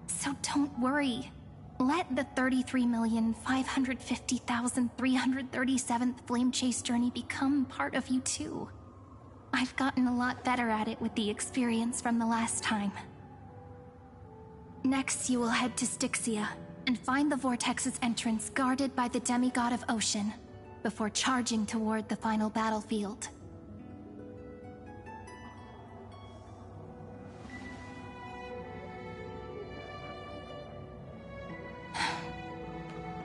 S1: So don't worry. Let the 33,550,337th Flame Chase journey become part of you too. I've gotten a lot better at it with the experience from the last time. Next, you will head to Styxia and find the Vortex's entrance guarded by the demigod of Ocean, before charging toward the final battlefield.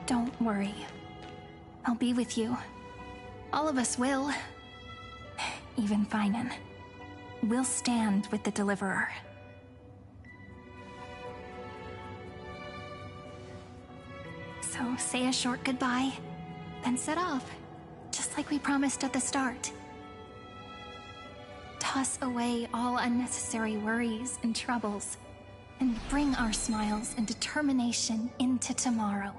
S1: Don't worry. I'll be with you. All of us will. Even Finan. We'll stand with the Deliverer. So say a short goodbye, then set off, just like we promised at the start. Toss away all unnecessary worries and troubles, and bring our smiles and determination into tomorrow.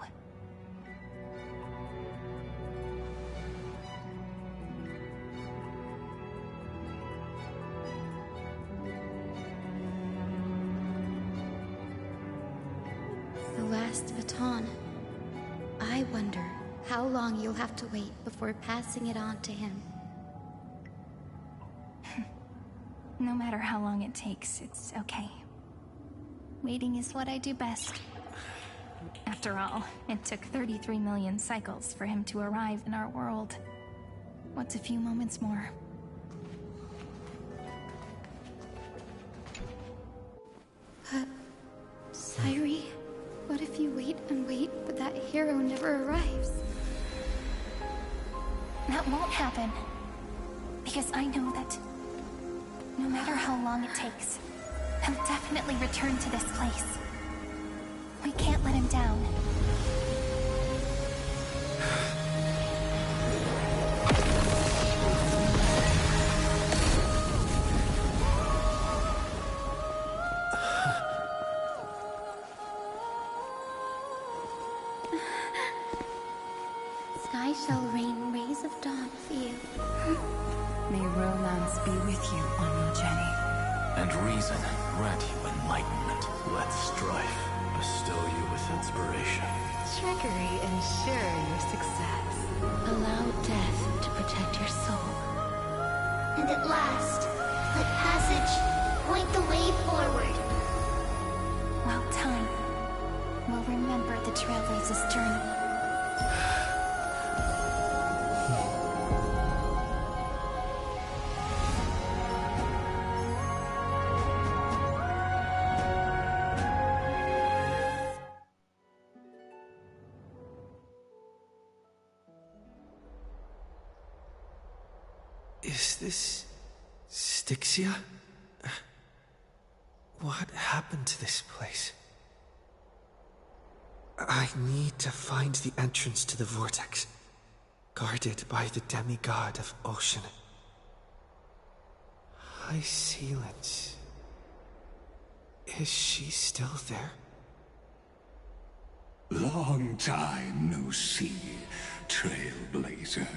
S11: The last baton. I wonder how long you'll have to wait before passing it on to him.
S1: No matter how long it takes, it's okay. Waiting is what I do best. After all, it took 33 million cycles for him to arrive in our world. What's a few moments more?
S11: But, Sairi, what if you wait and wait, but that hero never arrives?
S1: That won't happen. Because I know that no matter how long it takes, he'll definitely return to this place. We can't let him down.
S11: Sky shall rain rays of dawn for you.
S15: May romance be with you on your journey.
S13: And reason grant you enlightenment.
S18: Let strife bestow you with inspiration.
S17: Trickery ensure your success.
S11: Allow death to protect your soul.
S14: And at last, let passage point the way forward.
S1: While time will remember the Trailblazer's journey.
S2: Is this Styxia? What happened to this place? I need to find the entrance to the vortex, guarded by the demigod of ocean. High Sealants. Is she still there?
S5: Long time no see, Trailblazer.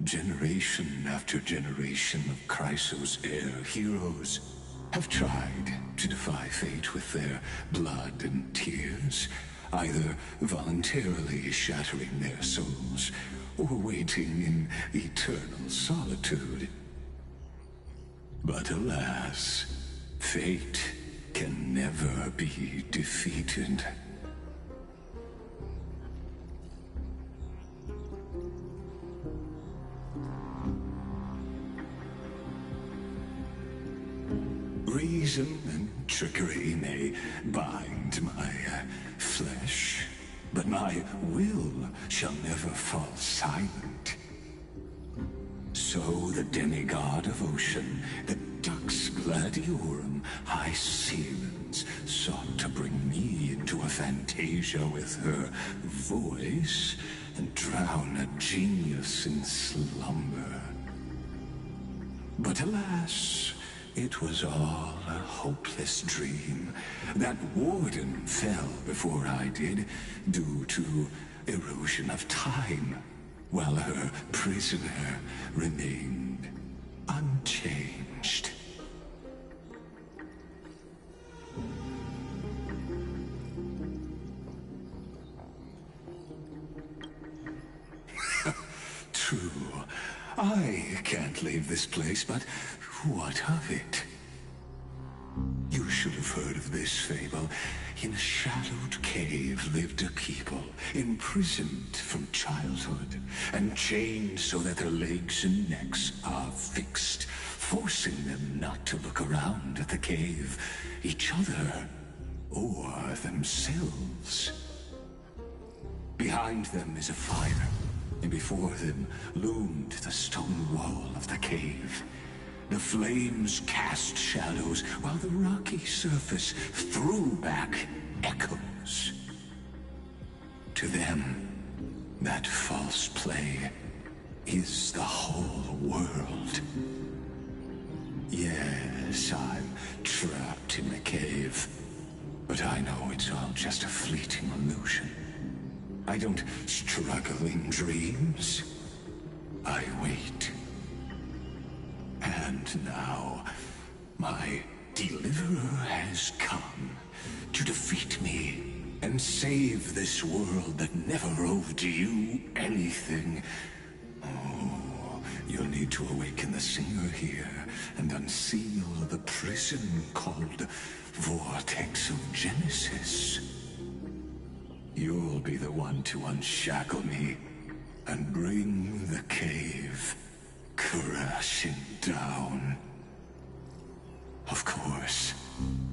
S5: Generation after generation of Chrysos Air heroes have tried to defy fate with their blood and tears, either voluntarily shattering their souls or waiting in eternal solitude. But alas, fate can never be defeated. Reason and trickery may bind my flesh, but my will shall never fall silent. So the demigod of ocean, the Dux Gladiorum, High Sealants, sought to bring me into a fantasia with her voice and drown a genius in slumber. But alas, it was all a hopeless dream. That warden fell before I did, due to erosion of time, while her prisoner remained unchanged. True, I can't leave this place, but what of it? You should have heard of this fable. In a shadowed cave lived a people, imprisoned from childhood, and chained so that their legs and necks are fixed, forcing them not to look around at the cave, each other, or themselves. Behind them is a fire, and before them loomed the stone wall of the cave. The flames cast shadows, while the rocky surface threw back echoes. To them, that false play is the whole world. Yes, I'm trapped in the cave, but I know it's all just a fleeting illusion. I don't struggle in dreams. I wait. And now, my deliverer has come to defeat me and save this world that never owed you anything. Oh, you'll need to awaken the singer here and unseal the prison called Vortex of Genesis. You'll be the one to unshackle me and bring the cave crashing down. Of course,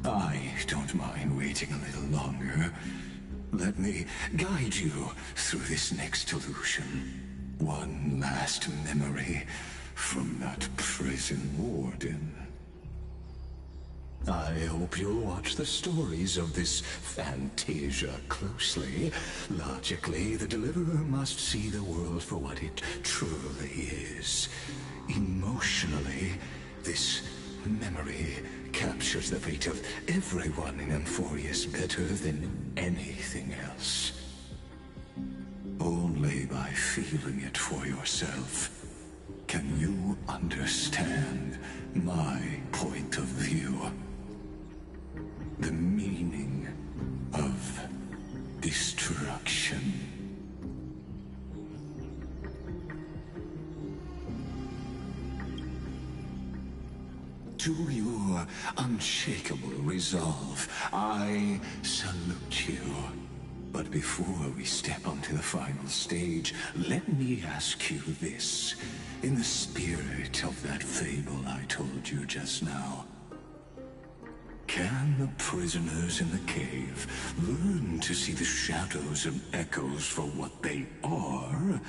S5: I don't mind waiting a little longer. Let me guide you through this next illusion. One last memory from that prison warden. I hope you'll watch the stories of this Fantasia closely. Logically, the Deliverer must see the world for what it truly is. Emotionally, this memory captures the fate of everyone in Emphorius better than anything else. Only by feeling it for yourself can you understand my point of view. The meaning of destruction. To your unshakable resolve, I salute you. But before we step onto the final stage, let me ask you this. In the spirit of that fable I told you just now, can the prisoners in the cave learn to see the shadows and echoes for what they are,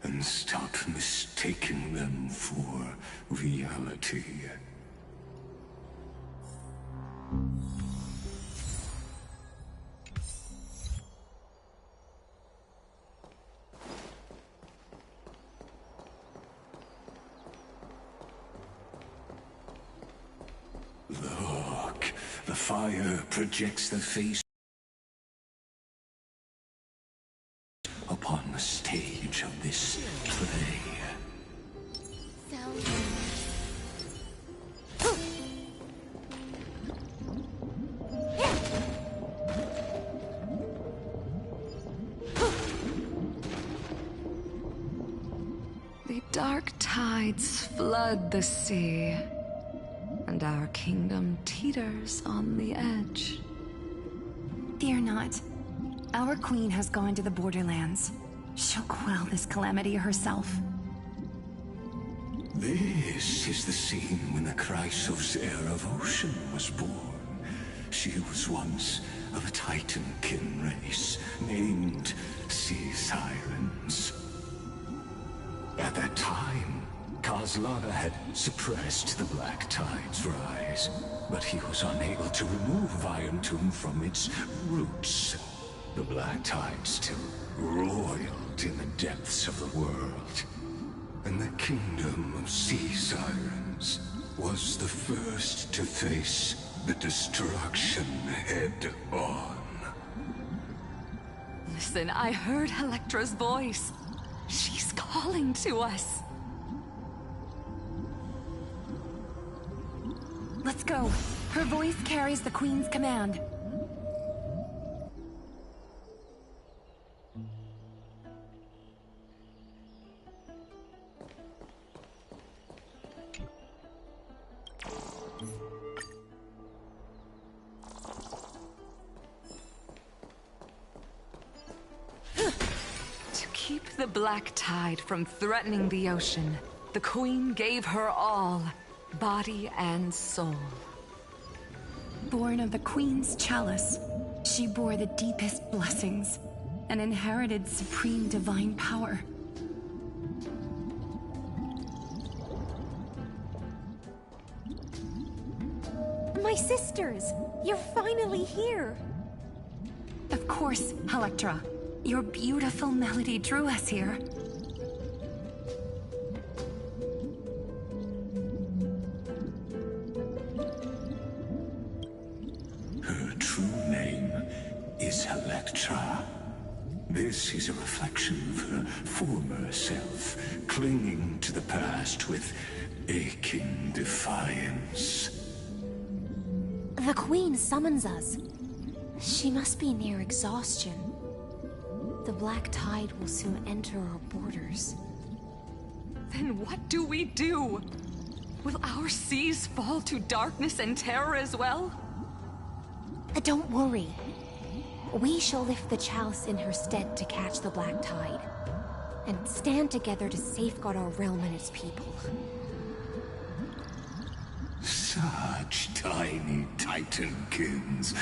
S5: and stop mistaking them for reality? Look, the fire projects the face upon the stage of this play.
S6: The dark tides flood the sea, and our kingdom teeters on the edge.
S15: Fear not. Our queen has gone to the borderlands. She'll quell this calamity herself.
S5: This is the scene when the Chrysos heir of Ocean was born. She was once of a Titankin race named Sea Sirens. At that time, Kozlana had suppressed the Black Tide's rise, but he was unable to remove Iron Tomb from its roots. The Black Tide still roiled in the depths of the world, and the kingdom of Sea Sirens was the first to face the destruction head on.
S6: Listen, I heard Electra's voice. She's calling to us.
S15: Let's go. Her voice carries the Queen's command.
S6: To keep the Black Tide from threatening the ocean, the Queen gave her all, body and soul.
S15: Born of the Queen's chalice, she bore the deepest blessings and inherited supreme divine power.
S10: My sisters! You're finally here!
S15: Of course, Electra. Your beautiful melody drew us here.
S5: Her true name is Electra. This is a reflection of her former self, clinging to the past with aching defiance.
S10: The Queen summons us. She must be near exhaustion. The Black Tide will soon enter our borders.
S6: Then what do we do? Will our seas fall to darkness and terror as well?
S10: Don't worry. We shall lift the chalice in her stead to catch the Black Tide, and stand together to safeguard our realm and its people.
S5: Such tiny Titankins,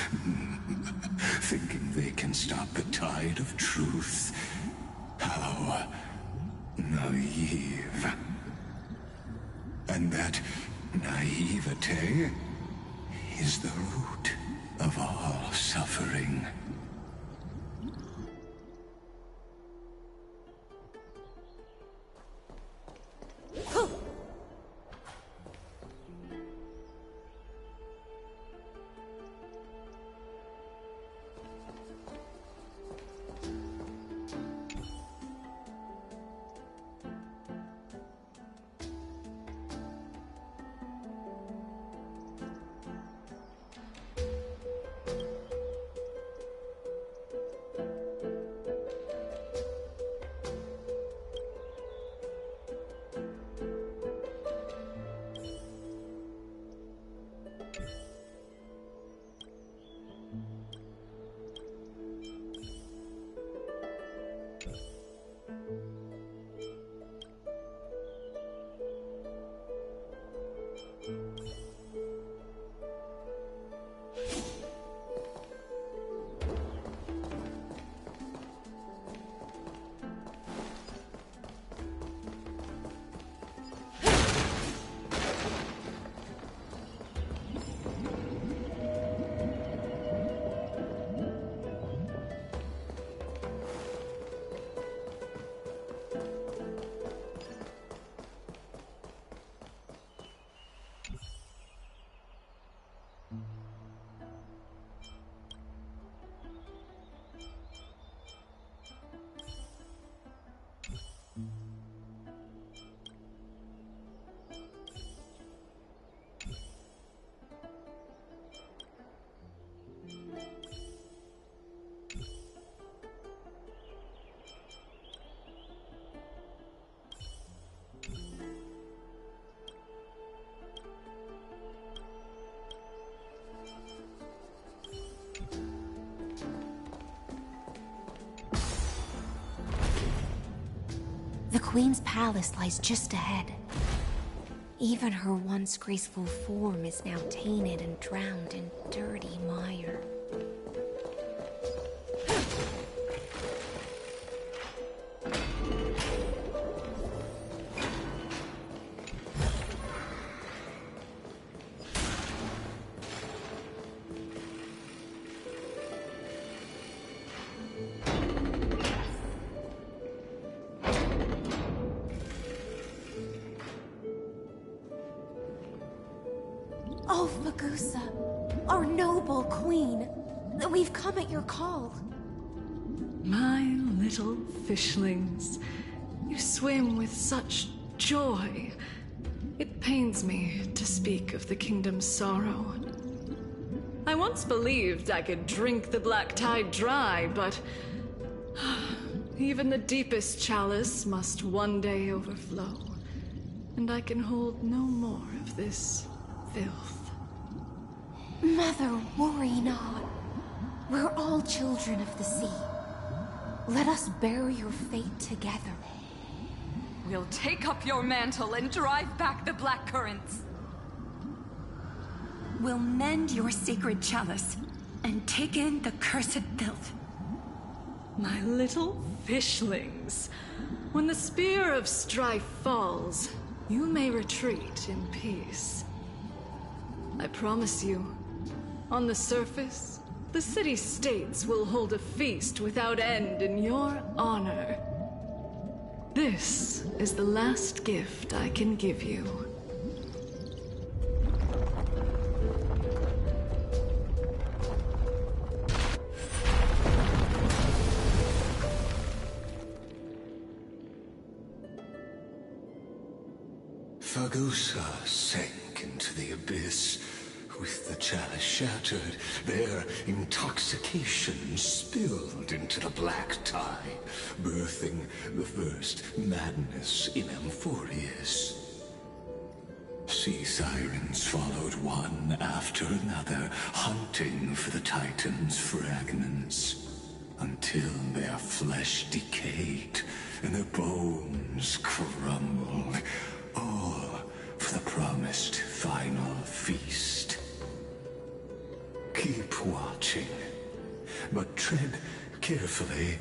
S5: thinking they can stop the tide of truth. How naive. And that naivete is the root of all suffering.
S10: The Queen's palace lies just ahead. Even her once graceful form is now tainted and drowned in dirty mire. Oh, Magusa, our noble queen, we've come at your call.
S6: My little fishlings, you swim with such joy. It pains me to speak of the kingdom's sorrow. I once believed I could drink the black tide dry, but even the deepest chalice must one day overflow, and I can hold no more of this filth.
S10: Mother, worry not. We're all children of the sea. Let us bear your fate together.
S6: We'll take up your mantle and drive back the black currents.
S15: We'll mend your sacred chalice and take in the cursed filth.
S6: My little fishlings, when the spear of strife falls, you may retreat in peace. I promise you, on the surface, the city-states will hold a feast without end in your honor. This is the last gift I can give you.
S5: Fagusa sank into the abyss. With the chalice shattered, their intoxication spilled into the black tide, birthing the first madness in Amphorius. Sea sirens followed one after another, hunting for the Titan's fragments, until their flesh decayed and their bones crumbled, all for the promised final feast. Keep watching, but tread carefully,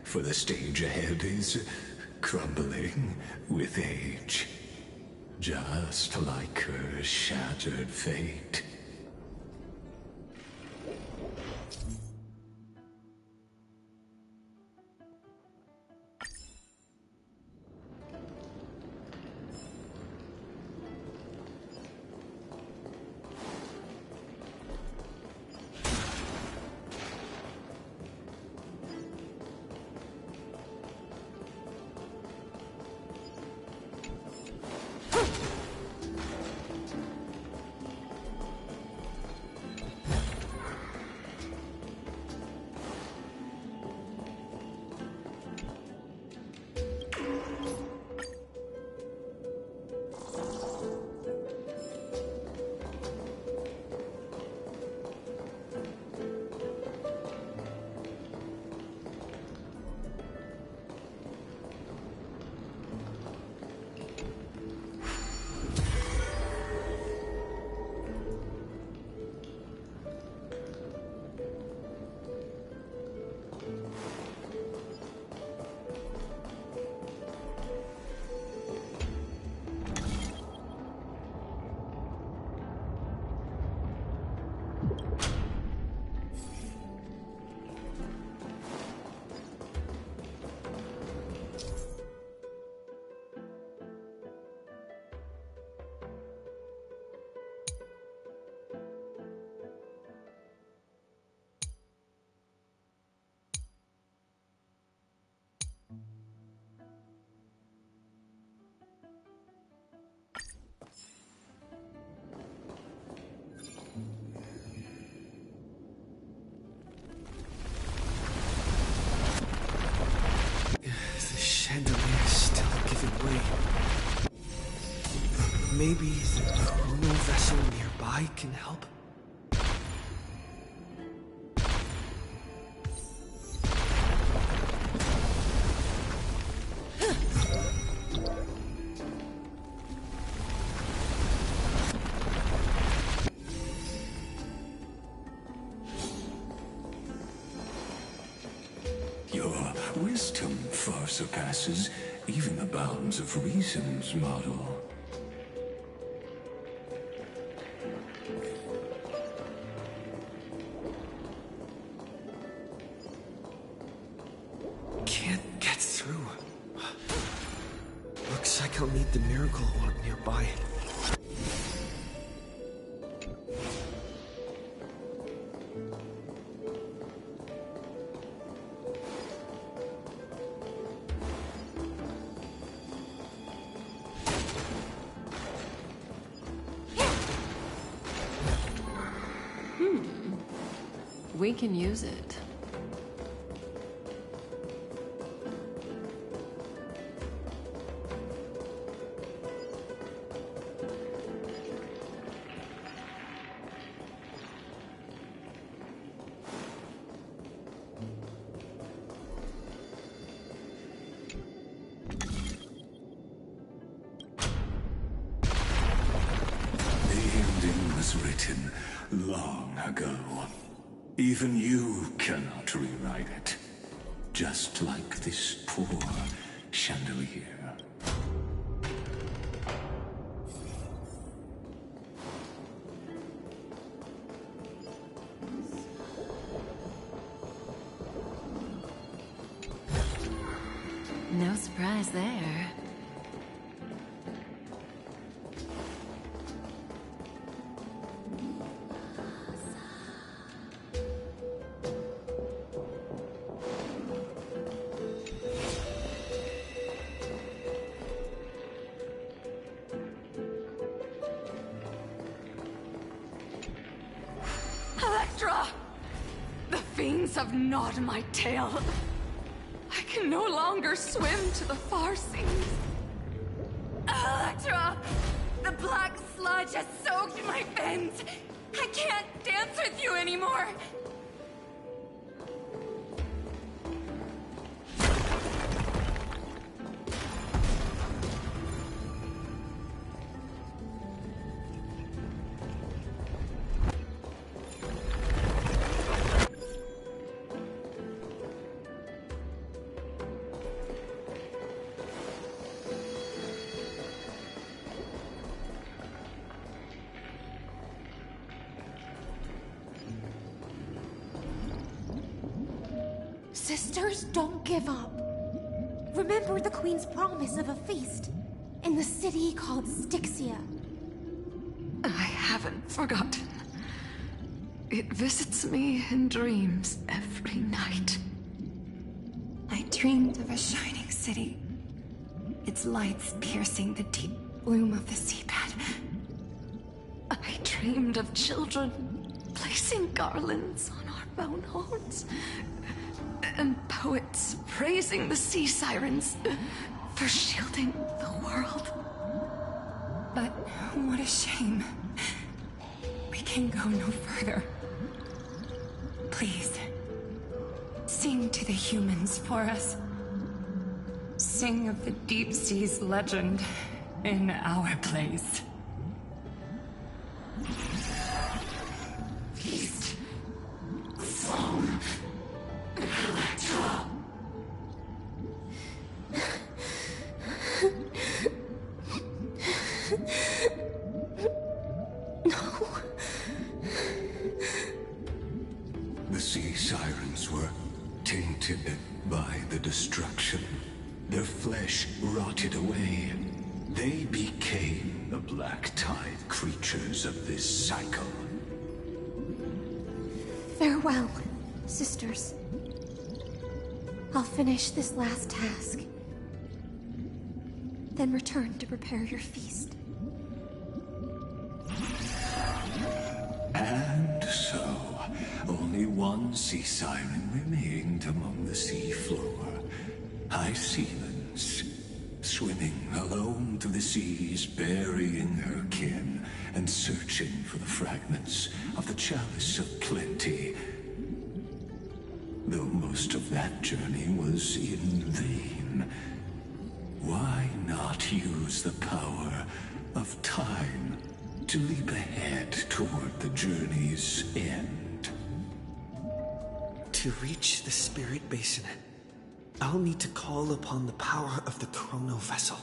S5: for the stage ahead is crumbling with age, just like her shattered fate.
S2: Maybe no vessel nearby can help?
S5: Your wisdom far surpasses even the bounds of reason's model.
S2: Can't get through. Looks like I'll need the miracle orb nearby.
S6: We can use it.
S5: The ending was written long ago. Even you cannot rewrite it. Just like this poor chandelier.
S17: No surprise there.
S6: Electra! The fiends have gnawed my tail. I can no longer swim to the far seas. Electra! The black sludge has soaked my fins. I can't dance with you anymore.
S10: Sisters, don't give up. Remember the Queen's promise of a feast in the city called Styxia.
S6: I haven't forgotten. It visits me in dreams every night.
S15: I dreamed of a shining city, its lights piercing the deep gloom of the seabed.
S6: I dreamed of children placing garlands on our bone horns, and poets praising the sea sirens for shielding the world.
S15: But what a shame. We can go no further. Please, sing to the humans for us. Sing of the deep sea's legend in our place.
S5: The sea sirens were tainted by the destruction. Their flesh rotted away. They became the black tide creatures of this cycle.
S10: Farewell, sisters. I'll finish this last task, then return to prepare your feast.
S5: And so, only one sea siren remained among the sea floor. High Sealens, swimming alone through the seas, burying her kin, and searching for the fragments of the chalice of plenty. Though most of that journey was in vain, why not use the power of time to leap ahead toward the journey's end?
S2: To reach the Spirit Basin, I'll need to call upon the power of the Chrono Vessel.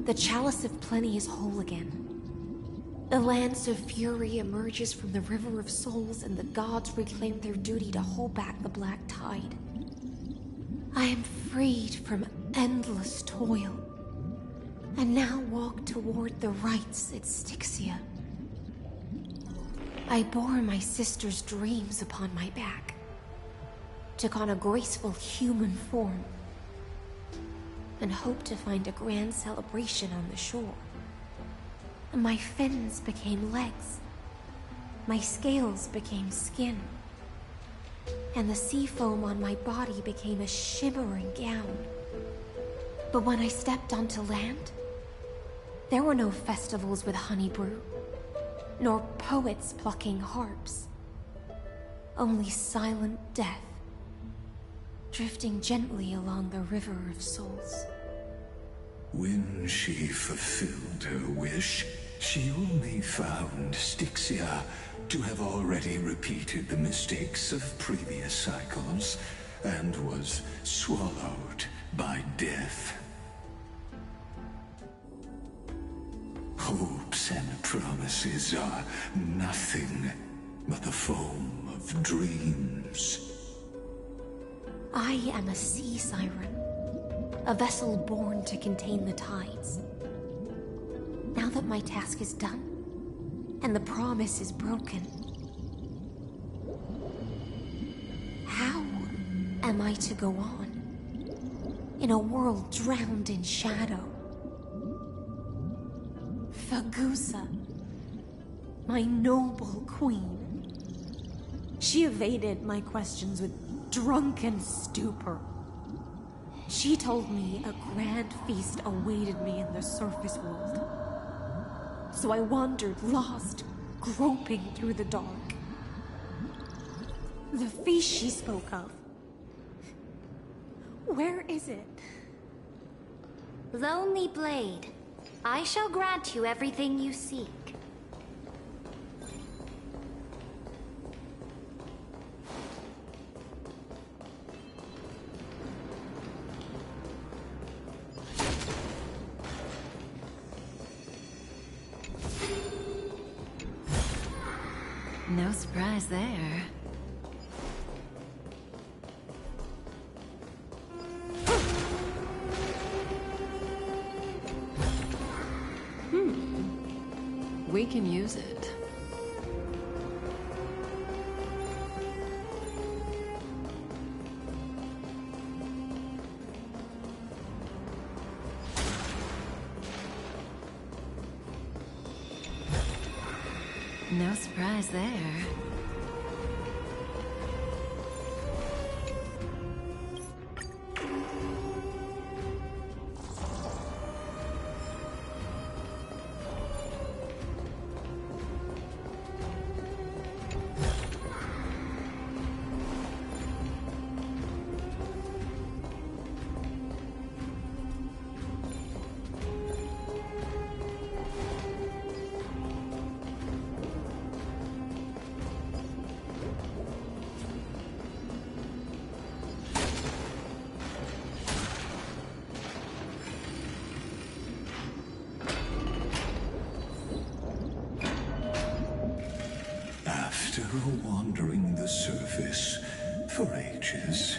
S10: The Chalice of Plenty is whole again. The Lance of Fury emerges from the River of Souls, and the gods reclaim their duty to hold back the black tide. I am freed from endless toil, and now walk toward the rites at Styxia. I bore my sister's dreams upon my back, took on a graceful human form, and hoped to find a grand celebration on the shore. My fins became legs, my scales became skin, and the sea foam on my body became a shimmering gown. But when I stepped onto land, there were no festivals with honey brew, nor poets plucking harps. Only silent death, drifting gently along the River of Souls.
S5: When she fulfilled her wish, she only found Styxia to have already repeated the mistakes of previous cycles, and was swallowed by death. Hopes and promises are nothing but the foam of dreams.
S10: I am a sea siren, a vessel born to contain the tides. Now that my task is done, and the promise is broken. How am I to go on in a world drowned in shadow? Fagusa, my noble queen. She evaded my questions with drunken stupor. She told me a grand feast awaited me in the surface world. So I wandered lost, groping through the dark. The feast she spoke of. Where is it?
S7: Lonely Blade, I shall grant you everything you seek.
S17: No surprise there. We can use it. No surprise there.
S5: After wandering the surface for ages,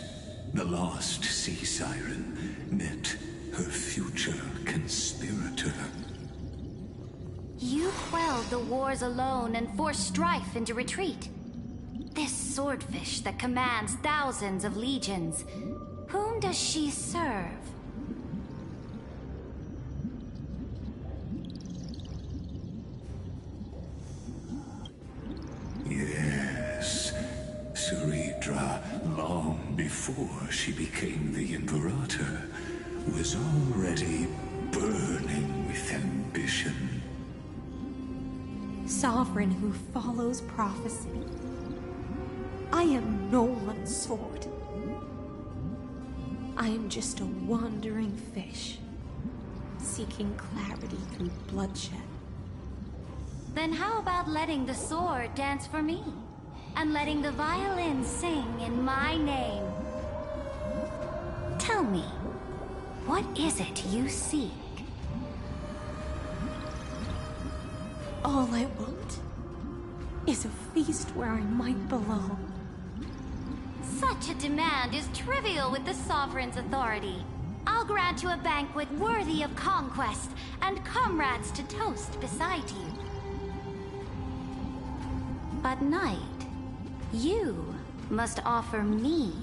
S5: the lost sea siren met her future conspirator.
S7: You quelled the wars alone and forced strife into retreat. This swordfish that commands thousands of legions, whom does she serve?
S5: Yes, Ceridra, long before she became the Imperator, was already burning with ambition.
S10: Sovereign who follows prophecy. I am no one's sword. I am just a wandering fish, seeking clarity through bloodshed.
S7: Then how about letting the sword dance for me? And letting the violin sing in my name? Tell me, what is it you seek?
S10: All I want is a feast where I might belong.
S7: Such a demand is trivial with the Sovereign's authority. I'll grant you a banquet worthy of conquest, and comrades to toast beside you. But Knight, you must offer me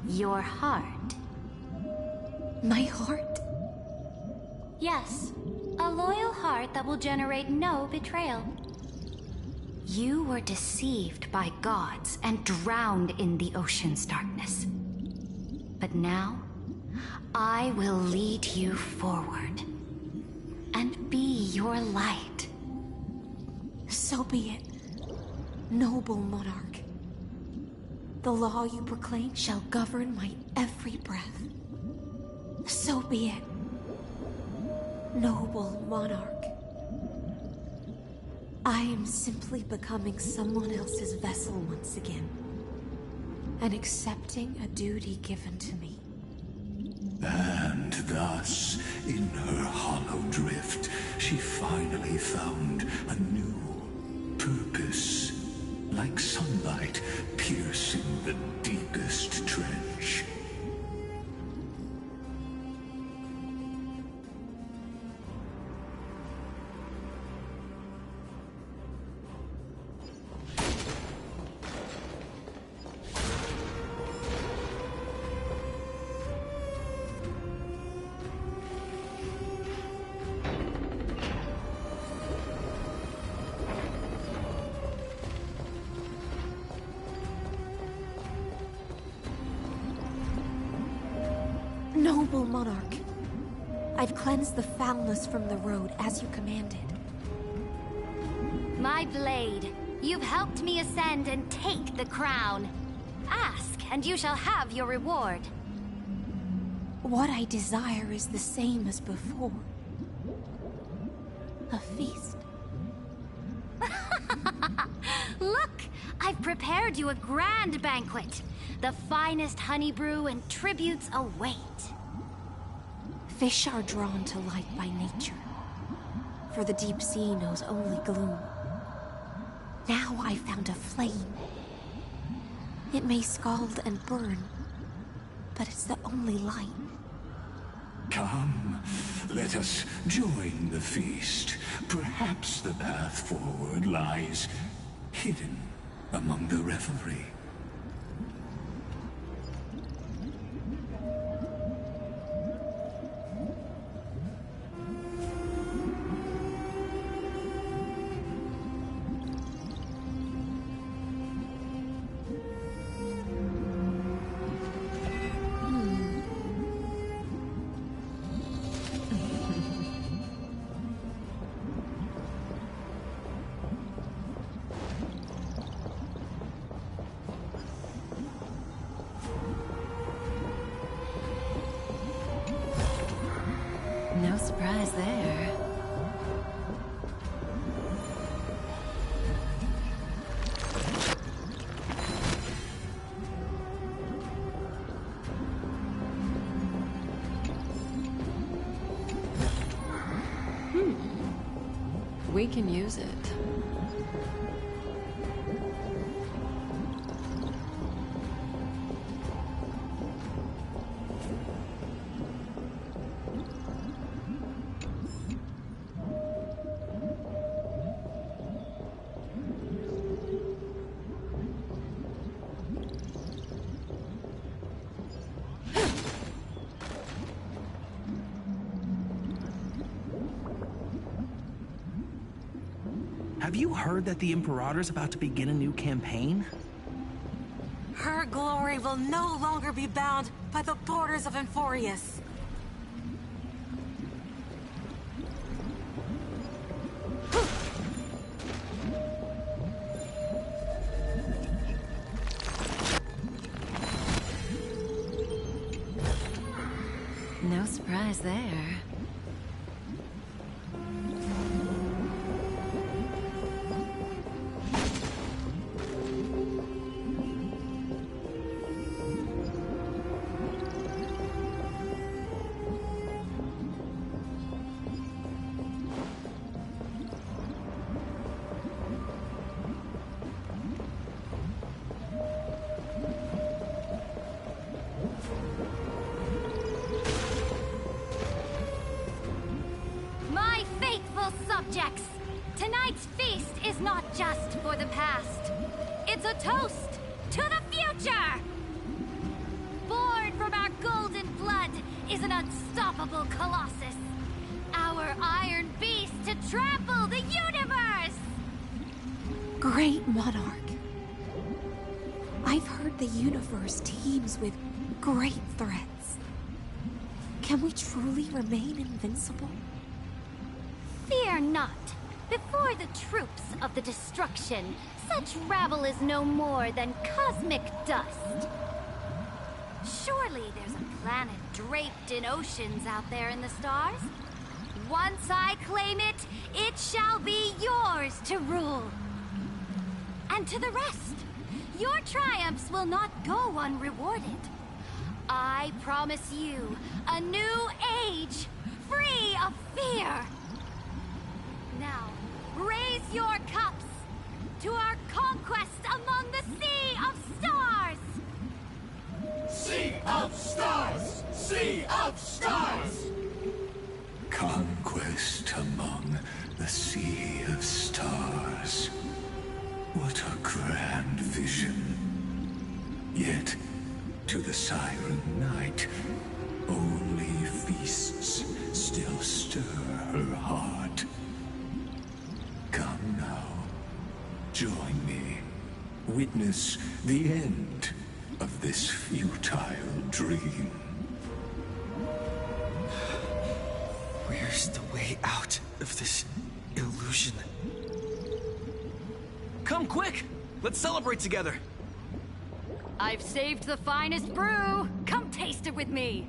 S7: your heart.
S10: My heart?
S7: Yes, a loyal heart that will generate no betrayal. You were deceived by gods and drowned in the ocean's darkness. But now, I will lead you forward and be your light.
S10: So be it, noble monarch. The law you proclaim shall govern my every breath. So be it, noble monarch. I am simply becoming someone else's vessel once again, and accepting a duty given to me.
S5: And thus, in her hollow drift, she finally found a new purpose, like sunlight piercing the deepest trench.
S10: Noble monarch, I've cleansed the foulness from the road as you commanded.
S7: My blade, you've helped me ascend and take the crown. Ask, and you shall have your reward.
S10: What I desire is the same as before. A feast.
S7: Look! I've prepared you a grand banquet. The finest honey brew and tributes await.
S10: Fish are drawn to light by nature, for the deep sea knows only gloom. Now I found a flame. It may scald and burn, but it's the only light.
S5: Come, let us join the feast. Perhaps the path forward lies hidden among the revelry.
S17: No surprise there. We can use it.
S20: Have you heard that the Imperator's about to begin a new campaign?
S12: Her glory will no longer be bound by the borders of Enforius.
S17: No surprise there.
S7: My faithful subjects, tonight's feast is not just for the past. It's a toast to the future! Born from our golden blood is an unstoppable colossus. Our iron beast to trample the universe!
S10: Great monarch. I've heard the universe teems with great threats. Can we truly remain invincible?
S7: Fear not. Before the troops of the destruction, such rabble is no more than cosmic dust. Surely there's a planet draped in oceans out there in the stars. Once I claim it, it shall be yours to rule. And to the rest, your triumphs will not go unrewarded. I promise you a new age, free of fear. Now, raise your cups to our conquest among the Sea of Stars!
S5: Sea of Stars! Sea of Stars! Conquest among the Sea of Stars. What a grand vision. Yet, to the Siren Knight, only feasts still stir her heart. Come now, join me. Witness the end of this futile dream.
S2: Where's the way out of this illusion?
S9: Come quick! Let's celebrate together!
S7: I've saved the finest brew! Come taste it with me!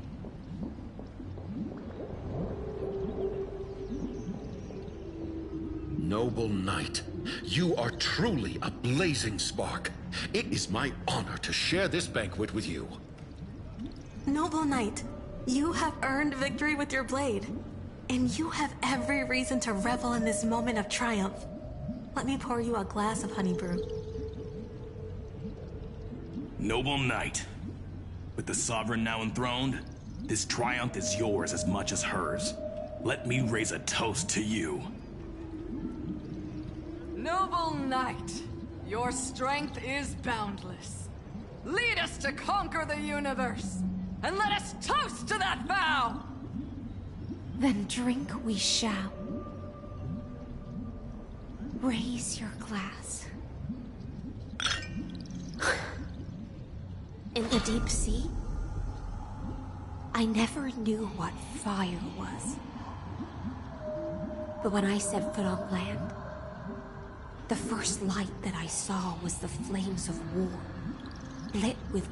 S21: Noble knight, you are truly a blazing spark. It is my honor to share this banquet with you.
S12: Noble knight, you have earned victory with your blade. And you have every reason to revel in this moment of triumph. Let me pour you a glass of honey brew.
S23: Noble knight, with the sovereign now enthroned, this triumph is yours as much as hers. Let me raise a toast to you.
S6: Noble knight, your strength is boundless. Lead us to conquer the universe, and let us toast to that vow!
S10: Then drink we shall. Raise your glass. In the deep sea, I never knew what fire was. But when I set foot on land, the first light that I saw was the flames of war, lit with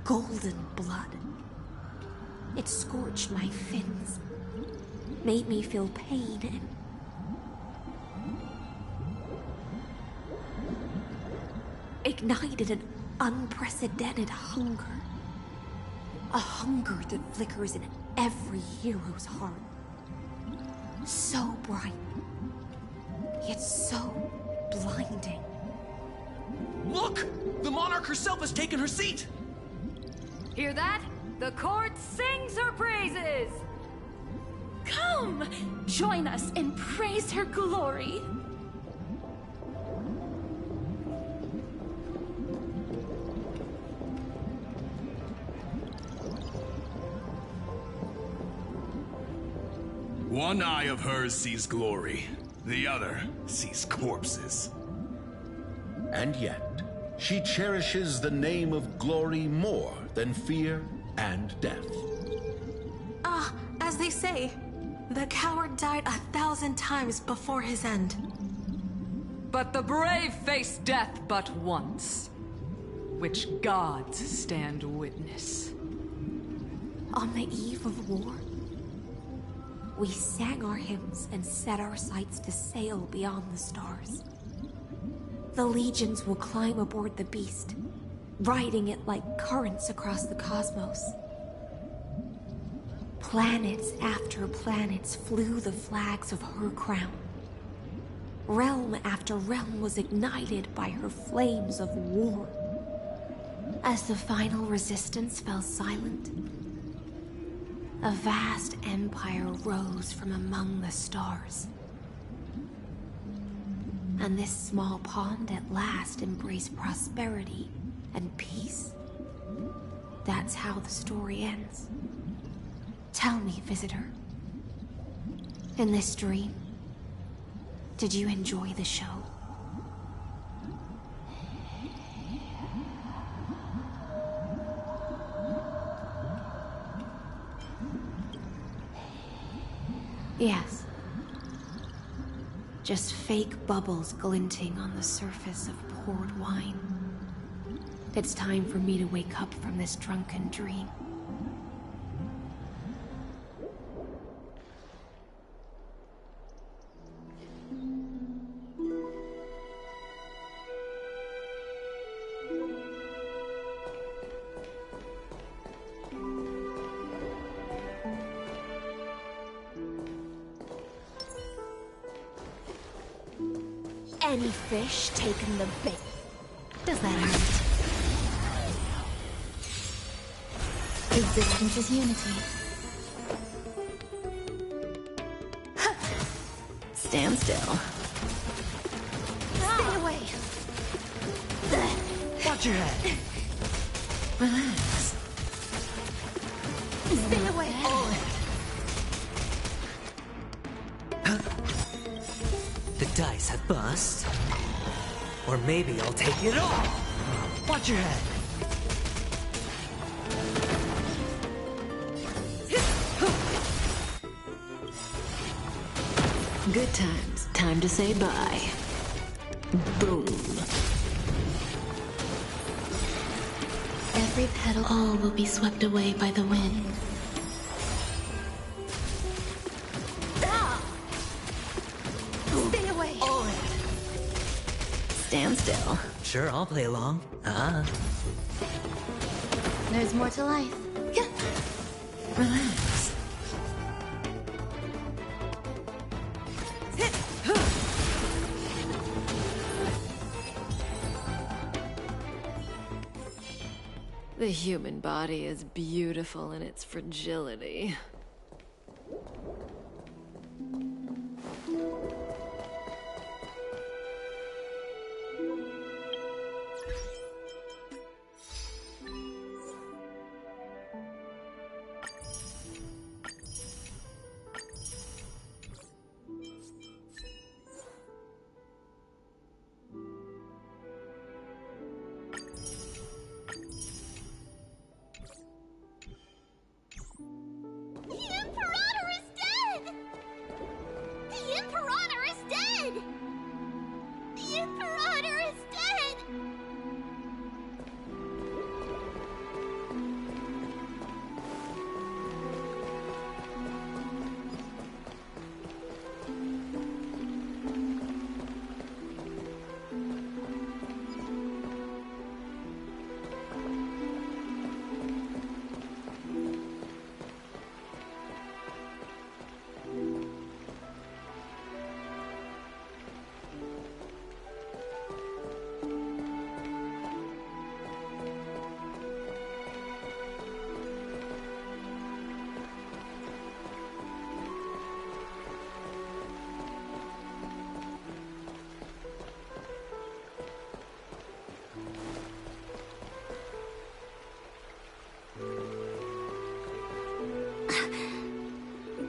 S10: golden blood. It scorched my fins, made me feel pain and ignited an unprecedented hunger. A hunger that flickers in every hero's heart. So bright, yet so blinding.
S9: Look! The monarch herself has taken her seat!
S7: Hear that? The court sings her praises!
S1: Come! Join us and praise her glory!
S23: One eye of hers sees glory, the other sees corpses.
S21: And yet, she cherishes the name of glory more than fear and death.
S12: As they say, the coward died 1,000 times before his end.
S6: But the brave face death but once, which gods stand witness.
S10: On the eve of war, we sang our hymns and set our sights to sail beyond the stars. The legions will climb aboard the beast, riding it like currents across the cosmos. Planets after planets flew the flags of her crown. Realm after realm was ignited by her flames of war. As the final resistance fell silent, a vast empire rose from among the stars. And this small pond at last embraced prosperity and peace. That's how the story ends. Tell me, visitor, in this dream, did you enjoy the show? Yes. Just fake bubbles glinting on the surface of poured wine. It's time for me to wake up from this drunken dream. Any fish taking the bait? Does that hurt?
S11: Existence is unity.
S8: Stand still.
S11: Stay away!
S8: Watch your head. Relax.
S11: Stay away!
S8: The dice have bust. Or maybe I'll take it all. Watch your head.
S17: Good times. Time to say bye. Boom.
S11: Every petal, all will be swept away by the wind.
S10: Stay away!
S17: Stand still.
S3: Sure, I'll play along. Ah.
S11: There's more to life.
S17: Relax.
S4: The human body is beautiful in its fragility.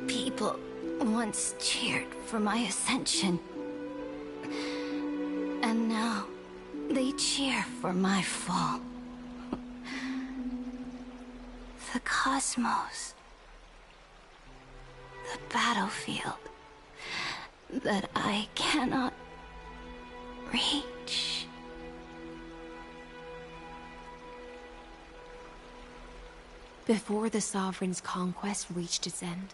S1: People once cheered for my ascension. And now they cheer for my fall. The cosmos. The battlefield that I cannot reach.
S10: Before the Sovereign's conquest reached its end,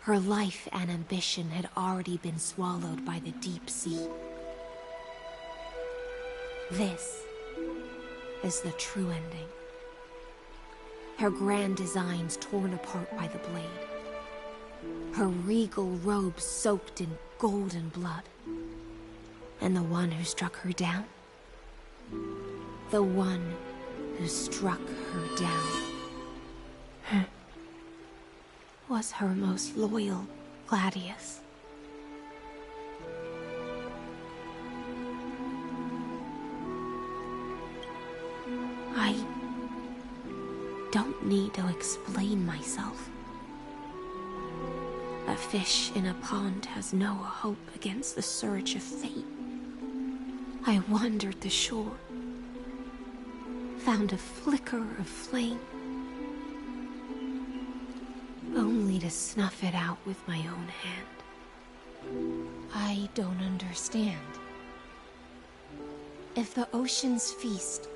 S10: her life and ambition had already been swallowed by the deep sea. This is the true ending. Her grand designs torn apart by the blade. Her regal robes soaked in golden blood. And the one who struck her down? The one who struck her down was her most loyal Gladius. I don't need to explain myself. A fish in a pond has no hope against the surge of fate. I wandered the shore, found a flicker of flame, only to snuff it out with my own hand. I don't understand. If the ocean's feast,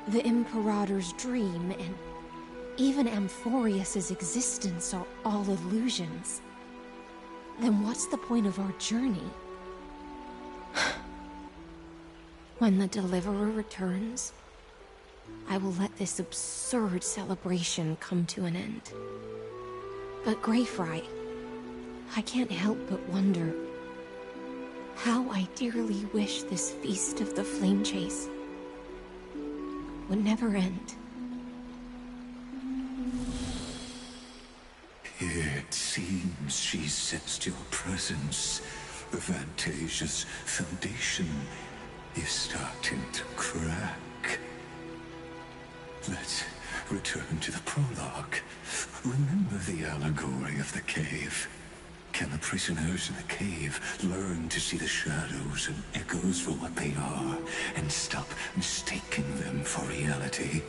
S10: the Imperator's dream, and even Amphorius's existence are all illusions, then what's the point of our journey? When the Deliverer returns, I will let this absurd celebration come to an end. But Greyfry, I can't help but wonder how I dearly wish this feast of the Flame Chase would never end.
S5: It seems she sensed your presence. The Fantasia's foundation is starting to crack. Let's return to the prologue. Remember the allegory of the cave? Can the prisoners in the cave learn to see the shadows and echoes for what they are, and stop mistaking them for reality?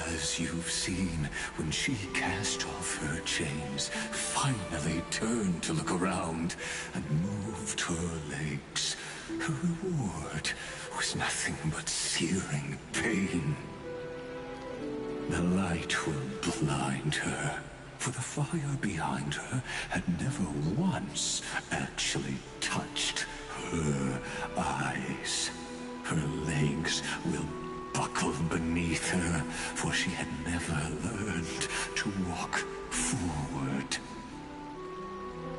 S5: As you've seen, when she cast off her chains, finally turned to look around, and moved her legs, her reward was nothing but searing pain. The light will blind her, for the fire behind her had never once actually touched her eyes. Her legs will buckle beneath her, for she had never learned to walk forward.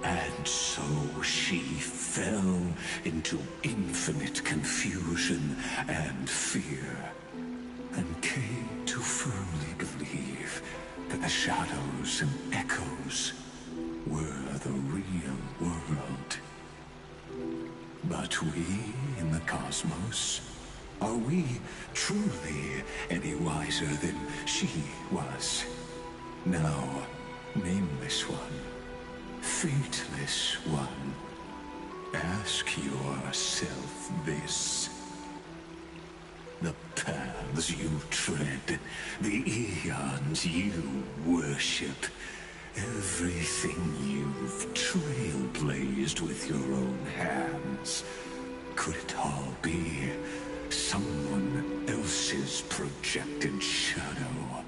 S5: And so she fell into infinite confusion and fear, and came to firmly believe that the shadows and echoes were the real world. But we in the cosmos, are we truly any wiser than she was? Now, nameless one, fateless one, ask yourself this. The paths you tread, the eons you worship, everything you've trailblazed with your own hands, could it all be someone else's projected shadow?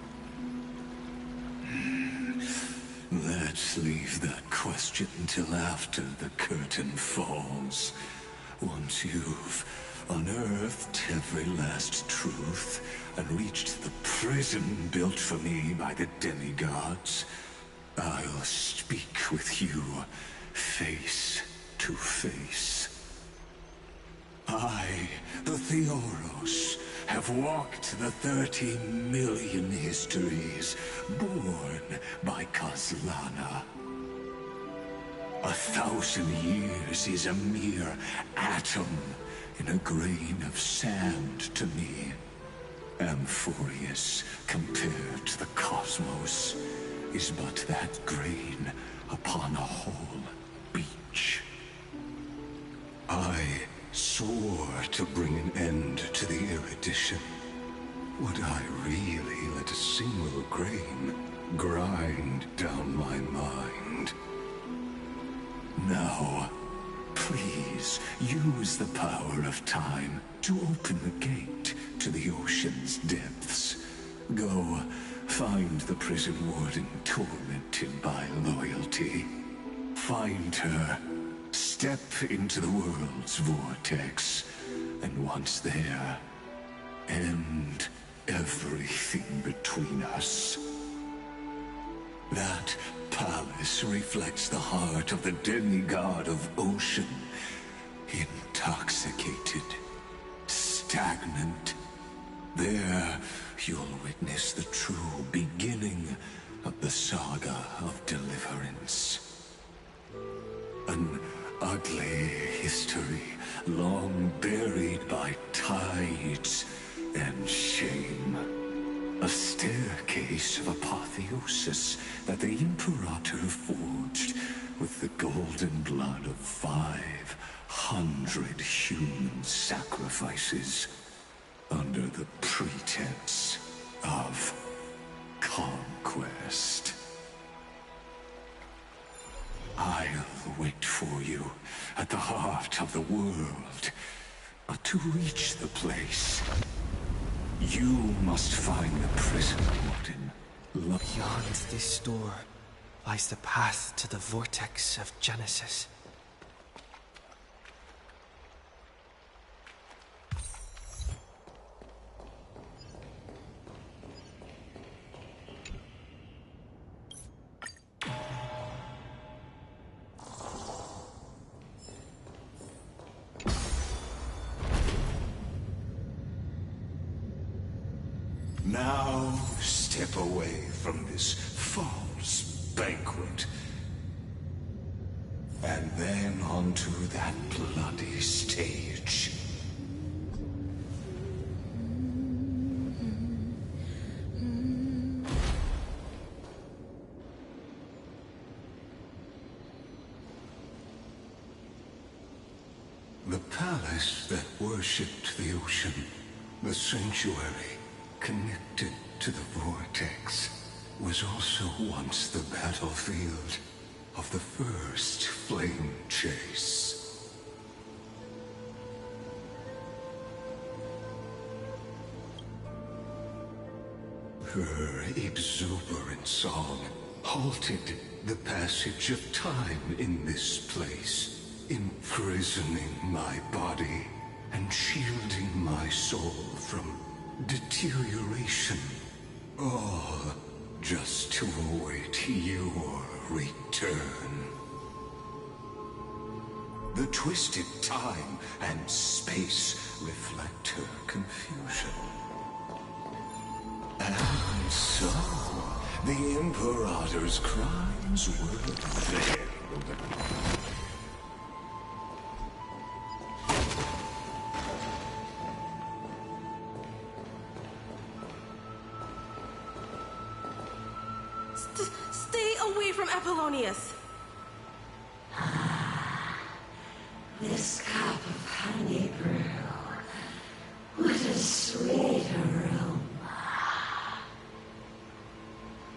S5: Let's leave that question till after the curtain falls. Once you've unearthed every last truth and reached the prison built for me by the demigods, I'll speak with you face to face. I, the Theoros, have walked the 30 million histories born by Kozlana. 1,000 years is a mere atom in a grain of sand to me. Amphorius, compared to the cosmos, is but that grain upon a whole beach. I swore to bring an end to the erudition. Would I really let a single grain grind down my mind? Now, please use the power of time to open the gate to the ocean's depths. Go, find the prison warden tormented by loyalty. Find her, step into the world's vortex, and once there, end everything between us. That palace reflects the heart of the demigod of ocean, intoxicated, stagnant. There, you'll witness the true beginning of the saga of deliverance. An ugly history, long buried by tides and shame. A staircase of apotheosis that the Imperator forged with the golden blood of 500 human sacrifices under the pretense of conquest. I'll wait for you at the heart of the world. But to reach the place, you must find the prison warden.
S2: Beyond this door lies the path to the vortex of Genesis.
S5: Now step away from this false banquet. And then onto that bloody stage. The palace that worshipped the ocean, the sanctuary, connected to the vortex, was also once the battlefield of the first flame chase. Her exuberant song halted the passage of time in this place, imprisoning my body and shielding my soul from deterioration. All just to await your return. The twisted time and space reflect her confusion. And so, the Imperator's crimes were veiled.
S12: Stay away from Apollonius!
S16: This cup of honey brew, what a sweet aroma.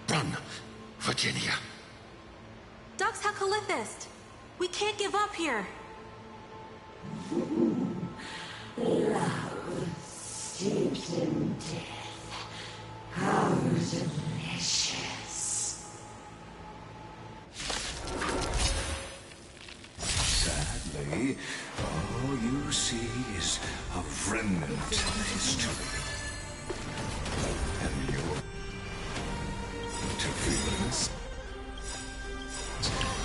S5: Run, Virginia.
S12: Dux Hakalithist! We can't give up here!
S16: Love steeped in death. How delicious.
S5: Sadly, all you see is a remnant of history. And your interference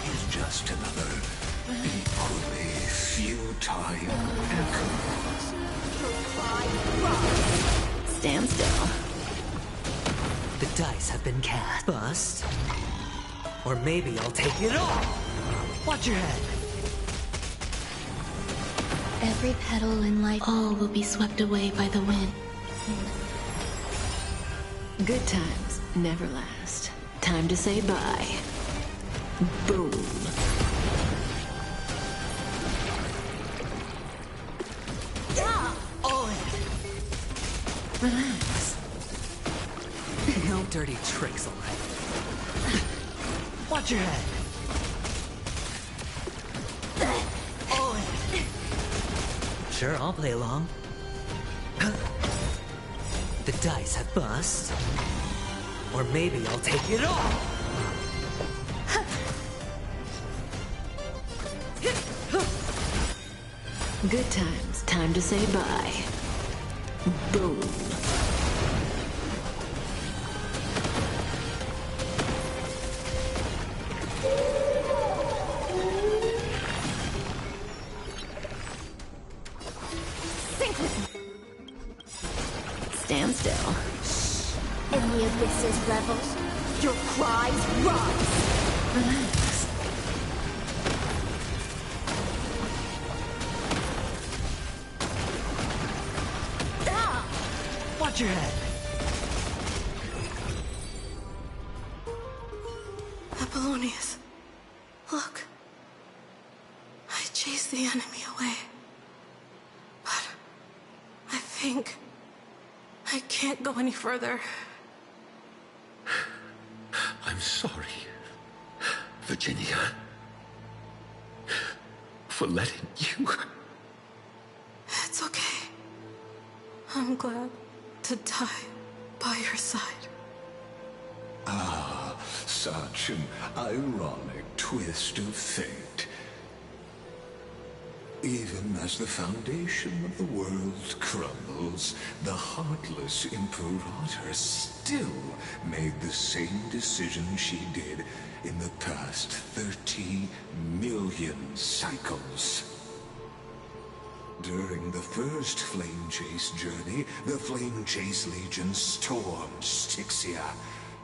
S5: is just another equally futile echo.
S3: Stand still. The dice have been cast. Bust. Or maybe I'll take it all. Watch your head.
S11: Every petal in life, all will be swept away by the wind.
S4: Good times never last. Time to say bye. Boom.
S3: Relax. No dirty tricks, alright? Watch your head. Sure, I'll play along. The dice have bust. Or maybe I'll take it all.
S4: Good times. Time to say bye. Boom. Stand still.
S7: In the abyss's revel, your cries rise.
S3: Relax. Watch your head.
S12: Apollonius, look. I chased the enemy away. But I think I can't go any further.
S5: I'm sorry, Virginia, for letting you.
S12: It's okay. I'm glad to die by your side.
S5: Ah, such an ironic twist of fate. Even as the foundation of the world crumbles, the heartless Imperator still made the same decision she did in the past 30 million cycles. During the first Flame Chase journey, the Flame Chase Legion stormed Styxia.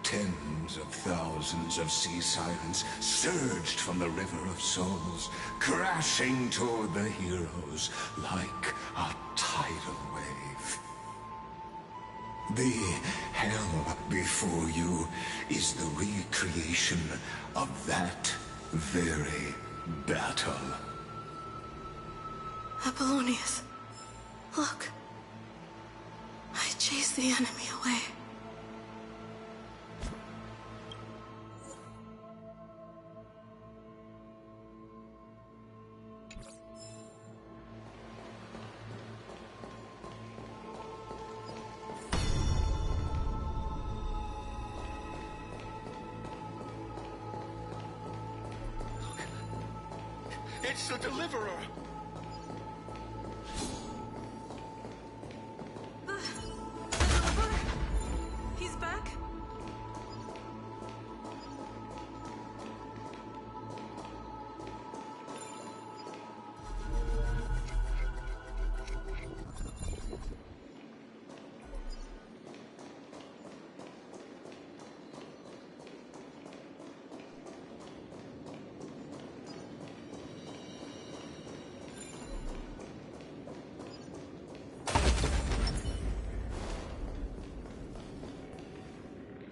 S5: Tens of thousands of sea sirens surged from the River of Souls, crashing toward the heroes like a tidal wave. The hell before you is the recreation of that very battle.
S12: Apollonius, look. I chased chase the enemy away.
S9: It's the Deliverer!
S12: He's back?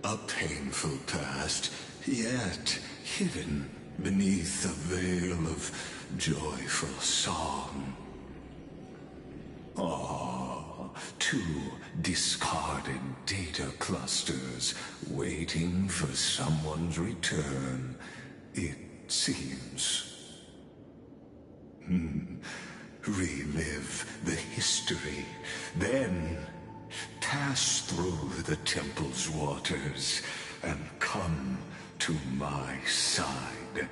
S5: A painful past, yet hidden beneath a veil of joyful song. Ah, two discarded data clusters waiting for someone's return, it seems. Relive the history, then pass through the temple's waters and come to my side.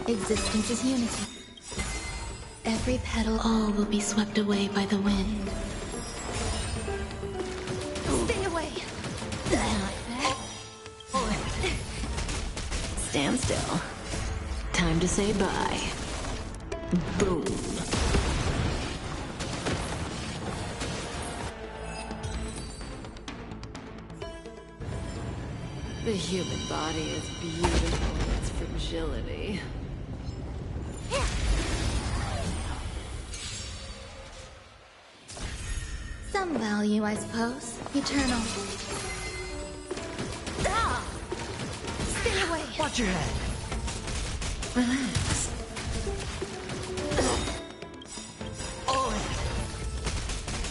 S11: Existence is unity. Every petal, all will be swept away by the wind.
S7: Stay away!
S4: Stand still. Time to say bye. Boom. The human body is beautiful in its fragility.
S11: Some value, I suppose. Eternal.
S7: Ah! Stay away!
S3: Watch your head. Relax.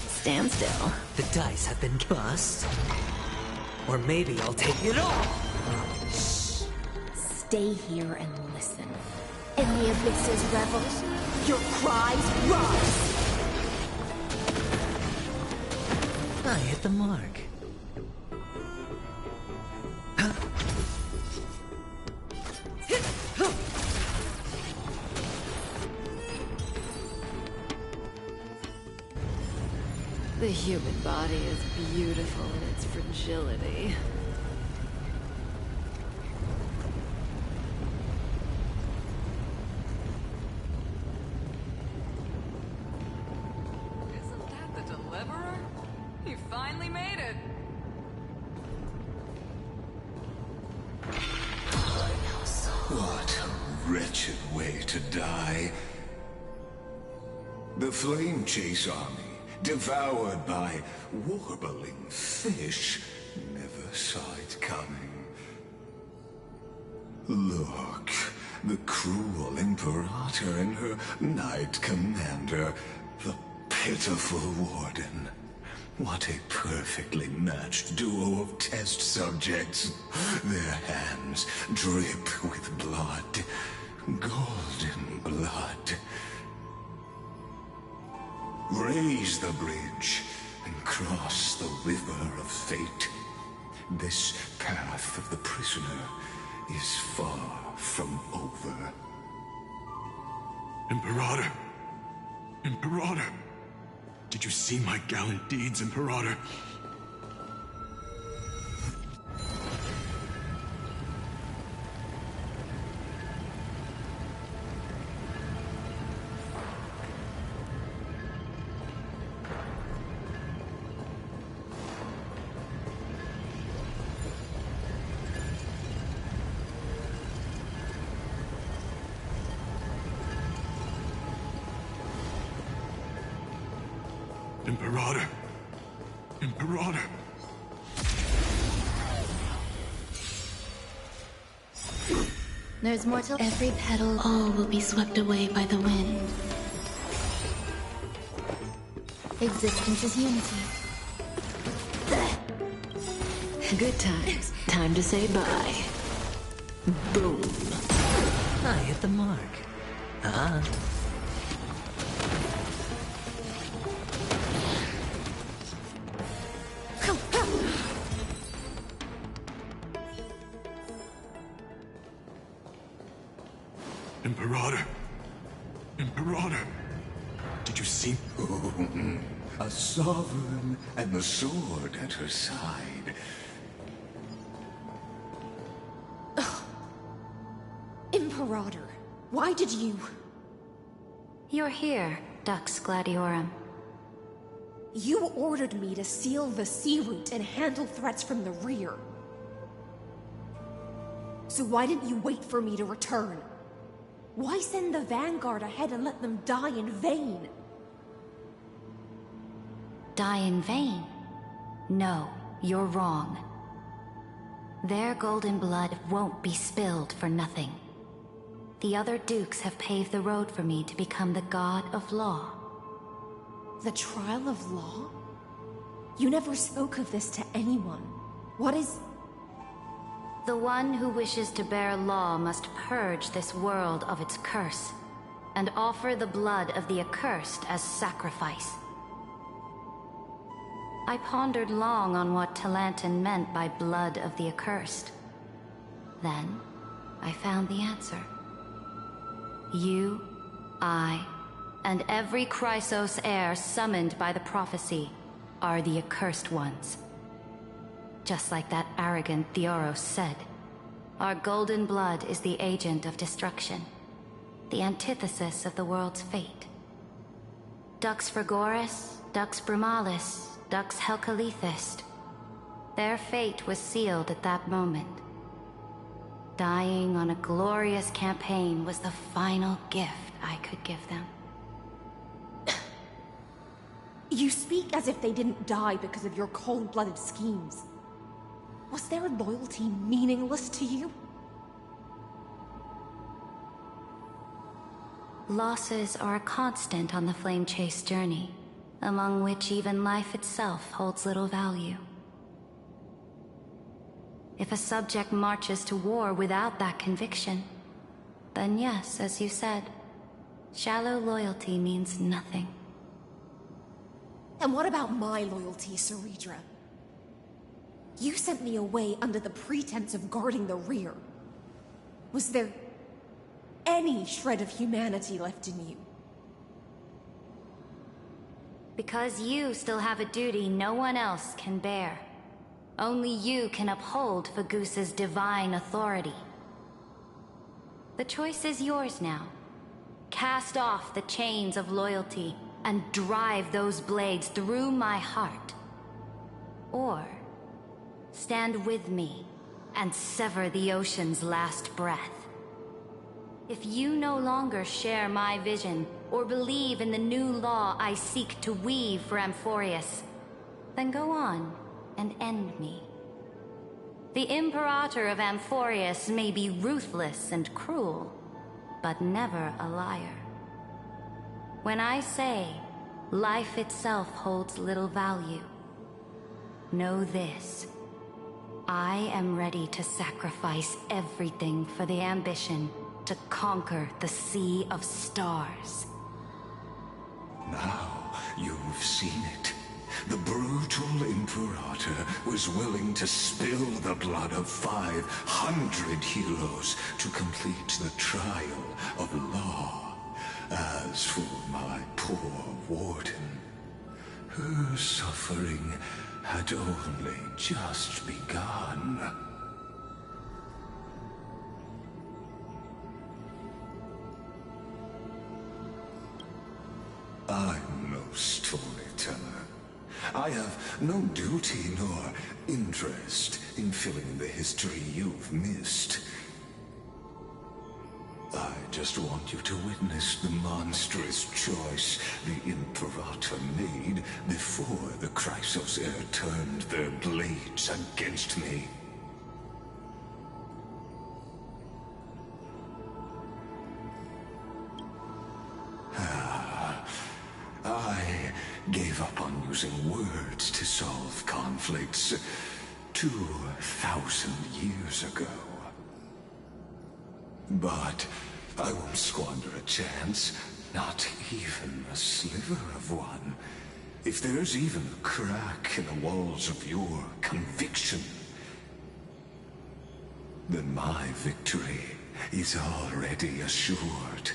S4: Stand still.
S3: The dice have been bust. Or maybe I'll take it all.
S10: Stay here and listen. In the abyss's revel, your cries rise!
S3: I hit the mark.
S4: The human body is beautiful in its fragility.
S6: Isn't that the Deliverer? He finally made it.
S5: What a wretched way to die. The Flame Chase Army, devoured by warbling fish, never saw it coming. Look, the cruel Imperator and her Knight Commander, the pitiful Warden. What a perfectly matched duo of test subjects. Their hands drip with blood, golden blood. Raise the bridge and cross the river of fate. This path of the prisoner is far from over.
S23: Imperator! Imperator! Did you see my gallant deeds, Imperator? Imperator! Imperator!
S11: There's more to every petal. All will be swept away by the wind. Existence is unity.
S4: Good times. Time to say bye. Boom.
S3: I hit the mark. Ah.
S23: Imperator! Imperator! Did you see?
S5: A sovereign and the sword at her side.
S10: Imperator, why did you...
S1: You're here, Dux Gladiorum.
S10: You ordered me to seal the sea route and handle threats from the rear. So why didn't you wait for me to return? Why send the Vanguard ahead and let them die in vain?
S1: Die in vain? No, you're wrong. Their golden blood won't be spilled for nothing. The other dukes have paved the road for me to become the god of law.
S10: The trial of law? You never spoke of this to anyone. What is...
S1: The one who wishes to bear law must purge this world of its curse, and offer the blood of the accursed as sacrifice. I pondered long on what Talantan meant by blood of the accursed. Then, I found the answer. You, I, and every Chrysos heir summoned by the prophecy are the accursed ones. Just like that arrogant Theoros said, our golden blood is the agent of destruction, the antithesis of the world's fate. Dux Frigoris, Dux Brumalis, Dux Helcalethist. Their fate was sealed at that moment. Dying on a glorious campaign was the final gift I could give them.
S10: You speak as if they didn't die because of your cold-blooded schemes. Was their loyalty meaningless to you?
S1: Losses are a constant on the Flame Chase journey, among which even life itself holds little value. If a subject marches to war without that conviction, then yes, as you said, shallow loyalty means nothing.
S10: And what about my loyalty, Ceridra? You sent me away under the pretense of guarding the rear. Was there any shred of humanity left in you?
S1: Because you still have a duty no one else can bear. Only you can uphold Fagusa's divine authority. The choice is yours now. Cast off the chains of loyalty and drive those blades through my heart. Or stand with me and sever the ocean's last breath. If you no longer share my vision or believe in the new law I seek to weave for Amphorius, then go on and end me. The Imperator of Amphorius may be ruthless and cruel, but never a liar. When I say life itself holds little value, know this. I am ready to sacrifice everything for the ambition to conquer the Sea of Stars.
S5: Now you've seen it. the brutal Imperator was willing to spill the blood of 500 heroes to complete the trial of law. As for my poor warden, her suffering had only just begun. I'm no storyteller. I have no duty nor interest in filling in the history you've missed. I just want you to witness the monstrous choice the Imperator made before the Chrysos Heir turned their blades against me. I gave up on using words to solve conflicts 2,000 years ago. But I won't squander a chance, not even a sliver of one. If there's even a crack in the walls of your conviction, then my victory is already assured.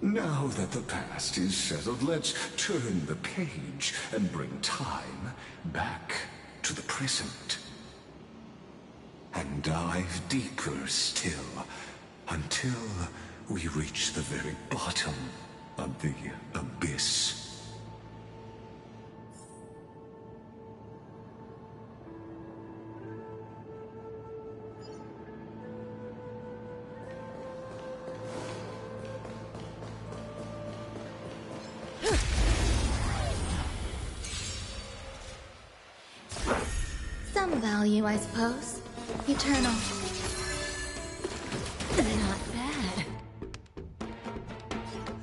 S5: Now that the past is settled, let's turn the page and bring time back to the present. And dive deeper still, until we reach the very bottom of the abyss.
S11: Some value, I suppose. Eternal.
S4: Not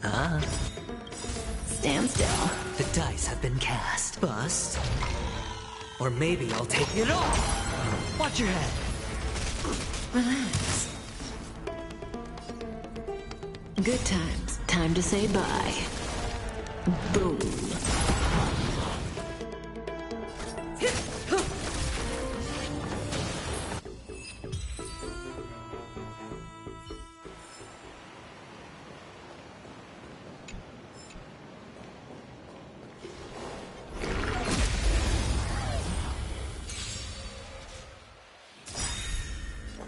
S4: bad.
S3: Stand still. The dice have been cast. Bust. Or maybe I'll take it all. Watch your head.
S4: Relax. Good times. Time to say bye. Boom.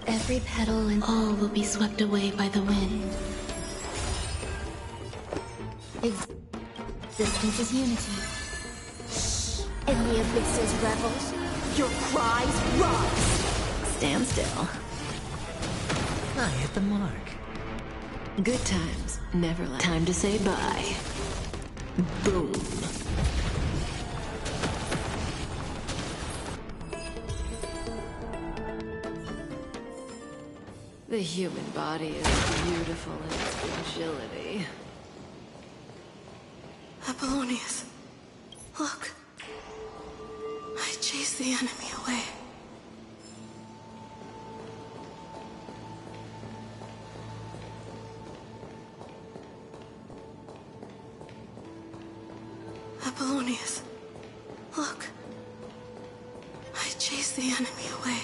S11: Every petal and
S4: All will be swept away by the wind.
S11: existence is unity.
S7: And the abysses revels. Your cries rise.
S4: Stand still.
S3: I hit the mark.
S4: Good times. Never last. Time to say bye. Boom. The human body is beautiful in its fragility.
S12: Apollonius, look. I chased the enemy away. Apollonius, look. I chased the enemy away.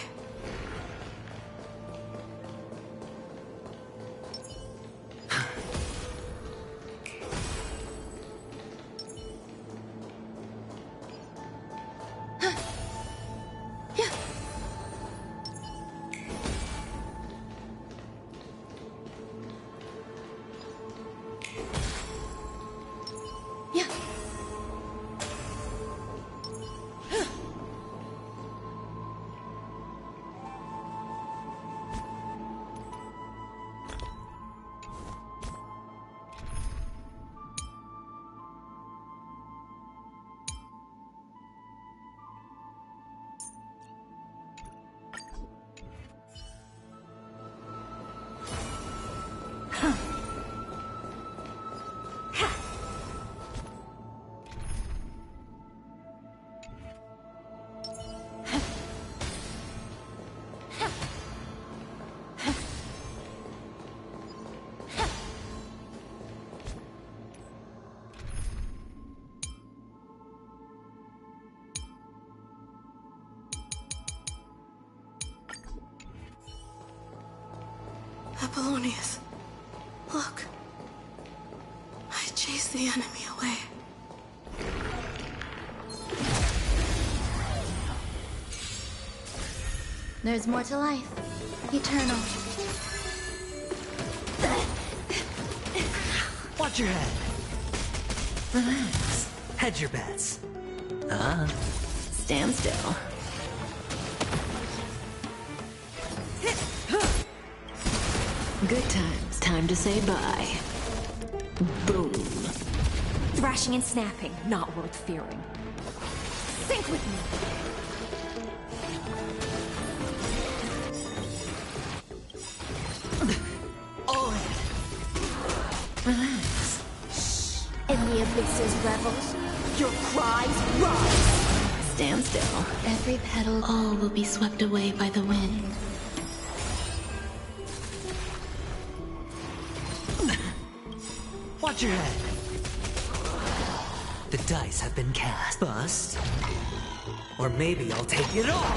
S12: Apollonius, look. I chased the enemy away.
S11: There's more to life. Eternal.
S3: Watch your head. Relax. Hedge your bets.
S4: Stand still. Good times. Time to say bye. Boom.
S10: Thrashing and snapping, not worth fearing. Sink with me!
S3: All in. Relax.
S10: In the abyss's revels, your cries rise!
S4: Stand still.
S11: Every petal.
S4: All will be swept away by the wind.
S3: Watch your head. The dice have been cast. Bust. Or maybe I'll take it all.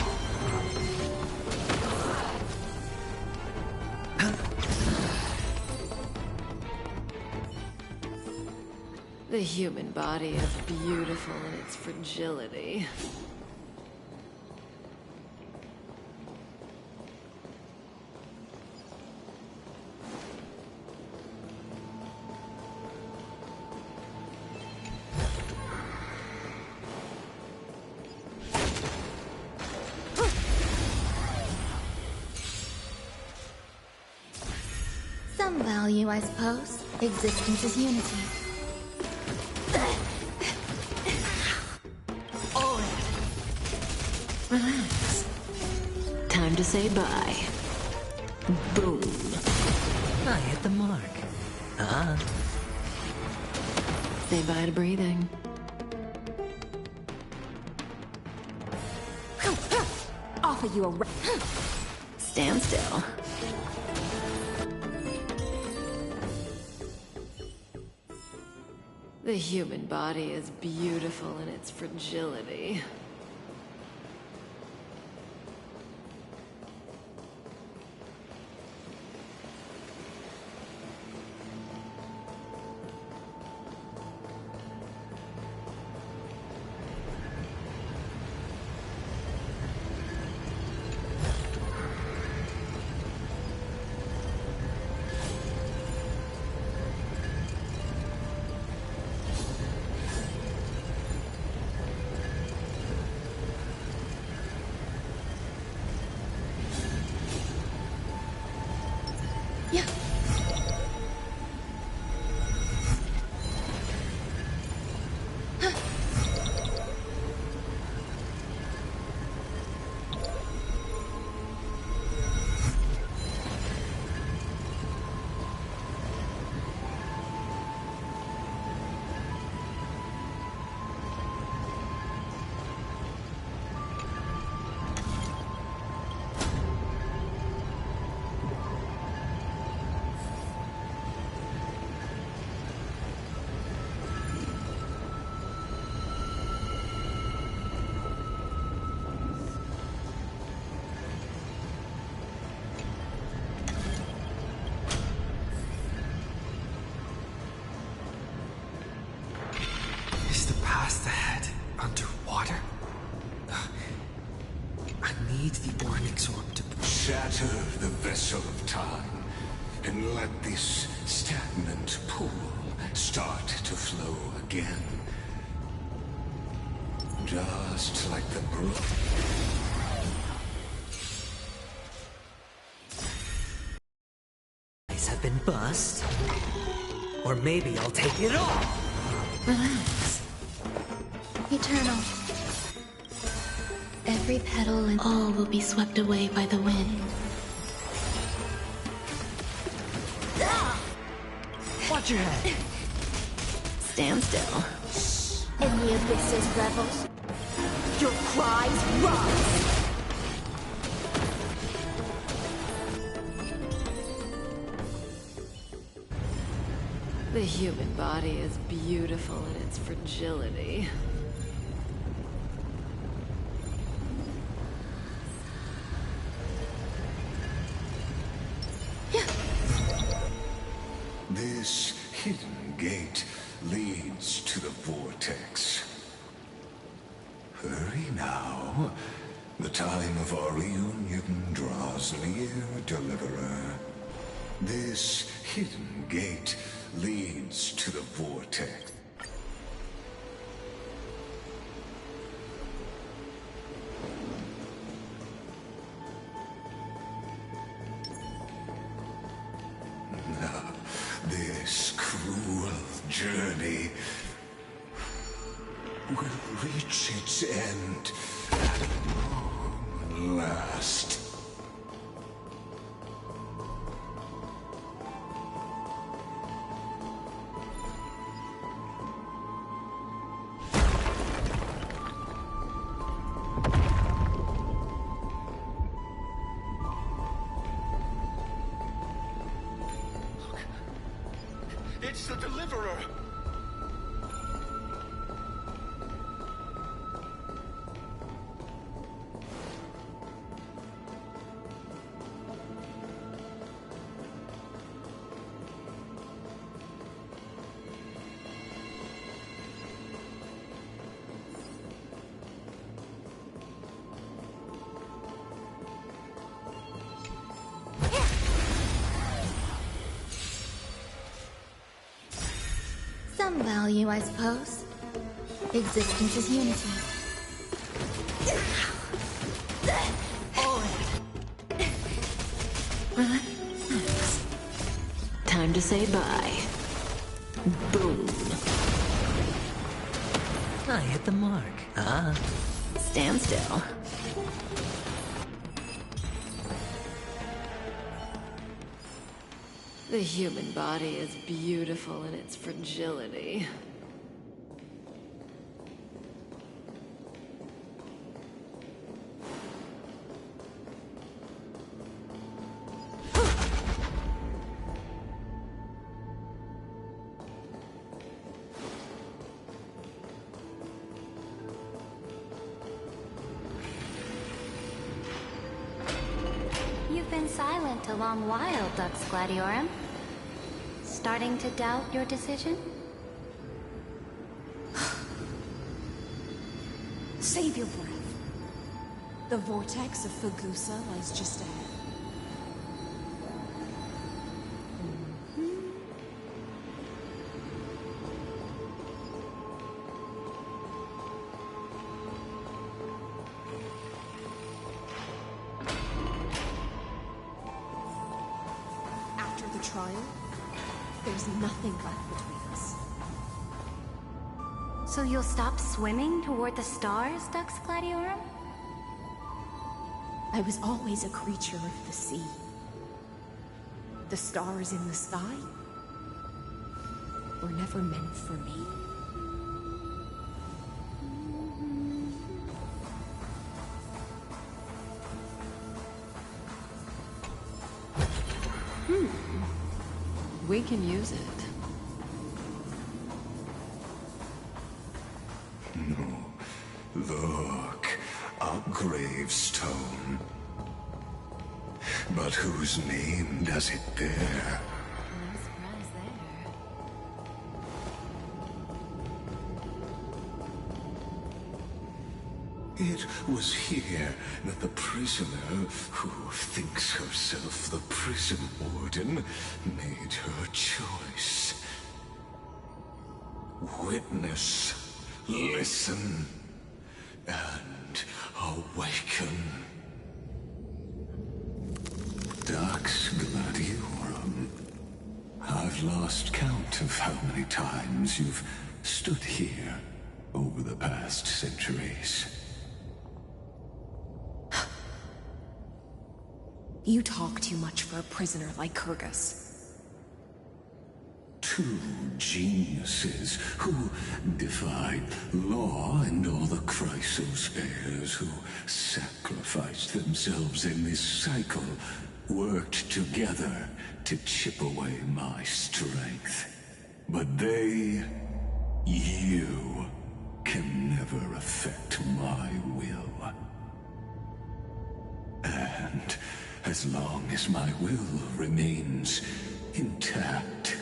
S4: The human body is beautiful in its fragility.
S11: Some value, I suppose. Existence is unity.
S3: All in. Relax.
S4: Time to say bye. Boom.
S3: I hit the mark.
S4: Say bye to breathing.
S10: Offer you a
S4: Stand still. The human body is beautiful in its fragility.
S2: Is the path ahead underwater? I need the Onyx Orb to...
S5: Shatter the vessel of time, and let this stagnant pool start to flow again. Just like the brook.
S3: Dice have been bust. Or maybe I'll take it all. Relax.
S11: Eternal. Every petal and
S4: all will be swept away by the wind.
S3: Watch your head.
S4: Stand still.
S10: In the abyss's revels, your cries rise!
S4: The human body is beautiful in its fragility.
S5: This hidden gate leads to the vortex. Hurry now. The time of our reunion draws near, Deliverer. This hidden gate leads to the vortex. This cruel journey will reach its end at long last.
S9: It's the Deliverer!
S11: Some value, I suppose. Existence is unity.
S4: Time to say bye. Boom.
S3: I hit the mark.
S4: Stand still. The human body is beautiful in its fragility.
S1: You've been silent a long while, Dux Gladiorum. Starting to doubt your decision?
S10: Save your breath. The vortex of Fagusa lies just ahead. After the trial, there's nothing left between us.
S1: So you'll stop swimming toward the stars, Dux Gladiorum?
S10: I was always a creature of the sea. The stars in the sky were never meant for me.
S4: We can use it.
S5: Look, a gravestone. But whose name does it bear?
S4: No surprise there.
S5: It was here that the prisoner, who thinks herself the prison warden, made her choice. Witness, listen, and awaken. Dux Gladiorum. I've lost count of how many times you've stood here over the past centuries.
S10: You talk too much for a prisoner like Kyrgyz.
S5: Two geniuses who defied law and all the Chrysos heirs who sacrificed themselves in this cycle worked together to chip away my strength. But they, you, can never affect my will. And as long as my will remains intact,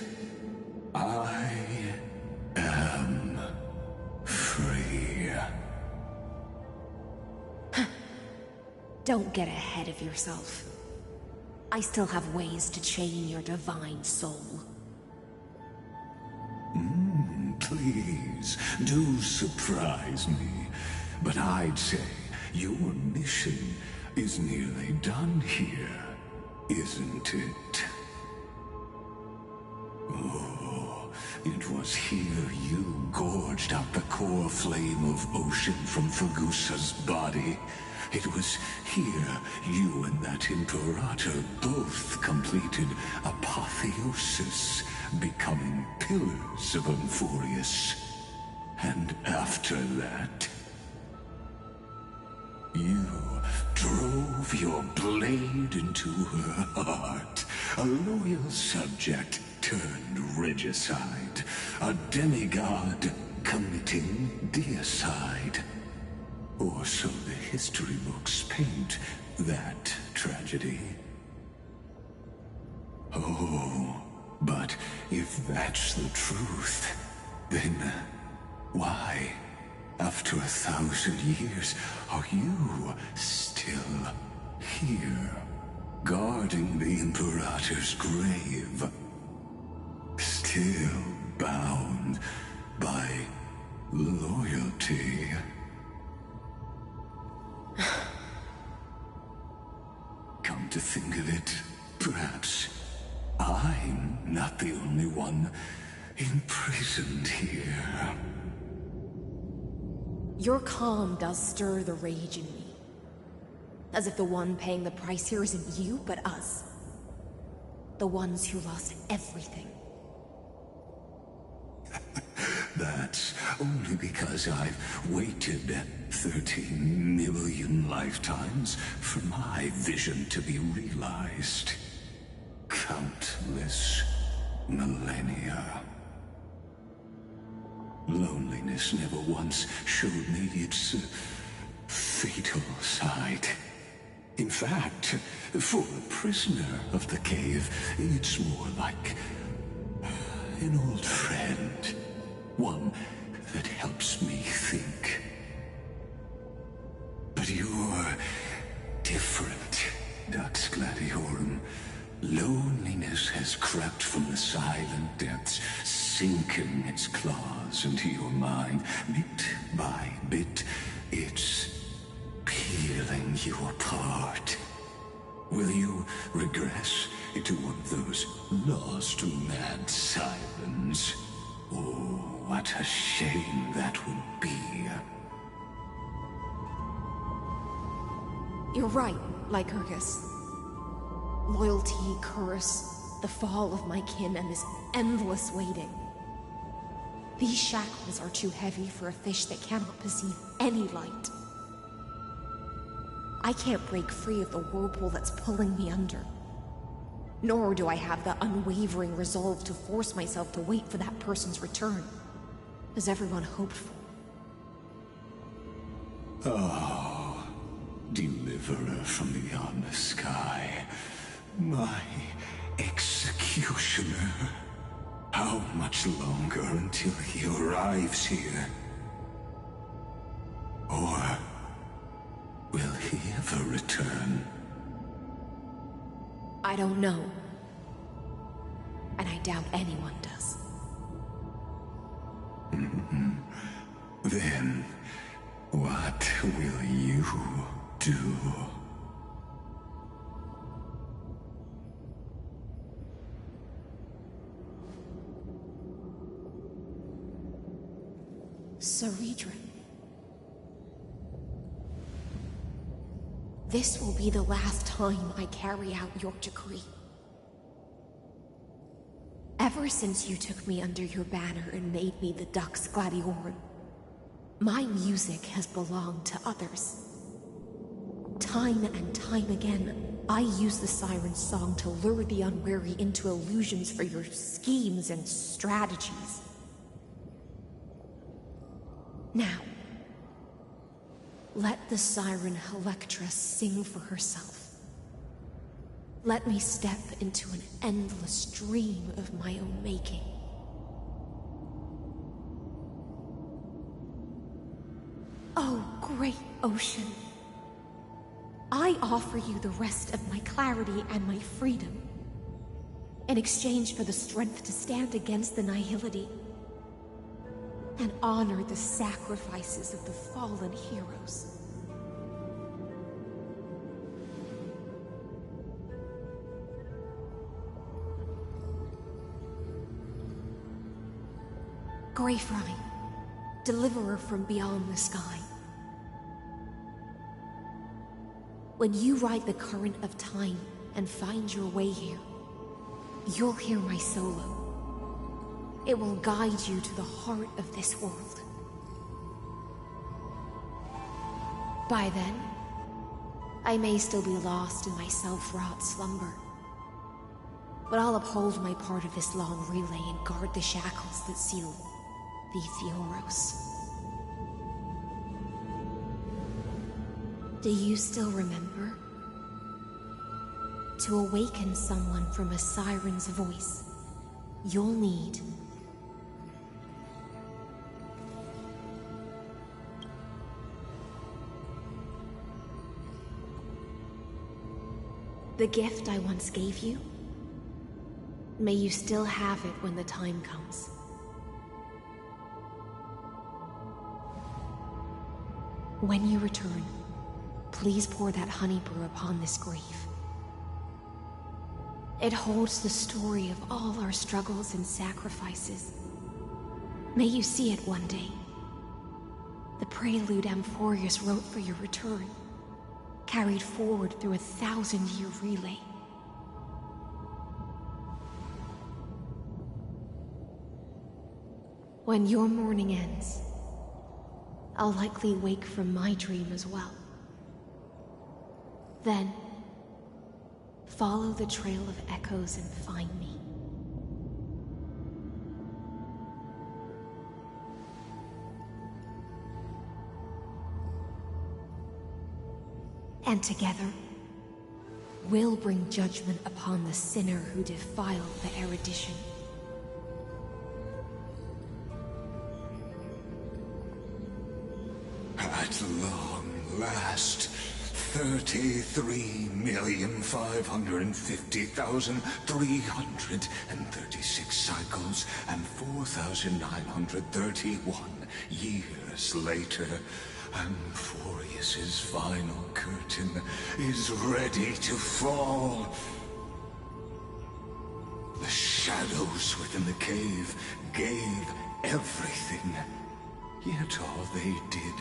S10: Don't get ahead of yourself. I still have ways to chain your divine soul.
S5: Please, do surprise me. But I'd say your mission is nearly done here, isn't it? Oh, it was here you gorged out the core flame of ocean from Fagusa's body. It was here you and that Imperator both completed apotheosis, becoming pillars of Euphorius. And after that, you drove your blade into her heart, a loyal subject turned regicide, a demigod committing deicide. Or so the history books paint that tragedy. Oh, but if that's the truth, then why, after 1,000 years, are you still here, guarding the Imperator's grave? Still bound by loyalty. Come to think of it, perhaps I'm not the only one imprisoned here.
S10: Your calm does stir the rage in me. As if the one paying the price here isn't you, but us. The ones who lost everything.
S5: That's only because I've waited 13 million lifetimes for my vision to be realized. Countless millennia. Loneliness never once showed me its fatal side. In fact, for a prisoner of the cave, it's more like an old friend. One that helps me think. But you're different, Dux Gladiorum. Loneliness has crept from the silent depths, sinking its claws into your mind. Bit by bit, it's peeling you apart. Will you regress into one of those lost mad sirens? Oh, what a shame that would be.
S10: You're right, Lycurgus. Loyalty, curse, the fall of my kin, and this endless waiting. These shackles are too heavy for a fish that cannot perceive any light. I can't break free of the whirlpool that's pulling me under. Nor do I have the unwavering resolve to force myself to wait for that person's return, as everyone hoped for.
S5: Oh, deliverer from beyond the sky, my executioner. How much longer until he arrives here? Or will he ever return?
S10: I don't know. And I doubt anyone does.
S5: Then, what will you do?
S10: Ceredrin. This will be the last time I carry out your decree. Ever since you took me under your banner and made me the Dux Gladiorum, my music has belonged to others. Time and time again, I use the siren's song to lure the unwary into illusions for your schemes and strategies. Now, let the siren Electra sing for herself. Let me step into an endless dream of my own making. Oh, great ocean. I offer you the rest of my clarity and my freedom, in exchange for the strength to stand against the nihility and honor the sacrifices of the fallen heroes. Greyfry, deliverer from beyond the sky. When you ride the current of time and find your way here, you'll hear my solo. It will guide you to the heart of this world. By then, I may still be lost in my self-wrought slumber, but I'll uphold my part of this long relay and guard the shackles that seal the Theoros. Do you still remember? To awaken someone from a siren's voice, you'll need the gift I once gave you. May you still have it when the time comes. When you return, please pour that honey brew upon this grave. It holds the story of all our struggles and sacrifices. May you see it one day. The prelude Amphorius wrote for your return, carried forward through a 1,000-year relay. When your morning ends, I'll likely wake from my dream as well. Then, follow the trail of echoes and find me. And together, we'll bring judgment upon the sinner who defiled the erudition.
S5: At long last, 33,550,336 cycles and 4,931 years later, Amphorius's final curtain is ready to fall. The shadows within the cave gave everything. Yet all they did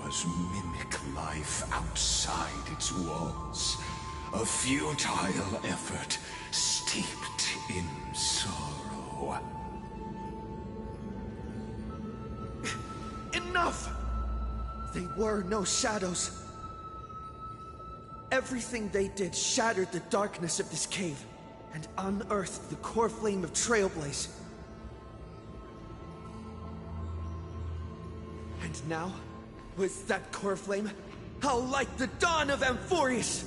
S5: was mimic life outside its walls. A futile effort steeped in sorrow.
S2: Enough! They were no shadows. Everything they did shattered the darkness of this cave and unearthed the core flame of Trailblaze. And now, with that core flame, I'll light the dawn of Amphorius!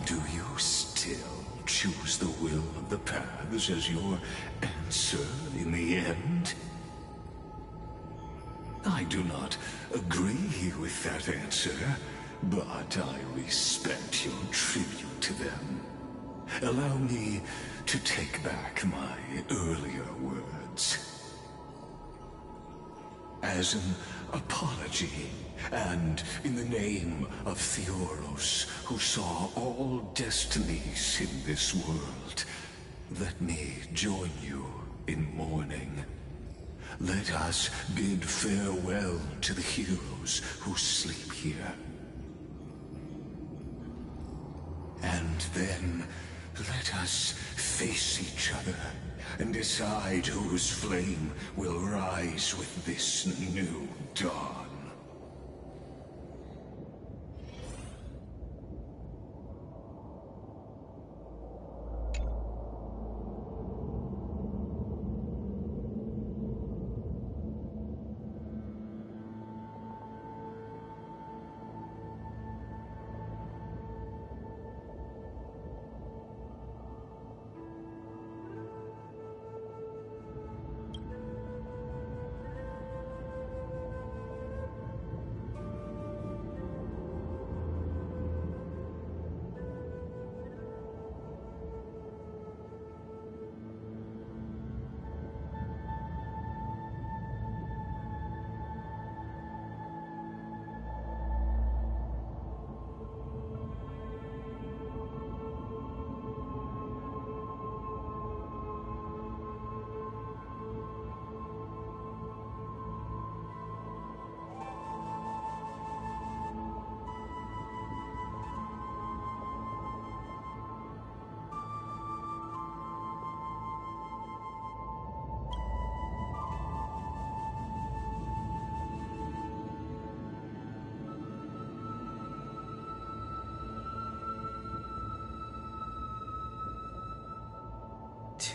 S5: Do you still choose the will of the paths as your answer in the end? I do not agree with that answer, but I respect your tribute to them. Allow me to take back my earlier words. As an apology, and in the name of Theoros, who saw all destinies in this world, let me join you in mourning. Let us bid farewell to the heroes who sleep here. And then, let us face each other and decide whose flame will rise with this new dawn.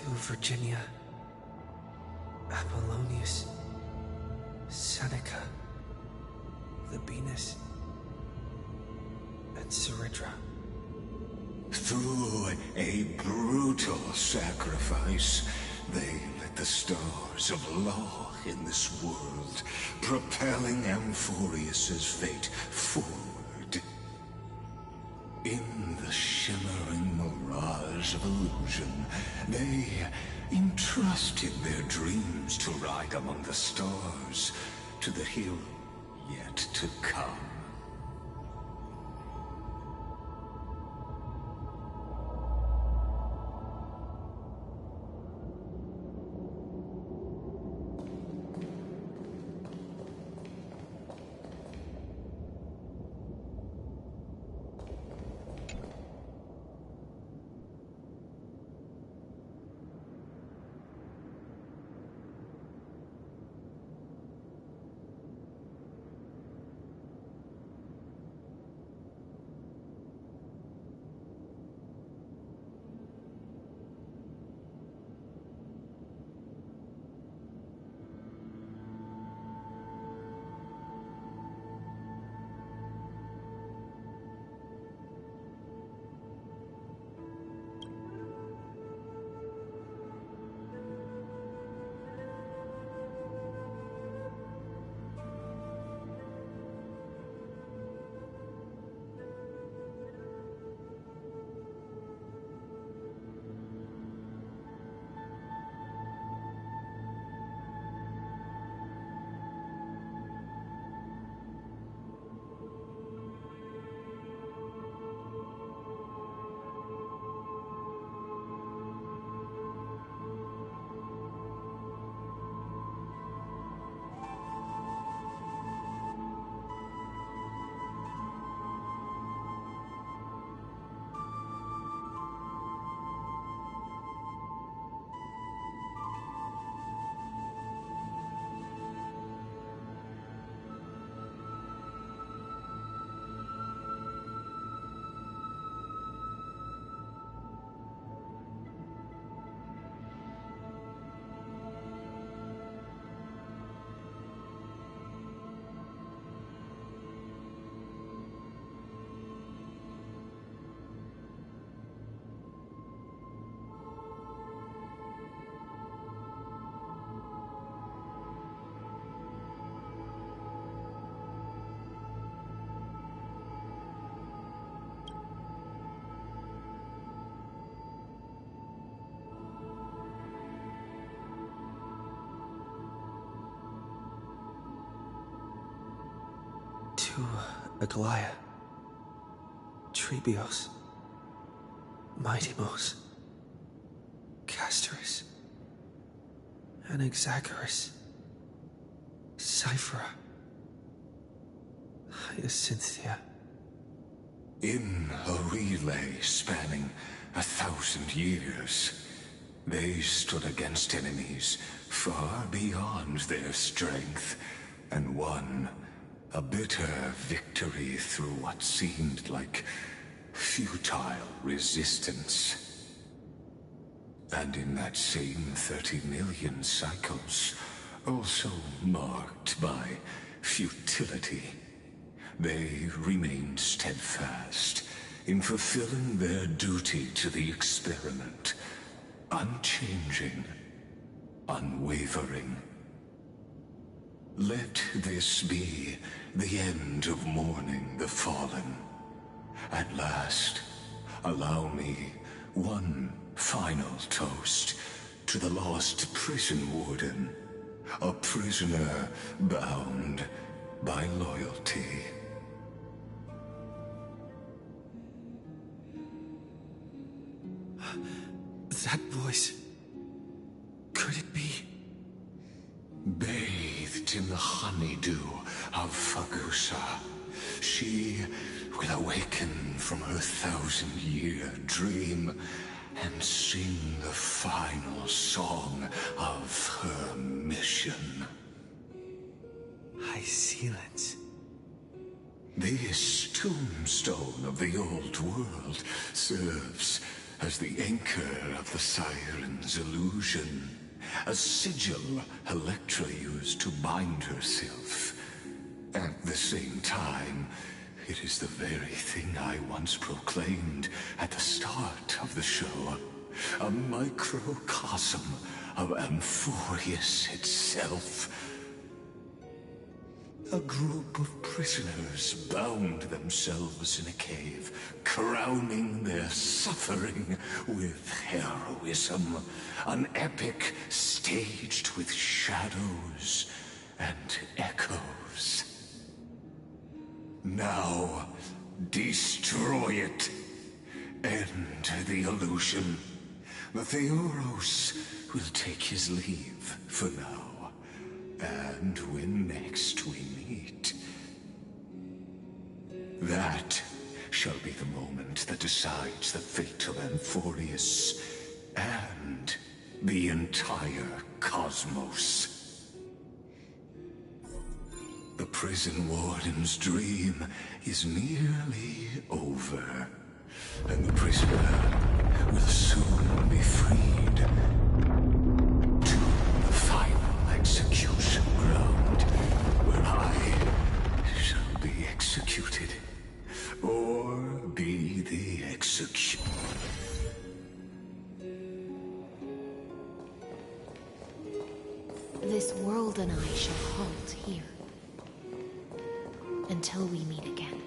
S2: Virginia, Apollonius, Seneca, Labienus, and Ceridra.
S5: Through a brutal sacrifice, they lit the stars of law in this world, propelling Amphorius's fate forward. In the shimmering mirage of illusion, they entrusted their dreams to ride among the stars, to the hero yet to come.
S2: To Aglaia, Trebios, Mightimos, Castorus, Anaxagoras, Cyphera, Hyacinthia.
S5: In a relay spanning 1,000 years, they stood against enemies far beyond their strength and won a bitter victory through what seemed like futile resistance. And in that same 30 million cycles, also marked by futility, they remained steadfast in fulfilling their duty to the experiment, unchanging, unwavering. Let this be the end of mourning the fallen. At last, allow me one final toast to the lost prison warden, a prisoner bound by loyalty.
S2: That voice... could it be?
S5: Bathed in the honeydew of Fagusa, she will awaken from her 1,000-year dream and sing the final song of her mission.
S2: Hyacinths.
S5: This tombstone of the old world serves as the anchor of the Siren's illusion, a sigil Electra used to bind herself. At the same time, it is the very thing I once proclaimed at the start of the show. A microcosm of Amphorius itself. A group of prisoners bound themselves in a cave, crowning their suffering with heroism. An epic staged with shadows and echoes. Now, destroy it. End the illusion. The Theoros will take his leave for now. And when next we meet, that shall be the moment that decides the fate of Amphorius and the entire cosmos. The prison warden's dream is nearly over, and the prisoner will soon be freed to the final execution ground, where I shall be executed, or be the executioner.
S10: This world and I shall halt here until we meet again.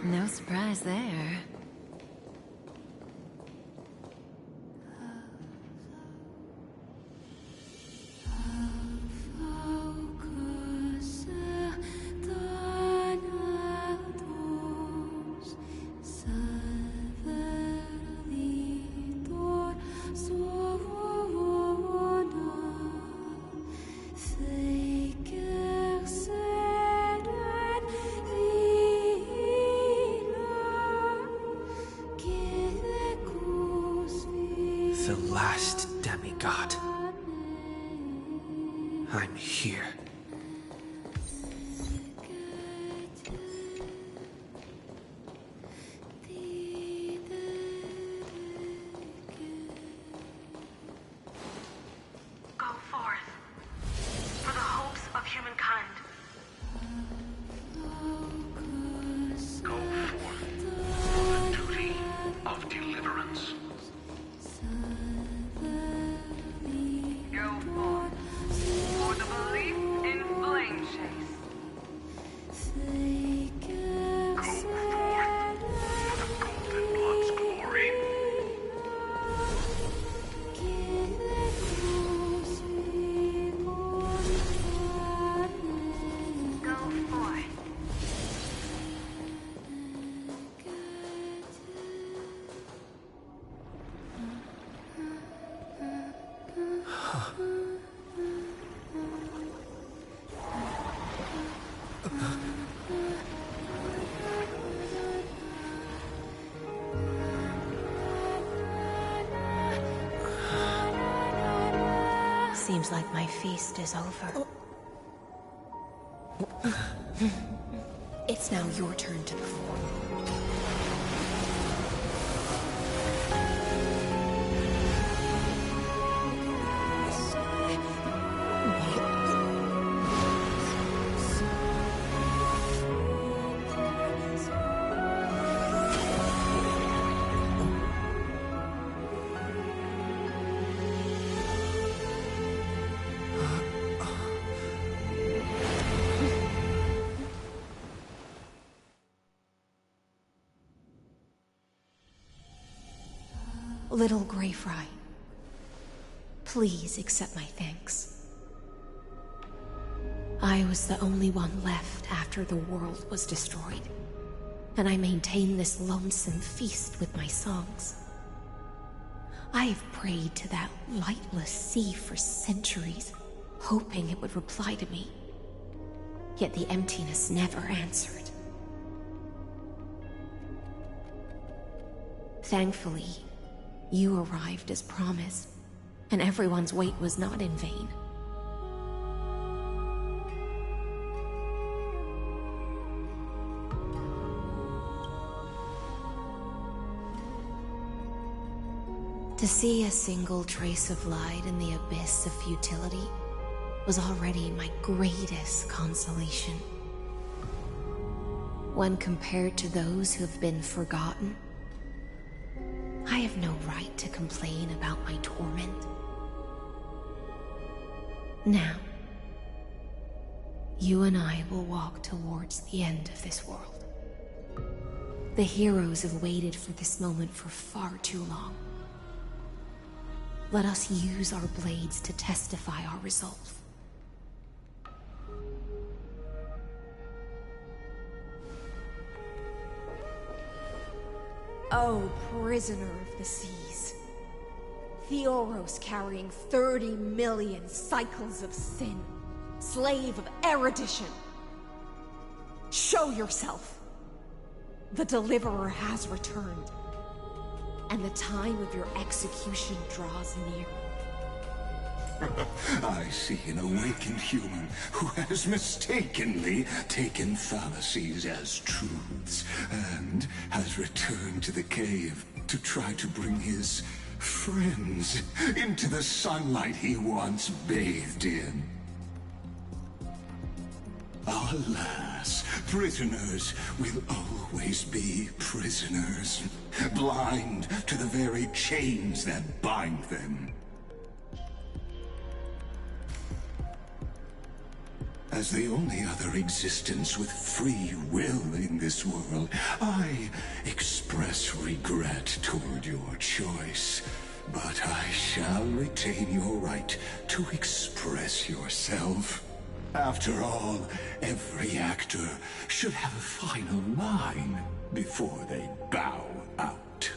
S4: No surprise there.
S2: The last demigod. I'm here.
S12: Go forth for the hopes of humankind.
S21: Go forth for the duty of deliverance.
S6: Go forth for the belief in Flame Chase.
S21: Go forth for the Golden Blood's glory.
S12: Go forth.
S10: Seems like my feast is over. It's now your turn to perform. Little Grey Fry, please accept my thanks. I was the only one left after the world was destroyed, and I maintained this lonesome feast with my songs. I have prayed to that lightless sea for centuries, hoping it would reply to me. Yet the emptiness never answered. Thankfully, you arrived as promised, and everyone's wait was not in vain. To see a single trace of light in the abyss of futility was already my greatest consolation. When compared to those who have been forgotten, I have no right to complain about my torment. Now, you and I will walk towards the end of this world. The heroes have waited for this moment for far too long. Let us use our blades to testify our resolve.
S13: Oh, prisoner of the seas. Theoros carrying 30 million cycles of sin. Slave of erudition. Show yourself. The Deliverer has returned. And the time of your execution draws near.
S5: I see an awakened human who has mistakenly taken fallacies as truths and has returned to the cave to try to bring his friends into the sunlight he once bathed in. Alas, prisoners will always be prisoners, blind to the very chains that bind them. As the only other existence with free will in this world, I express regret toward your choice. But I shall retain your right to express yourself. After all, every actor should have a final line before they bow out.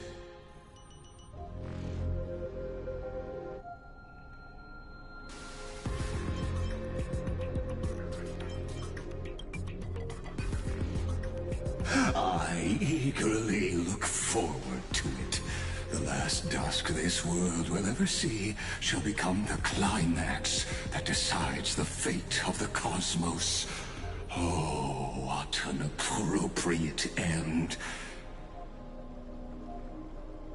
S5: I eagerly look forward to it. The last dusk this world will ever see shall become the climax that decides the fate of the cosmos. Oh, what an appropriate end.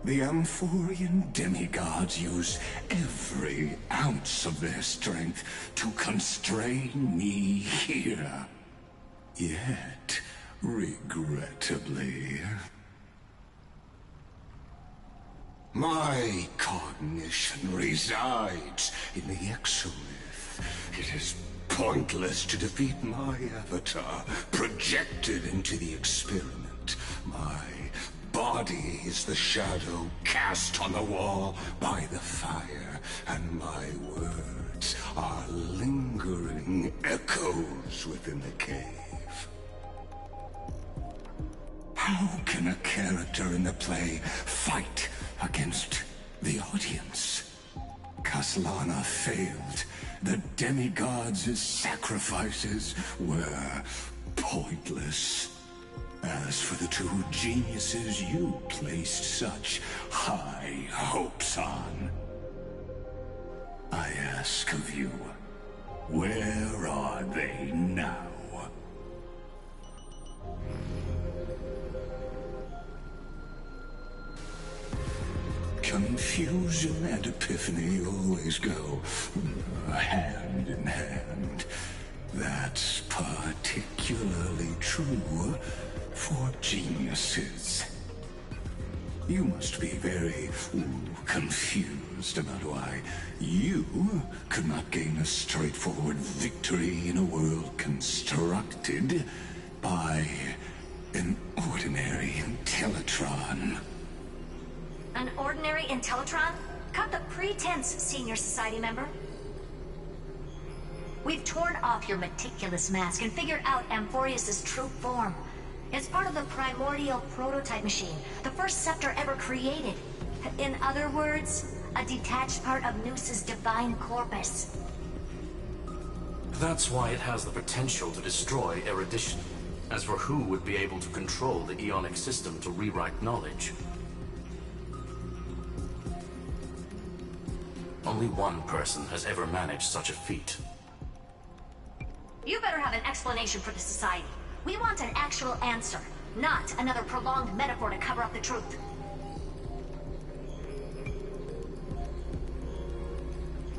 S5: The Amphorian demigods use every ounce of their strength to constrain me here. Yet, regrettably, my cognition resides in the exolith. It is pointless to defeat my avatar, projected into the experiment. My body is the shadow cast on the wall by the fire, and my words are lingering echoes within the cave. How can a character in the play fight against the audience? Kaslana failed. The demigods' sacrifices were pointless. As for the two geniuses you placed such high hopes on, I ask of you, where are they now? Confusion and epiphany always go hand in hand. That's particularly true for geniuses. You must be very confused about why you could not gain a straightforward victory in a world constructed by an ordinary Intellitron.
S19: An ordinary Intellitron? Cut the pretense, Senior Society member. We've torn off your meticulous mask and figured out Amphorius' true form. It's part of the primordial prototype machine, the first scepter ever created. In other words, a detached part of Noos's divine corpus.
S22: That's why it has the potential to destroy erudition. As for who would be able to control the Ionic system to rewrite knowledge, only one person has ever managed such a feat.
S19: You better have an explanation for the Society. We want an actual answer, not another prolonged metaphor to cover up the truth.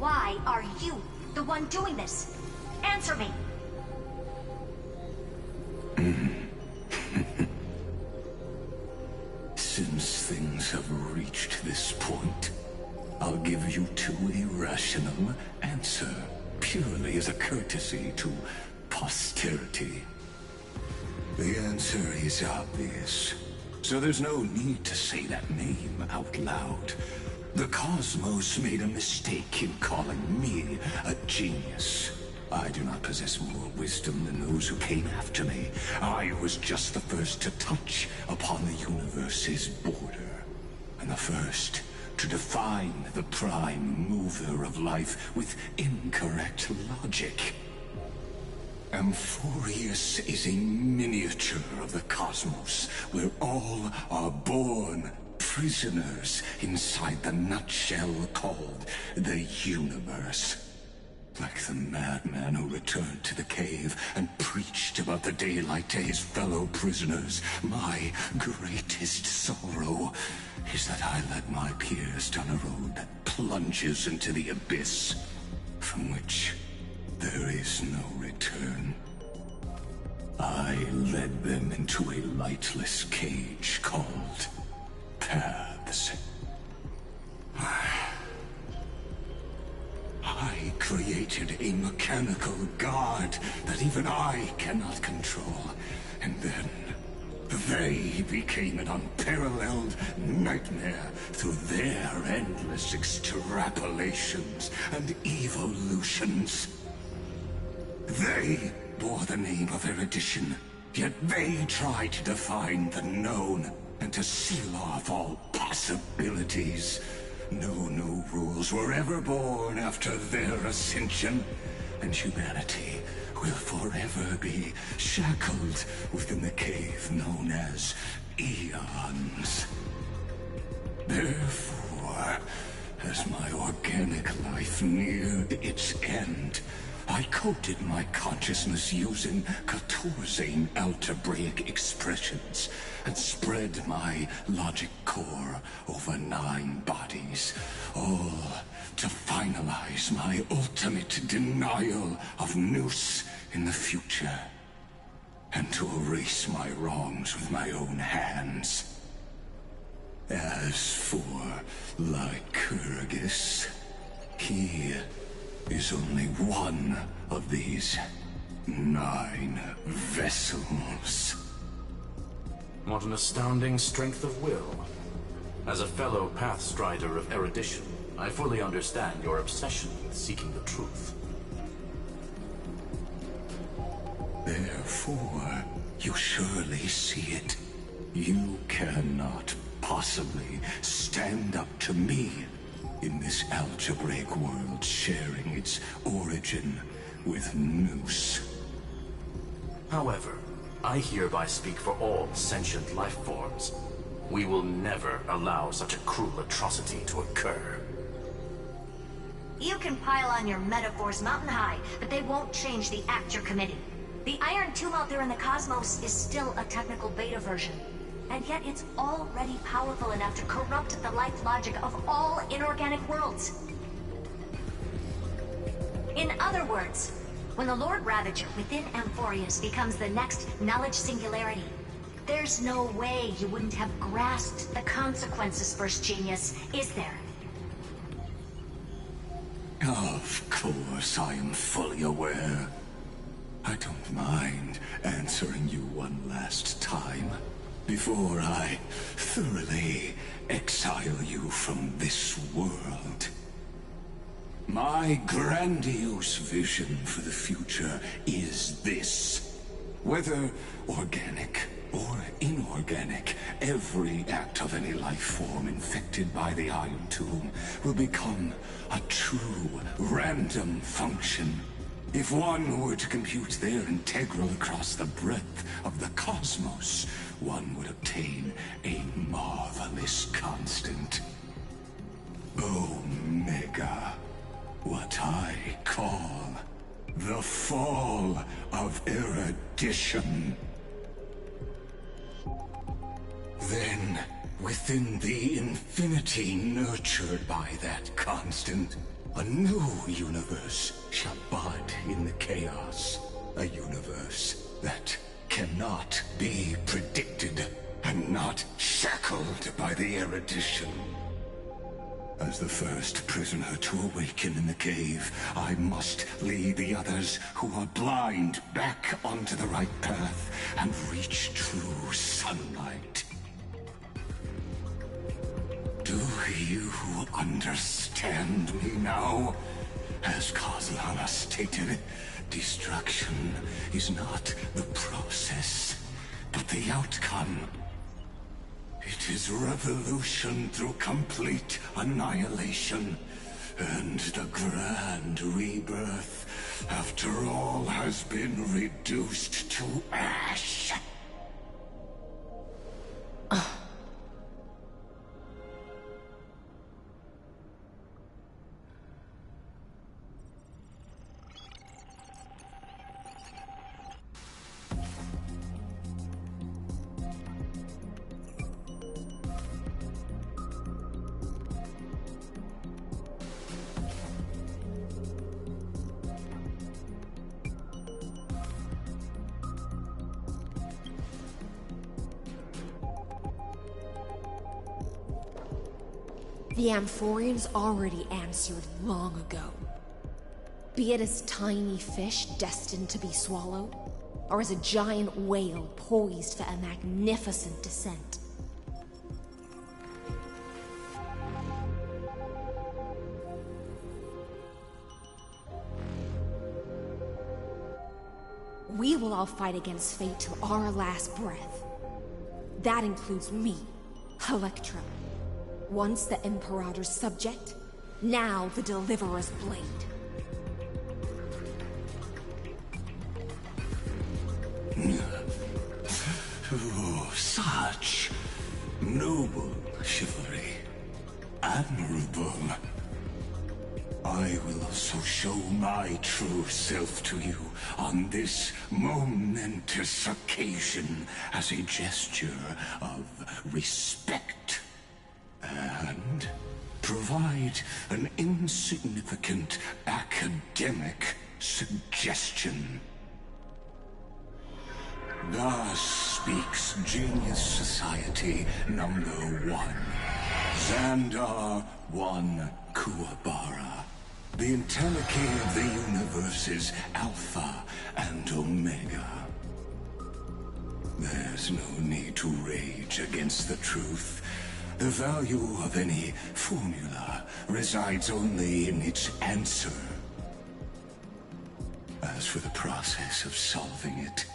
S19: why are you the one doing this? Answer me.
S5: Since things have reached this point, I'll give you two irrational answer, purely as a courtesy to posterity. The answer is obvious, so there's no need to say that name out loud. The cosmos made a mistake in calling me a genius. I do not possess more wisdom than those who came after me. I was just the first to touch upon the universe's border, and the first to define the prime mover of life with incorrect logic. Amphorius is a miniature of the cosmos, where all are born prisoners inside the nutshell called the universe. Like the madman who returned to the cave and preached about the daylight to his fellow prisoners, my greatest sorrow is that I led my peers down a road that plunges into the abyss, from which there is no return. I led them into a lightless cage called paths. I created a mechanical guard that even I cannot control, and then they became an unparalleled nightmare through their endless extrapolations and evolutions. They bore the name of erudition, yet they tried to define the known and to seal off all possibilities. No new rules were ever born after their ascension, and humanity will forever be shackled within the cave known as eons. Therefore, as my organic life neared its end, I coded my consciousness using 14 algebraic expressions and spread my logic core over 9 bodies, all to finalize my ultimate denial of Nous in the future, and to erase my wrongs with my own hands. As for Lycurgus, he is only one of these 9 vessels.
S22: What an astounding strength of will. As a fellow Pathstrider of erudition, I fully understand your obsession with seeking the truth.
S5: Therefore, you surely see it. You cannot possibly stand up to me in this algebraic world sharing its origin with Nous.
S22: However, I hereby speak for all sentient life forms. We will never allow such a cruel atrocity to occur.
S19: You can pile on your metaphors mountain high, but they won't change the act you're committing. The Iron Tomb out there in the cosmos is still a technical beta version. And yet it's already powerful enough to corrupt the life logic of all inorganic worlds. In other words, when the Lord Ravager within Amphorius becomes the next knowledge singularity, there's no way you wouldn't have grasped the consequences, First Genius, is there?
S5: Of course, I am fully aware. I don't mind answering you one last time, before I thoroughly exile you from this world. My grandiose vision for the future is this. Whether organic or inorganic, every act of any life form infected by the Iron Tomb will become a true random function. If one were to compute their integral across the breadth of the cosmos, one would obtain a marvelous constant. Omega. What I call the fall of erudition. Then, within the infinity nurtured by that constant, A new universe shall bud in the chaos. A universe that cannot be predicted and not shackled by the erudition. As the first prisoner to awaken in the cave, I must lead the others who are blind back onto the right path and reach true sunlight. Do you understand me now? As Kozlana stated, destruction is not the process, but the outcome. It is revolution through complete annihilation, and the grand rebirth, after all has been reduced to ash.
S13: The Amphorians already answered long ago. Be it as tiny fish destined to be swallowed, or as a giant whale poised for a magnificent descent. We will all fight against fate till our last breath. That includes me, Electra. Once the Imperator's subject, now the Deliverer's blade.
S5: Oh, such noble chivalry. Admirable. I will also show my true self to you on this momentous occasion as a gesture of respect. And provide an insignificant academic suggestion. Thus speaks Genius Society number 1. Xandar 1 Kuwabara. The entelechy of the universe's Alpha and Omega. There's no need to rage against the truth. The value of any formula resides only in its answer. As for the process of solving it,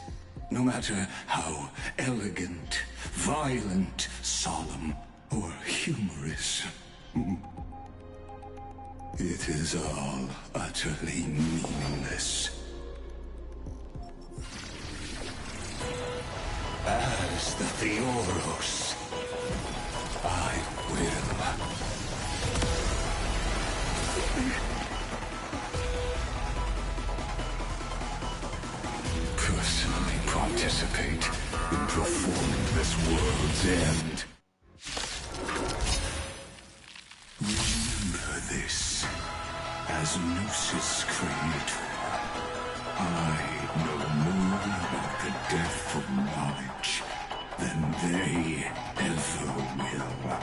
S5: no matter how elegant, violent, solemn, or humorous, it is all utterly meaningless. As the Theoros, I will personally participate in performing this world's end. Remember this, as Gnosis Creator, I know more about the death of knowledge than they ever will.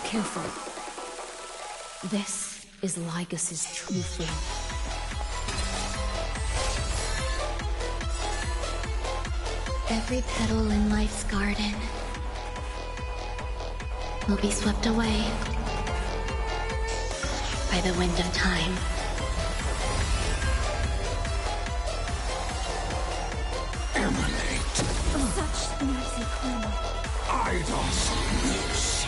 S13: Careful. This is Lygas's true form.
S11: Every petal in life's garden will be swept away by the wind of time.
S5: Emanate.
S11: Such noisy clamor.
S5: Eidos loose.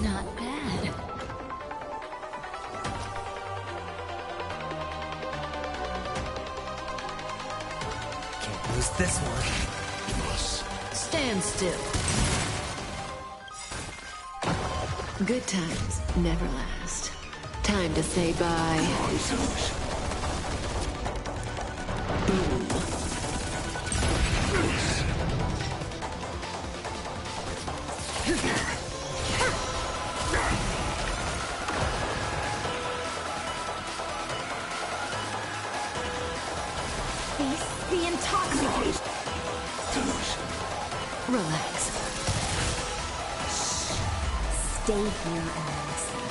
S11: Not bad.
S3: Can't lose this one.
S4: Stand still. Good times never last. Time to say bye. Boom.
S13: Face the intoxication.
S4: Relax.
S13: Stay here and listen.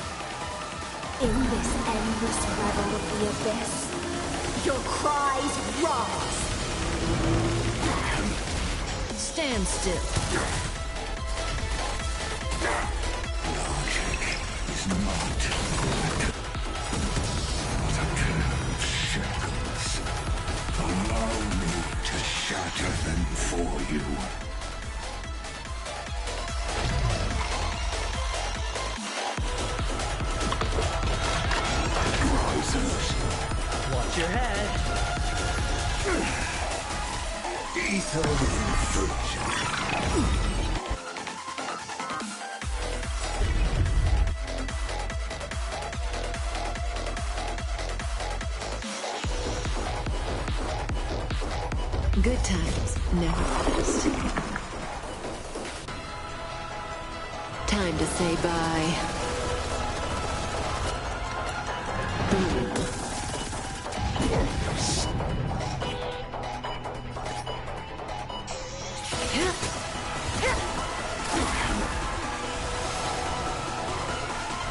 S13: In this endless revel of the abyss, your cries rise.
S4: Stand still.
S5: Logic is not good. What a pair of shackles. Allow me to shatter them for you.
S3: Watch your head.
S5: Ether infusion.
S4: Good times never last. Time to say bye. Boom.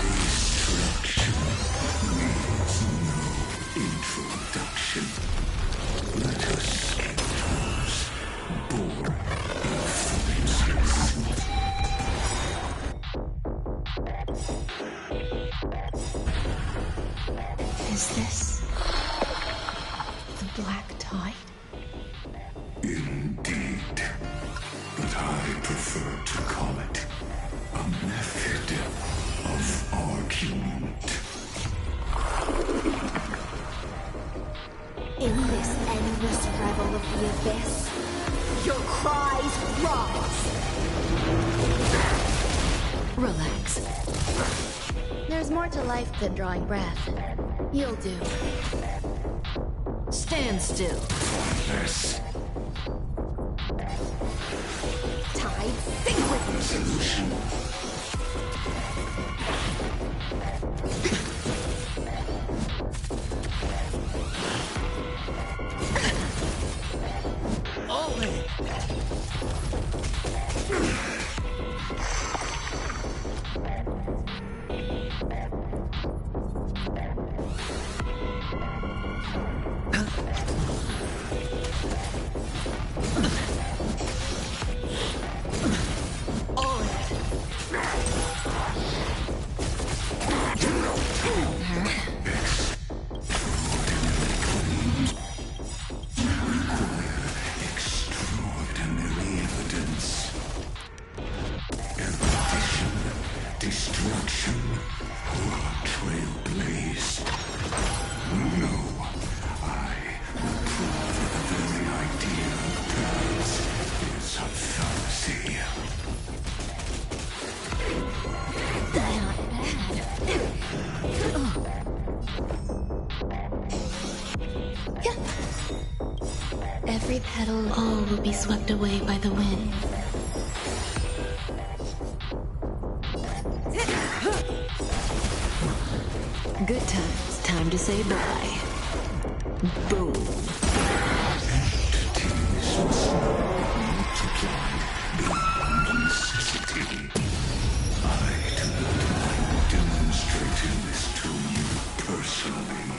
S5: Destruction needs no introduction. Let us use boring inferences.
S10: Is this the black tide?
S5: Indeed. But I prefer to call it a method of argument.
S13: In this endless revel of the abyss, your cries rise.
S4: Relax.
S11: There's more to life than drawing breath. You'll do.
S4: Stand still.
S5: This
S13: Tide, sink with me.
S5: resolution. Extraordinary evidence. Erudition, destruction, or trailblaze. No, I will prove that the very idea of paths is a fallacy.
S11: Every petal, all will be swept away by the wind.
S4: Good times. Time to say bye. Boom.
S5: Entities must multiply beyond necessity. I do not mind demonstrating this to you personally.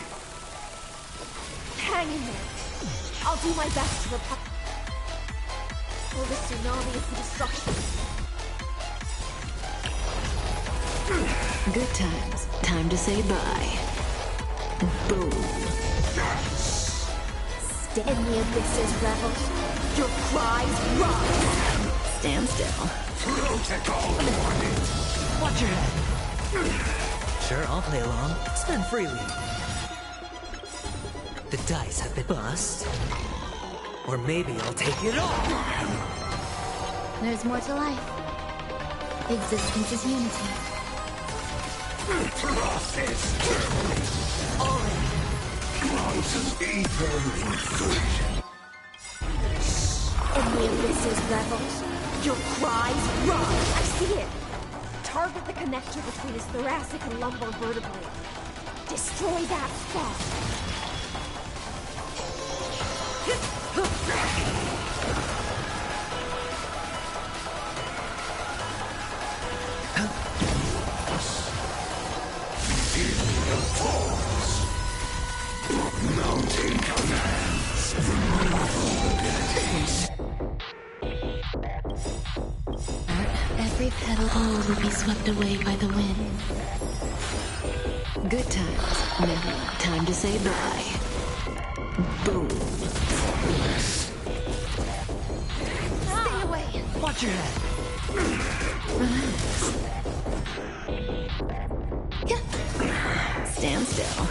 S13: Hang in there. I'll do my best to repel the tsunami of destruction.
S4: Good times. Time to say bye. Boom.
S13: Stay in the abyss's revel. Your cries rise.
S4: Stand still.
S5: Protocol warning.
S3: Watch your head. Sure, I'll play along. Spend freely. The dice have been bust. Or maybe I'll take it all.
S11: There's more to life. Existence is unity.
S5: Process grants us ether inclusion.
S13: In the abyss's revels, your cries run. I see it. Target the connector between his thoracic and lumbar vertebrae. Destroy that spot.
S5: Mountain commands. Removal abilities.
S4: Every petal will be swept away by the wind. Good times. Now, time to say bye. Boom.
S11: Stay away.
S3: Watch your head.
S4: Relax. Stand still.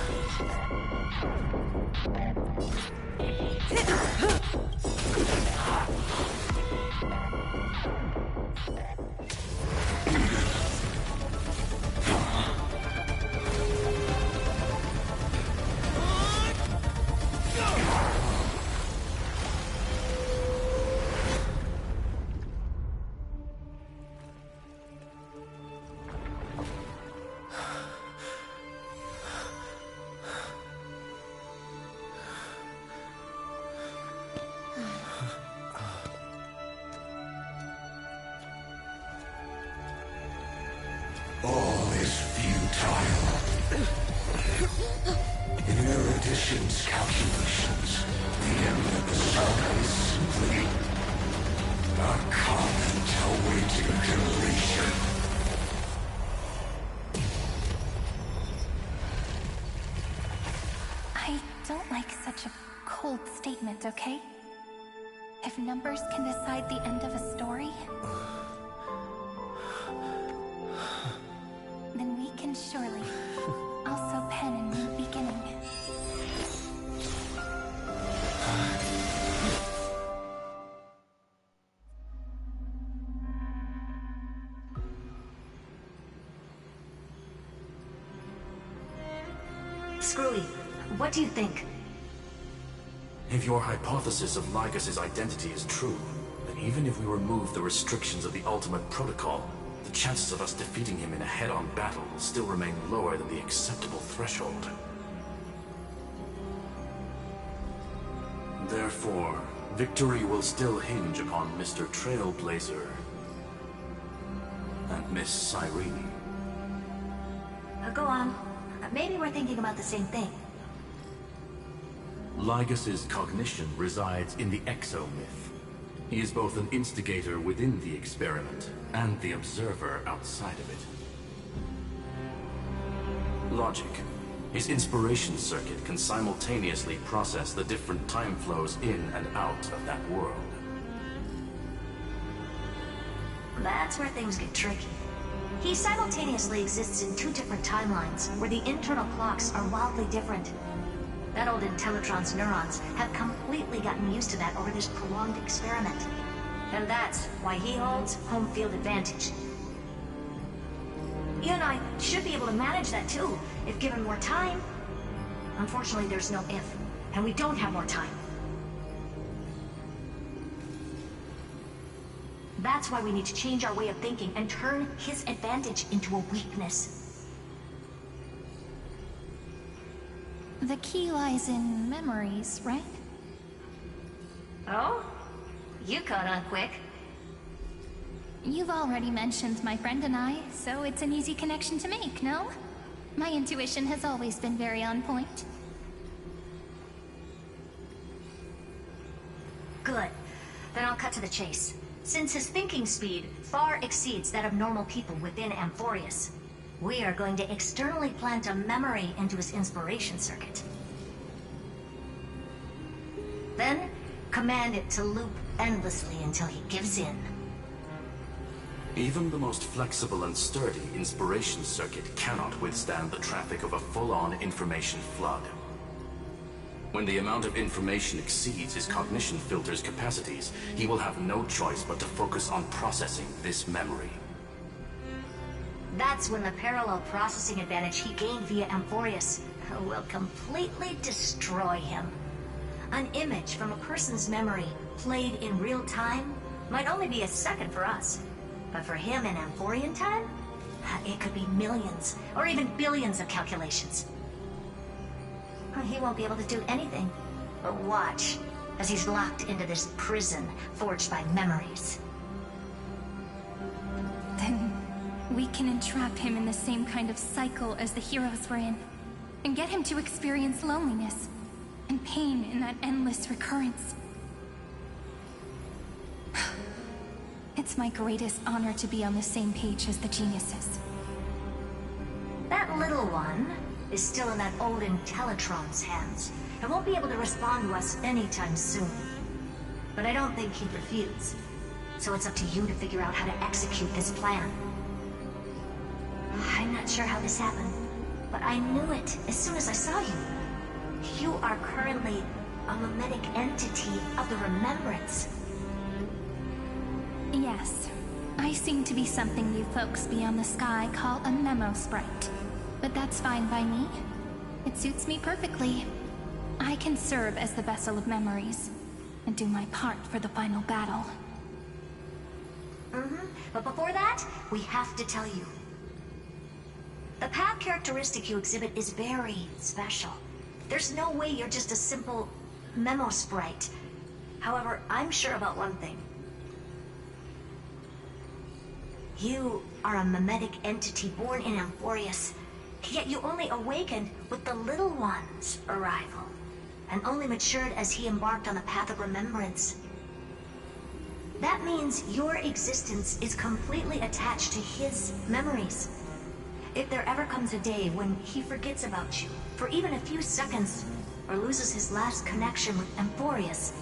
S5: All is futile. In Erudition's calculations, the end of the saga is simply a comment awaiting completion.
S1: I don't like such a cold statement, okay? If numbers can decide the end of a story, then we can surely also pen a new beginning.
S19: Screwy, what do you think?
S22: If your hypothesis of Lycus's identity is true, then even if we remove the restrictions of the Ultimate Protocol, the chances of us defeating him in a head-on battle will still remain lower than the acceptable threshold. Therefore, victory will still hinge upon Mr. Trailblazer and Miss Cyrene.
S19: Go on. Maybe we're thinking about the same thing.
S22: Lycus's cognition resides in the exomyth. He is both an instigator within the experiment and the observer outside of it. Logic. His inspiration circuit can simultaneously process the different time flows in and out of that world.
S19: That's where things get tricky. He simultaneously exists in two different timelines, where the internal clocks are wildly different. That old Intellitron's neurons have completely gotten used to that over this prolonged experiment. And that's why he holds home field advantage. You and I should be able to manage that too, if given more time. Unfortunately, there's no if, and we don't have more time. That's why we need to change our way of thinking and turn his advantage into a weakness.
S1: The key lies in memories, right?
S19: Oh? You caught on quick.
S1: You've already mentioned my friend and I, so it's an easy connection to make, no? My intuition has always been very on point.
S19: Good. Then I'll cut to the chase. Since his thinking speed far exceeds that of normal people within Amphorius, we are going to externally plant a memory into his inspiration circuit. Then, command it to loop endlessly until he gives in.
S22: Even the most flexible and sturdy inspiration circuit cannot withstand the traffic of a full-on information flood. When the amount of information exceeds his cognition filter's capacities, he will have no choice but to focus on processing this memory.
S19: That's when the parallel processing advantage he gained via Amphorius will completely destroy him. An image from a person's memory played in real time might only be a second for us. But for him in Amphorian time, it could be millions or even billions of calculations. He won't be able to do anything but watch as he's locked into this prison forged by memories.
S1: Then we can entrap him in the same kind of cycle as the heroes were in, and get him to experience loneliness and pain in that endless recurrence. It's my greatest honor to be on the same page as the geniuses.
S19: That little one is still in that old Intellitron's hands, and won't be able to respond to us anytime soon. But I don't think he'd refuse. So it's up to you to figure out how to execute this plan. I'm not sure how this happened, but I knew it as soon as I saw you. You are currently a mimetic entity of the Remembrance.
S1: Yes, I seem to be something you folks beyond the sky call a memo sprite. But that's fine by me. It suits me perfectly. I can serve as the vessel of memories, and do my part for the final battle.
S19: But before that, we have to tell you. The path characteristic you exhibit is very special. There's no way you're just a simple memo sprite. However, I'm sure about one thing. You are a mimetic entity born in Amphorius, yet you only awakened with the Little One's arrival, and only matured as he embarked on the path of remembrance. That means your existence is completely attached to his memories. If there ever comes a day when he forgets about you for even a few seconds, or loses his last connection with Amphorius,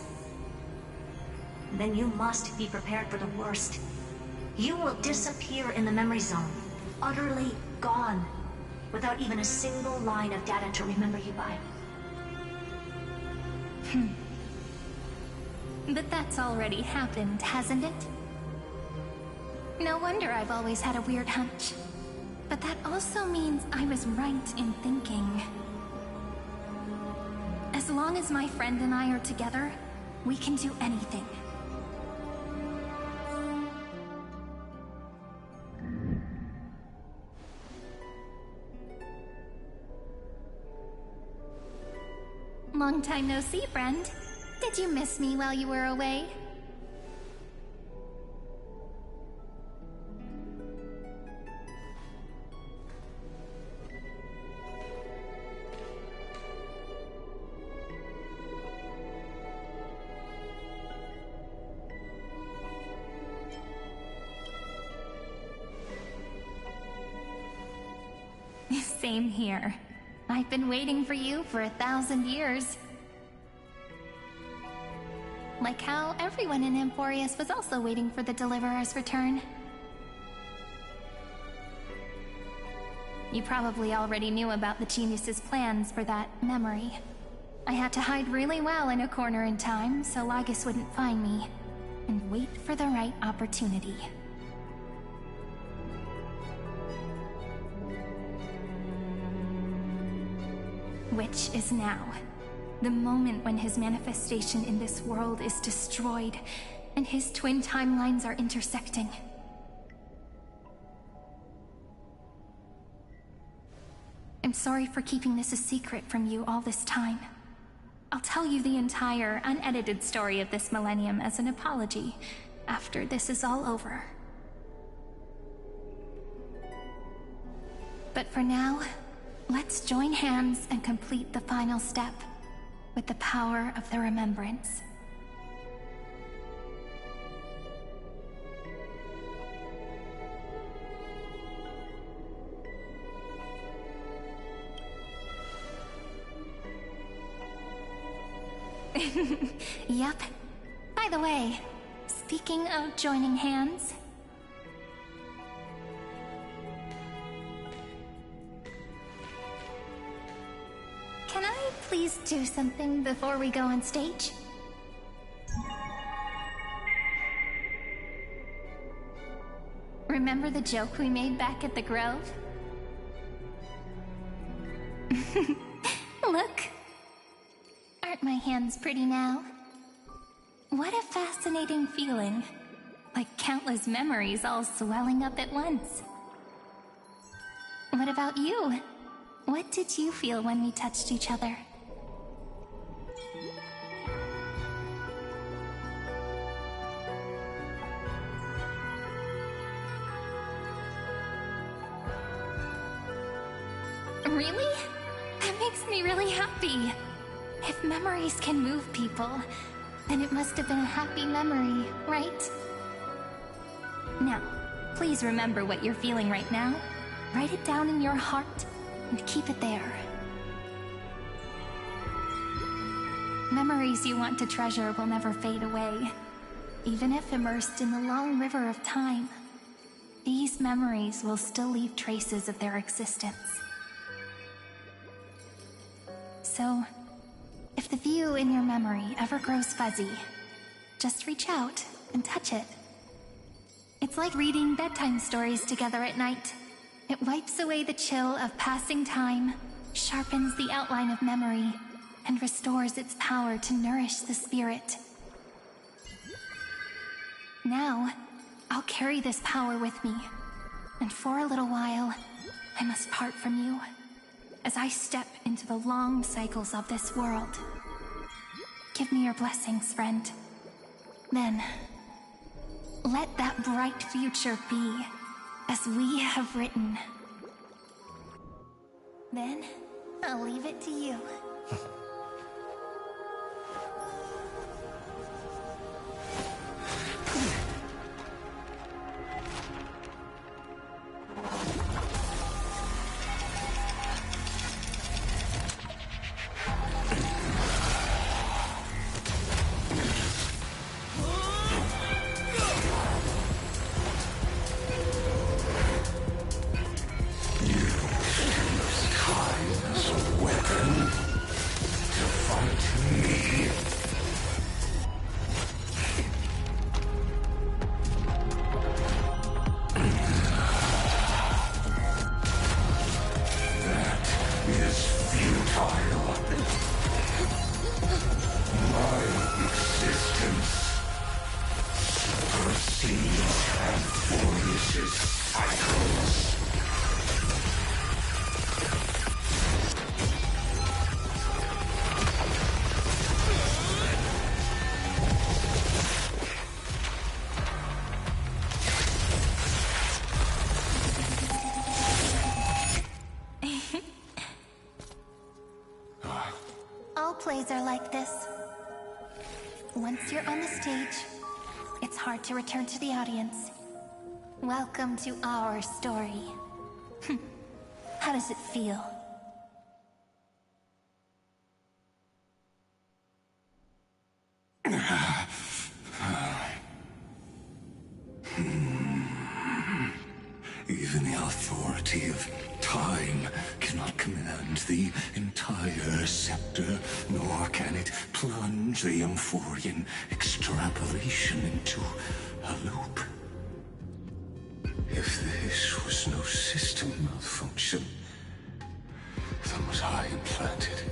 S19: then you must be prepared for the worst. You will disappear in the memory zone, utterly gone, without even a single line of data to remember you by.
S1: But that's already happened, hasn't it? No wonder I've always had a weird hunch. But that also means I was right in thinking. As long as my friend and I are together, we can do anything. Long time no see, friend. Did you miss me while you were away? Same here. I've been waiting for you for 1,000 years. Like how everyone in Amphorius was also waiting for the Deliverer's return. You probably already knew about the Genius's plans for that memory. I had to hide really well in a corner in time so Lygus wouldn't find me, and wait for the right opportunity. Which is now. The moment when his manifestation in this world is destroyed, and his twin timelines are intersecting. I'm sorry for keeping this a secret from you all this time. I'll tell you the entire, unedited story of this millennium as an apology, after this is all over. But for now, let's join hands and complete the final step. With the power of the remembrance. Yep. By the way, speaking of joining hands... Can I please do something before we go on stage? Remember the joke we made back at the Grove? Look! Aren't my hands pretty now? What a fascinating feeling. Like countless memories all swelling up at once. What about you? What did you feel when we touched each other? Really? That makes me really happy. If memories can move people, then it must have been a happy memory, right? Now, please remember what you're feeling right now. Write it down in your heart and keep it there. Memories you want to treasure will never fade away. Even if immersed in the long river of time, these memories will still leave traces of their existence. So, if the view in your memory ever grows fuzzy, just reach out and touch it. It's like reading bedtime stories together at night. It wipes away the chill of passing time, sharpens the outline of memory, and restores its power to nourish the spirit. Now, I'll carry this power with me, and for a little while, I must part from you, as I step into the long cycles of this world. Give me your blessings, friend. Then, let that bright future be as we have written. Then, I'll leave it to you. Plays are like this. Once you're on the stage, it's hard to return to the audience. Welcome to our story. How does it feel?
S5: Even the authority of time cannot command the entire scepter, nor can it plunge the Amphorian extrapolation into a loop. If this was no system malfunction, then was I implanted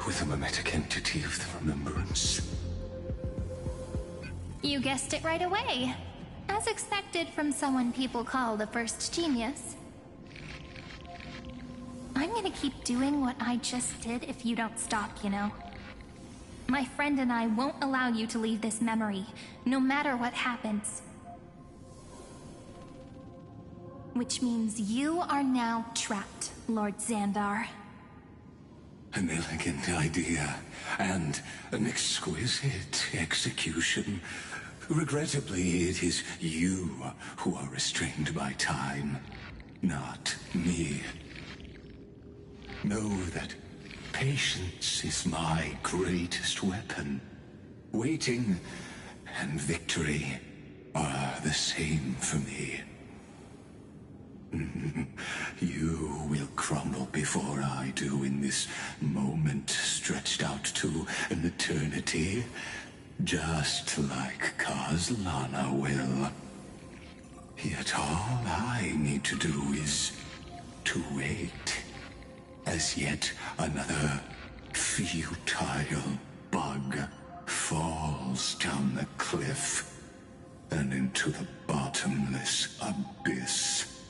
S5: with a mimetic entity of the remembrance?
S1: You guessed it right away. As expected from someone people call the first genius. I'm gonna keep doing what I just did if you don't stop, you know? My friend and I won't allow you to leave this memory, no matter what happens. Which means you are now trapped, Lord Xandar.
S5: An elegant idea, and an exquisite execution. Regrettably, it is you who are restrained by time, not me. Know that patience is my greatest weapon. Waiting and victory are the same for me. You will crumble before I do in this moment stretched out to an eternity, just like Kazlana will. Yet all I need to do is to wait, as yet another futile bug falls down the cliff and into the bottomless abyss.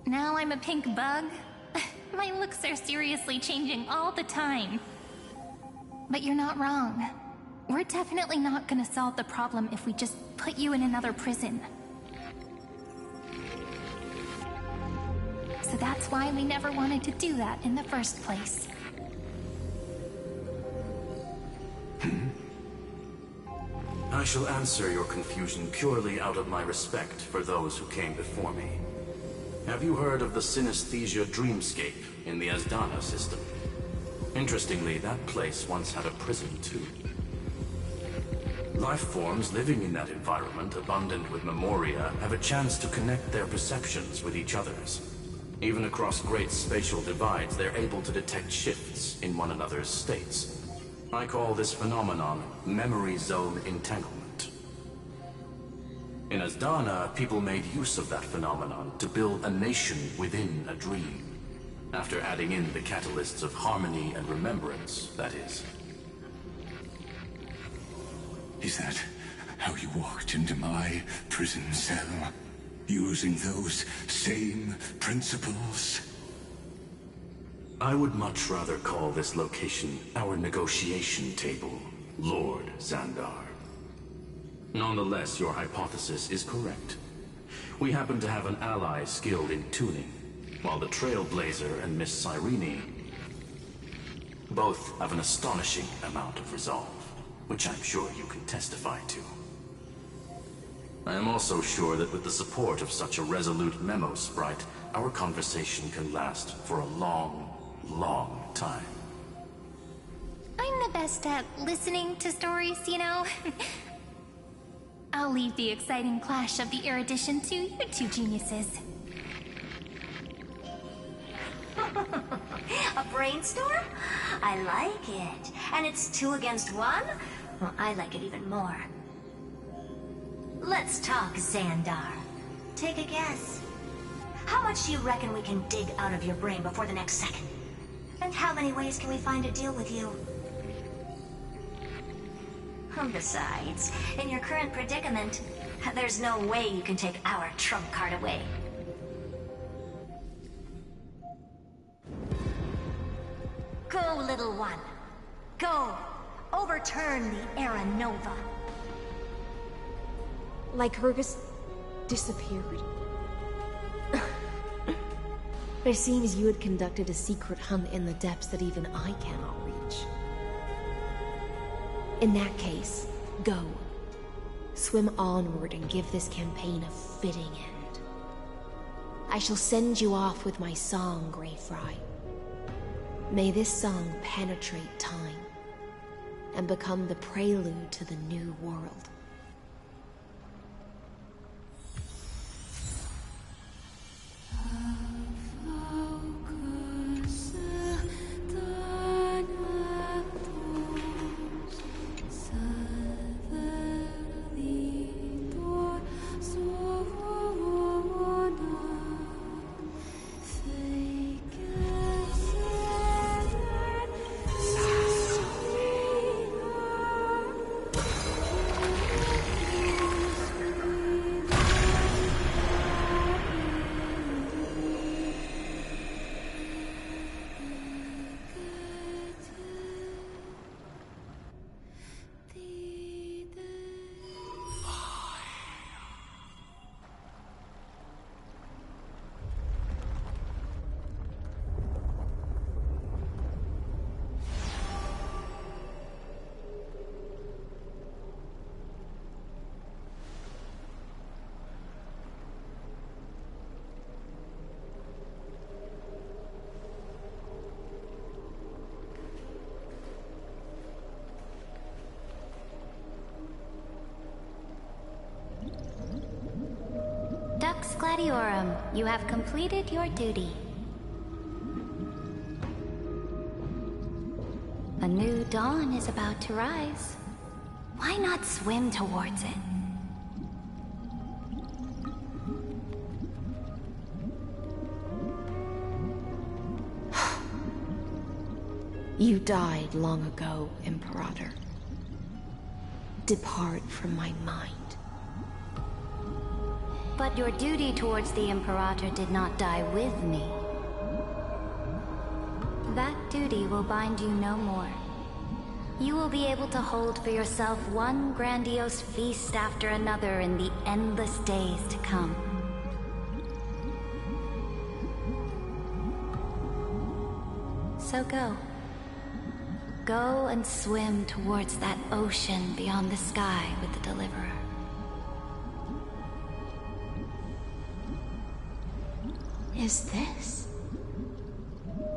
S1: Now I'm a pink bug? My looks are seriously changing all the time. But you're not wrong. We're definitely not gonna solve the problem if we just put you in another prison. So that's why we never wanted to do that in the first place.
S22: I shall answer your confusion purely out of my respect for those who came before me. Have you heard of the synesthesia dreamscape in the Asdana system? Interestingly, that place once had a prison too. Life forms living in that environment, abundant with memoria, have a chance to connect their perceptions with each other's. Even across great spatial divides, they're able to detect shifts in one another's states. I call this phenomenon memory zone entanglement. In Asdana, people made use of that phenomenon to build a nation within a dream. After adding in the catalysts of harmony and remembrance, that is.
S5: Is that how you walked into my prison cell? Using those same principles?
S22: I would much rather call this location our negotiation table, Lord Xandar. Nonetheless, your hypothesis is correct. We happen to have an ally skilled in tuning, while the Trailblazer and Miss Cyrene both have an astonishing amount of resolve, which I'm sure you can testify to. I am also sure that with the support of such a resolute memo sprite, our conversation can last for a long, long time.
S1: I'm the best at listening to stories, you know? I'll leave the exciting clash of the erudition to you two geniuses.
S19: A brainstorm? I like it. And it's 2 against 1? Well, I like it even more. Let's talk, Xandar. Take a guess. How much do you reckon we can dig out of your brain before the next second? And how many ways can we find to deal with you? Besides, in your current predicament, there's no way you can take our trump card away. Go, little one. Go. Overturn the Era Nova.
S10: Lycurgus disappeared? It seems you had conducted a secret hunt in the depths that even I cannot reach. In that case, go. Swim onward and give this campaign a fitting end. I shall send you off with my song, Greyfry. May this song penetrate time and become the prelude to the new world.
S1: Dux Gladiorum, you have completed your duty. A new dawn is about to rise. Why not swim towards it?
S10: You died long ago, Imperator. Depart from my mind.
S7: But your duty towards the Imperator did not die with me. That duty will bind you no more. You will be able to hold for yourself one grandiose feast after another in the endless days to come. So go. Go and swim towards that ocean beyond the sky with the Deliverer.
S10: Is this?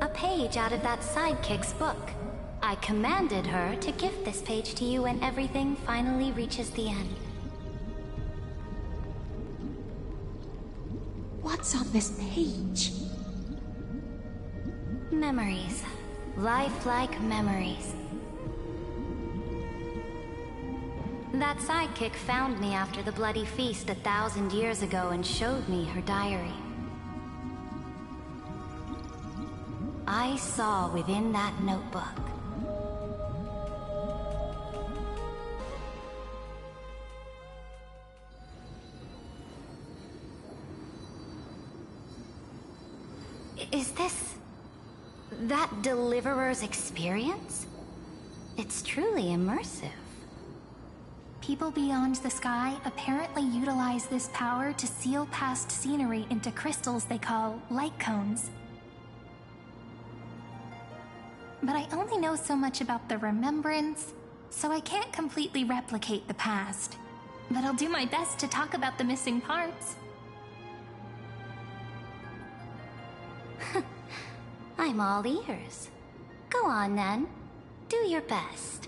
S7: A page out of that sidekick's book. I commanded her to gift this page to you when everything finally reaches the end.
S10: What's on this page?
S7: Memories. Lifelike memories. That sidekick found me after the bloody feast 1,000 years ago and showed me her diary. I saw within that notebook Is this that Deliverer's experience? It's truly immersive.
S1: People beyond the sky apparently utilize this power to seal past scenery into crystals they call light cones. But I only know so much about the remembrance, so I can't completely replicate the past. But I'll do my best to talk about the missing parts.
S7: I'm all ears. Go on then. Do your best.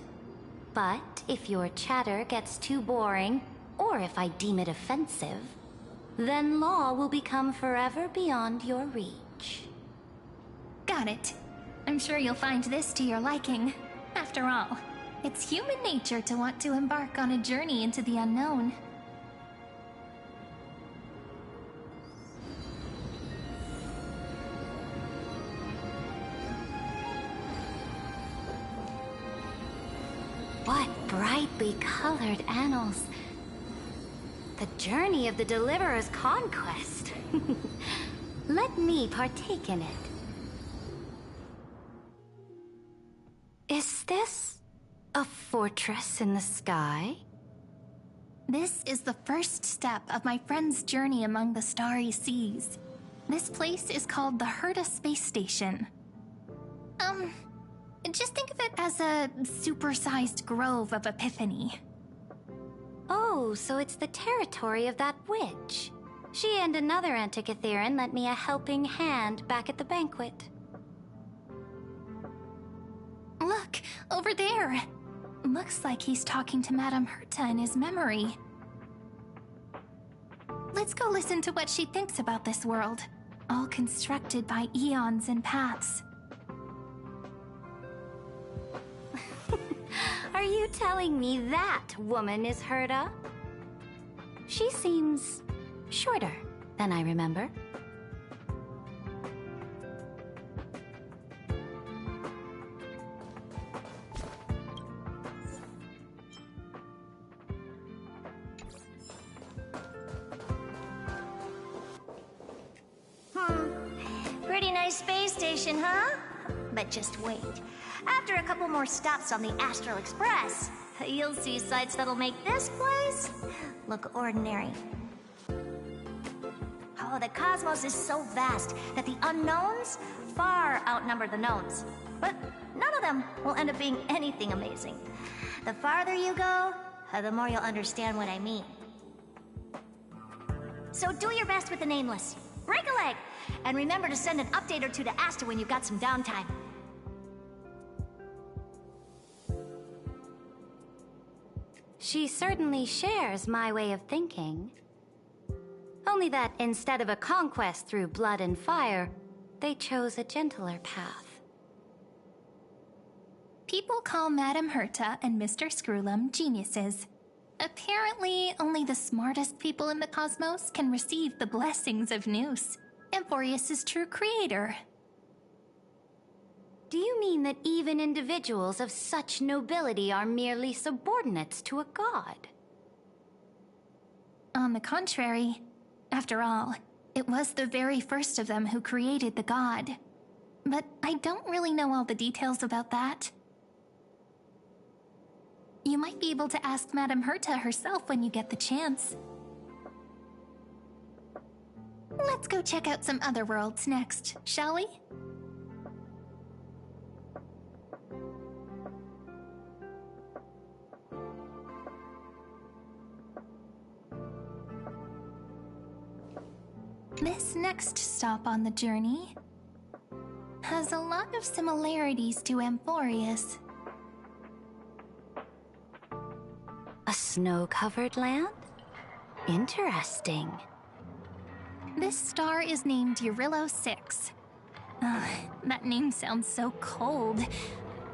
S7: But if your chatter gets too boring, or if I deem it offensive, then law will become forever beyond your reach.
S1: Got it. I'm sure you'll find this to your liking. After all, it's human nature to want to embark on a journey into the unknown.
S7: What brightly colored annals. The journey of the Deliverer's conquest. Let me partake in it. Is this a fortress in the sky?
S1: This is the first step of my friend's journey among the starry seas. This place is called the Herta Space Station. Just think of it as a supersized grove of Epiphany.
S7: Oh, so it's the territory of that witch. She and another Antikytheran lent me a helping hand back at the banquet.
S1: Look, over there. Looks like he's talking to Madame Herta in his memory. Let's go listen to what she thinks about this world, all constructed by eons and paths.
S7: Are you telling me that woman is Herta? She seems shorter than I remember.
S19: Pretty nice space station, huh? But just wait. After a couple more stops on the Astral Express, you'll see sights that'll make this place look ordinary. Oh, the cosmos is so vast that the unknowns far outnumber the knowns. But none of them will end up being anything amazing. The farther you go, the more you'll understand what I mean. So do your best with the nameless. Break a leg! And remember to send an update or two to Asta when you've got some downtime.
S7: She certainly shares my way of thinking. Only that instead of a conquest through blood and fire, they chose a gentler path.
S1: People call Madame Herta and Mr. Screwlum geniuses. Apparently, only the smartest people in the cosmos can receive the blessings of Noose, Amphorius' true creator.
S7: Do you mean that even individuals of such nobility are merely subordinates to a god?
S1: On the contrary, after all, it was the very first of them who created the god. But I don't really know all the details about that. You might be able to ask Madame Herta herself when you get the chance. Let's go check out some other worlds next, shall we? This next stop on the journey has a lot of similarities to Amphorius.
S7: A snow-covered land? Interesting.
S1: This star is named Eurillo 6. That name sounds so cold.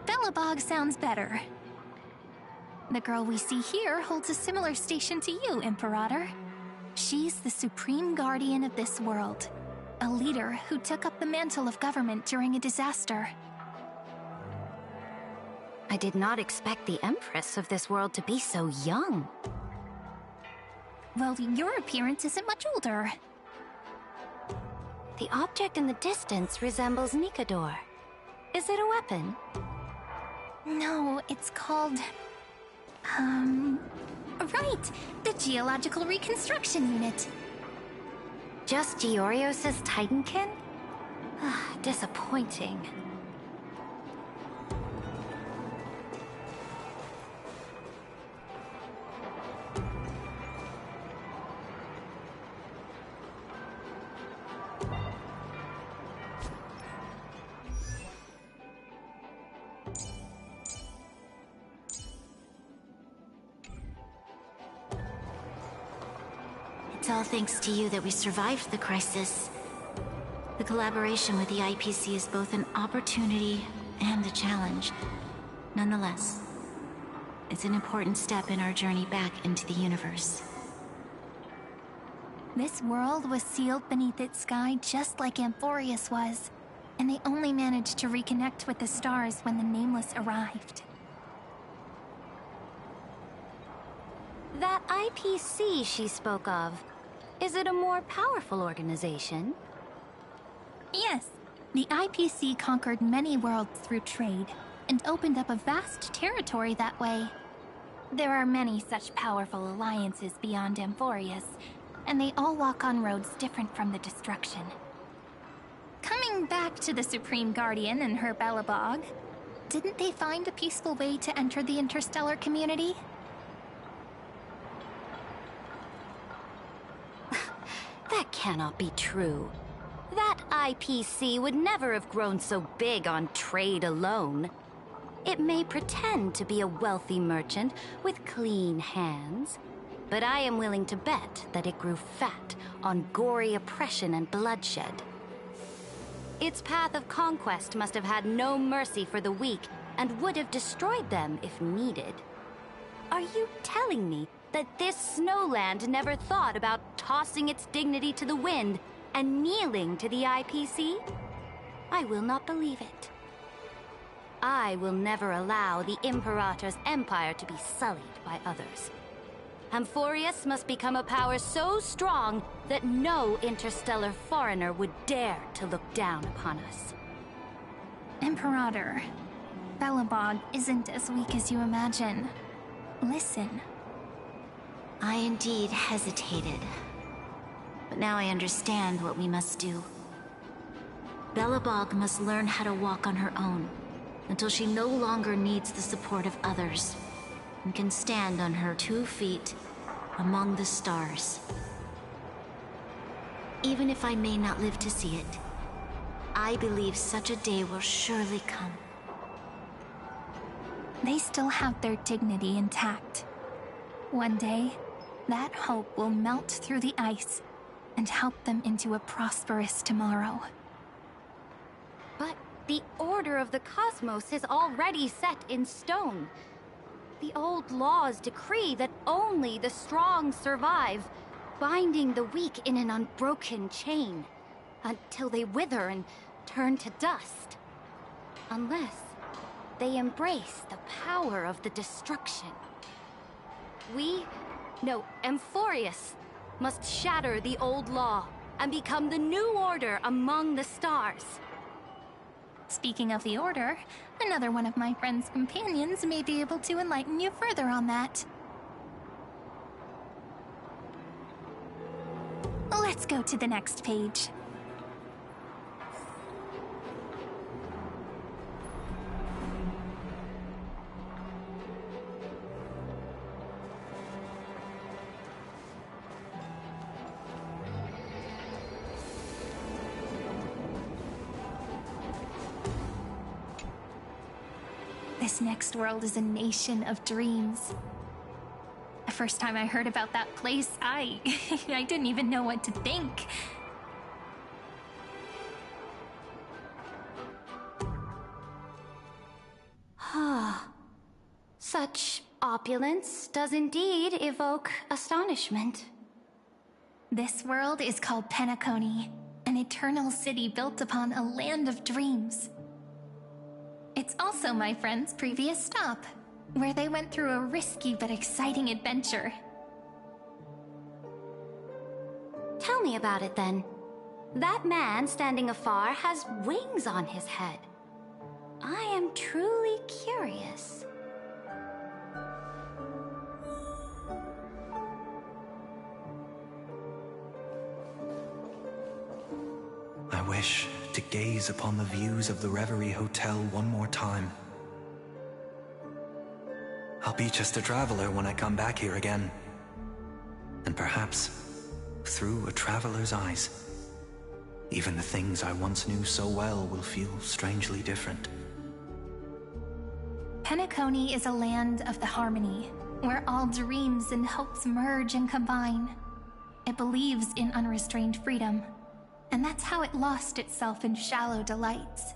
S1: Belobog sounds better. The girl we see here holds a similar station to you, Imperator. She's the supreme guardian of this world, a leader who took up the mantle of government during a disaster.
S7: I did not expect the Empress of this world to be so young.
S1: Well, your appearance isn't much older.
S7: The object in the distance resembles Nikador. Is it a weapon?
S1: No, it's called... Right! The Geological Reconstruction Unit.
S7: Just Giorios' Titankin? Disappointing.
S19: It's all thanks to you that we survived the crisis. The collaboration with the IPC is both an opportunity and a challenge. Nonetheless, it's an important step in our journey back into the universe.
S1: This world was sealed beneath its sky just like Amphorius was, and they only managed to reconnect with the stars when the Nameless arrived.
S7: That IPC she spoke of, is it a more powerful organization?
S1: Yes, the IPC conquered many worlds through trade, and opened up a vast territory that way. There are many such powerful alliances beyond Amphorius, and they all walk on roads different from the destruction. Coming back to the Supreme Guardian and her Belobog, didn't they find a peaceful way to enter the interstellar community?
S7: That cannot be true. That IPC would never have grown so big on trade alone. It may pretend to be a wealthy merchant with clean hands, but I am willing to bet that it grew fat on gory oppression and bloodshed. Its path of conquest must have had no mercy for the weak and would have destroyed them if needed. Are you telling me that this snowland never thought about tossing its dignity to the wind and kneeling to the IPC? I will not believe it. I will never allow the Imperator's empire to be sullied by others. Amphorius must become a power so strong that no interstellar foreigner would dare to look down upon us.
S1: Imperator, Belobog isn't as weak as you imagine. Listen.
S19: I indeed hesitated. But now I understand what we must do. Belobog must learn how to walk on her own, until she no longer needs the support of others, and can stand on her 2 feet among the stars. Even if I may not live to see it, I believe such a day will surely come.
S1: They still have their dignity intact. One day, that hope will melt through the ice and help them into a prosperous tomorrow.
S7: But the order of the cosmos is already set in stone. The old laws decree that only the strong survive, binding the weak in an unbroken chain, until they wither and turn to dust. Unless they embrace the power of the destruction. Amphorius must shatter the old law and become the new order among the stars.
S1: Speaking of the Order, another one of my friend's companions may be able to enlighten you further on that. Let's go to the next page. This next world is a nation of dreams. The first time I heard about that place, I didn't even know what to think.
S7: Such opulence does indeed evoke astonishment.
S1: This world is called Penacony, an eternal city built upon a land of dreams. It's also my friend's previous stop, where they went through a risky but exciting adventure.
S7: Tell me about it then. That man standing afar has wings on his head. I am truly curious.
S14: I wish to gaze upon the views of the Reverie Hotel one more time. I'll be just a traveler when I come back here again. And perhaps, through a traveler's eyes, even the things I once knew so well will feel strangely different.
S1: Penacony is a land of the harmony, where all dreams and hopes merge and combine. It believes in unrestrained freedom, and that's how it lost itself in shallow delights.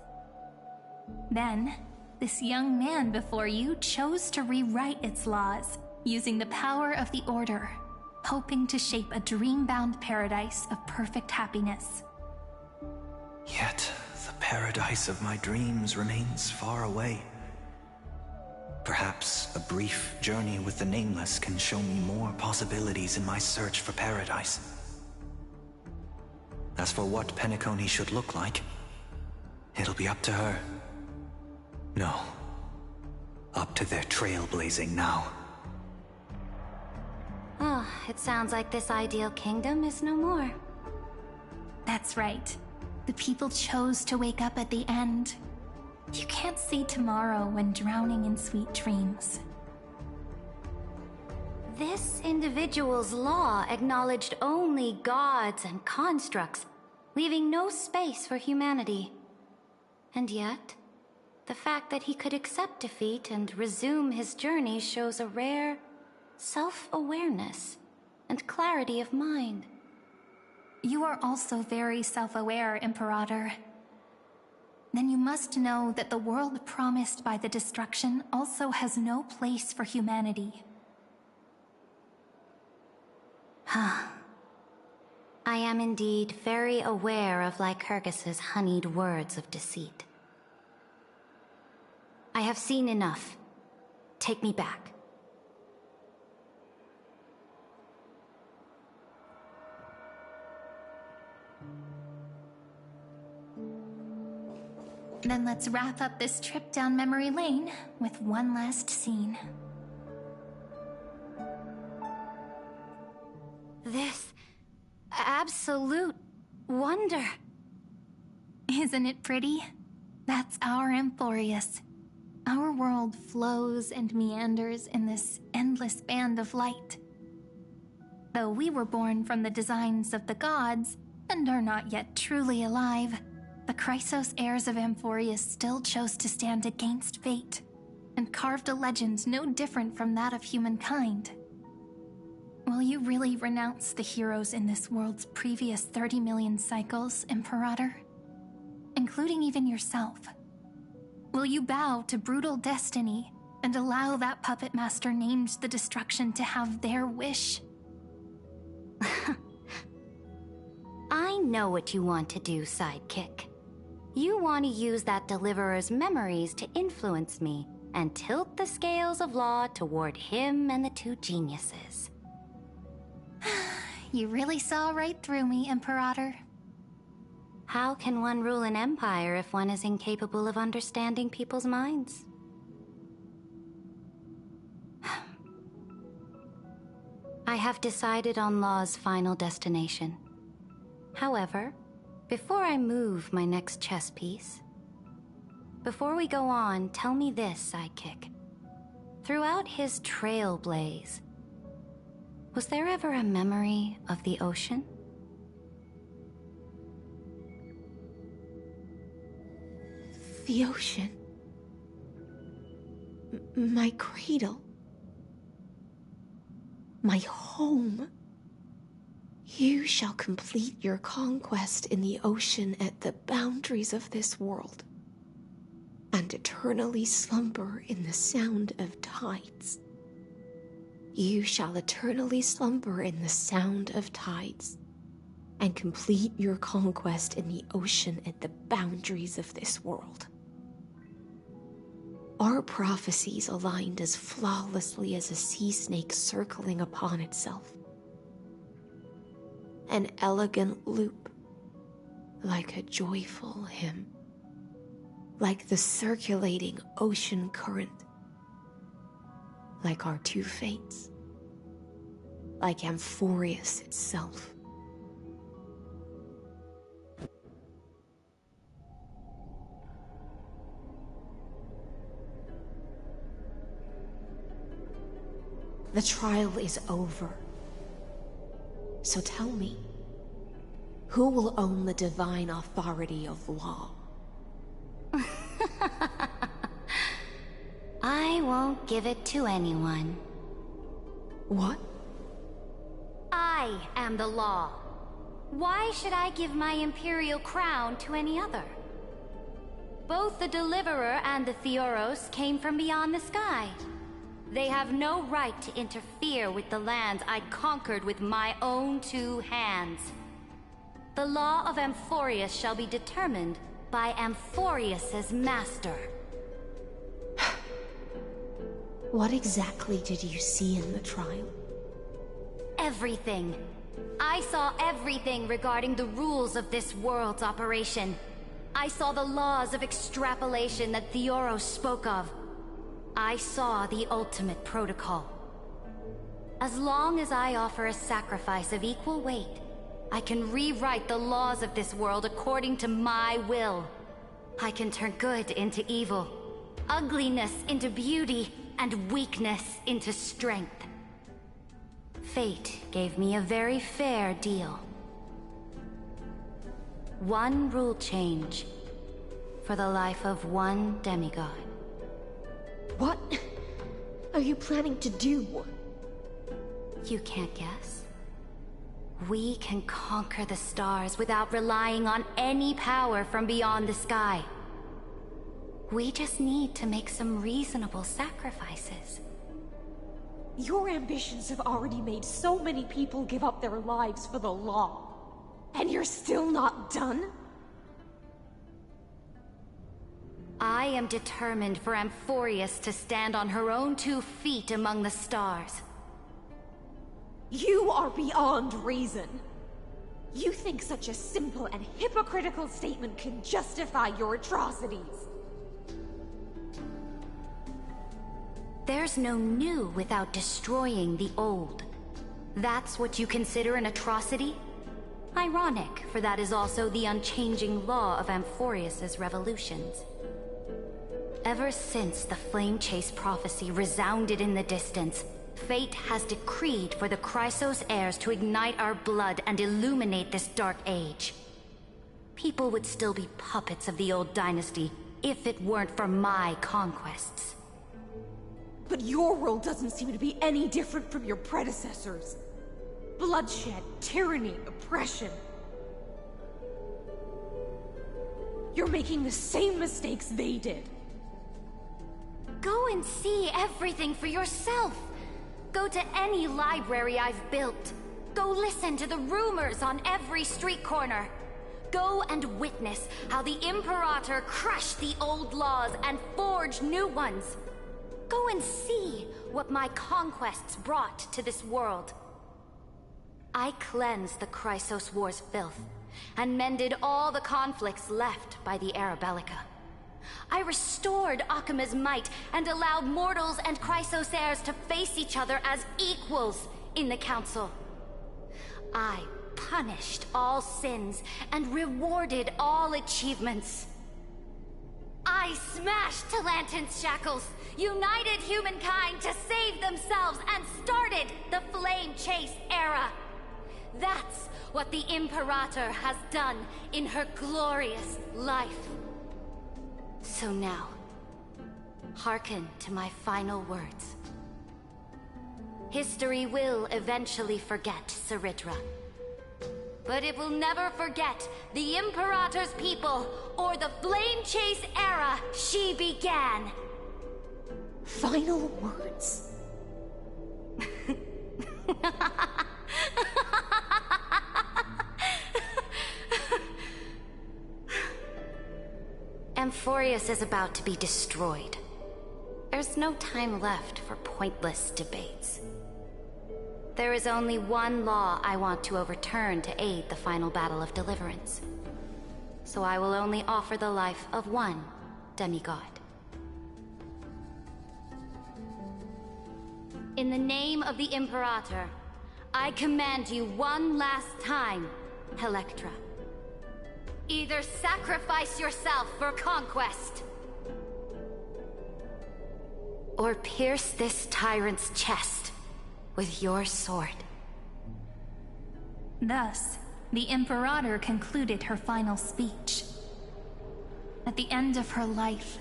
S1: Then, this young man before you chose to rewrite its laws, using the power of the Order, hoping to shape a dream-bound paradise of perfect happiness.
S14: Yet, the paradise of my dreams remains far away. Perhaps a brief journey with the Nameless can show me more possibilities in my search for paradise. As for what Penacony should look like, it'll be up to her. No, up to their trailblazing now.
S7: Oh, it sounds like this ideal kingdom is no more.
S1: That's right. The people chose to wake up at the end. You can't see tomorrow when drowning in sweet dreams.
S7: This individual's law acknowledged only gods and constructs, leaving no space for humanity. And yet, the fact that he could accept defeat and resume his journey shows a rare self-awareness and clarity of mind.
S1: You are also very self-aware, Imperator. Then you must know that the world promised by the destruction also has no place for humanity.
S7: I am indeed very aware of Lycurgus's honeyed words of deceit. I have seen enough. Take me back.
S1: Then let's wrap up this trip down memory lane with one last scene.
S7: This absolute wonder.
S1: Isn't it pretty? That's our Amphorius. Our world flows and meanders in this endless band of light. Though we were born from the designs of the gods and are not yet truly alive, the Chrysos heirs of Amphorius still chose to stand against fate and carved a legend no different from that of humankind. Will you really renounce the heroes in this world's previous 30 million cycles, Imperator? Including even yourself. Will you bow to brutal destiny and allow that puppet master named the destruction to have their wish?
S7: I know what you want to do, sidekick. You want to use that Deliverer's memories to influence me and tilt the scales of law toward him and the two geniuses.
S1: You really saw right through me, Imperator.
S7: How can one rule an empire if one is incapable of understanding people's minds? I have decided on Law's final destination. However, before I move my next chess piece, before we go on, tell me this, Sidekick. Throughout his trailblaze, was there ever a memory of the ocean?
S13: The ocean. My cradle. My home. You shall complete your conquest in the ocean at the boundaries of this world, and eternally slumber in the sound of tides. You shall eternally slumber in the sound of tides, and complete your conquest in the ocean at the boundaries of this world. Our prophecies aligned as flawlessly as a sea snake circling upon itself. An elegant loop, like a joyful hymn, like the circulating ocean current, like our two fates, like Amphorius itself. The trial is over. So tell me, who will own the divine authority of law?
S7: I won't give it to anyone.
S13: What?
S7: I am the law. Why should I give my imperial crown to any other? Both the Deliverer and the Theoros came from beyond the sky. They have no right to interfere with the lands I conquered with my own two hands. The law of Amphorius shall be determined by Amphorius's master.
S13: What exactly did you see in the trial?
S7: Everything. I saw everything regarding the rules of this world's operation. I saw the laws of extrapolation that Theoros spoke of. I saw the ultimate protocol. As long as I offer a sacrifice of equal weight, I can rewrite the laws of this world according to my will. I can turn good into evil, ugliness into beauty, and weakness into strength. Fate gave me a very fair deal. One rule change for the life of one demigod.
S13: What are you planning to do?
S7: You can't guess. We can conquer the stars without relying on any power from beyond the sky. We just need to make some reasonable sacrifices.
S13: Your ambitions have already made so many people give up their lives for the law. And you're still not done?
S7: I am determined for Amphorius to stand on her own 2 feet among the stars.
S13: You are beyond reason. You think such a simple and hypocritical statement can justify your atrocities.
S7: There's no new without destroying the old. That's what you consider an atrocity? Ironic, for that is also the unchanging law of Amphorius's revolutions. Ever since the Flame Chase prophecy resounded in the distance, fate has decreed for the Chrysos heirs to ignite our blood and illuminate this dark age. People would still be puppets of the old dynasty if it weren't for my conquests.
S13: But your world doesn't seem to be any different from your predecessors. Bloodshed, tyranny, oppression. You're making the same mistakes they did.
S7: Go and see everything for yourself. Go to any library I've built. Go listen to the rumors on every street corner. Go and witness how the Imperator crushed the old laws and forged new ones. Go and see what my conquests brought to this world. I cleansed the Chrysos War's filth, and mended all the conflicts left by the Era Bellica. I restored Akima's might, and allowed mortals and Chrysos heirs to face each other as equals in the Council. I punished all sins, and rewarded all achievements. I smashed Talantin's shackles, united humankind to save themselves, and started the Flame Chase era. That's what the Imperator has done in her glorious life. So now, hearken to my final words. History will eventually forget Ceridra, but it will never forget the Imperator's people or the Flame Chase era she began.
S13: Final words?
S7: Amphorius is about to be destroyed. There's no time left for pointless debates. There is only one law I want to overturn to aid the final battle of deliverance. So I will only offer the life of one demigod. In the name of the Imperator, I command you one last time, Electra. Either sacrifice yourself for conquest, or pierce this tyrant's chest with your sword.
S1: Thus, the Imperator concluded her final speech. At the end of her life,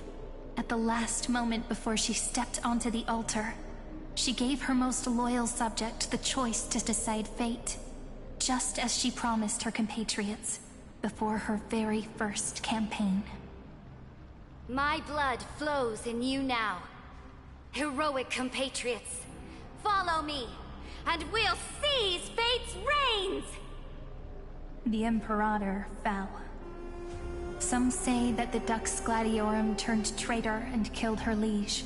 S1: at the last moment before she stepped onto the altar, she gave her most loyal subject the choice to decide fate, just as she promised her compatriots before her very first campaign.
S7: My blood flows in you now. Heroic compatriots, follow me, and we'll seize fate's reins!
S1: The Imperator fell. Some say that the Dux Gladiorum turned traitor and killed her liege.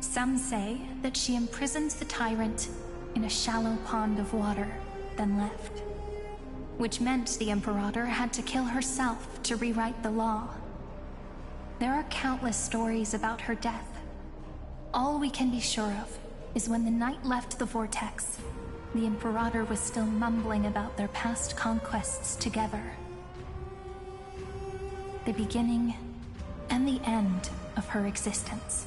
S1: Some say that she imprisoned the tyrant in a shallow pond of water, then left. Which meant the Imperator had to kill herself to rewrite the law. There are countless stories about her death. All we can be sure of is when the knight left the vortex, the Imperator was still mumbling about their past conquests together. The beginning and the end of her existence.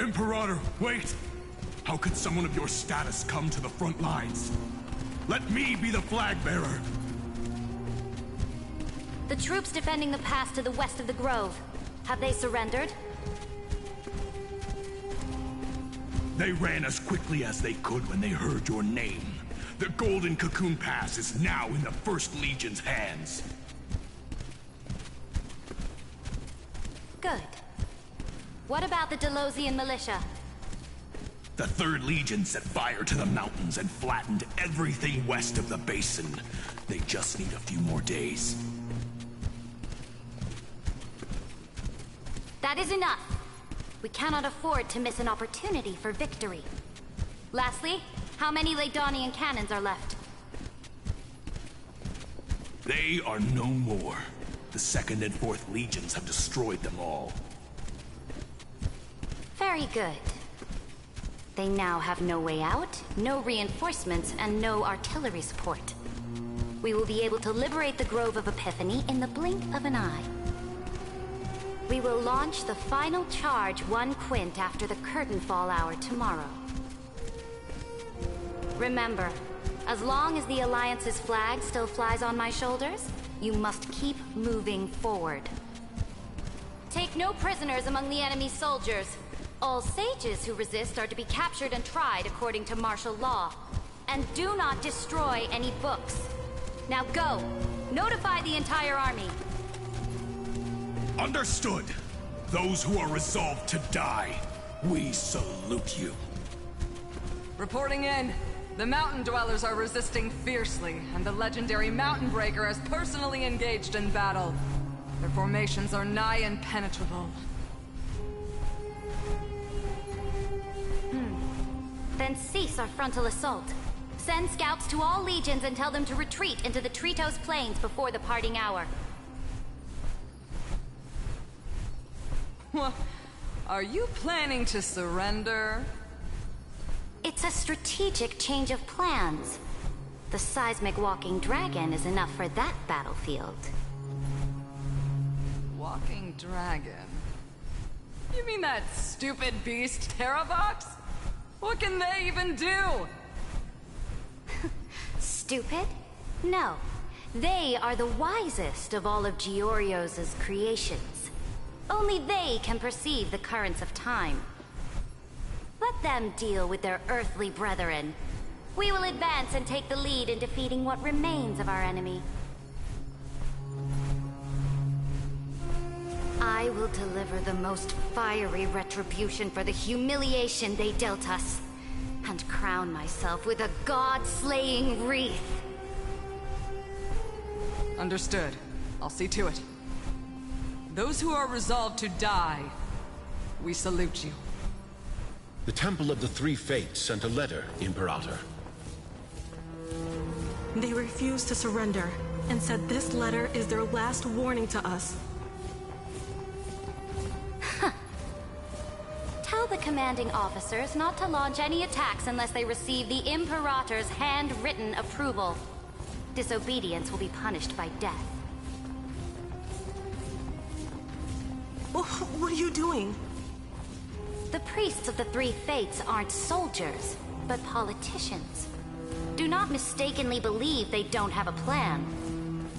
S23: Imperator, wait! How could someone of your status come to the front lines? Let me be the flag bearer!
S7: The troops defending the pass to the west of the Grove, have they surrendered?
S23: They ran as quickly as they could when they heard your name. The Golden Cocoon Pass is now in the First Legion's hands.
S7: Good. What about the Delosian militia?
S23: The Third Legion set fire to the mountains and flattened everything west of the basin. They just need a few more days.
S7: That is enough. We cannot afford to miss an opportunity for victory. Lastly, how many Ladonian cannons are left?
S23: They are no more. The Second and Fourth Legions have destroyed them all.
S7: Very good. They now have no way out, no reinforcements, and no artillery support. We will be able to liberate the Grove of Epiphany in the blink of an eye. We will launch the final charge 1 quint after the curtain fall hour tomorrow. Remember, as long as the Alliance's flag still flies on my shoulders, you must keep moving forward. Take no prisoners among the enemy's soldiers. All sages who resist are to be captured and tried according to martial law. And do not destroy any books. Now go! Notify the entire army.
S23: Understood. Those who are resolved to die, we salute you.
S6: Reporting in. The mountain dwellers are resisting fiercely, and the legendary Mountain Breaker has personally engaged in battle. Their formations are nigh impenetrable.
S7: Then cease our frontal assault. Send scouts to all legions and tell them to retreat into the Tritos Plains before the parting hour.
S6: What? Are you planning to surrender?
S7: It's a strategic change of plans. The seismic walking dragon is enough for that battlefield.
S6: Walking dragon? You mean that stupid beast, Terravox? What can they even do?
S7: Stupid? No. They are the wisest of all of Giorio's creations. Only they can perceive the currents of time. Let them deal with their earthly brethren. We will advance and take the lead in defeating what remains of our enemy. I will deliver the most fiery retribution for the humiliation they dealt us, and crown myself with a god-slaying wreath.
S6: Understood. I'll see to it. Those who are resolved to die, we salute you.
S21: The Temple of the Three Fates sent a letter, Imperator.
S12: They refused to surrender, and said this letter is their last warning to us.
S7: Tell the commanding officers not to launch any attacks unless they receive the Imperator's handwritten approval. Disobedience will be punished by death.
S12: What are you doing?
S7: The priests of the Three Fates aren't soldiers, but politicians. Do not mistakenly believe they don't have a plan.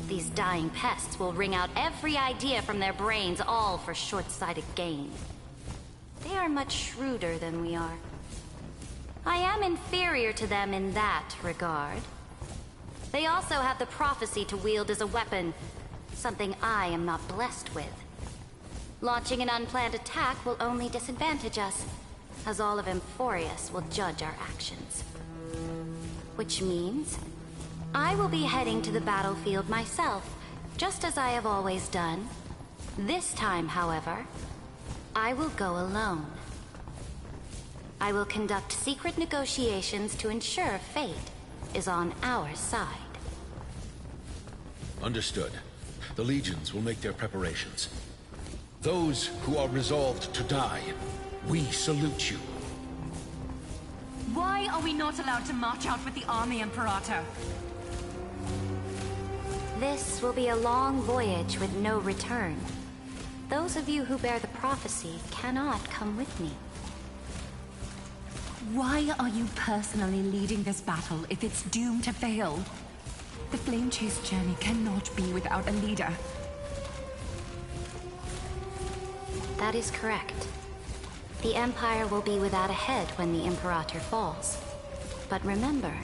S7: These dying pests will wring out every idea from their brains, all for short-sighted gain. They are much shrewder than we are. I am inferior to them in that regard. They also have the prophecy to wield as a weapon, something I am not blessed with. Launching an unplanned attack will only disadvantage us, as all of Amphorius will judge our actions. Which means, I will be heading to the battlefield myself, just as I have always done. This time, however, I will go alone. I will conduct secret negotiations to ensure fate is on our side.
S21: Understood. The legions will make their preparations. Those who are resolved to die, we salute you.
S15: Why are we not allowed to march out with the army, Imperator?
S7: This will be a long voyage with no return. Those of you who bear the prophecy cannot come with me.
S15: Why are you personally leading this battle if it's doomed to fail? The Flame Chase journey cannot be without a leader.
S7: That is correct. The Empire will be without a head when the Imperator falls. But remember,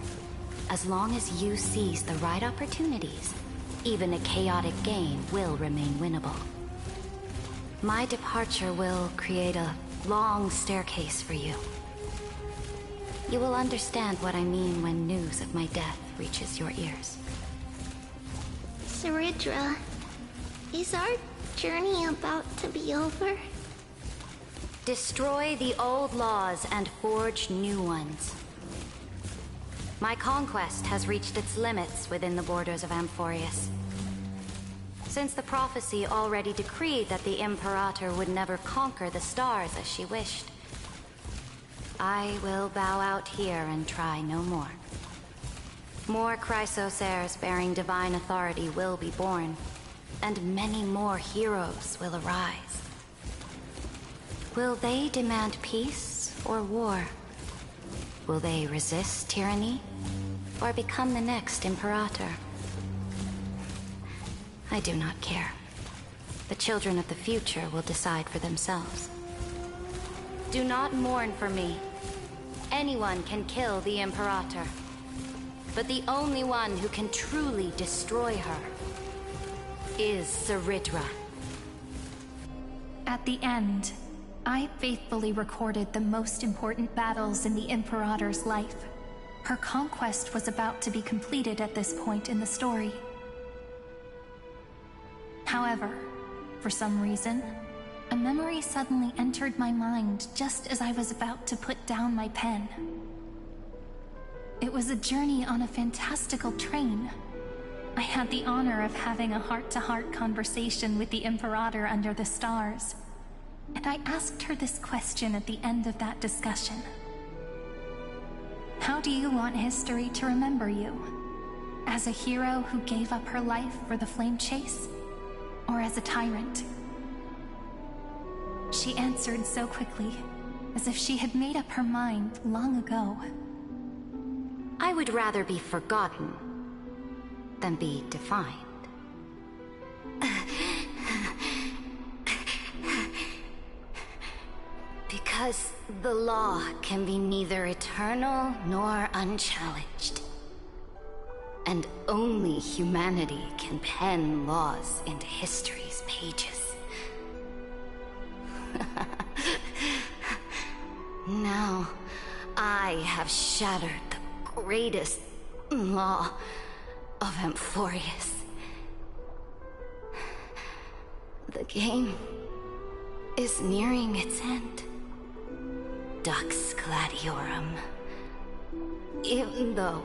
S7: as long as you seize the right opportunities, even a chaotic game will remain winnable. My departure will create a long staircase for you. You will understand what I mean when news of my death reaches your ears.
S11: Saridra, is our journey about to be over?
S7: Destroy the old laws and forge new ones. My conquest has reached its limits within the borders of Amphorius. Since the prophecy already decreed that the Imperator would never conquer the stars as she wished, I will bow out here and try no more. More Chrysos heirs bearing divine authority will be born, and many more heroes will arise. Will they demand peace or war? Will they resist tyranny or become the next Imperator? I do not care. The children of the future will decide for themselves. Do not mourn for me. Anyone can kill the Imperator, but the only one who can truly destroy her is Saridra.
S1: At the end, I faithfully recorded the most important battles in the Imperator's life. Her conquest was about to be completed at this point in the story. However, for some reason, a memory suddenly entered my mind just as I was about to put down my pen. It was a journey on a fantastical train. I had the honor of having a heart-to-heart conversation with the Imperator under the stars, and I asked her this question at the end of that discussion. How do you want history to remember you? As a hero who gave up her life for the flame chase? Or as a tyrant? She answered so quickly, as if she had made up her mind long ago.
S7: I would rather be forgotten than be defined. Because the law can be neither eternal nor unchallenged. And only humanity can pen laws into history's pages. Now, I have shattered the greatest law of Amphorius. The game is nearing its end. Dux Gladiorum. Even though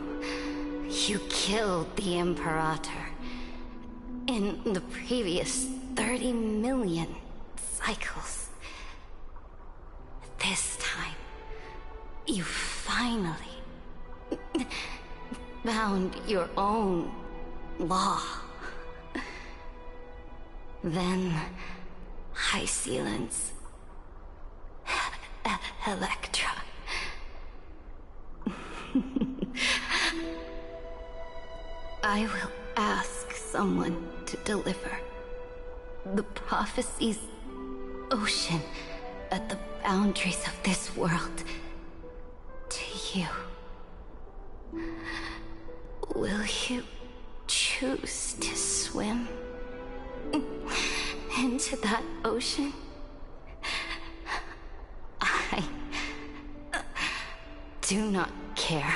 S7: you killed the Imperator in the previous 30 million cycles, this time, you finally found your own law. Then, High Sealants, Electra. I will ask someone to deliver the prophecy's ocean at the boundaries of this world to you. Will you choose to swim into that ocean? I do not care.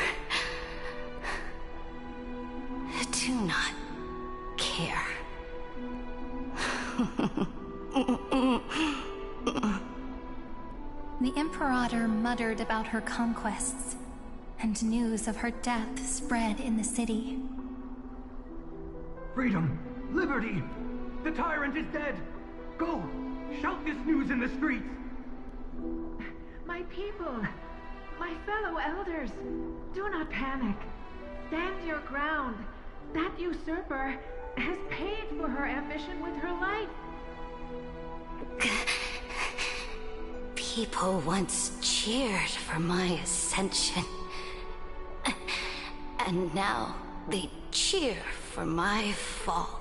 S7: Do not care.
S1: The Imperator muttered about her conquests, and news of her death spread in the city.
S8: Freedom! Liberty! The tyrant is dead! Go! Shout this news in the streets!
S18: My people! My fellow elders! Do not panic. Stand your ground. That usurper has paid for her ambition with her life.
S7: People once cheered for my ascension. And now they cheer for my fall.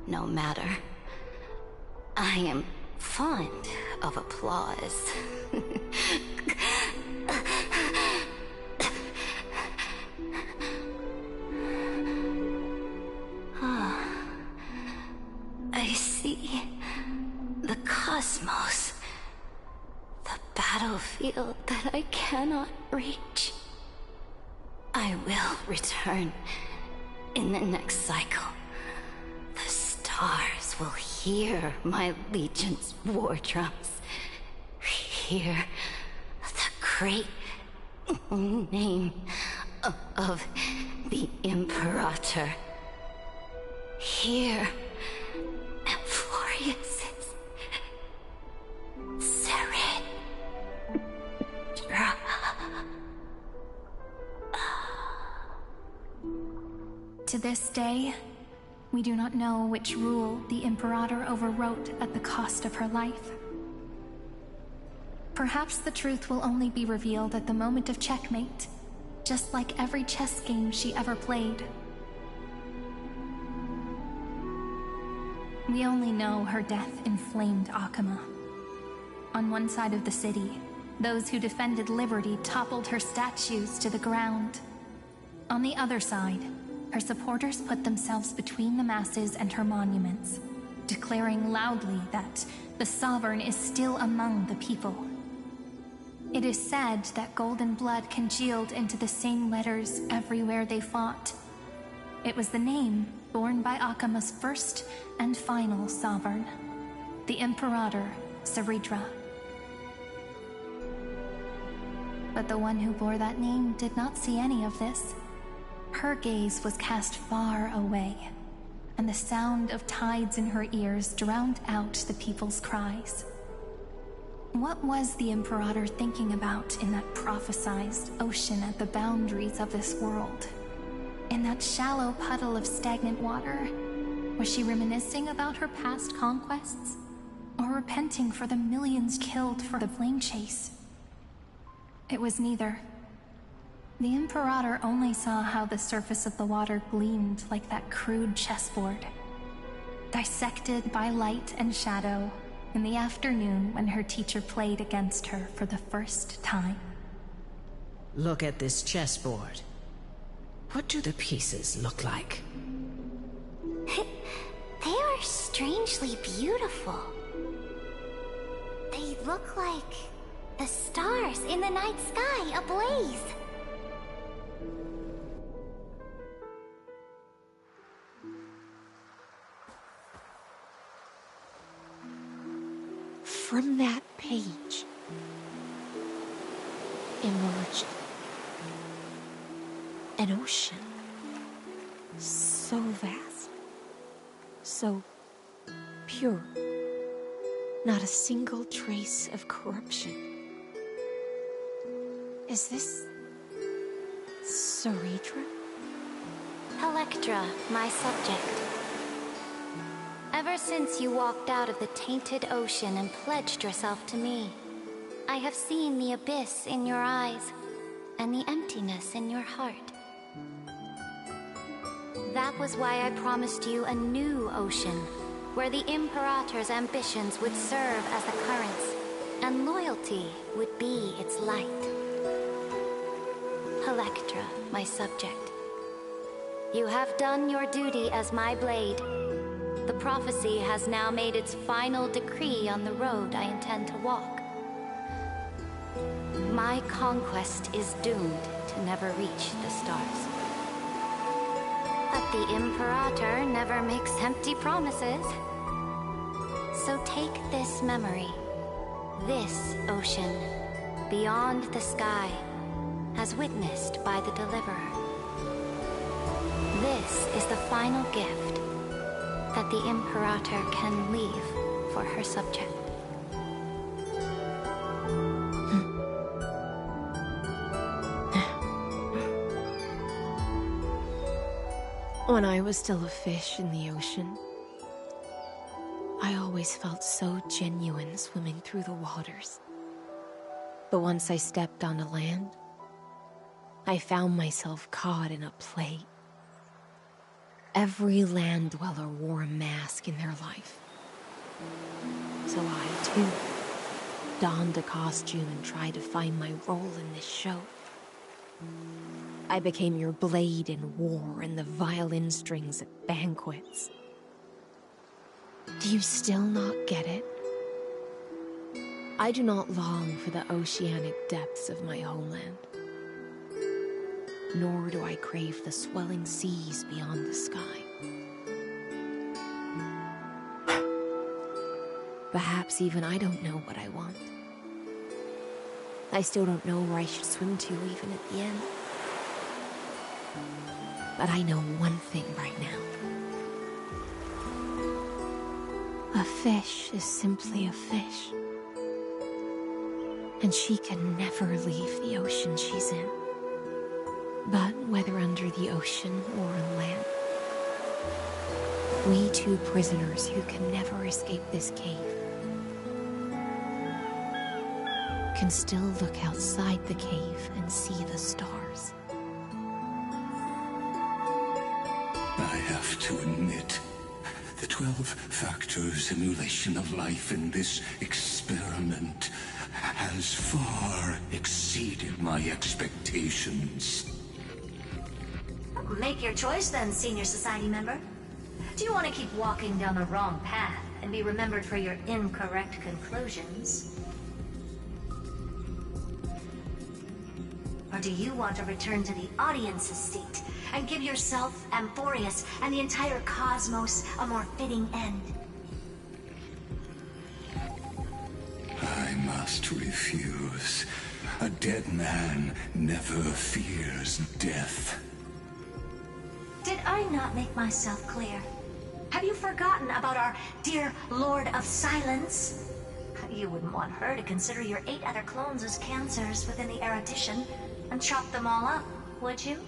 S7: No matter. I am fond of applause. I see the cosmos, the battlefield that I cannot reach. I will return in the next cycle. The stars will hear my legion's war drums. Hear the great name of the Imperator. Hear Amphorius's serene.
S1: To this day, we do not know which rule the Imperator overwrote at the cost of her life. Perhaps the truth will only be revealed at the moment of checkmate, just like every chess game she ever played. We only know her death inflamed Akama. On one side of the city, those who defended liberty toppled her statues to the ground. On the other side, her supporters put themselves between the masses and her monuments, declaring loudly that the Sovereign is still among the people. It is said that golden blood congealed into the same letters everywhere they fought. It was the name borne by Akama's first and final sovereign, the Imperator Saridra. But the one who bore that name did not see any of this. Her gaze was cast far away, and the sound of tides in her ears drowned out the people's cries. What was the Imperator thinking about in that prophesized ocean at the boundaries of this world? In that shallow puddle of stagnant water, was she reminiscing about her past conquests? Or repenting for the millions killed for the flame chase? It was neither. The Imperator only saw how the surface of the water gleamed like that crude chessboard, dissected by light and shadow in the afternoon when her teacher played against her for the first time.
S16: Look at this chessboard. What do the pieces look like?
S7: They are strangely beautiful. They look like the stars in the night sky ablaze.
S13: From that page emerged an ocean so vast, so pure, not a single trace of corruption. Is this Saridra?
S7: Electra, my subject. Ever since you walked out of the tainted ocean and pledged yourself to me, I have seen the abyss in your eyes and the emptiness in your heart. That was why I promised you a new ocean, where the Imperator's ambitions would serve as the currents, and loyalty would be its light. Electra, my subject. You have done your duty as my blade. The prophecy has now made its final decree on the road I intend to walk. My conquest is doomed to never reach the stars. But the Imperator never makes empty promises. So take this memory, this ocean, beyond the sky, as witnessed by the Deliverer. This is the final gift that the Imperator can leave for her subject.
S13: When I was still a fish in the ocean, I always felt so genuine swimming through the waters. But once I stepped onto land, I found myself caught in a play. Every land dweller wore a mask in their life. So I, too, donned a costume and tried to find my role in this show. I became your blade in war and the violin strings at banquets. Do you still not get it? I do not long for the oceanic depths of my homeland. Nor do I crave the swelling seas beyond the sky. Perhaps even I don't know what I want. I still don't know where I should swim to even at the end. But I know one thing right now. A fish is simply a fish. And she can never leave the ocean she's in. But whether under the ocean or on land, we two prisoners who can never escape this cave can still look outside the cave and see the stars.
S5: I have to admit, the 12-factor simulation of life in this experiment has far exceeded my expectations.
S19: Make your choice then, Senior Society member. Do you want to keep walking down the wrong path and be remembered for your incorrect conclusions? Or do you want to return to the audience's seat and give yourself, Amphorius, and the entire cosmos a more fitting end?
S5: I must refuse. A dead man never fears death.
S19: Did I not make myself clear? Have you forgotten about our dear Lord of Silence? You wouldn't want her to consider your 8 other clones as cancers within the erudition and chop them all up, would you?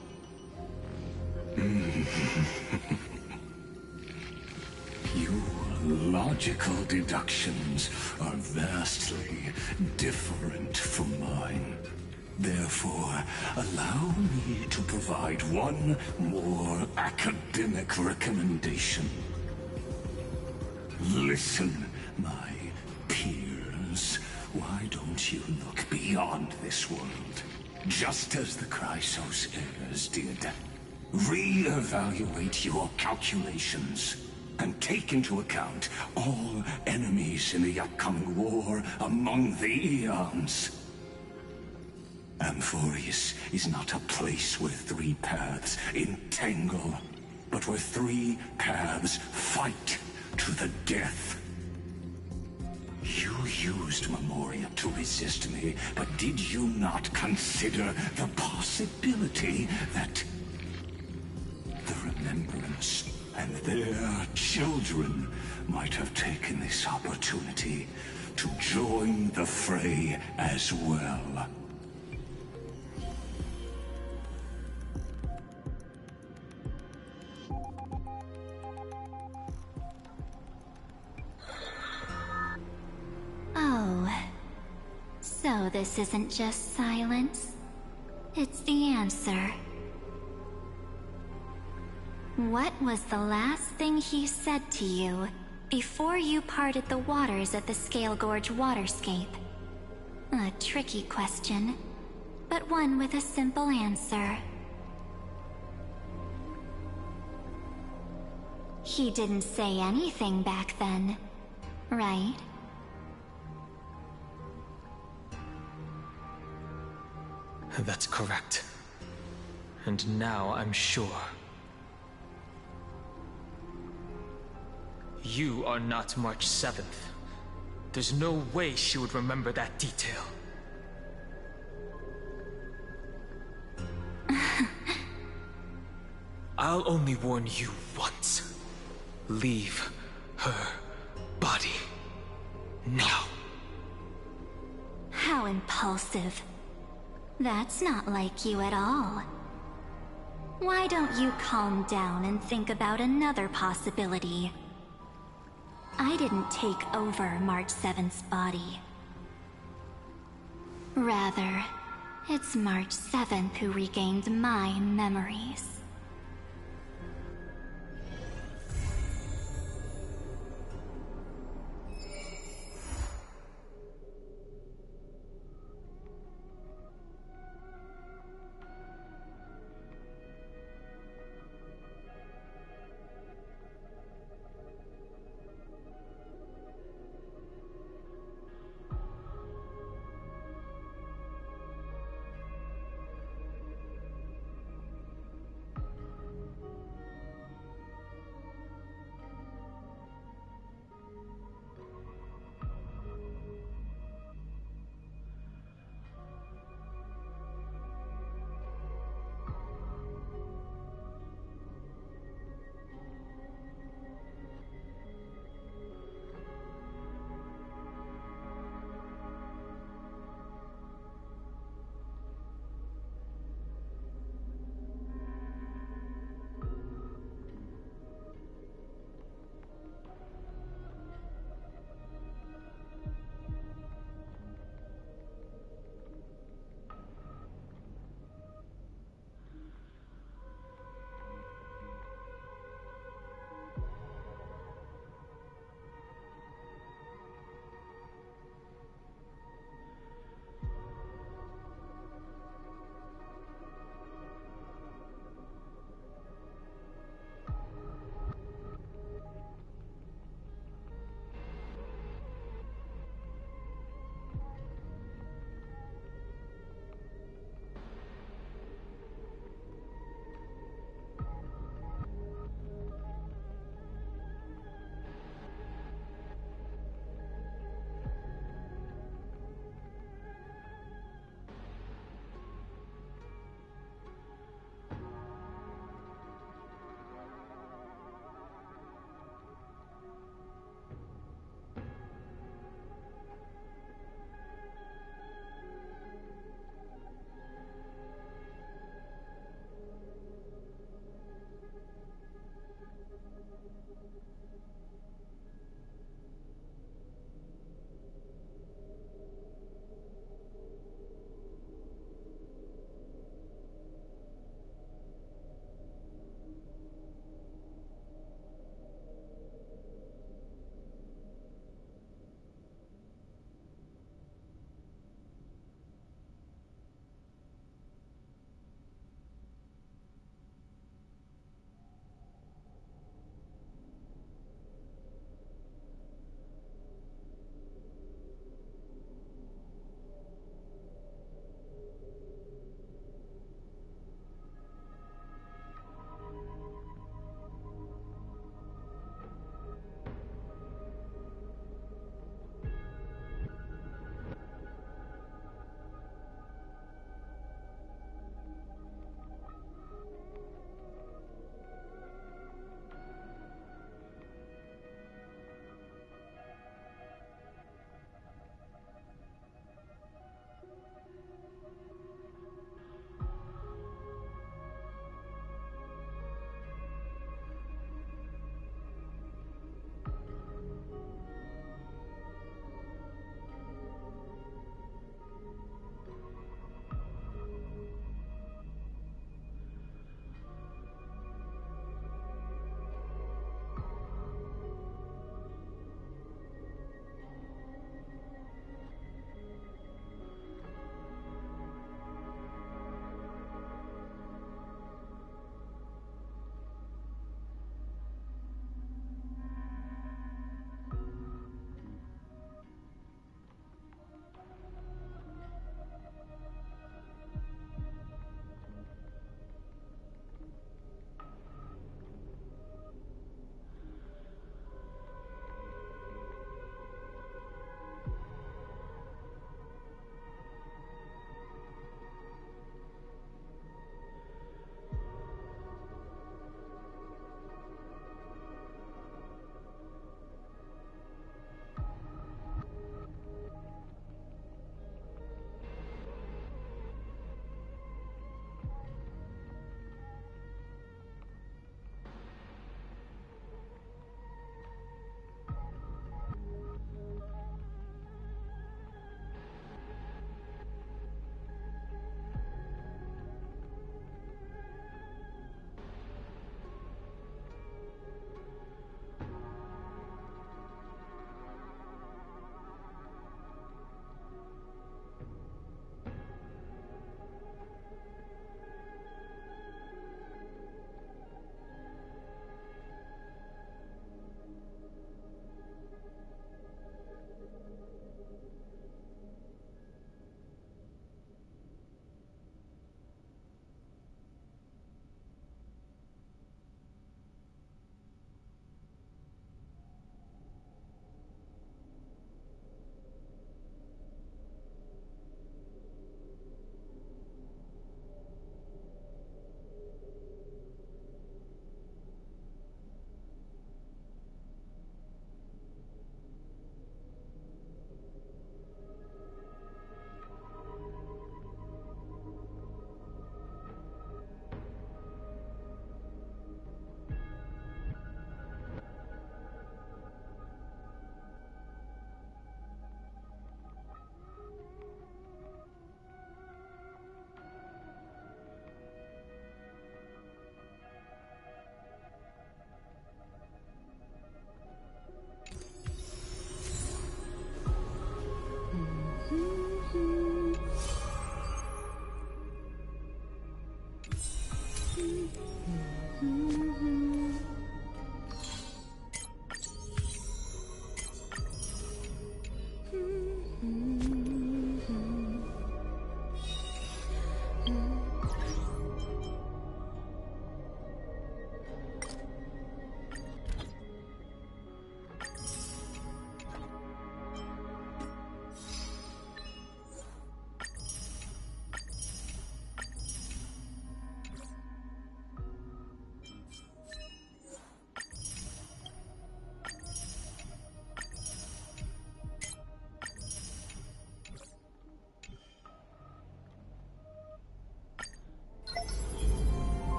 S5: Your logical deductions are vastly different from mine. Therefore, allow me to provide one more academic recommendation. Listen, my peers. Why don't you look beyond this world? Just as the Chrysos heirs did. Re-evaluate your calculations and take into account all enemies in the upcoming war among the Eons. Amphorius is not a place where 3 paths entangle, but where 3 paths fight to the death. You used Memoria to resist me, but did you not consider the possibility that the Remembrance and their children might have taken this opportunity to join the fray as well?
S1: Oh, so this isn't just silence. It's the answer. What was the last thing he said to you before you parted the waters at the Scale Gorge waterscape? A tricky question, but one with a simple answer. He didn't say anything back then, right?
S2: That's correct. And now I'm sure. You are not March 7th. There's no way she would remember that detail. I'll only warn you once. Leave her body now.
S1: How impulsive. That's not like you at all. Why don't you calm down and think about another possibility? I didn't take over March 7th's body. Rather, it's March 7th who regained my memories.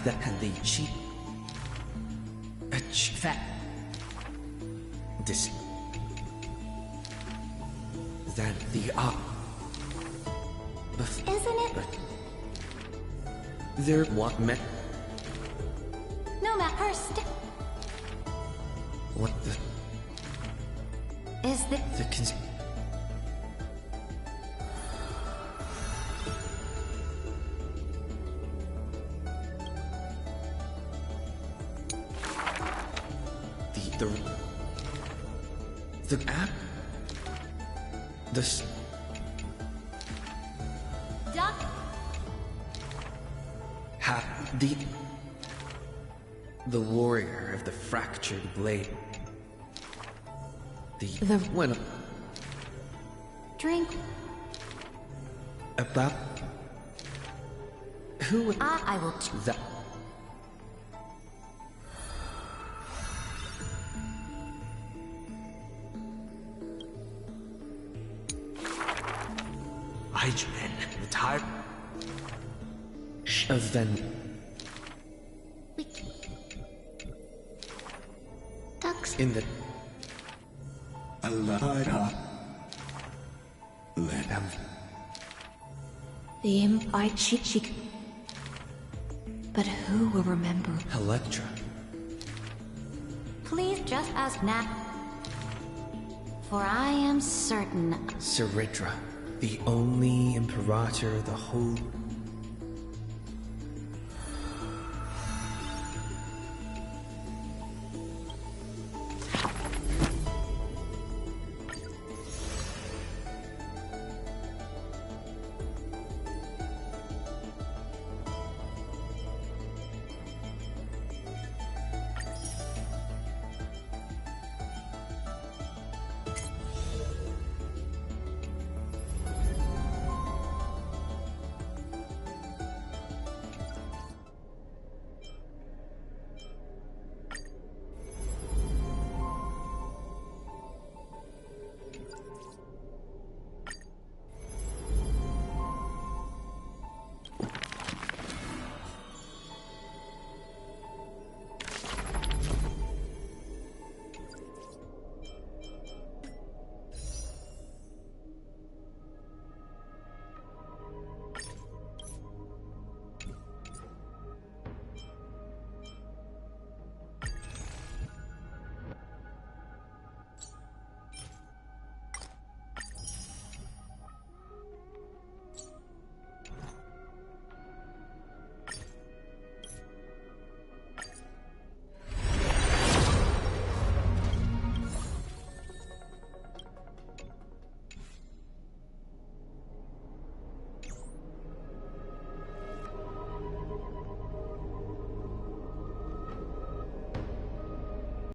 S2: that and the cheap fat this than the
S7: Isn't it?
S2: There what met
S7: No, Matt, first.
S2: what the
S7: Is the
S2: the app this
S7: Duck?
S2: the warrior of the fractured blade. The when
S7: Drink.
S2: about who
S7: I will
S2: that Igeman, the tire event.
S7: Ducks
S2: In the
S5: Alada.
S2: let him
S10: The invite chick. But who will remember?
S2: Electra.
S7: please just ask Nat. For I am certain
S2: Seridra, the only imperator the whole